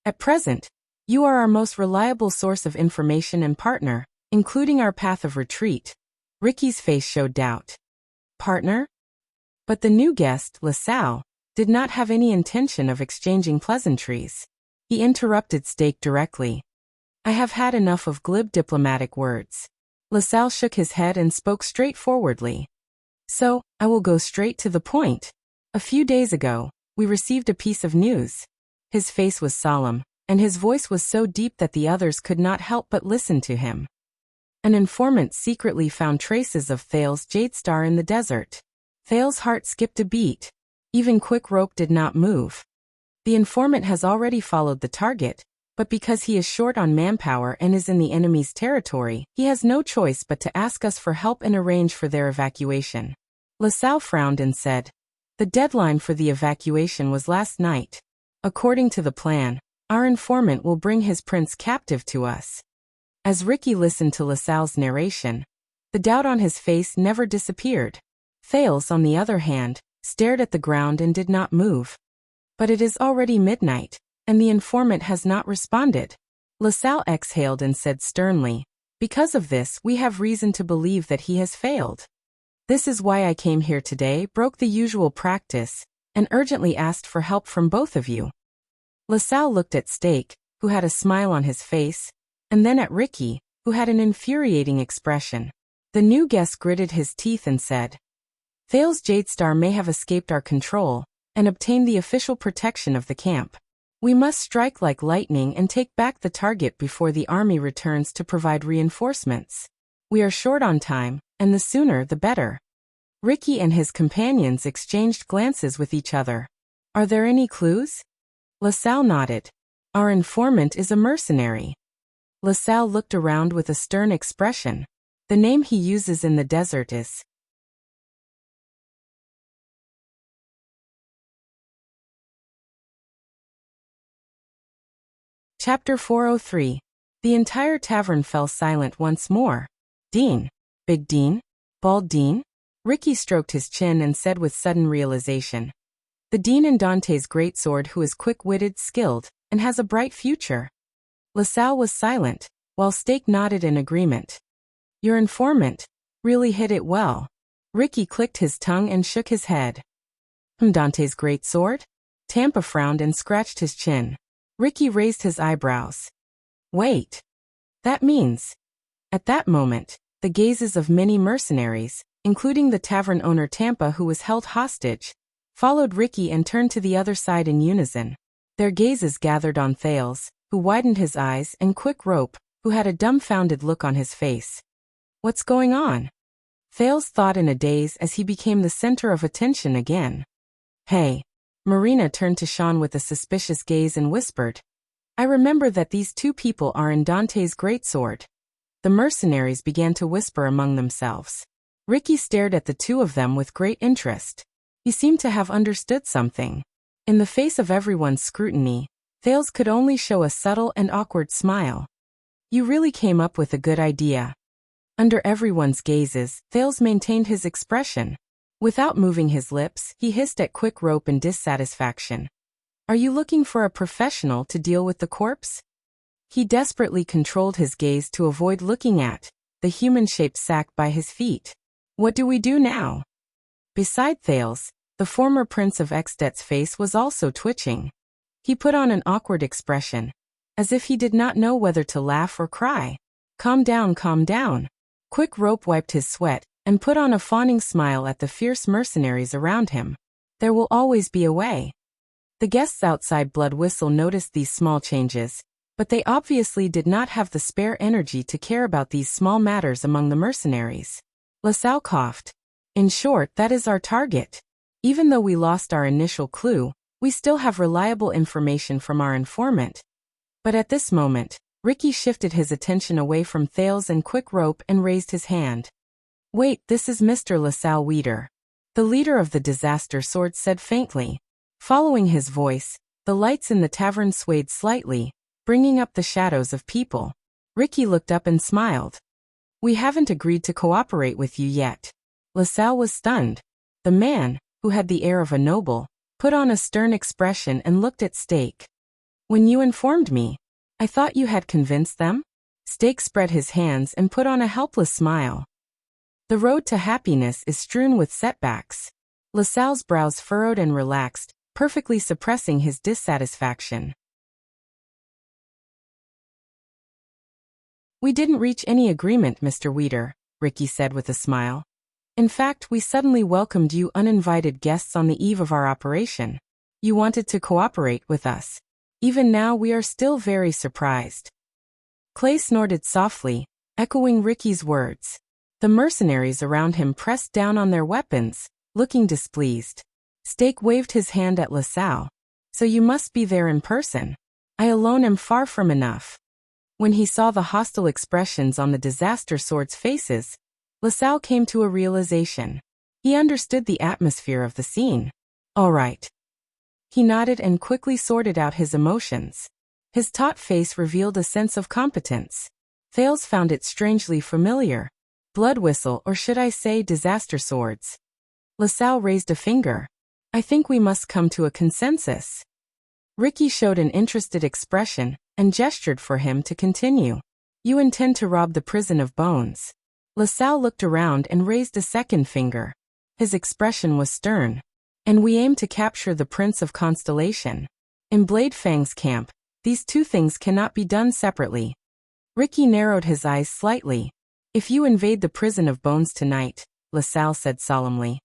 At present, you are our most reliable source of information and partner, including our path of retreat. Ricky's face showed doubt. Partner? But the new guest, LaSalle, did not have any intention of exchanging pleasantries. He interrupted Steak directly. I have had enough of glib diplomatic words. LaSalle shook his head and spoke straightforwardly. So, I will go straight to the point. A few days ago, we received a piece of news. His face was solemn, and his voice was so deep that the others could not help but listen to him. An informant secretly found traces of Thales Jadestar in the desert. Thales' heart skipped a beat. Even Quick Rope did not move. The informant has already followed the target, but because he is short on manpower and is in the enemy's territory, he has no choice but to ask us for help and arrange for their evacuation. LaSalle frowned and said, The deadline for the evacuation was last night. According to the plan, our informant will bring his prince captive to us. As Ricky listened to LaSalle's narration, the doubt on his face never disappeared. Thales, on the other hand, stared at the ground and did not move. But it is already midnight, and the informant has not responded. LaSalle exhaled and said sternly, Because of this, we have reason to believe that he has failed. This is why I came here today, broke the usual practice, and urgently asked for help from both of you. LaSalle looked at Steak, who had a smile on his face, and then at Ricky, who had an infuriating expression. The new guest gritted his teeth and said, Thales Jadestar may have escaped our control, and obtained the official protection of the camp. We must strike like lightning and take back the target before the army returns to provide reinforcements. We are short on time, and the sooner the better. Ricky and his companions exchanged glances with each other. Are there any clues? LaSalle nodded. Our informant is a mercenary. LaSalle looked around with a stern expression. The name he uses in the desert is Chapter 403. The entire tavern fell silent once more. Dean? Big Dean? Bald Dean? Ricky stroked his chin and said with sudden realization. The Dean in Dante's greatsword who is quick-witted, skilled, and has a bright future. LaSalle was silent, while Stake nodded in agreement. Your informant really hit it well. Ricky clicked his tongue and shook his head. Dante's greatsword? Tampa frowned and scratched his chin. Ricky raised his eyebrows. Wait. That means. At that moment, the gazes of many mercenaries, including the tavern owner Tampa who was held hostage, followed Ricky and turned to the other side in unison. Their gazes gathered on Thales, who widened his eyes, and Quick Rope, who had a dumbfounded look on his face. What's going on? Thales thought in a daze as he became the center of attention again. Hey. Marina turned to Sean with a suspicious gaze and whispered, I remember that these two people are in Dante's greatsword. The mercenaries began to whisper among themselves. Ricky stared at the two of them with great interest. He seemed to have understood something. In the face of everyone's scrutiny, Thales could only show a subtle and awkward smile. You really came up with a good idea. Under everyone's gazes, Thales maintained his expression. Without moving his lips, he hissed at Quick Rope in dissatisfaction. Are you looking for a professional to deal with the corpse? He desperately controlled his gaze to avoid looking at the human-shaped sack by his feet. What do we do now? Beside Thales, the former Prince of Extet's face was also twitching. He put on an awkward expression, as if he did not know whether to laugh or cry. Calm down, calm down. Quick Rope wiped his sweat and put on a fawning smile at the fierce mercenaries around him. There will always be a way. The guests outside Blood Whistle noticed these small changes, but they obviously did not have the spare energy to care about these small matters among the mercenaries. LaSalle coughed. In short, that is our target. Even though we lost our initial clue, we still have reliable information from our informant. But at this moment, Ricky shifted his attention away from Thales and Quick Rope and raised his hand. Wait, this is Mr. LaSalle Weeder. The leader of the Disaster Sword said faintly. Following his voice, the lights in the tavern swayed slightly, bringing up the shadows of people. Ricky looked up and smiled. We haven't agreed to cooperate with you yet. LaSalle was stunned. The man, who had the air of a noble, put on a stern expression and looked at Stake. When you informed me, I thought you had convinced them? Stake spread his hands and put on a helpless smile. The road to happiness is strewn with setbacks. LaSalle's brows furrowed and relaxed, perfectly suppressing his dissatisfaction. We didn't reach any agreement, Mr. Weeder, Ricky said with a smile. In fact, we suddenly welcomed you uninvited guests on the eve of our operation. You wanted to cooperate with us. Even now we are still very surprised. Clay snorted softly, echoing Ricky's words. The mercenaries around him pressed down on their weapons, looking displeased. Stake waved his hand at LaSalle. So you must be there in person. I alone am far from enough. When he saw the hostile expressions on the Disaster Sword's faces, LaSalle came to a realization. He understood the atmosphere of the scene. All right. He nodded and quickly sorted out his emotions. His taut face revealed a sense of competence. Thales found it strangely familiar. Blood Whistle, or should I say Disaster Swords. LaSalle raised a finger. I think we must come to a consensus. Ricky showed an interested expression and gestured for him to continue. You intend to rob the prison of bones. LaSalle looked around and raised a second finger. His expression was stern. And we aim to capture the Prince of Constellation. In Blade Fang's camp, these two things cannot be done separately. Ricky narrowed his eyes slightly. If you invade the prison of bones tonight, LaSalle said solemnly,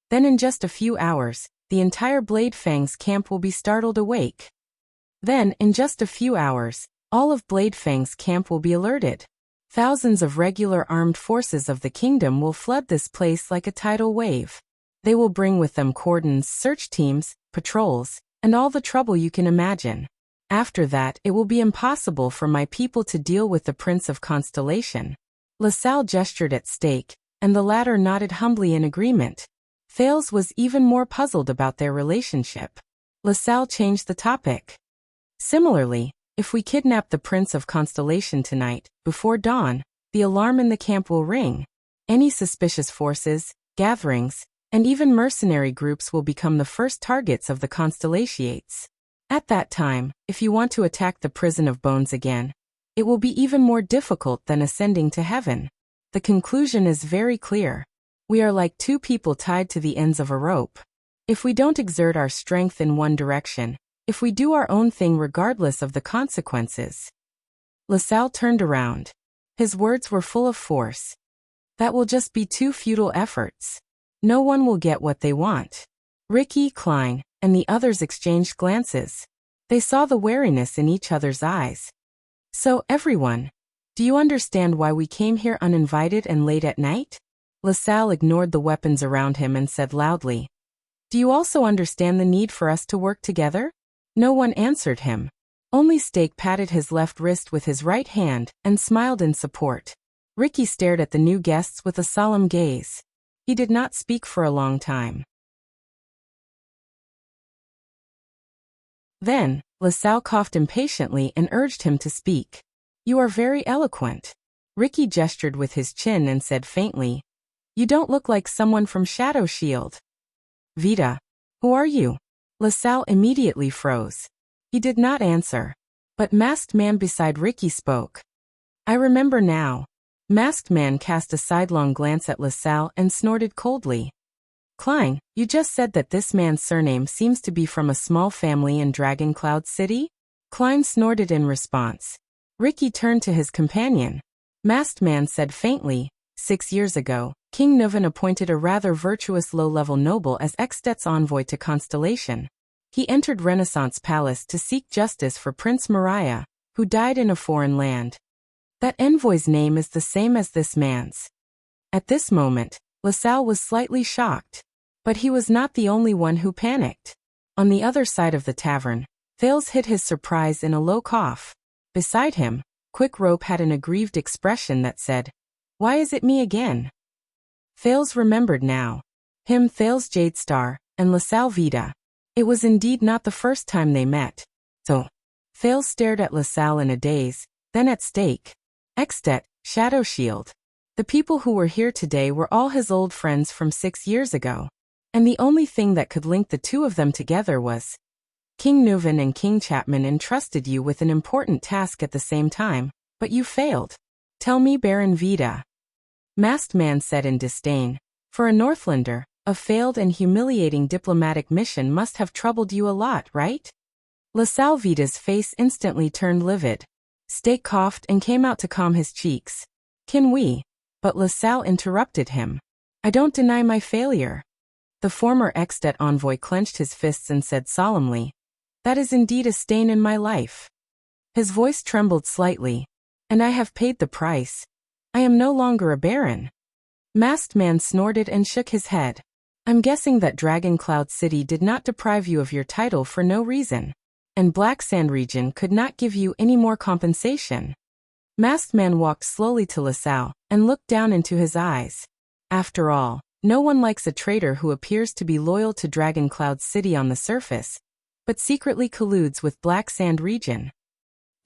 then in just a few hours, the entire Blade Fang's camp will be startled awake. Then, in just a few hours, all of Blade Fang's camp will be alerted. Thousands of regular armed forces of the kingdom will flood this place like a tidal wave. They will bring with them cordons, search teams, patrols, and all the trouble you can imagine. After that, it will be impossible for my people to deal with the Prince of Constellation. LaSalle gestured at Stake, and the latter nodded humbly in agreement. Thales was even more puzzled about their relationship. LaSalle changed the topic. Similarly, If we kidnap the Prince of Constellation tonight, before dawn, the alarm in the camp will ring. Any suspicious forces, gatherings, and even mercenary groups will become the first targets of the Constellations. At that time, if you want to attack the prison of bones again, it will be even more difficult than ascending to heaven. The conclusion is very clear. We are like two people tied to the ends of a rope. If we don't exert our strength in one direction, if we do our own thing regardless of the consequences. LaSalle turned around. His words were full of force. That will just be two futile efforts. No one will get what they want. Ricky, Klein, and the others exchanged glances. They saw the wariness in each other's eyes. So, everyone, do you understand why we came here uninvited and late at night? LaSalle ignored the weapons around him and said loudly. Do you also understand the need for us to work together? No one answered him. Only Stake patted his left wrist with his right hand and smiled in support. Ricky stared at the new guests with a solemn gaze. He did not speak for a long time. Then, LaSalle coughed impatiently and urged him to speak. You are very eloquent. Ricky gestured with his chin and said faintly, You don't look like someone from Shadow Shield. Vita, who are you? LaSalle immediately froze. He did not answer. But Masked Man beside Ricky spoke. I remember now. Masked Man cast a sidelong glance at LaSalle and snorted coldly. Klein, you just said that this man's surname seems to be from a small family in Dragon Cloud City? Klein snorted in response. Ricky turned to his companion. Masked Man said faintly, 6 years ago, King Nuvan appointed a rather virtuous low-level noble as Extet's envoy to Constellation. He entered Renaissance Palace to seek justice for Prince Mariah, who died in a foreign land. That envoy's name is the same as this man's. At this moment, LaSalle was slightly shocked. But he was not the only one who panicked. On the other side of the tavern, Thales hid his surprise in a low cough. Beside him, Quick Rope had an aggrieved expression that said, Why is it me again? Thales remembered now. Him Thales Jadestar, and LaSalle Vita. It was indeed not the first time they met. So, Thales stared at LaSalle in a daze, then at Stake. Extet, Shadow Shield. The people who were here today were all his old friends from 6 years ago. And the only thing that could link the two of them together was, King Nuvan and King Chapman entrusted you with an important task at the same time, but you failed. Tell me, Baron Vita. Masked Man said in disdain, For a Northlander, a failed and humiliating diplomatic mission must have troubled you a lot, right? LaSalle Vita's face instantly turned livid. Stake coughed and came out to calm his cheeks. Can we? But LaSalle interrupted him. I don't deny my failure. The former Extet envoy clenched his fists and said solemnly, That is indeed a stain in my life. His voice trembled slightly. And I have paid the price. I am no longer a baron. Masked Man snorted and shook his head. I'm guessing that Dragon Cloud City did not deprive you of your title for no reason. And Black Sand Region could not give you any more compensation. Masked Man walked slowly to LaSalle and looked down into his eyes. After all, no one likes a traitor who appears to be loyal to Dragon Cloud City on the surface, but secretly colludes with Black Sand Region.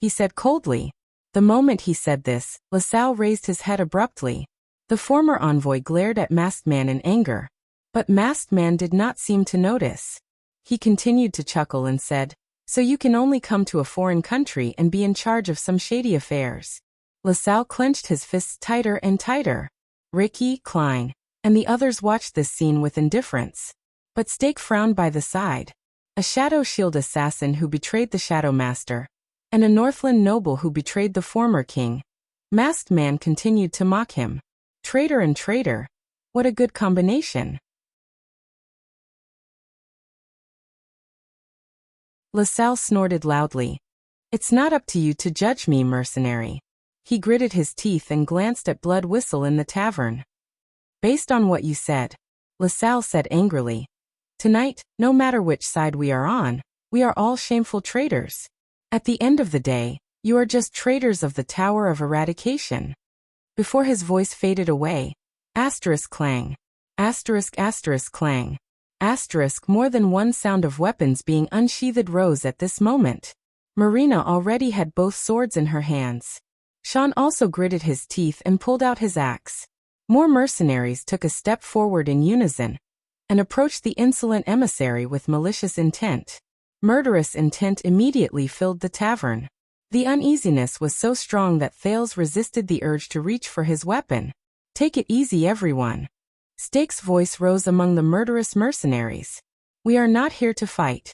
He said coldly. The moment he said this, LaSalle raised his head abruptly. The former envoy glared at Masked Man in anger. But Masked Man did not seem to notice. He continued to chuckle and said, So you can only come to a foreign country and be in charge of some shady affairs. LaSalle clenched his fists tighter and tighter. Ricky, Klein, and the others watched this scene with indifference. But Stake frowned by the side. A Shadow Shield assassin who betrayed the Shadow Master, and a Northland noble who betrayed the former king. Masked Man continued to mock him. Traitor and traitor. What a good combination. LaSalle snorted loudly. It's not up to you to judge me, mercenary. He gritted his teeth and glanced at Blood Whistle in the tavern. Based on what you said, LaSalle said angrily. Tonight, no matter which side we are on, we are all shameful traitors. At the end of the day, you are just traitors of the Tower of Eradication. Before his voice faded away, asterisk clang. Asterisk clang. Asterisk more than one sound of weapons being unsheathed rose at this moment. Marina already had both swords in her hands. Sean also gritted his teeth and pulled out his axe. More mercenaries took a step forward in unison and approached the insolent emissary with malicious intent. Murderous intent immediately filled the tavern. The uneasiness was so strong that Thales resisted the urge to reach for his weapon. "Take it easy, everyone." Stake's voice rose among the murderous mercenaries. "We are not here to fight."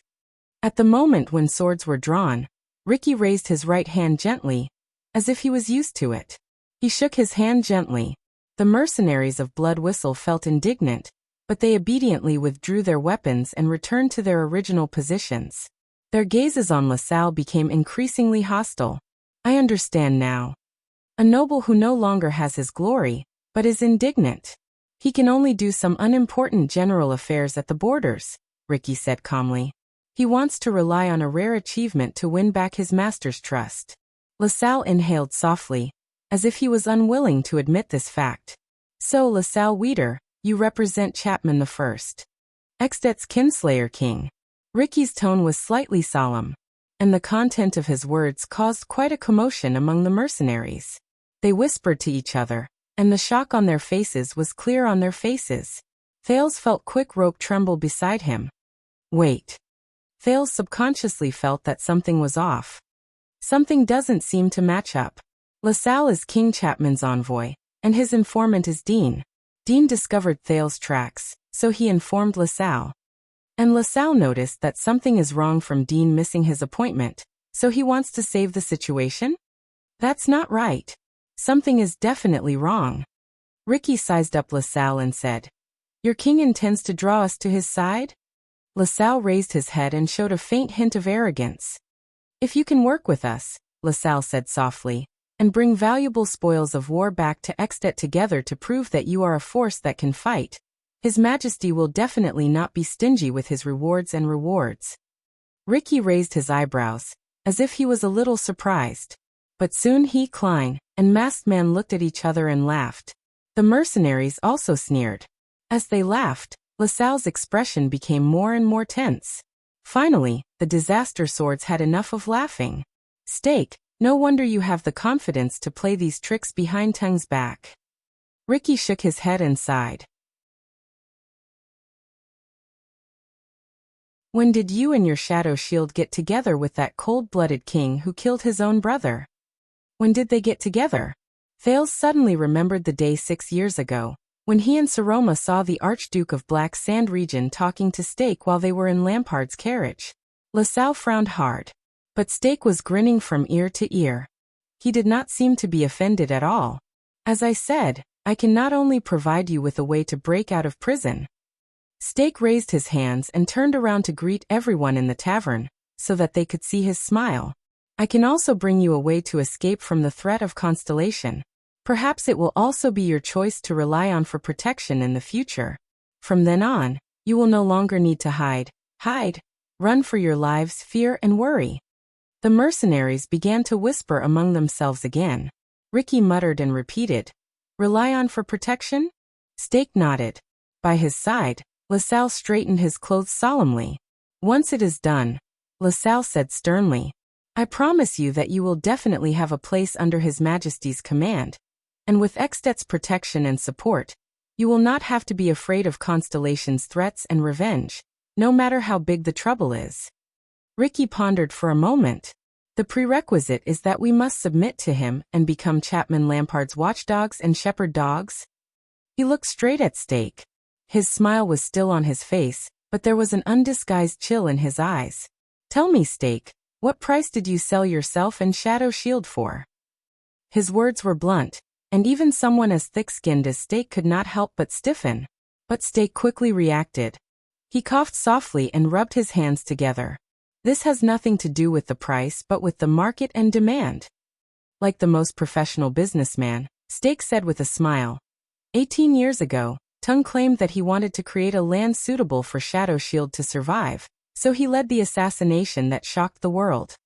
At the moment when swords were drawn, Ricky raised his right hand gently, as if he was used to it. He shook his hand gently. The mercenaries of Blood Whistle felt indignant, but they obediently withdrew their weapons and returned to their original positions. Their gazes on LaSalle became increasingly hostile. "I understand now. A noble who no longer has his glory, but is indignant. He can only do some unimportant general affairs at the borders," Ricky said calmly. "He wants to rely on a rare achievement to win back his master's trust." LaSalle inhaled softly, as if he was unwilling to admit this fact. "So, LaSalle Weeder, you represent Chapman I, Extet's kinslayer king." Ricky's tone was slightly solemn, and the content of his words caused quite a commotion among the mercenaries. They whispered to each other, and the shock on their faces was clear on their faces. Thales felt quick rope tremble beside him. Wait. Thales subconsciously felt that something was off. Something doesn't seem to match up. LaSalle is King Chapman's envoy, and his informant is Dean. Dean discovered Thales' tracks, so he informed LaSalle. And LaSalle noticed that something is wrong from Dean missing his appointment, so he wants to save the situation? That's not right. Something is definitely wrong. Ricky sized up LaSalle and said, "Your king intends to draw us to his side?" LaSalle raised his head and showed a faint hint of arrogance. "If you can work with us," LaSalle said softly, "and bring valuable spoils of war back to Extet together to prove that you are a force that can fight, His Majesty will definitely not be stingy with his rewards. Ricky raised his eyebrows, as if he was a little surprised. But soon he, Klein, and Masked Man looked at each other and laughed. The mercenaries also sneered. As they laughed, LaSalle's expression became more and more tense. Finally, the disaster swords had enough of laughing. "Stake, no wonder you have the confidence to play these tricks behind Tung's back." Ricky shook his head and sighed. "When did you and your shadow shield get together with that cold-blooded king who killed his own brother? When did they get together?" Thales suddenly remembered the day 6 years ago, when he and Saroma saw the Archduke of Black Sand region talking to Stake while they were in Lampard's carriage. LaSalle frowned hard. But Stake was grinning from ear to ear. He did not seem to be offended at all. "As I said, I can not only provide you with a way to break out of prison." Stake raised his hands and turned around to greet everyone in the tavern, so that they could see his smile. "I can also bring you a way to escape from the threat of Constellation. Perhaps it will also be your choice to rely on for protection in the future. From then on, you will no longer need to hide, run for your lives, fear and worry." The mercenaries began to whisper among themselves again. Ricky muttered and repeated, "Rely on for protection?" Stake nodded. By his side, LaSalle straightened his clothes solemnly. "Once it is done," LaSalle said sternly, "I promise you that you will definitely have a place under His Majesty's command, and with Extet's protection and support, you will not have to be afraid of Constellation's threats and revenge, no matter how big the trouble is." Ricky pondered for a moment. "The prerequisite is that we must submit to him and become Chapman Lampard's watchdogs and shepherd dogs?" He looked straight at Stake. His smile was still on his face, but there was an undisguised chill in his eyes. "Tell me, Stake, what price did you sell yourself and Shadow Shield for?" His words were blunt, and even someone as thick-skinned as Stake could not help but stiffen. But Stake quickly reacted. He coughed softly and rubbed his hands together. "This has nothing to do with the price but with the market and demand." Like the most professional businessman, Stake said with a smile. 18 years ago, Tung claimed that he wanted to create a land suitable for Shadow Shield to survive, so he led the assassination that shocked the world.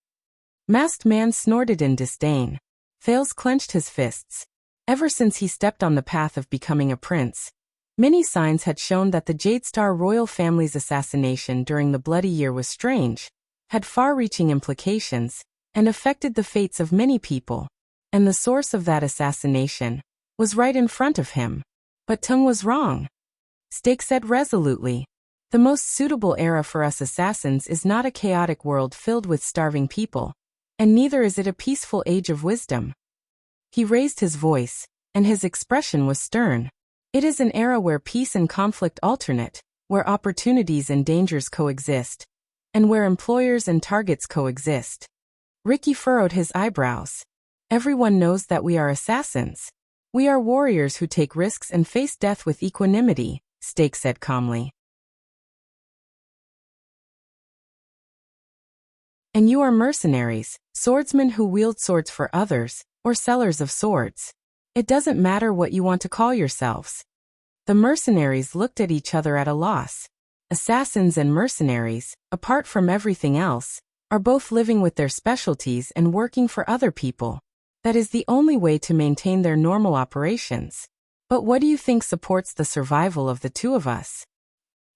Masked Man snorted in disdain. Thales clenched his fists. Ever since he stepped on the path of becoming a prince, many signs had shown that the Jadestar royal family's assassination during the Bloody Year was strange. had far-reaching implications, and affected the fates of many people. And the source of that assassination was right in front of him. But Tung was wrong. Stake said resolutely. The most suitable era for us assassins is not a chaotic world filled with starving people, and neither is it a peaceful age of wisdom. He raised his voice, and his expression was stern. It is an era where peace and conflict alternate, where opportunities and dangers coexist, and where employers and targets coexist. Ricky furrowed his eyebrows. Everyone knows that we are assassins. We are warriors who take risks and face death with equanimity, Stake said calmly. And you are mercenaries, swordsmen who wield swords for others, or sellers of swords. It doesn't matter what you want to call yourselves. The mercenaries looked at each other at a loss. Assassins and mercenaries, apart from everything else, are both living with their specialties and working for other people. That is the only way to maintain their normal operations. But what do you think supports the survival of the two of us?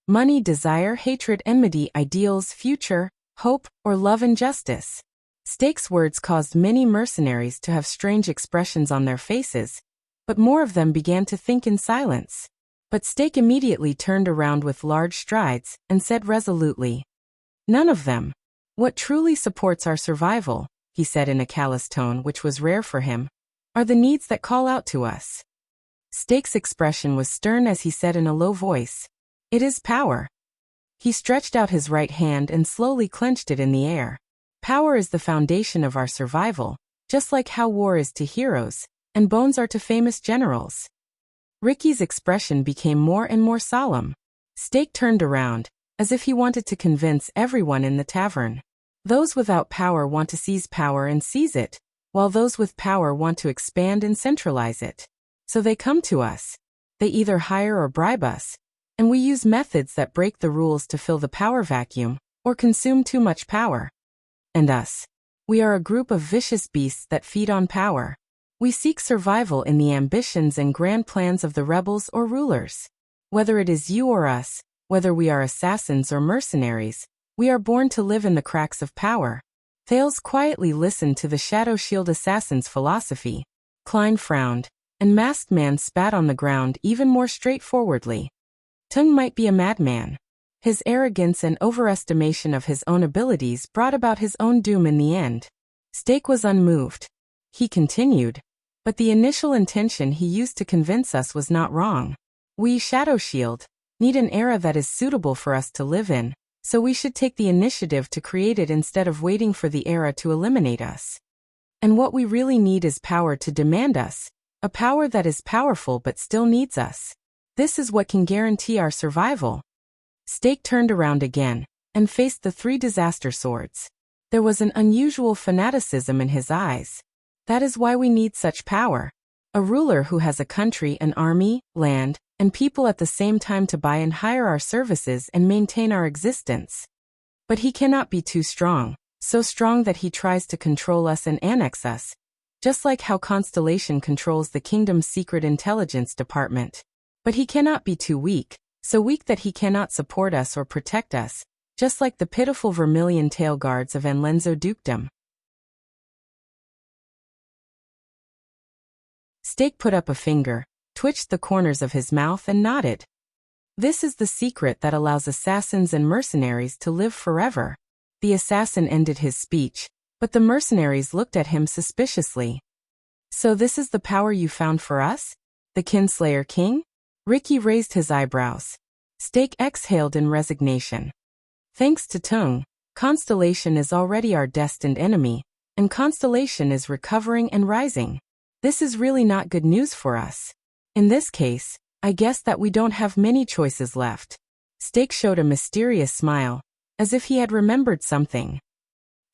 Money, desire, hatred, enmity, ideals, future, hope, or love and justice? Stake's words caused many mercenaries to have strange expressions on their faces, but more of them began to think in silence. But Stake immediately turned around with large strides and said resolutely, "None of them. What truly supports our survival," he said in a callous tone which was rare for him, "are the needs that call out to us." Stake's expression was stern as he said in a low voice, "It is power." He stretched out his right hand and slowly clenched it in the air. Power is the foundation of our survival, just like how war is to heroes, and bones are to famous generals. Ricky's expression became more and more solemn. Stake turned around, as if he wanted to convince everyone in the tavern. Those without power want to seize power and seize it, while those with power want to expand and centralize it. So they come to us. They either hire or bribe us, and we use methods that break the rules to fill the power vacuum, or consume too much power. And us. We are a group of vicious beasts that feed on power. We seek survival in the ambitions and grand plans of the rebels or rulers. Whether it is you or us, whether we are assassins or mercenaries, we are born to live in the cracks of power. Thales quietly listened to the Shadow Shield assassin's philosophy. Klein frowned, and Masked Man spat on the ground even more straightforwardly. Tung might be a madman. His arrogance and overestimation of his own abilities brought about his own doom in the end. Stake was unmoved. He continued, "But the initial intention he used to convince us was not wrong. We, Shadow Shield, need an era that is suitable for us to live in, so we should take the initiative to create it instead of waiting for the era to eliminate us. And what we really need is power to demand us, a power that is powerful but still needs us. This is what can guarantee our survival." Stake turned around again, and faced the three disaster swords. There was an unusual fanaticism in his eyes. "That is why we need such power. A ruler who has a country, an army, land, and people at the same time to buy and hire our services and maintain our existence. But he cannot be too strong, so strong that he tries to control us and annex us, just like how Constellation controls the kingdom's secret intelligence department. But he cannot be too weak, so weak that he cannot support us or protect us, just like the pitiful vermilion tail guards of Enlenzo Dukedom." Stake put up a finger, twitched the corners of his mouth and nodded. "This is the secret that allows assassins and mercenaries to live forever." The assassin ended his speech, but the mercenaries looked at him suspiciously. "So this is the power you found for us? The Kinslayer King?" Ricky raised his eyebrows. Stake exhaled in resignation. "Thanks to Tung, Constellation is already our destined enemy, and Constellation is recovering and rising. This is really not good news for us. In this case, I guess that we don't have many choices left." Stake showed a mysterious smile, as if he had remembered something.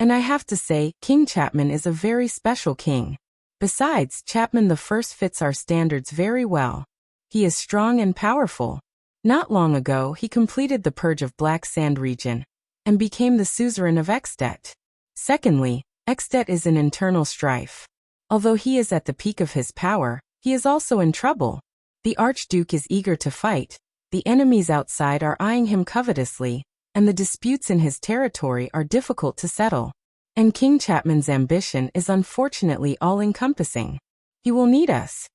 "And I have to say, King Chapman is a very special king. Besides, Chapman the First fits our standards very well. He is strong and powerful. Not long ago he completed the purge of Black Sand region, and became the suzerain of Extet. Secondly, Extet is in internal strife. Although he is at the peak of his power, he is also in trouble. The Archduke is eager to fight. The enemies outside are eyeing him covetously, and the disputes in his territory are difficult to settle. And King Chapman's ambition is unfortunately all-encompassing. He will need us.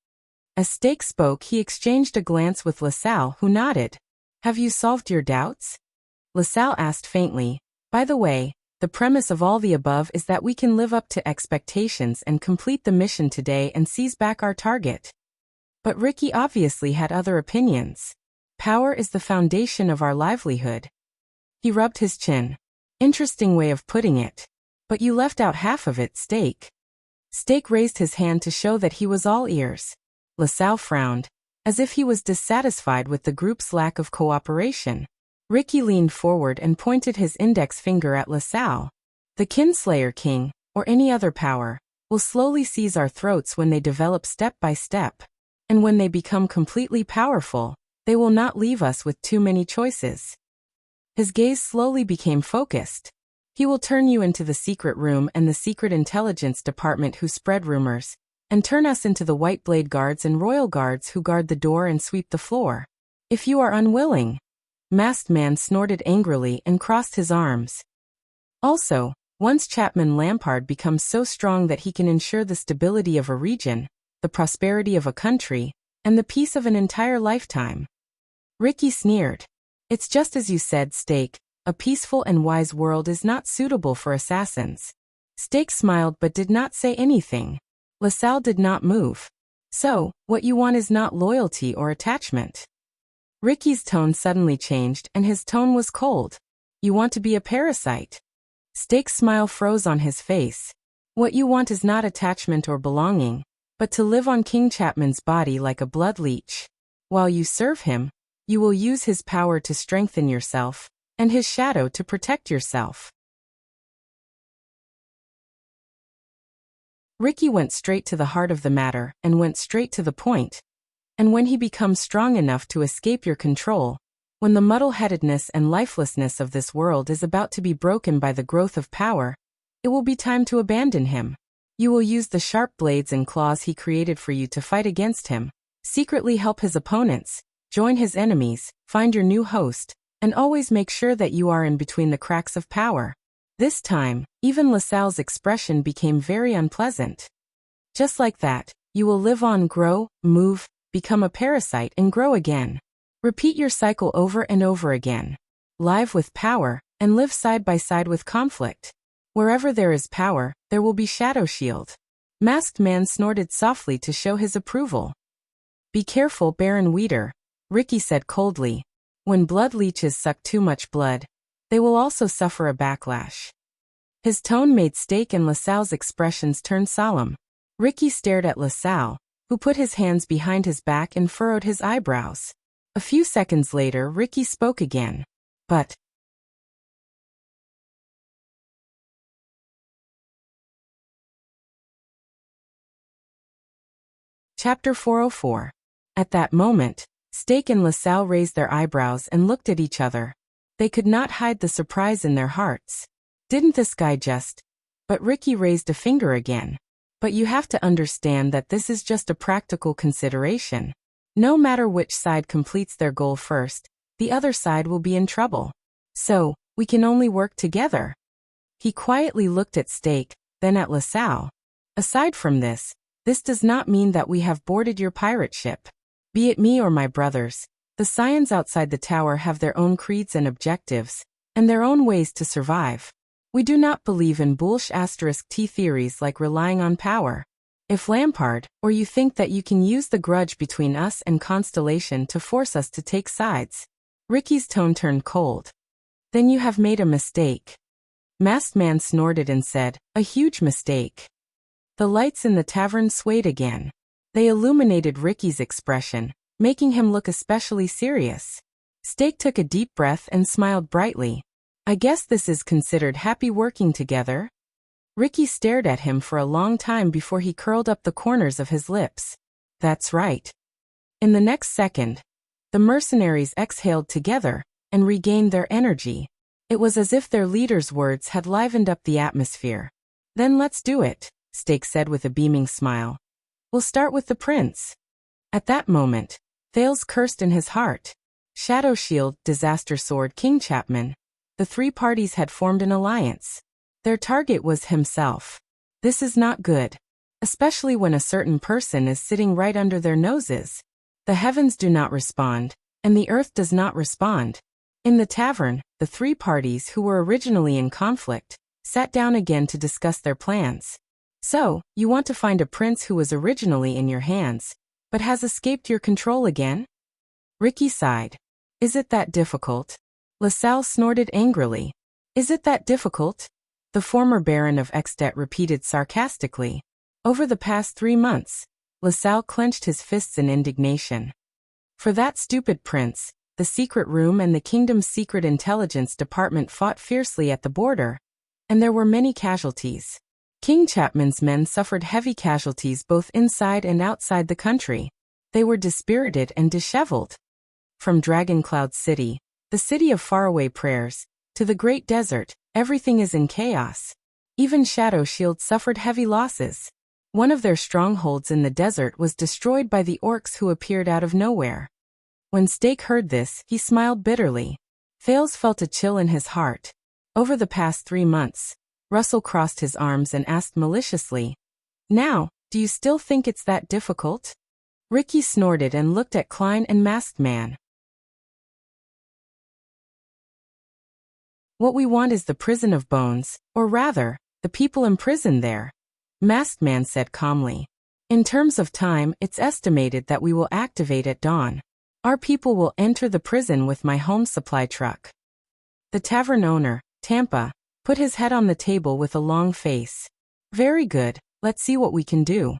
As Stake spoke, he exchanged a glance with LaSalle, who nodded. Have you solved your doubts? LaSalle asked faintly. By the way, the premise of all the above is that we can live up to expectations and complete the mission today and seize back our target. But Ricky obviously had other opinions. Power is the foundation of our livelihood. He rubbed his chin. Interesting way of putting it. But you left out half of it, Stake. Stake raised his hand to show that he was all ears. LaSalle frowned, as if he was dissatisfied with the group's lack of cooperation. Ricky leaned forward and pointed his index finger at LaSalle. The Kinslayer King, or any other power, will slowly seize our throats when they develop step by step. And when they become completely powerful, they will not leave us with too many choices. His gaze slowly became focused. He will turn you into the secret room and the secret intelligence department who spread rumors, and turn us into the White Blade Guards and Royal Guards who guard the door and sweep the floor. If you are unwilling. Masked Man snorted angrily and crossed his arms. Also, once Chapman Lampard becomes so strong that he can ensure the stability of a region, the prosperity of a country, and the peace of an entire lifetime. Ricky sneered. It's just as you said, Stake, a peaceful and wise world is not suitable for assassins. Stake smiled but did not say anything. LaSalle did not move. So, what you want is not loyalty or attachment. Ricky's tone suddenly changed and his tone was cold. You want to be a parasite. Stake's smile froze on his face. What you want is not attachment or belonging, but to live on King Chapman's body like a blood leech. While you serve him, you will use his power to strengthen yourself, and his shadow to protect yourself. Ricky went straight to the heart of the matter and went straight to the point. And when he becomes strong enough to escape your control, when the muddle-headedness and lifelessness of this world is about to be broken by the growth of power, it will be time to abandon him. You will use the sharp blades and claws he created for you to fight against him, secretly help his opponents, join his enemies, find your new host, and always make sure that you are in between the cracks of power. This time, even LaSalle's expression became very unpleasant. Just like that, you will live on, grow, move, become a parasite and grow again. Repeat your cycle over and over again. Live with power, and live side by side with conflict. Wherever there is power, there will be Shadow Shield. Masked Man snorted softly to show his approval. Be careful, Baron Weeder, Ricky said coldly. When blood leeches suck too much blood, they will also suffer a backlash. His tone made Stake and LaSalle's expressions turn solemn. Ricky stared at LaSalle, who put his hands behind his back and furrowed his eyebrows. A few seconds later, Ricky spoke again. But Chapter 404. At that moment, Stake and LaSalle raised their eyebrows and looked at each other. They could not hide the surprise in their hearts. Didn't this guy just... But Ricky raised a finger again. But you have to understand that this is just a practical consideration. No matter which side completes their goal first, the other side will be in trouble. So, we can only work together. He quietly looked at Stake, then at LaSalle. Aside from this does not mean that we have boarded your pirate ship. Be it me or my brothers, the Scions outside the tower have their own creeds and objectives, and their own ways to survive. We do not believe in *T theories like relying on power. If Lampard, or you think that you can use the grudge between us and Constellation to force us to take sides. Ricky's tone turned cold. Then you have made a mistake. Masked Man snorted and said, a huge mistake. The lights in the tavern swayed again. They illuminated Ricky's expression, making him look especially serious. Stake took a deep breath and smiled brightly. I guess this is considered happy working together? Ricky stared at him for a long time before he curled up the corners of his lips. That's right. In the next second, the mercenaries exhaled together and regained their energy. It was as if their leader's words had livened up the atmosphere. Then let's do it, Stake said with a beaming smile. We'll start with the prince. At that moment, Thales cursed in his heart. Shadow Shield, Disaster Sword, King Chapman. the three parties had formed an alliance. Their target was himself. This is not good. Especially when a certain person is sitting right under their noses. The heavens do not respond, and the earth does not respond. In the tavern, the three parties who were originally in conflict sat down again to discuss their plans. So, you want to find a prince who was originally in your hands, but has escaped your control again? Ricky sighed. Is it that difficult? LaSalle snorted angrily. Is it that difficult? The former Baron of Extet repeated sarcastically. Over the past 3 months, LaSalle clenched his fists in indignation. For that stupid prince, the secret room and the kingdom's secret intelligence department fought fiercely at the border, and there were many casualties. King Chapman's men suffered heavy casualties both inside and outside the country. They were dispirited and disheveled. From Dragon Cloud City, the city of faraway prayers, to the great desert, everything is in chaos. Even Shadow Shield suffered heavy losses. One of their strongholds in the desert was destroyed by the orcs who appeared out of nowhere. When Stake heard this, he smiled bitterly. Thales felt a chill in his heart. Over the past 3 months, Russell crossed his arms and asked maliciously, "Now, do you still think it's that difficult?" Ricky snorted and looked at Klein and Masked Man. "What we want is the prison of bones, or rather, the people imprisoned there," Masked Man said calmly. "In terms of time, it's estimated that we will activate at dawn. Our people will enter the prison with my home supply truck." The tavern owner, Tampa, put his head on the table with a long face. "Very good, let's see what we can do."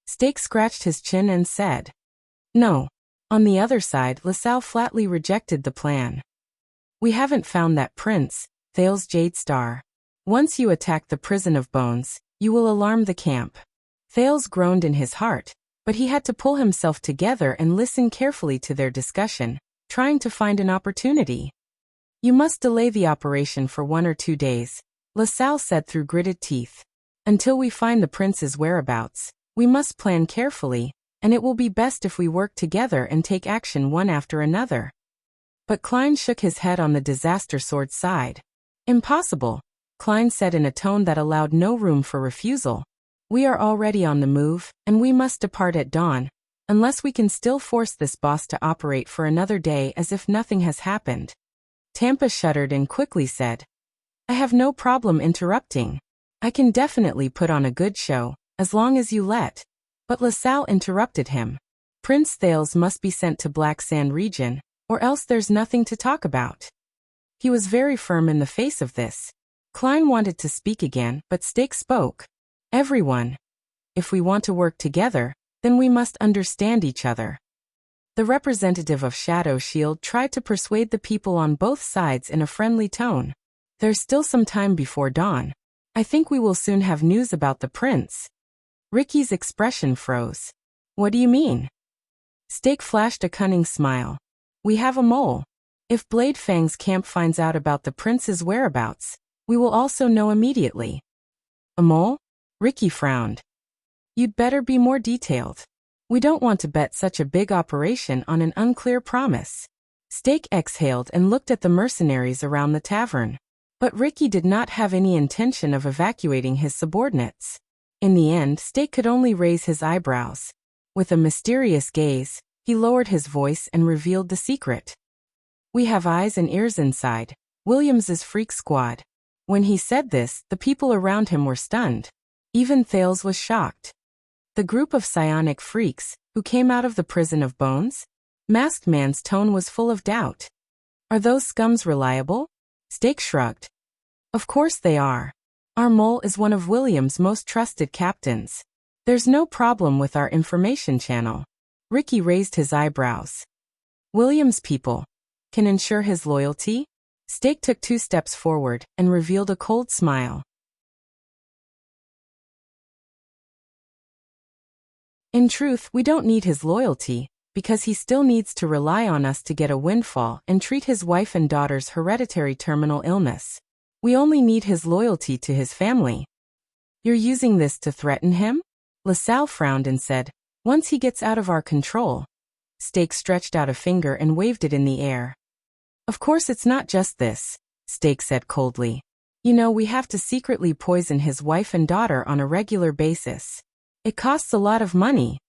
Stake scratched his chin and said, "No." On the other side, LaSalle flatly rejected the plan. "We haven't found that prince, Thales Jade Star. Once you attack the prison of bones, you will alarm the camp." Thales groaned in his heart, but he had to pull himself together and listen carefully to their discussion, trying to find an opportunity. "You must delay the operation for 1 or 2 days, LaSalle said through gritted teeth. "Until we find the prince's whereabouts, we must plan carefully, and it will be best if we work together and take action one after another." But Klein shook his head on the disaster sword side. "Impossible," Klein said in a tone that allowed no room for refusal. "We are already on the move, and we must depart at dawn, unless we can still force this boss to operate for another day as if nothing has happened." Tampa shuddered and quickly said, "I have no problem interrupting. I can definitely put on a good show, as long as you let." But LaSalle interrupted him. "Prince Thales must be sent to Black Sand region, or else there's nothing to talk about." He was very firm in the face of this. Klein wanted to speak again, but Stake spoke. "Everyone. If we want to work together, then we must understand each other." The representative of Shadow Shield tried to persuade the people on both sides in a friendly tone. "There's still some time before dawn. I think we will soon have news about the prince." Ricky's expression froze. "What do you mean?" Stake flashed a cunning smile. "We have a mole. If Blade Fang's camp finds out about the prince's whereabouts, we will also know immediately." "A mole?" Ricky frowned. "You'd better be more detailed. We don't want to bet such a big operation on an unclear promise." Stake exhaled and looked at the mercenaries around the tavern. But Ricky did not have any intention of evacuating his subordinates. In the end, Stake could only raise his eyebrows. With a mysterious gaze, he lowered his voice and revealed the secret. "We have eyes and ears inside Williams's freak squad." When he said this, the people around him were stunned. Even Thales was shocked. "The group of psionic freaks, who came out of the prison of bones?" Masked Man's tone was full of doubt. "Are those scums reliable?" Stake shrugged. "Of course they are. Our mole is one of William's most trusted captains. There's no problem with our information channel." Ricky raised his eyebrows. "William's people can ensure his loyalty?" Stake took 2 steps forward and revealed a cold smile. "In truth, we don't need his loyalty, because he still needs to rely on us to get a windfall and treat his wife and daughter's hereditary terminal illness. We only need his loyalty to his family." "You're using this to threaten him?" LaSalle frowned and said, "Once he gets out of our control." Stake stretched out a finger and waved it in the air. "Of course it's not just this. Steak said coldly. You know, we have to secretly poison his wife and daughter on a regular basis. It costs a lot of money.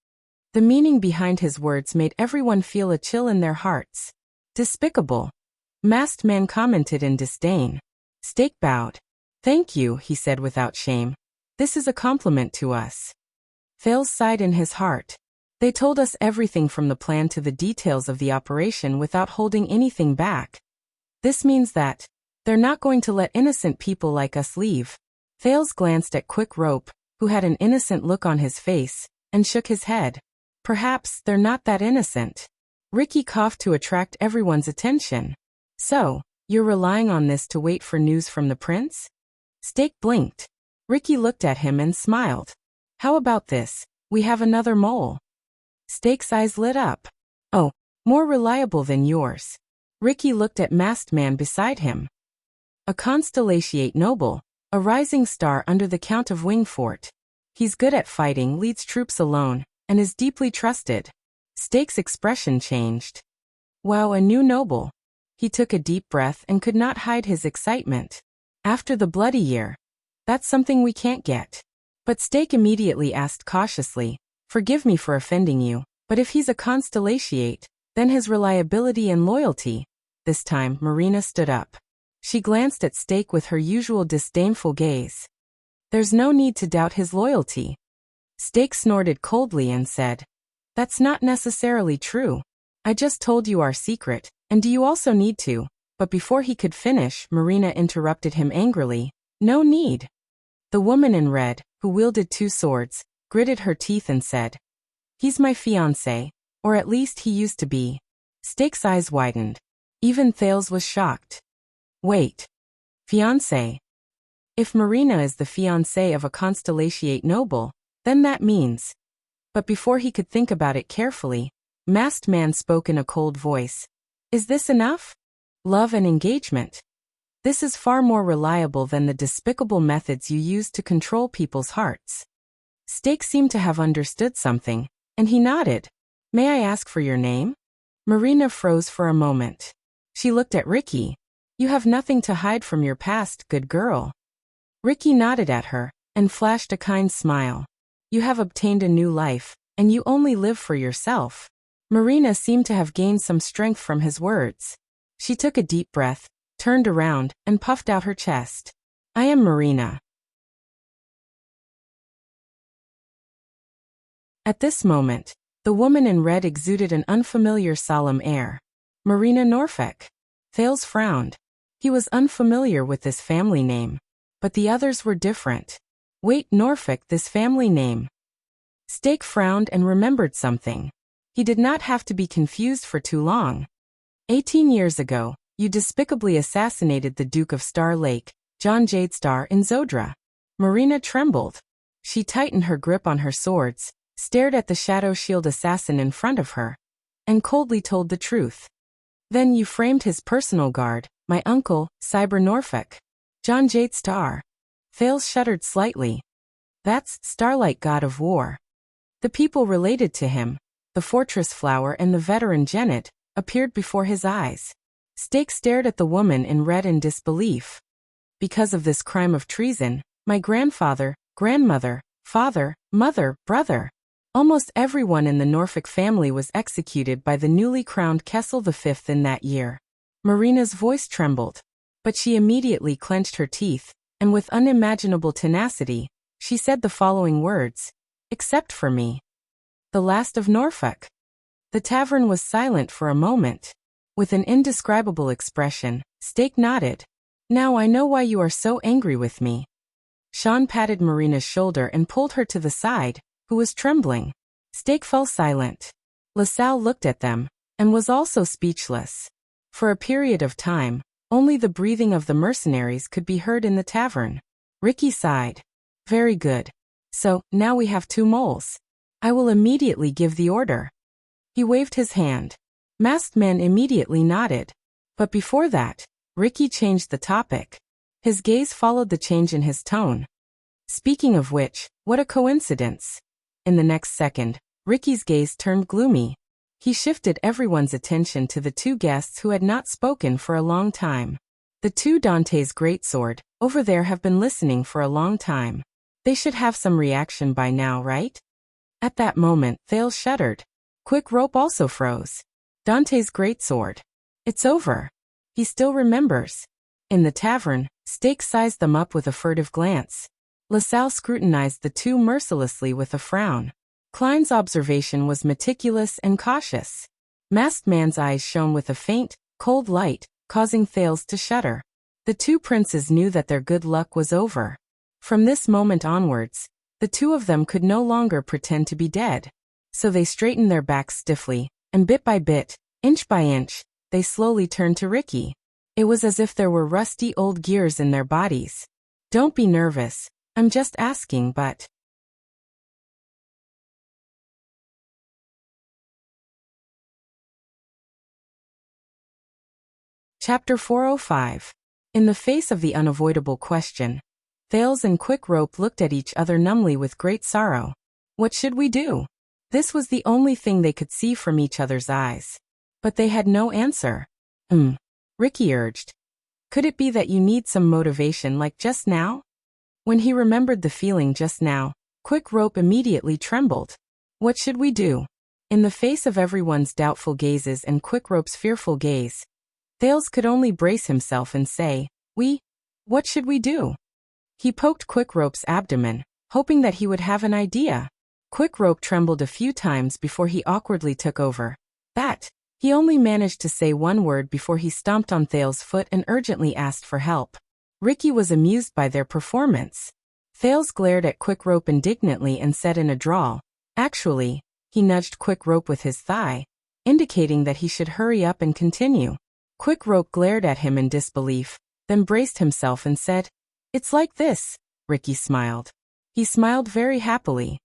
The meaning behind his words made everyone feel a chill in their hearts. Despicable. Masked Man commented in disdain. Steak bowed. Thank you, he said without shame. This is a compliment to us. Thales sighed in his heart. They told us everything from the plan to the details of the operation without holding anything back. This means that they're not going to let innocent people like us leave. Thales glanced at Quick Rope, who had an innocent look on his face, and shook his head. Perhaps they're not that innocent. Ricky coughed to attract everyone's attention. So, you're relying on this to wait for news from the prince? Steak blinked. Ricky looked at him and smiled. How about this? We have another mole. Steak's eyes lit up. Oh, more reliable than yours. Ricky looked at Masked Man beside him. A constellatiate noble, a rising star under the Count of Wingfort. He's good at fighting, leads troops alone, and is deeply trusted. Steak's expression changed. Wow, a new noble. He took a deep breath and could not hide his excitement. After the bloody year. That's something we can't get. But Steak immediately asked cautiously, forgive me for offending you, but if he's a constellatiate, then his reliability and loyalty. This time, Marina stood up. She glanced at Steak with her usual disdainful gaze. There's no need to doubt his loyalty. Steak snorted coldly and said, that's not necessarily true. I just told you our secret, and do you also need to? But before he could finish, Marina interrupted him angrily. No need. The woman in red, who wielded two swords, gritted her teeth and said, he's my fiancé, or at least he used to be. Steak's eyes widened. Even Thales was shocked. Wait. Fiancé. If Marina is the fiancé of a constellatiate noble, then that means. But before he could think about it carefully, Masked Man spoke in a cold voice. Is this enough? Love and engagement. This is far more reliable than the despicable methods you use to control people's hearts. Steak seemed to have understood something, and he nodded. May I ask for your name? Marina froze for a moment. She looked at Ricky. You have nothing to hide from your past, good girl. Ricky nodded at her, and flashed a kind smile. You have obtained a new life, and you only live for yourself. Marina seemed to have gained some strength from his words. She took a deep breath, turned around, and puffed out her chest. I am Marina. At this moment, the woman in red exuded an unfamiliar solemn air. Marina Norfolk. Thales frowned. He was unfamiliar with this family name. But the others were different. Wait, Norfolk, this family name. Steak frowned and remembered something. He did not have to be confused for too long. 18 years ago, you despicably assassinated the Duke of Star Lake, John Jadestar in Zodra. Marina trembled. She tightened her grip on her swords, stared at the Shadow Shield assassin in front of her, and coldly told the truth. Then you framed his personal guard, my uncle, Cyber Norfolk. John Jadestar. Thales shuddered slightly. That's Starlight, god of war. The people related to him, the Fortress Flower and the veteran Janet, appeared before his eyes. Steak stared at the woman in red in disbelief. Because of this crime of treason, my grandfather, grandmother, father, mother, brother, almost everyone in the Norfolk family was executed by the newly crowned Kessel V in that year. Marina's voice trembled, but she immediately clenched her teeth, and with unimaginable tenacity, she said the following words, except for me. The last of Norfolk. The tavern was silent for a moment. With an indescribable expression, Steak nodded. Now I know why you are so angry with me. Sean patted Marina's shoulder and pulled her to the side, who was trembling. Steak fell silent. LaSalle looked at them, and was also speechless. For a period of time, only the breathing of the mercenaries could be heard in the tavern. Ricky sighed. Very good. So, now we have 2 moles. I will immediately give the order. He waved his hand. Masked Man immediately nodded. But before that, Ricky changed the topic. His gaze followed the change in his tone. Speaking of which, what a coincidence. In the next second, Ricky's gaze turned gloomy. He shifted everyone's attention to the 2 guests who had not spoken for a long time. The two Dante's greatsword, over there have been listening for a long time. They should have some reaction by now, right? At that moment, Thales shuddered. Quick Rope also froze. Dante's greatsword. It's over. He still remembers. In the tavern, Stake sized them up with a furtive glance. LaSalle scrutinized the two mercilessly with a frown. Klein's observation was meticulous and cautious. Masked Man's eyes shone with a faint, cold light, causing Thales to shudder. The two princes knew that their good luck was over. From this moment onwards, the two of them could no longer pretend to be dead. So they straightened their backs stiffly, and bit by bit, inch by inch, they slowly turned to Ricky. It was as if there were rusty old gears in their bodies. Don't be nervous, I'm just asking, but... Chapter 405. In the face of the unavoidable question, Thales and Quick Rope looked at each other numbly with great sorrow. What should we do? This was the only thing they could see from each other's eyes. But they had no answer. Ricky urged. Could it be that you need some motivation like just now? When he remembered the feeling just now, Quick Rope immediately trembled. What should we do? In the face of everyone's doubtful gazes and Quick Rope's fearful gaze, Thales could only brace himself and say, what should we do? He poked Quick Rope's abdomen, hoping that he would have an idea. Quick Rope trembled a few times before he awkwardly took over. He only managed to say one word before he stomped on Thales' foot and urgently asked for help. Ricky was amused by their performance. Thales glared at Quick Rope indignantly and said in a drawl, actually, he nudged Quick Rope with his thigh, indicating that he should hurry up and continue. Quick Rope glared at him in disbelief, then braced himself and said, it's like this. Ricky smiled. He smiled very happily.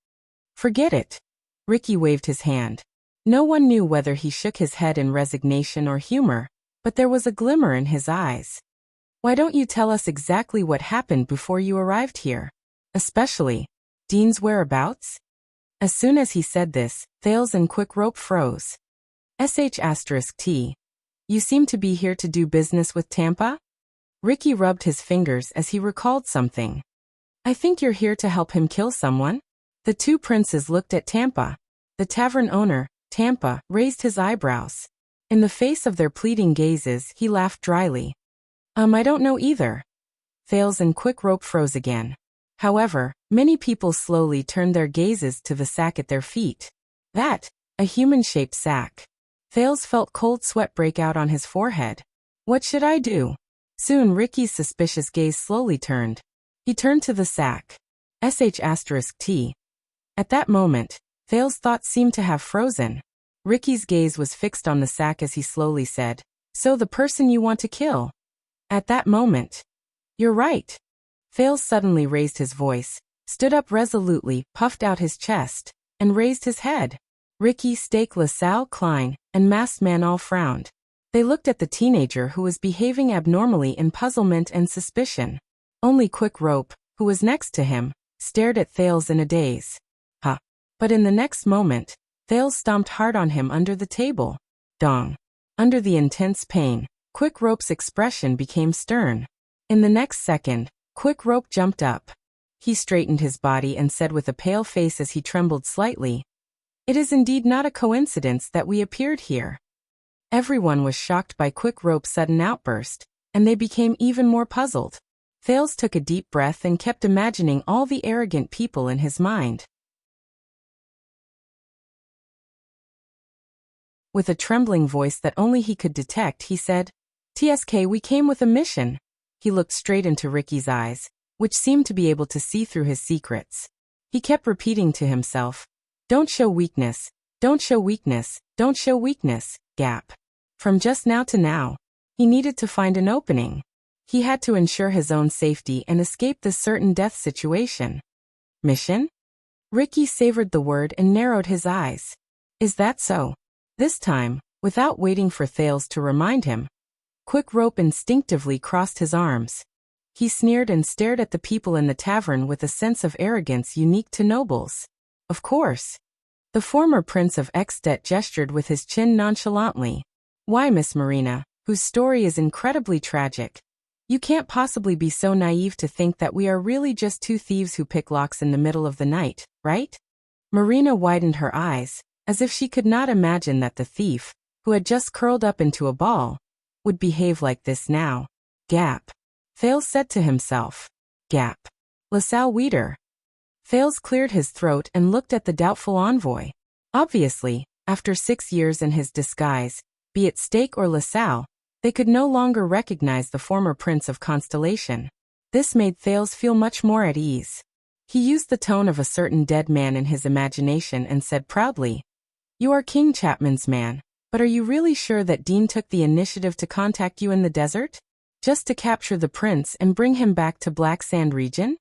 Forget it. Ricky waved his hand. No one knew whether he shook his head in resignation or humor, but there was a glimmer in his eyes. Why don't you tell us exactly what happened before you arrived here? Especially, Dean's whereabouts? As soon as he said this, Thales and Quick Rope froze. *T. You seem to be here to do business with Tampa? Ricky rubbed his fingers as he recalled something. I think you're here to help him kill someone? The two princes looked at Tampa. The tavern owner, Tampa, raised his eyebrows. In the face of their pleading gazes, he laughed dryly. I don't know either. Thales and Quick Rope froze again. However, many people slowly turned their gazes to the sack at their feet. A human-shaped sack. Thales felt cold sweat break out on his forehead. What should I do? Soon Ricky's suspicious gaze slowly turned. He turned to the sack. *T. At that moment, Thales' thoughts seemed to have frozen. Ricky's gaze was fixed on the sack as he slowly said, so the person you want to kill. At that moment. You're right. Thales suddenly raised his voice, stood up resolutely, puffed out his chest, and raised his head. Ricky, Stake, LaSalle, Klein, and Masked Man all frowned. They looked at the teenager who was behaving abnormally in puzzlement and suspicion. Only Quick Rope, who was next to him, stared at Thales in a daze. But in the next moment, Thales stomped hard on him under the table. Dong. Under the intense pain, Quick Rope's expression became stern. In the next second, Quick Rope jumped up. He straightened his body and said with a pale face as he trembled slightly, it is indeed not a coincidence that we appeared here. Everyone was shocked by Quick Rope's sudden outburst, and they became even more puzzled. Thales took a deep breath and kept imagining all the arrogant people in his mind. With a trembling voice that only he could detect, he said, TSK, we came with a mission. He looked straight into Ricky's eyes, which seemed to be able to see through his secrets. He kept repeating to himself, don't show weakness, don't show weakness, don't show weakness, gap. From just now to now, he needed to find an opening. He had to ensure his own safety and escape this certain death situation. Mission? Ricky savored the word and narrowed his eyes. Is that so? This time, without waiting for Thales to remind him, Quick Rope instinctively crossed his arms. He sneered and stared at the people in the tavern with a sense of arrogance unique to nobles. Of course. The former Prince of Extet gestured with his chin nonchalantly. Why, Miss Marina, whose story is incredibly tragic, You can't possibly be so naive to think that we are really just two thieves who pick locks in the middle of the night, right? Marina widened her eyes, as if she could not imagine that the thief, who had just curled up into a ball, would behave like this now. Gap. Thales said to himself. Gap. LaSalle Weeder. Thales cleared his throat and looked at the doubtful envoy. Obviously, after 6 years in his disguise, be it Stake or LaSalle, they could no longer recognize the former Prince of Constellation. This made Thales feel much more at ease. He used the tone of a certain dead man in his imagination and said proudly, "You are King Chapman's man, but are you really sure that Dean took the initiative to contact you in the desert? Just to capture the prince and bring him back to Black Sand region?"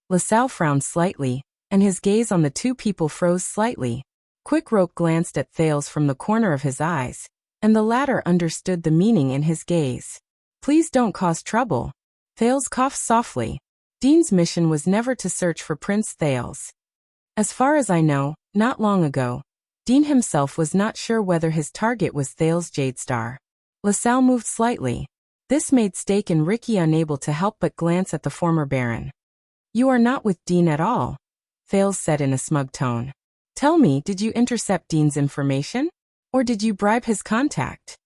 LaSalle frowned slightly, and his gaze on the two people froze slightly. Quickrope glanced at Thales from the corner of his eyes, and the latter understood the meaning in his gaze. "Please don't cause trouble." Thales coughed softly. Dean's mission was never to search for Prince Thales. As far as I know, not long ago, Dean himself was not sure whether his target was Thales Jadestar. LaSalle moved slightly. This made Stake and Ricky unable to help but glance at the former Baron. "You are not with Dean at all," Thales said in a smug tone. "Tell me, did you intercept Dean's information? Or did you bribe his contact?"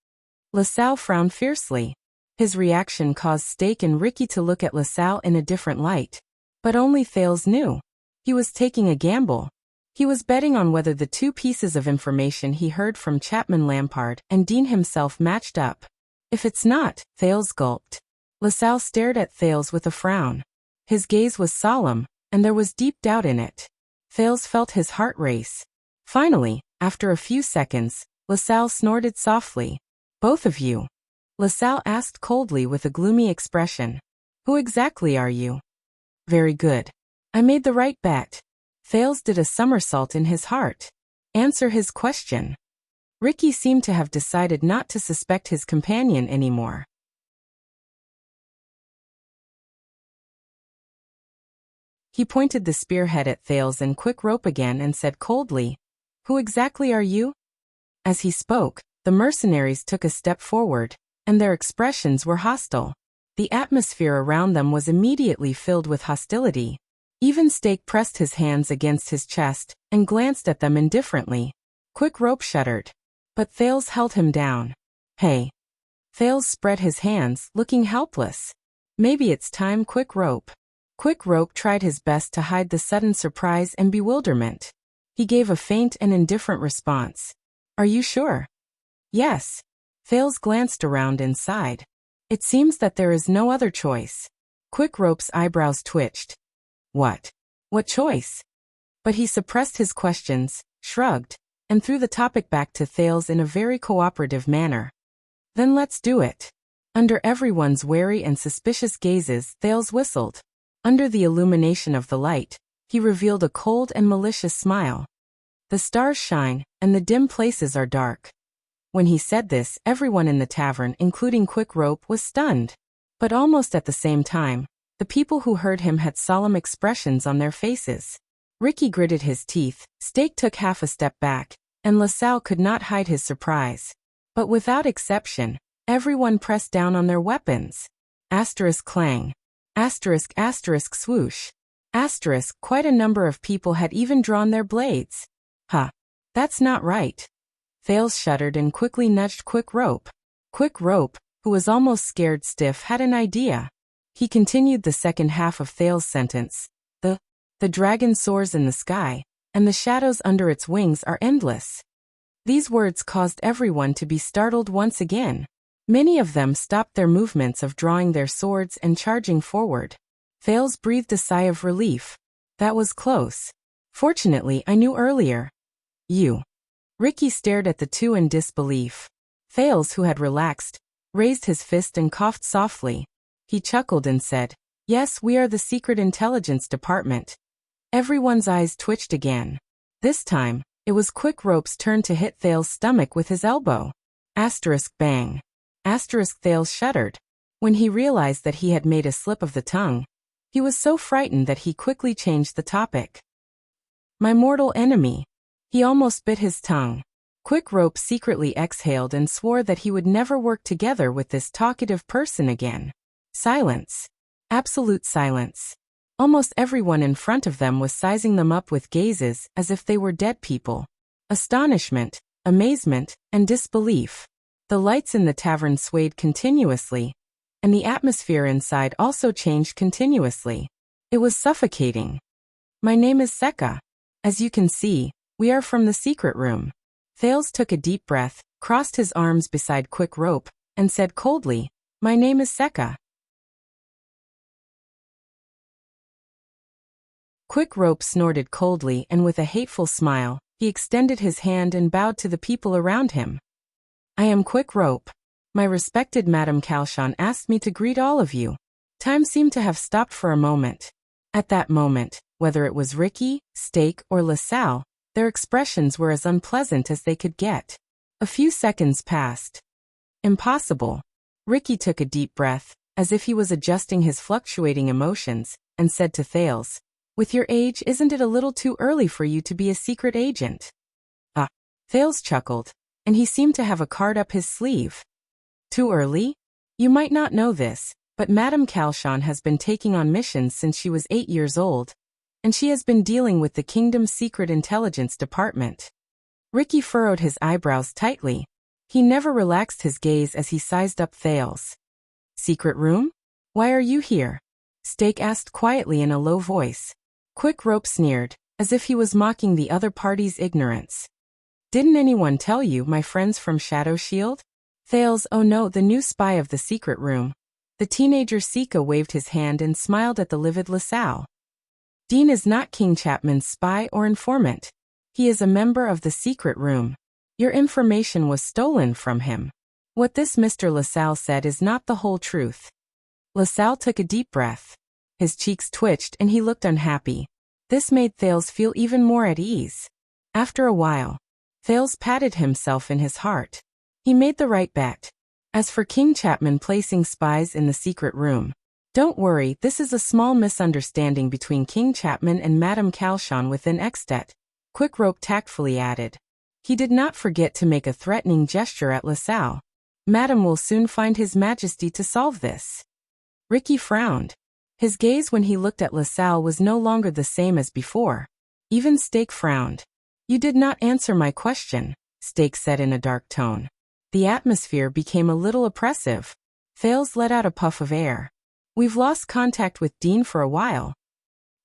LaSalle frowned fiercely. His reaction caused Stake and Ricky to look at LaSalle in a different light. But only Thales knew. He was taking a gamble. He was betting on whether the two pieces of information he heard from Chapman Lampard and Dean himself matched up. If it's not, Thales gulped. LaSalle stared at Thales with a frown. His gaze was solemn, and there was deep doubt in it. Thales felt his heart race. Finally, after a few seconds, LaSalle snorted softly. "Both of you?" LaSalle asked coldly with a gloomy expression. "Who exactly are you?" "Very good. I made the right bet." Thales did a somersault in his heart. "Answer his question." Ricky seemed to have decided not to suspect his companion anymore. He pointed the spearhead at Thales and Quickrope again and said coldly, "Who exactly are you?" As he spoke, the mercenaries took a step forward, and their expressions were hostile. The atmosphere around them was immediately filled with hostility. Even Stake pressed his hands against his chest and glanced at them indifferently. Quickrope shuddered. But Thales held him down. "Hey." Thales spread his hands, looking helpless. "Maybe it's time, Quickrope." Quickrope tried his best to hide the sudden surprise and bewilderment. He gave a faint and indifferent response. "Are you sure?" "Yes." Thales glanced around and sighed. "It seems that there is no other choice." Quickrope's eyebrows twitched. "What? What choice?" But he suppressed his questions, shrugged, and threw the topic back to Thales in a very cooperative manner. "Then let's do it." Under everyone's wary and suspicious gazes, Thales whistled. Under the illumination of the light, he revealed a cold and malicious smile. "The stars shine, and the dim places are dark." When he said this, everyone in the tavern, including Quickrope, was stunned. But almost at the same time, the people who heard him had solemn expressions on their faces. Ricky gritted his teeth, Stake took half a step back, and LaSalle could not hide his surprise. But without exception, everyone pressed down on their weapons. Asterisk clang. Asterisk asterisk swoosh. Asterisk, quite a number of people had even drawn their blades. "Huh. That's not right." Thales shuddered and quickly nudged Quickrope. Quickrope, who was almost scared stiff, had an idea. He continued the second half of Thales' sentence. The dragon soars in the sky, and the shadows under its wings are endless." These words caused everyone to be startled once again. Many of them stopped their movements of drawing their swords and charging forward. Thales breathed a sigh of relief. "That was close. Fortunately, I knew earlier." "You." Ricky stared at the two in disbelief. Thales, who had relaxed, raised his fist and coughed softly. He chuckled and said, "Yes, we are the Secret Intelligence Department." Everyone's eyes twitched again. This time, it was Quickrope's turn to hit Thales' stomach with his elbow. Asterisk bang. Asterisk Thales shuddered. When he realized that he had made a slip of the tongue, he was so frightened that he quickly changed the topic. "My mortal enemy." He almost bit his tongue. Quickrope secretly exhaled and swore that he would never work together with this talkative person again. Silence. Absolute silence. Almost everyone in front of them was sizing them up with gazes as if they were dead people. Astonishment, amazement, and disbelief. The lights in the tavern swayed continuously, and the atmosphere inside also changed continuously. It was suffocating. My name is Seka. As you can see, we are from the secret room. Thales took a deep breath, crossed his arms beside Quick Rope, and said coldly, My name is Seka. Quick Rope snorted coldly and with a hateful smile, he extended his hand and bowed to the people around him. I am Quick Rope. My respected Madame Calshon asked me to greet all of you. Time seemed to have stopped for a moment. At that moment, whether it was Ricky, Steak, or LaSalle, their expressions were as unpleasant as they could get. A few seconds passed. Impossible. Ricky took a deep breath, as if he was adjusting his fluctuating emotions, and said to Thales, With your age, isn't it a little too early for you to be a secret agent? Ah. Thales chuckled, and he seemed to have a card up his sleeve. Too early? You might not know this, but Madame Calshon has been taking on missions since she was 8 years old, and she has been dealing with the Kingdom's Secret Intelligence Department. Ricky furrowed his eyebrows tightly. He never relaxed his gaze as he sized up Thales. Secret room? Why are you here? Steak asked quietly in a low voice. Quick Rope sneered, as if he was mocking the other party's ignorance. Didn't anyone tell you, my friends from Shadow Shield? Thales, oh no, the new spy of the secret room. The teenager Seka waved his hand and smiled at the livid LaSalle. Dean is not King Chapman's spy or informant. He is a member of the secret room. Your information was stolen from him. What this Mr. LaSalle said is not the whole truth. LaSalle took a deep breath. His cheeks twitched and he looked unhappy. This made Thales feel even more at ease. After a while, Thales patted himself in his heart. He made the right bet. As for King Chapman placing spies in the secret room, don't worry, this is a small misunderstanding between King Chapman and Madame Calshon within Extet, Quick Rope tactfully added. He did not forget to make a threatening gesture at LaSalle. Madame will soon find His Majesty to solve this. Ricky frowned. His gaze when he looked at LaSalle was no longer the same as before. Even Steak frowned. You did not answer my question, Steak said in a dark tone. The atmosphere became a little oppressive. Thales let out a puff of air. We've lost contact with Dean for a while.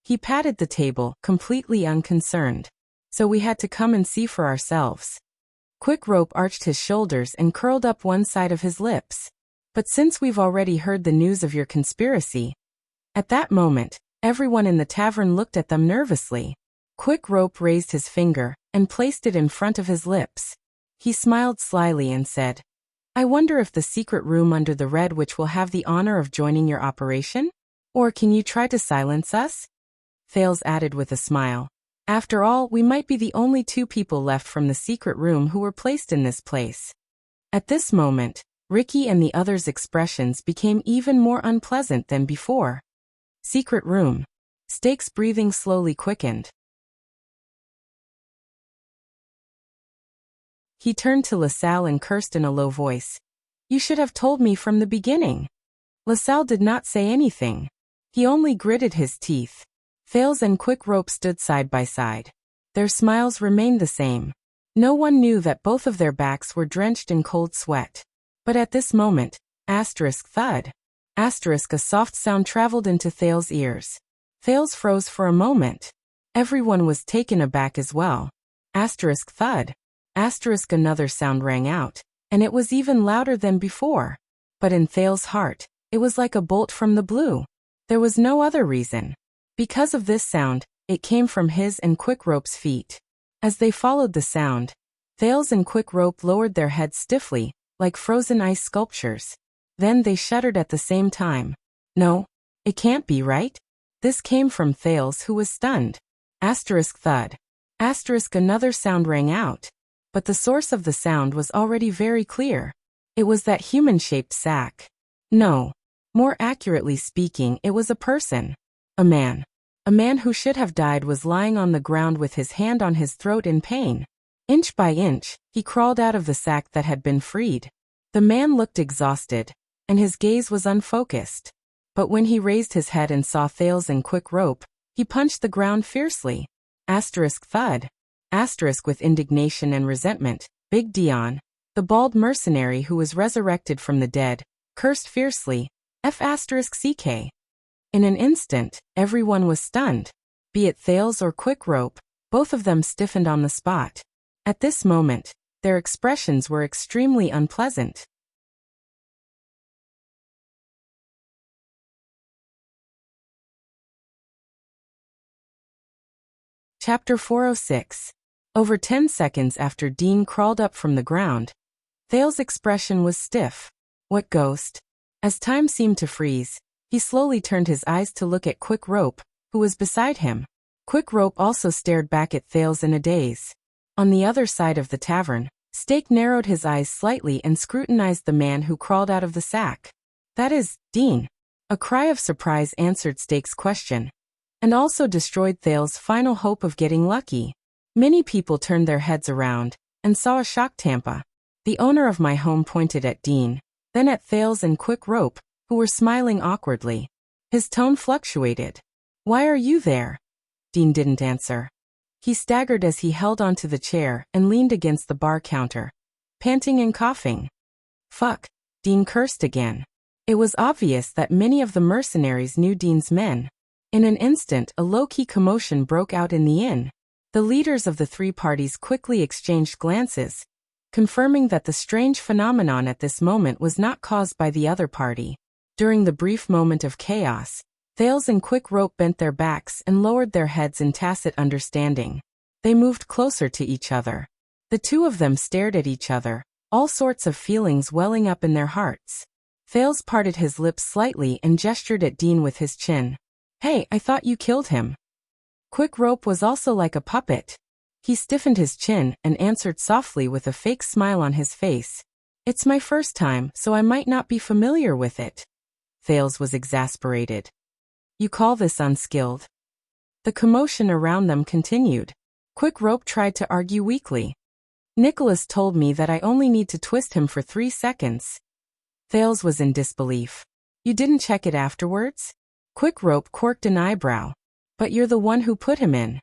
He patted the table, completely unconcerned. So we had to come and see for ourselves. Quick Rope arched his shoulders and curled up one side of his lips. But since we've already heard the news of your conspiracy. At that moment, everyone in the tavern looked at them nervously. Quick Rope raised his finger and placed it in front of his lips. He smiled slyly and said, I wonder if the secret room under the Red Witch will have the honor of joining your operation? Or can you try to silence us? Thales added with a smile. After all, we might be the only 2 people left from the secret room who were placed in this place. At this moment, Ricky and the others' expressions became even more unpleasant than before. Secret room. Steak's breathing slowly quickened. He turned to LaSalle and cursed in a low voice. You should have told me from the beginning. LaSalle did not say anything. He only gritted his teeth. Thales and Quick Rope stood side by side. Their smiles remained the same. No one knew that both of their backs were drenched in cold sweat. But at this moment, thud. A soft sound traveled into Thales' ears. Thales froze for a moment. Everyone was taken aback as well. Thud. Another sound rang out, and it was even louder than before. But in Thales' heart, it was like a bolt from the blue. There was no other reason. Because of this sound, it came from his and Quick Rope's feet. As they followed the sound, Thales and Quick Rope lowered their heads stiffly, like frozen ice sculptures. Then they shuddered at the same time. No, it can't be right. This came from Thales, who was stunned. Thud. Another sound rang out. But the source of the sound was already very clear. It was that human-shaped sack. No. More accurately speaking, it was a person. A man. A man who should have died was lying on the ground with his hand on his throat in pain. Inch by inch, he crawled out of the sack that had been freed. The man looked exhausted. and his gaze was unfocused. But when he raised his head and saw Thales and Quick Rope, he punched the ground fiercely. Thud. With indignation and resentment, Big Dion, the bald mercenary who was resurrected from the dead, cursed fiercely, F***ck. In an instant, everyone was stunned. Be it Thales or Quick Rope, both of them stiffened on the spot. At this moment, their expressions were extremely unpleasant. Chapter 406. Over 10 seconds after Dean crawled up from the ground, Thales' expression was stiff. What ghost? As time seemed to freeze, he slowly turned his eyes to look at Quick Rope, who was beside him. Quick Rope also stared back at Thales in a daze. On the other side of the tavern, Stake narrowed his eyes slightly and scrutinized the man who crawled out of the sack. That is, Dean. A cry of surprise answered Stake's question, and also destroyed Thales' final hope of getting lucky. Many people turned their heads around and saw a shocked Tampa. The owner of my home pointed at Dean, then at Thales and Quick Rope, who were smiling awkwardly. His tone fluctuated. Why are you there? Dean didn't answer. He staggered as he held onto the chair and leaned against the bar counter, panting and coughing. Fuck, Dean cursed again. It was obvious that many of the mercenaries knew Dean's men. In an instant, a low-key commotion broke out in the inn. The leaders of the three parties quickly exchanged glances, confirming that the strange phenomenon at this moment was not caused by the other party. During the brief moment of chaos, Thales and Quick Rope bent their backs and lowered their heads in tacit understanding. They moved closer to each other. The two of them stared at each other, all sorts of feelings welling up in their hearts. Thales parted his lips slightly and gestured at Dean with his chin. Hey, I thought you killed him. Quick Rope was also like a puppet. He stiffened his chin and answered softly with a fake smile on his face. It's my first time, so I might not be familiar with it. Thales was exasperated. You call this unskilled? The commotion around them continued. Quick Rope tried to argue weakly. Nicholas told me that I only need to twist him for 3 seconds. Thales was in disbelief. You didn't check it afterwards? Quick Rope quirked an eyebrow. But you're the one who put him in.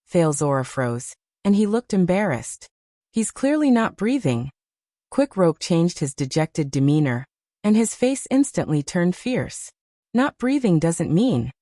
Thales' aura froze, and he looked embarrassed. He's clearly not breathing. Quick Rope changed his dejected demeanor, and his face instantly turned fierce. Not breathing doesn't mean.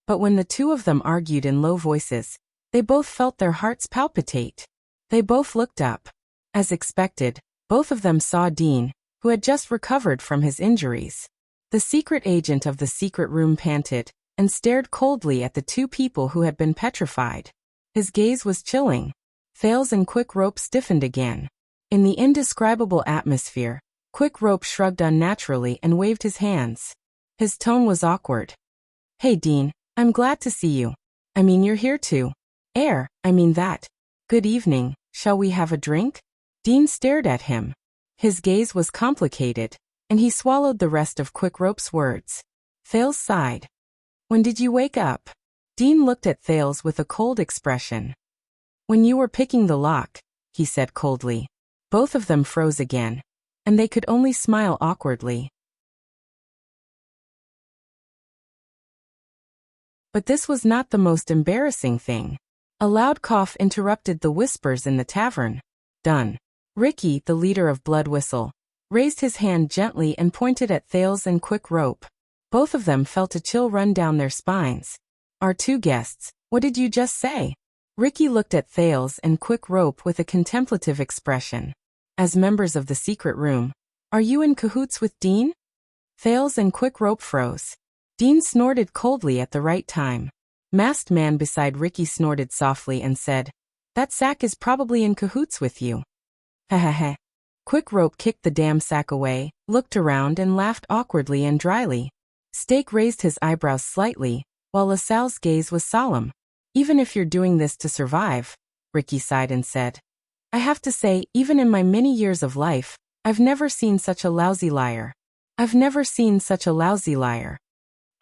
But when the two of them argued in low voices, they both felt their hearts palpitate. They both looked up. As expected, both of them saw Dean, who had just recovered from his injuries. The secret agent of the secret room panted and stared coldly at the two people who had been petrified. His gaze was chilling. Thales and Quick Rope stiffened again. In the indescribable atmosphere, Quick Rope shrugged unnaturally and waved his hands. His tone was awkward. Hey Dean, I'm glad to see you. I mean you're here too. That. Good evening, shall we have a drink? Dean stared at him. His gaze was complicated, and he swallowed the rest of Quick Rope's words. Thales sighed. When did you wake up? Dean looked at Thales with a cold expression. When you were picking the lock, he said coldly. Both of them froze again, and they could only smile awkwardly. But this was not the most embarrassing thing. A loud cough interrupted the whispers in the tavern. Done. Ricky, the leader of Blood Whistle, raised his hand gently and pointed at Thales and Quick Rope. Both of them felt a chill run down their spines. Our two guests, what did you just say? Ricky looked at Thales and Quick Rope with a contemplative expression. As members of the secret room, are you in cahoots with Dean? Thales and Quick Rope froze. Dean snorted coldly at the right time. Masked man beside Ricky snorted softly and said, That sack is probably in cahoots with you. Heh. Quick Rope kicked the damn sack away, looked around and laughed awkwardly and dryly. Stake raised his eyebrows slightly, while LaSalle's gaze was solemn. Even if you're doing this to survive, Ricky sighed and said. I have to say, even in my many years of life, I've never seen such a lousy liar.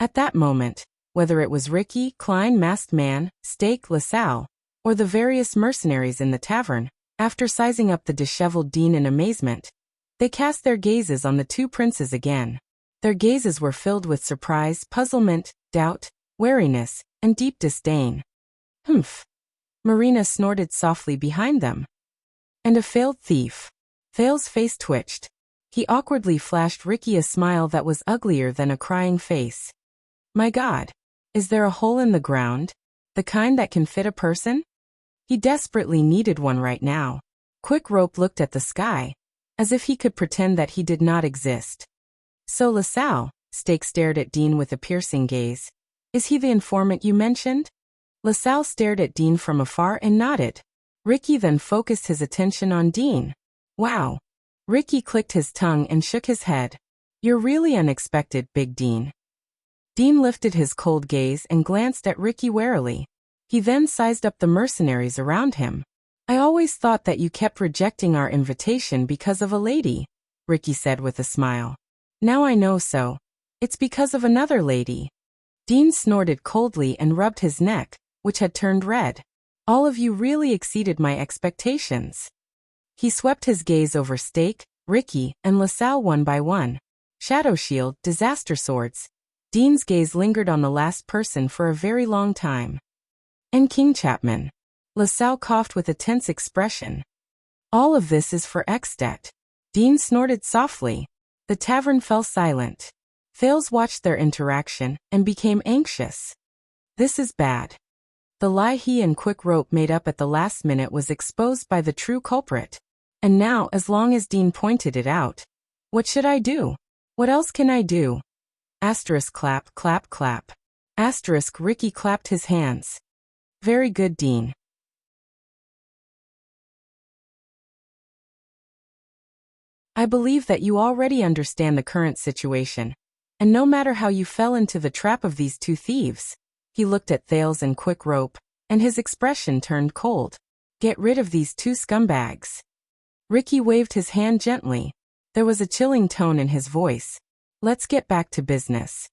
At that moment, whether it was Ricky, Klein, Masked Man, Stake, LaSalle, or the various mercenaries in the tavern, after sizing up the disheveled Dean in amazement, they cast their gazes on the two princes again. Their gazes were filled with surprise, puzzlement, doubt, wariness, and deep disdain. Humph. Marina snorted softly behind them. And a failed thief. Thale's face twitched. He awkwardly flashed Ricky a smile that was uglier than a crying face. My God. Is there a hole in the ground? The kind that can fit a person? He desperately needed one right now. Quick Rope looked at the sky, as if he could pretend that he did not exist. So LaSalle, Stake stared at Dean with a piercing gaze. Is he the informant you mentioned? LaSalle stared at Dean from afar and nodded. Ricky then focused his attention on Dean. Wow. Ricky clicked his tongue and shook his head. You're really unexpected, Big Dean. Dean lifted his cold gaze and glanced at Ricky warily. He then sized up the mercenaries around him. I always thought that you kept rejecting our invitation because of a lady, Ricky said with a smile. Now I know so. It's because of another lady. Dean snorted coldly and rubbed his neck, which had turned red. All of you really exceeded my expectations. He swept his gaze over Stake, Ricky, and LaSalle one by one. Shadow Shield, Disaster Swords. Dean's gaze lingered on the last person for a very long time. And King Chapman. LaSalle coughed with a tense expression. All of this is for Extet. Dean snorted softly. The tavern fell silent. Thales watched their interaction and became anxious. This is bad. The lie he and Quick Rope made up at the last minute was exposed by the true culprit. And now, as long as Dean pointed it out, what should I do? What else can I do? Asterisk clap, clap, clap. Asterisk Ricky clapped his hands. Very good, Dean. I believe that you already understand the current situation, and no matter how you fell into the trap of these two thieves. He looked at Thales and Quick Rope, and his expression turned cold. Get rid of these two scumbags. Ricky waved his hand gently. There was a chilling tone in his voice. Let's get back to business.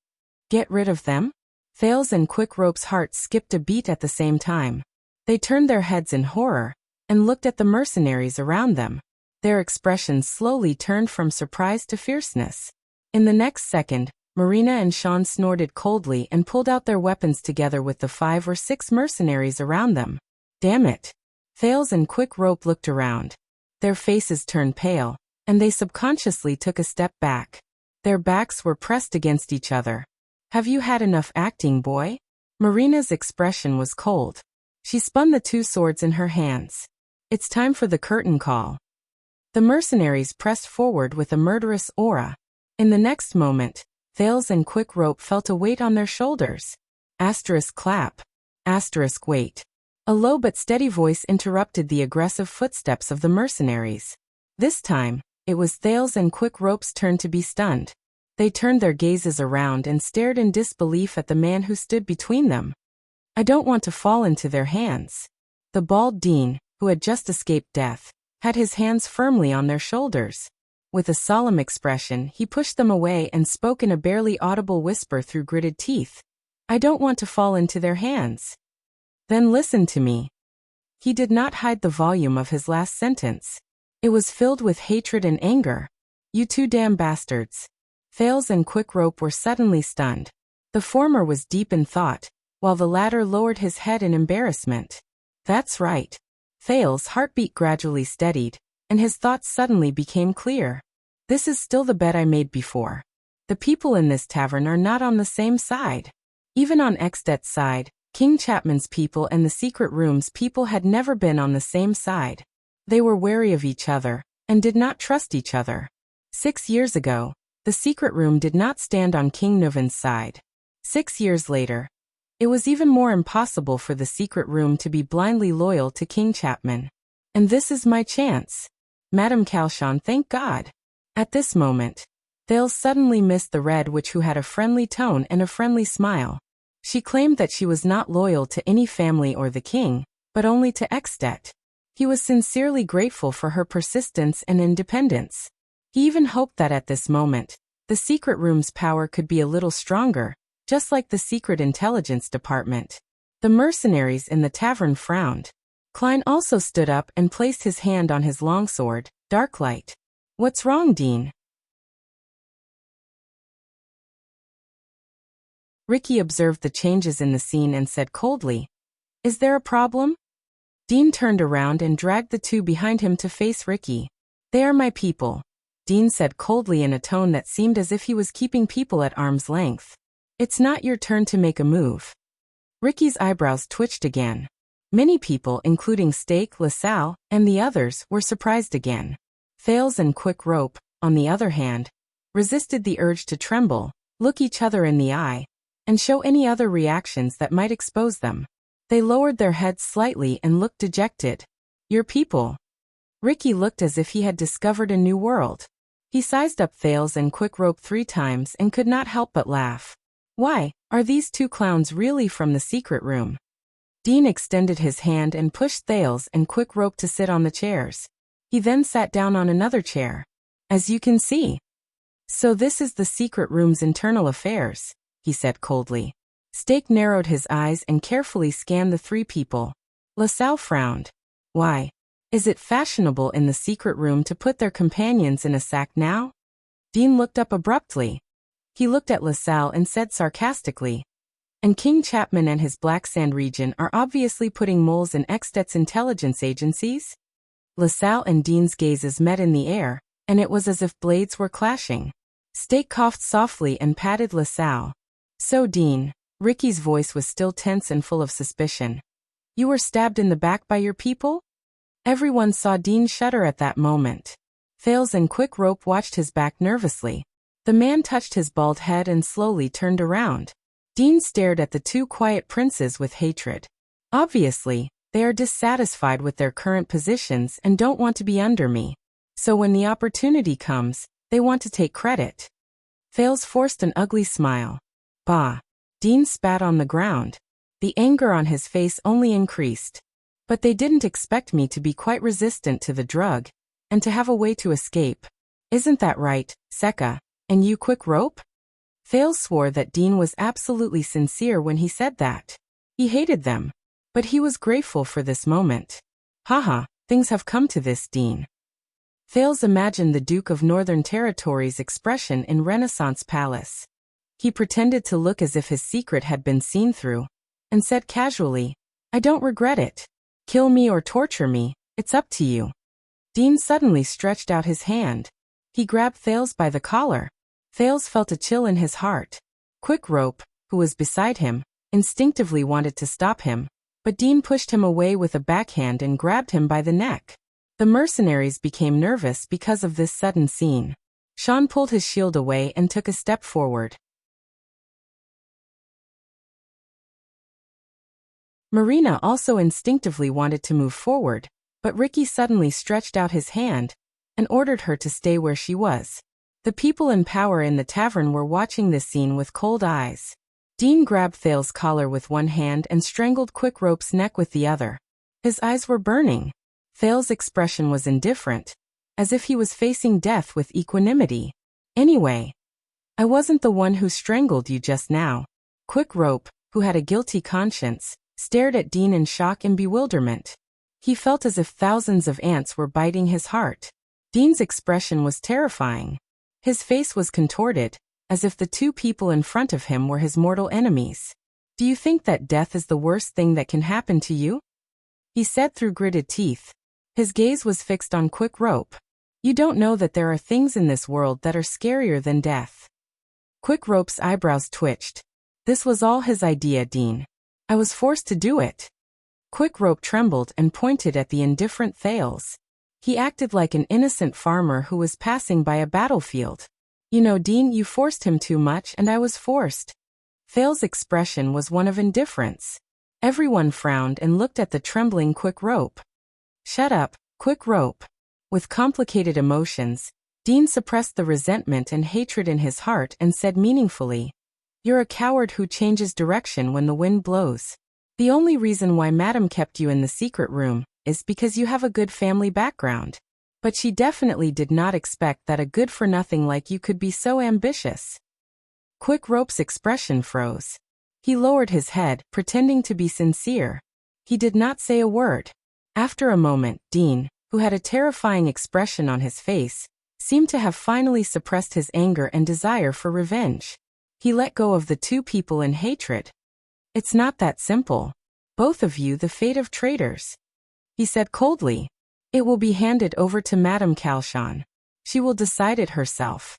Get rid of them? Thales and Quick Rope's hearts skipped a beat at the same time. They turned their heads in horror, and looked at the mercenaries around them. Their expressions slowly turned from surprise to fierceness. In the next second, Marina and Sean snorted coldly and pulled out their weapons together with the 5 or 6 mercenaries around them. Damn it. Thales and Quick Rope looked around. Their faces turned pale, and they subconsciously took a step back. Their backs were pressed against each other. Have you had enough acting, boy? Marina's expression was cold. She spun the 2 swords in her hands. It's time for the curtain call. The mercenaries pressed forward with a murderous aura. In the next moment, Thales and Quick Rope felt a weight on their shoulders. Asterisk clap. Asterisk wait. A low but steady voice interrupted the aggressive footsteps of the mercenaries. This time, it was Thales and Quick Rope's turn to be stunned. They turned their gazes around and stared in disbelief at the man who stood between them. I don't want to fall into their hands. The bald Dean, who had just escaped death, had his hands firmly on their shoulders. With a solemn expression, he pushed them away and spoke in a barely audible whisper through gritted teeth. I don't want to fall into their hands. Then listen to me. He did not hide the volume of his last sentence. It was filled with hatred and anger. You two damn bastards. Thales and Quick Rope were suddenly stunned. The former was deep in thought, while the latter lowered his head in embarrassment. That's right. Thales' heartbeat gradually steadied, and his thoughts suddenly became clear. This is still the bet I made before. The people in this tavern are not on the same side. Even on Extet's side, King Chapman's people and the secret room's people had never been on the same side. They were wary of each other, and did not trust each other. 6 years ago, the secret room did not stand on King Nuvan's side. 6 years later, it was even more impossible for the secret room to be blindly loyal to King Chapman. And this is my chance. Madame Calshon, thank God. At this moment, Thales suddenly missed the Red Witch, who had a friendly tone and a friendly smile. She claimed that she was not loyal to any family or the king, but only to Extet. He was sincerely grateful for her persistence and independence. He even hoped that at this moment, the secret room's power could be a little stronger, just like the secret intelligence department. The mercenaries in the tavern frowned. Klein also stood up and placed his hand on his longsword, Darklight. What's wrong, Dean? Ricky observed the changes in the scene and said coldly, "Is there a problem?" Dean turned around and dragged the two behind him to face Ricky. "They are my people," Dean said coldly in a tone that seemed as if he was keeping people at arm's length. "It's not your turn to make a move." Ricky's eyebrows twitched again. Many people, including Steak, LaSalle, and the others, were surprised again. Fails and Quick Rope, on the other hand, resisted the urge to tremble, look each other in the eye, and show any other reactions that might expose them. They lowered their heads slightly and looked dejected. "Your people." Ricky looked as if he had discovered a new world. He sized up Fails and Quick Rope 3 times and could not help but laugh. "Why, are these two clowns really from the secret room?" Dean extended his hand and pushed Thales and Quick Rope to sit on the chairs. He then sat down on another chair. "As you can see. So this is the secret room's internal affairs," he said coldly. Steak narrowed his eyes and carefully scanned the 3 people. LaSalle frowned. "Why? Is it fashionable in the secret room to put their companions in a sack now?" Dean looked up abruptly. He looked at LaSalle and said sarcastically, "And King Chapman and his Black Sand region are obviously putting moles in Extet's intelligence agencies?" LaSalle and Dean's gazes met in the air, and it was as if blades were clashing. Steak coughed softly and patted LaSalle. "So Dean," Ricky's voice was still tense and full of suspicion, "you were stabbed in the back by your people?" Everyone saw Dean shudder at that moment. Fails and Quick Rope watched his back nervously. The man touched his bald head and slowly turned around. Dean stared at the 2 quiet princes with hatred. Obviously, they are dissatisfied with their current positions and don't want to be under me. So when the opportunity comes, they want to take credit. Fails forced an ugly smile. "Bah." Dean spat on the ground. The anger on his face only increased. "But they didn't expect me to be quite resistant to the drug, and to have a way to escape. Isn't that right, Seka? And you Quick Rope?" Fails swore that Dean was absolutely sincere when he said that. He hated them, but he was grateful for this moment. "Haha, things have come to this, Dean." Fails imagined the Duke of Northern Territory's expression in Renaissance Palace. He pretended to look as if his secret had been seen through, and said casually, "I don't regret it. Kill me or torture me, it's up to you." Dean suddenly stretched out his hand. He grabbed Thales by the collar. Thales felt a chill in his heart. Quick Rope, who was beside him, instinctively wanted to stop him, but Dean pushed him away with a backhand and grabbed him by the neck. The mercenaries became nervous because of this sudden scene. Sean pulled his shield away and took a step forward. Marina also instinctively wanted to move forward, but Ricky suddenly stretched out his hand and ordered her to stay where she was. The people in power in the tavern were watching this scene with cold eyes. Dean grabbed Thales' collar with one hand and strangled Quick Rope's neck with the other. His eyes were burning. Thales' expression was indifferent, as if he was facing death with equanimity. "Anyway, I wasn't the one who strangled you just now." Quick Rope, who had a guilty conscience, stared at Dean in shock and bewilderment. He felt as if thousands of ants were biting his heart. Dean's expression was terrifying. His face was contorted, as if the 2 people in front of him were his mortal enemies. "Do you think that death is the worst thing that can happen to you?" he said through gritted teeth. His gaze was fixed on Quick Rope. "You don't know that there are things in this world that are scarier than death." Quick Rope's eyebrows twitched. "This was all his idea, Dean. I was forced to do it." Quick Rope trembled and pointed at the indifferent Thales. He acted like an innocent farmer who was passing by a battlefield. "You know, Dean, you forced him too much and I was forced." Thales' expression was one of indifference. Everyone frowned and looked at the trembling Quick Rope. "Shut up, Quick Rope." With complicated emotions, Dean suppressed the resentment and hatred in his heart and said meaningfully, "You're a coward who changes direction when the wind blows. The only reason why Madam kept you in the secret room is because you have a good family background. But she definitely did not expect that a good-for-nothing like you could be so ambitious." Quick Rope's expression froze. He lowered his head, pretending to be sincere. He did not say a word. After a moment, Dean, who had a terrifying expression on his face, seemed to have finally suppressed his anger and desire for revenge. He let go of the two people in hatred. It's not that simple. Both of you the fate of traitors. He said coldly. It will be handed over to Madame Calshon. She will decide it herself.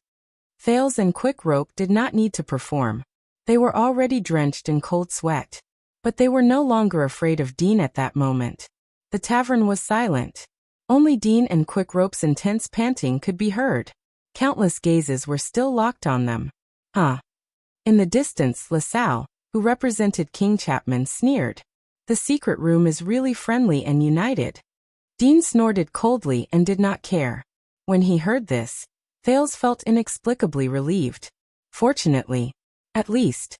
Thales and Quick Rope did not need to perform. They were already drenched in cold sweat. But they were no longer afraid of Dean at that moment. The tavern was silent. Only Dean and Quick Rope's intense panting could be heard. Countless gazes were still locked on them. In the distance, LaSalle, who represented King Chapman, sneered. The secret room is really friendly and united. Dean snorted coldly and did not care. When he heard this, Thales felt inexplicably relieved. Fortunately, at least,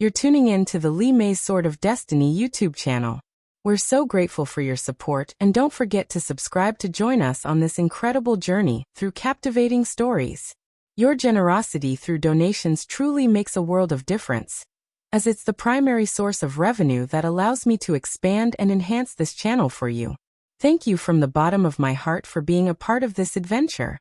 you're tuning in to the Lee May's Sword of Destiny YouTube channel. We're so grateful for your support, and don't forget to subscribe to join us on this incredible journey through captivating stories. Your generosity through donations truly makes a world of difference, as it's the primary source of revenue that allows me to expand and enhance this channel for you. Thank you from the bottom of my heart for being a part of this adventure.